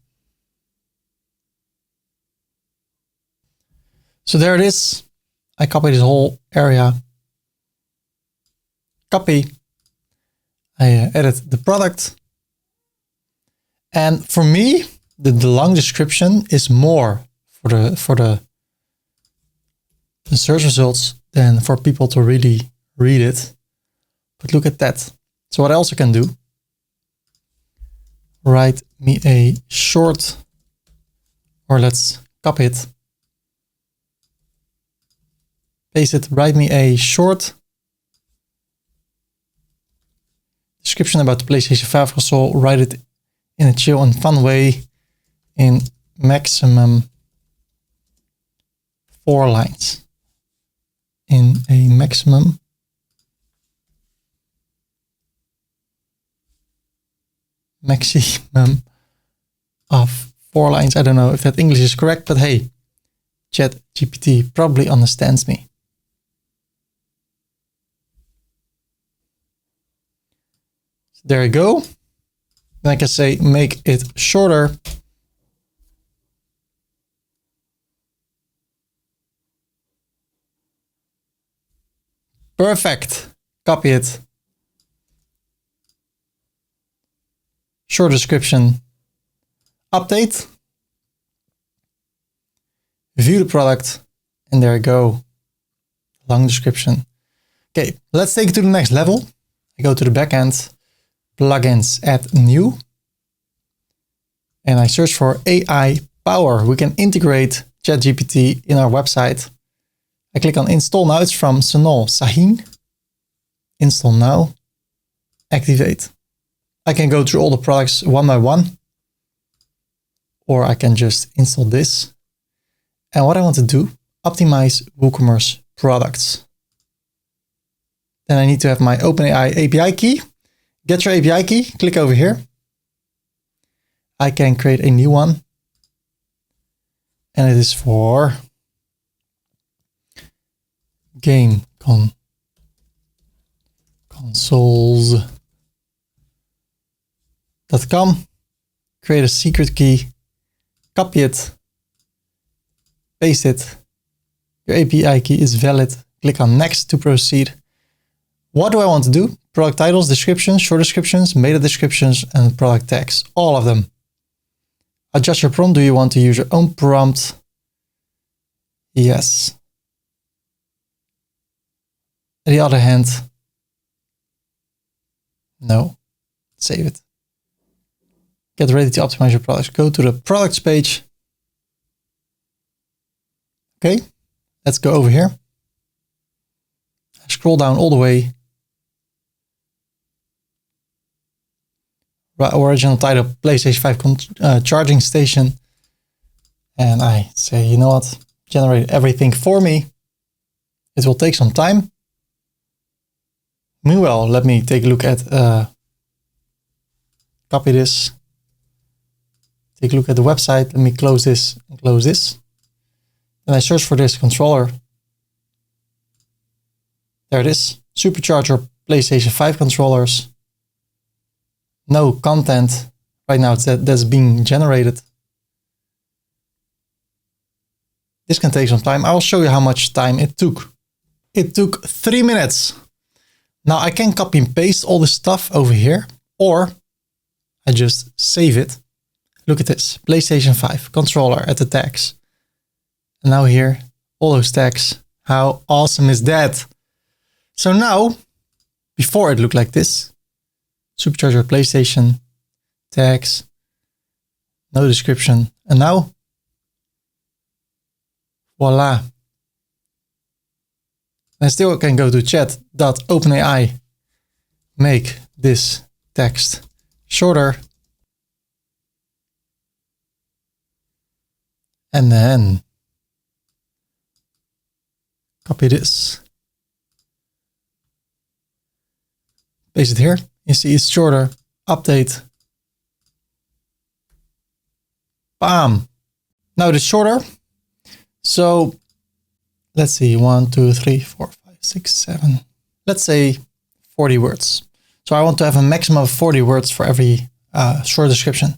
So there it is. I copy this whole area. Copy. I edit the product. And for me, the long description is more for the search results than for people to really read it. But look at that. So what I also can do, write me a short, or let's copy it. paste it, write me a short description about the PlayStation 5 console, write it in a chill and fun way in maximum 4 lines. In a maximum of 4 lines. I don't know if that English is correct, but hey, ChatGPT probably understands me. So there you go. Then I can say make it shorter. Perfect. Copy it. Short description. Update. View the product. And there you go. Long description. Okay, let's take it to the next level. I go to the backend. Plugins, add new. And I search for AI power. We can integrate ChatGPT in our website. I click on install now. It's from Sunol Sahin. Install now. Activate. I can go through all the products one by one. Or I can just install this. And what I want to do, optimize WooCommerce products. Then I need to have my OpenAI API key. Get your API key, click over here. I can create a new one. And it is for consoles.com. Create a secret key, copy it, paste it. Your API key is valid. Click on next to proceed. What do I want to do? Product titles, descriptions, short descriptions, meta descriptions, and product tags. All of them. Adjust your prompt. Do you want to use your own prompt? Yes. On the other hand, no. Save it. Get ready to optimize your products. Go to the products page. Okay, let's go over here. Scroll down all the way. Original title, PlayStation 5 charging station. And I say, you know what? Generate everything for me. It will take some time. Meanwhile, let me take a look at, copy this. Take a look at the website. Let me close this and close this. Then I search for this controller. There it is. Supercharger PlayStation 5 controllers. No content right now that's being generated. This can take some time. I will show you how much time it took. It took 3 minutes. Now I can copy and paste all this stuff over here, or I just save it. Look at this, PlayStation 5 controller at the tags. And now here, all those tags. How awesome is that? So now, before it looked like this, Supercharger PlayStation, tags, no description. And now, voila. I still can go to chat.openai, make this text shorter. And then copy this. Paste it here. You see it's shorter. Update. Bam. Now it's shorter. So let's see, 1, 2, 3, 4, 5, 6, 7. Let's say 40 words. So I want to have a maximum of 40 words for every short description.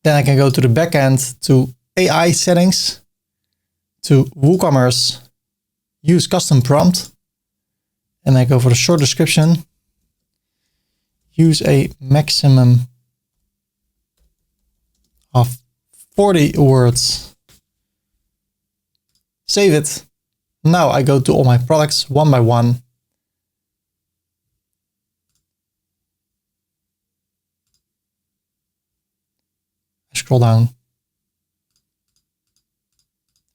Then I can go to the backend to AI settings, to WooCommerce, use custom prompt, and I go for the short description. Use a maximum of 40 words. Save it. Now I go to all my products one by one. I scroll down.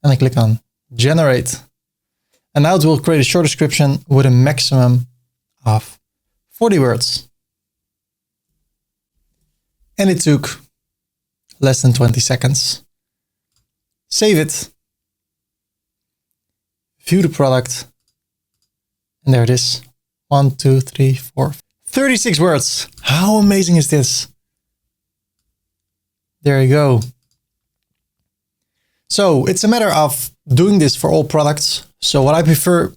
And I click on generate. And now it will create a short description with a maximum of 40 words. And it took less than 20 seconds. Save it. View the product. And there it is. 1, 2, 3, 4, 36 words. How amazing is this? There you go. So it's a matter of doing this for all products. So what I prefer,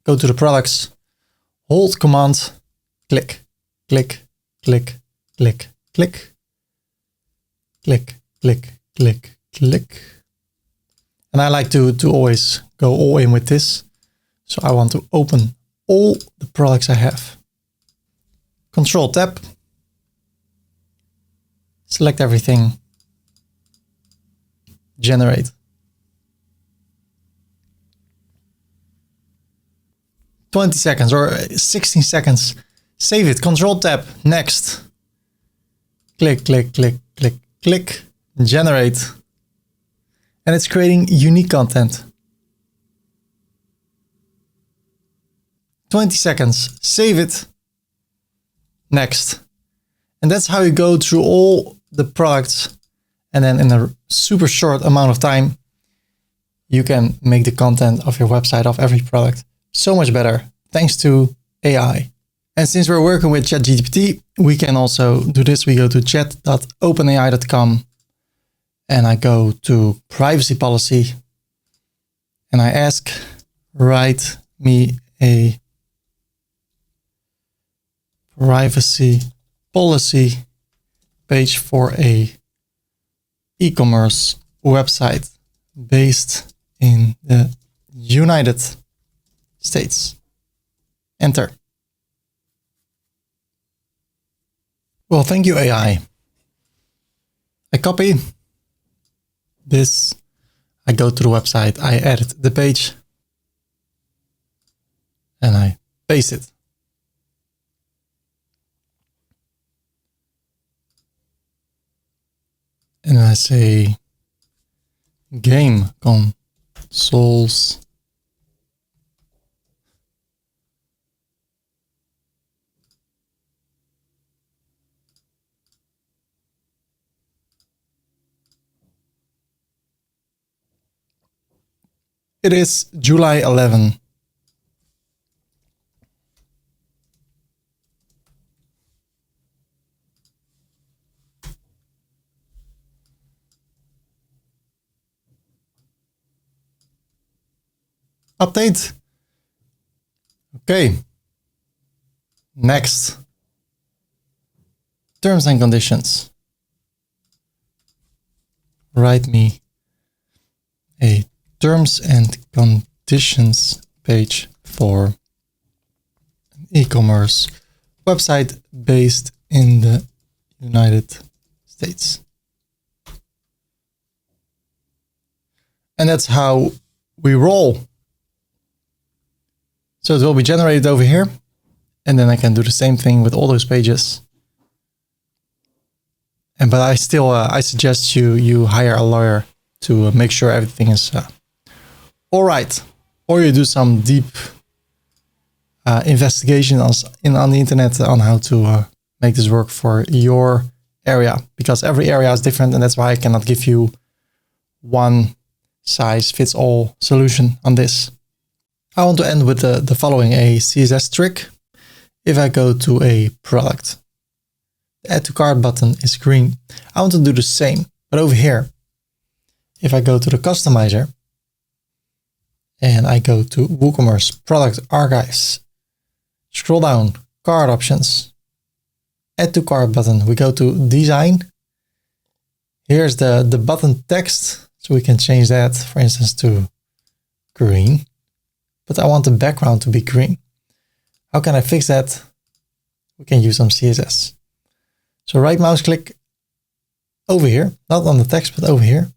go to the products, hold Command, click, click, click, click, click, click, click, click, click. And I like to always go all in with this. So I want to open all the products I have. Control tab, select everything, generate. 20 seconds or 16 seconds. Save it, Control tab, next. Click, click, click, click, click, generate. And it's creating unique content. 20 seconds, save it, next. And that's how you go through all the products. And then in a super short amount of time, you can make the content of your website of every product so much better thanks to AI. And since we're working with ChatGPT, we can also do this. We go to chat.openai.com and I go to privacy policy and I ask, write me a privacy policy page for a e-commerce website based in the United States. Enter. Well, thank you, AI. I copy this. I go to the website. I edit the page and I paste it. And I say game consoles. It is July 11. Update. Okay. Next. Terms and conditions. Write me a terms and conditions page for an e-commerce website based in the United States. And that's how we roll. So it will be generated over here. And then I can do the same thing with all those pages. But I still, I suggest you hire a lawyer to make sure everything is all right. Or you do some deep investigation on the internet on how to make this work for your area. Because every area is different and that's why I cannot give you one size fits all solution on this. I want to end with the following, a CSS trick. If I go to a product, the add to cart button is green. I want to do the same, but over here, if I go to the customizer and I go to WooCommerce product archives, scroll down, cart options, add to cart button, we go to design. Here's the button text. So we can change that, for instance, to green. But I want the background to be green. How can I fix that? We can use some CSS. So right mouse click over here, not on the text, but over here.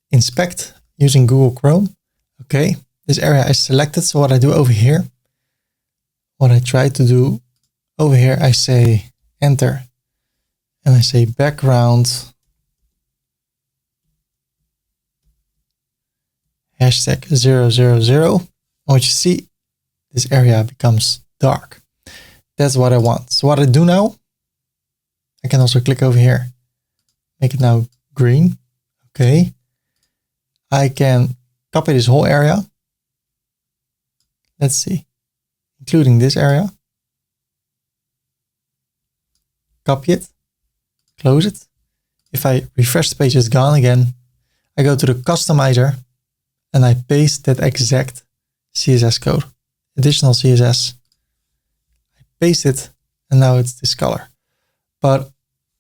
Inspect using Google Chrome. Okay, this area is selected. So what I do over here, what I try to do over here, I say enter. And I say background #000. what you see, this area becomes dark. That's what I want. So what I do now, I can also click over here, make it now green. Okay. I can copy this whole area. Let's see, including this area. Copy it, close it. If I refresh the page, it's gone again. I go to the customizer and I paste that exact CSS code, additional CSS. I paste it and now it's this color. But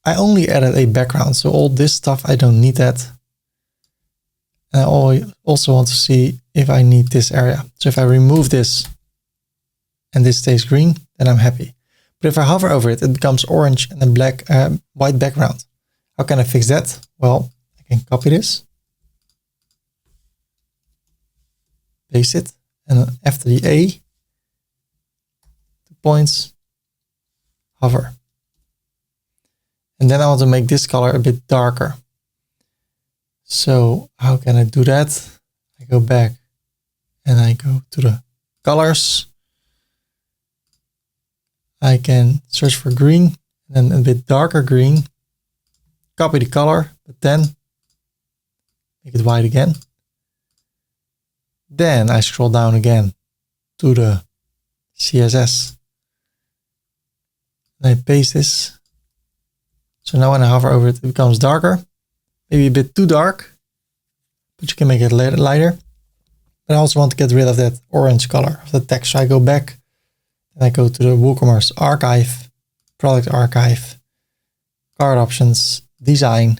I only added a background. So all this stuff, I don't need that. And I also want to see if I need this area. So if I remove this and this stays green, then I'm happy. But if I hover over it, it becomes orange and a white background. How can I fix that? Well, I can copy this, paste it, and then after the A, 2 points, hover. And then I want to make this color a bit darker. So how can I do that? I go back and I go to the colors. I can search for green and then a bit darker green. Copy the color, but then make it white again. Then I scroll down again to the CSS. And I paste this. So now when I hover over it, it becomes darker. Maybe a bit too dark, but you can make it lighter. But I also want to get rid of that orange color of the text. So I go back and I go to the WooCommerce archive, product archive, cart options, design,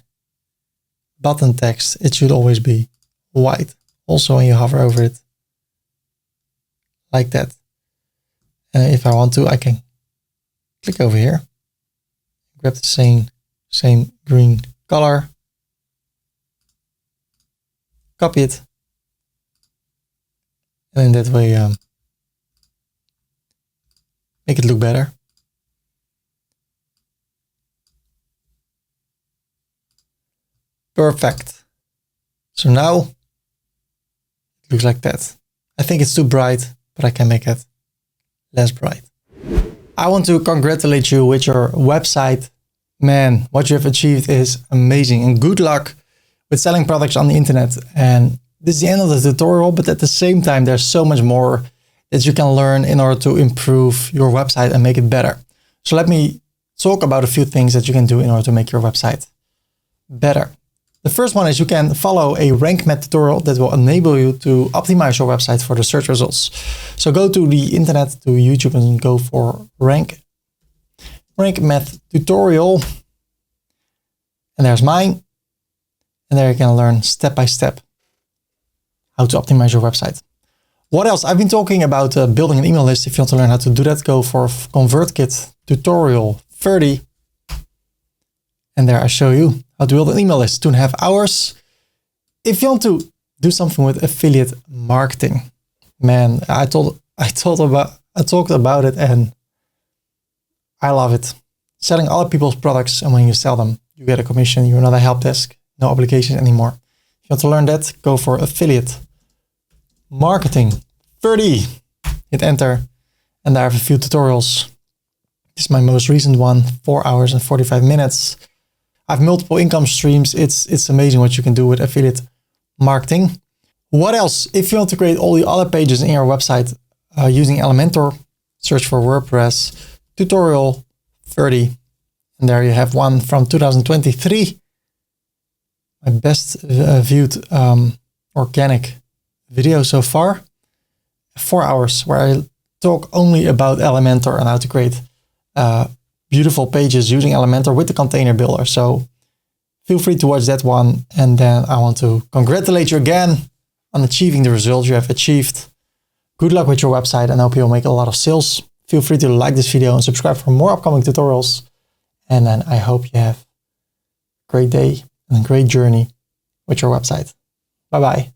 button text. It should always be white. Also when you hover over it like that. And if I want to, I can click over here, grab the same green color, copy it, and in that way make it look better. Perfect. So now it looks like that. I think it's too bright, but I can make it less bright. I want to congratulate you with your website. Man, what you have achieved is amazing, and good luck with selling products on the internet. And this is the end of the tutorial, but at the same time, there's so much more that you can learn in order to improve your website and make it better. So let me talk about a few things that you can do in order to make your website better. The first one is you can follow a rank math tutorial that will enable you to optimize your website for the search results. So go to the internet, to YouTube, and go for rank math tutorial. And there's mine. And there you can learn step by step how to optimize your website. What else? I've been talking about building an email list. If you want to learn how to do that, go for ConvertKit tutorial Ferdy. And there I show you how to build an email list, 2.5 hours. If you want to do something with affiliate marketing, man, I talked about it and I love it. Selling other people's products, and when you sell them, you get a commission. You're not a help desk, no obligation anymore. If you want to learn that, go for affiliate marketing 30. Hit enter, and I have a few tutorials. This is my most recent one, 4 hours and 45 minutes. I have multiple income streams. It's amazing what you can do with affiliate marketing. What else? If you want to create all the other pages in your website using Elementor, search for WordPress tutorial 30. And there you have one from 2023. My best viewed organic video so far. 4 hours where I talk only about Elementor and how to create beautiful pages using Elementor with the container builder. So feel free to watch that one. And then I want to congratulate you again on achieving the results you have achieved. Good luck with your website, and I hope you'll make a lot of sales. Feel free to like this video and subscribe for more upcoming tutorials. And then I hope you have a great day and a great journey with your website. Bye-bye.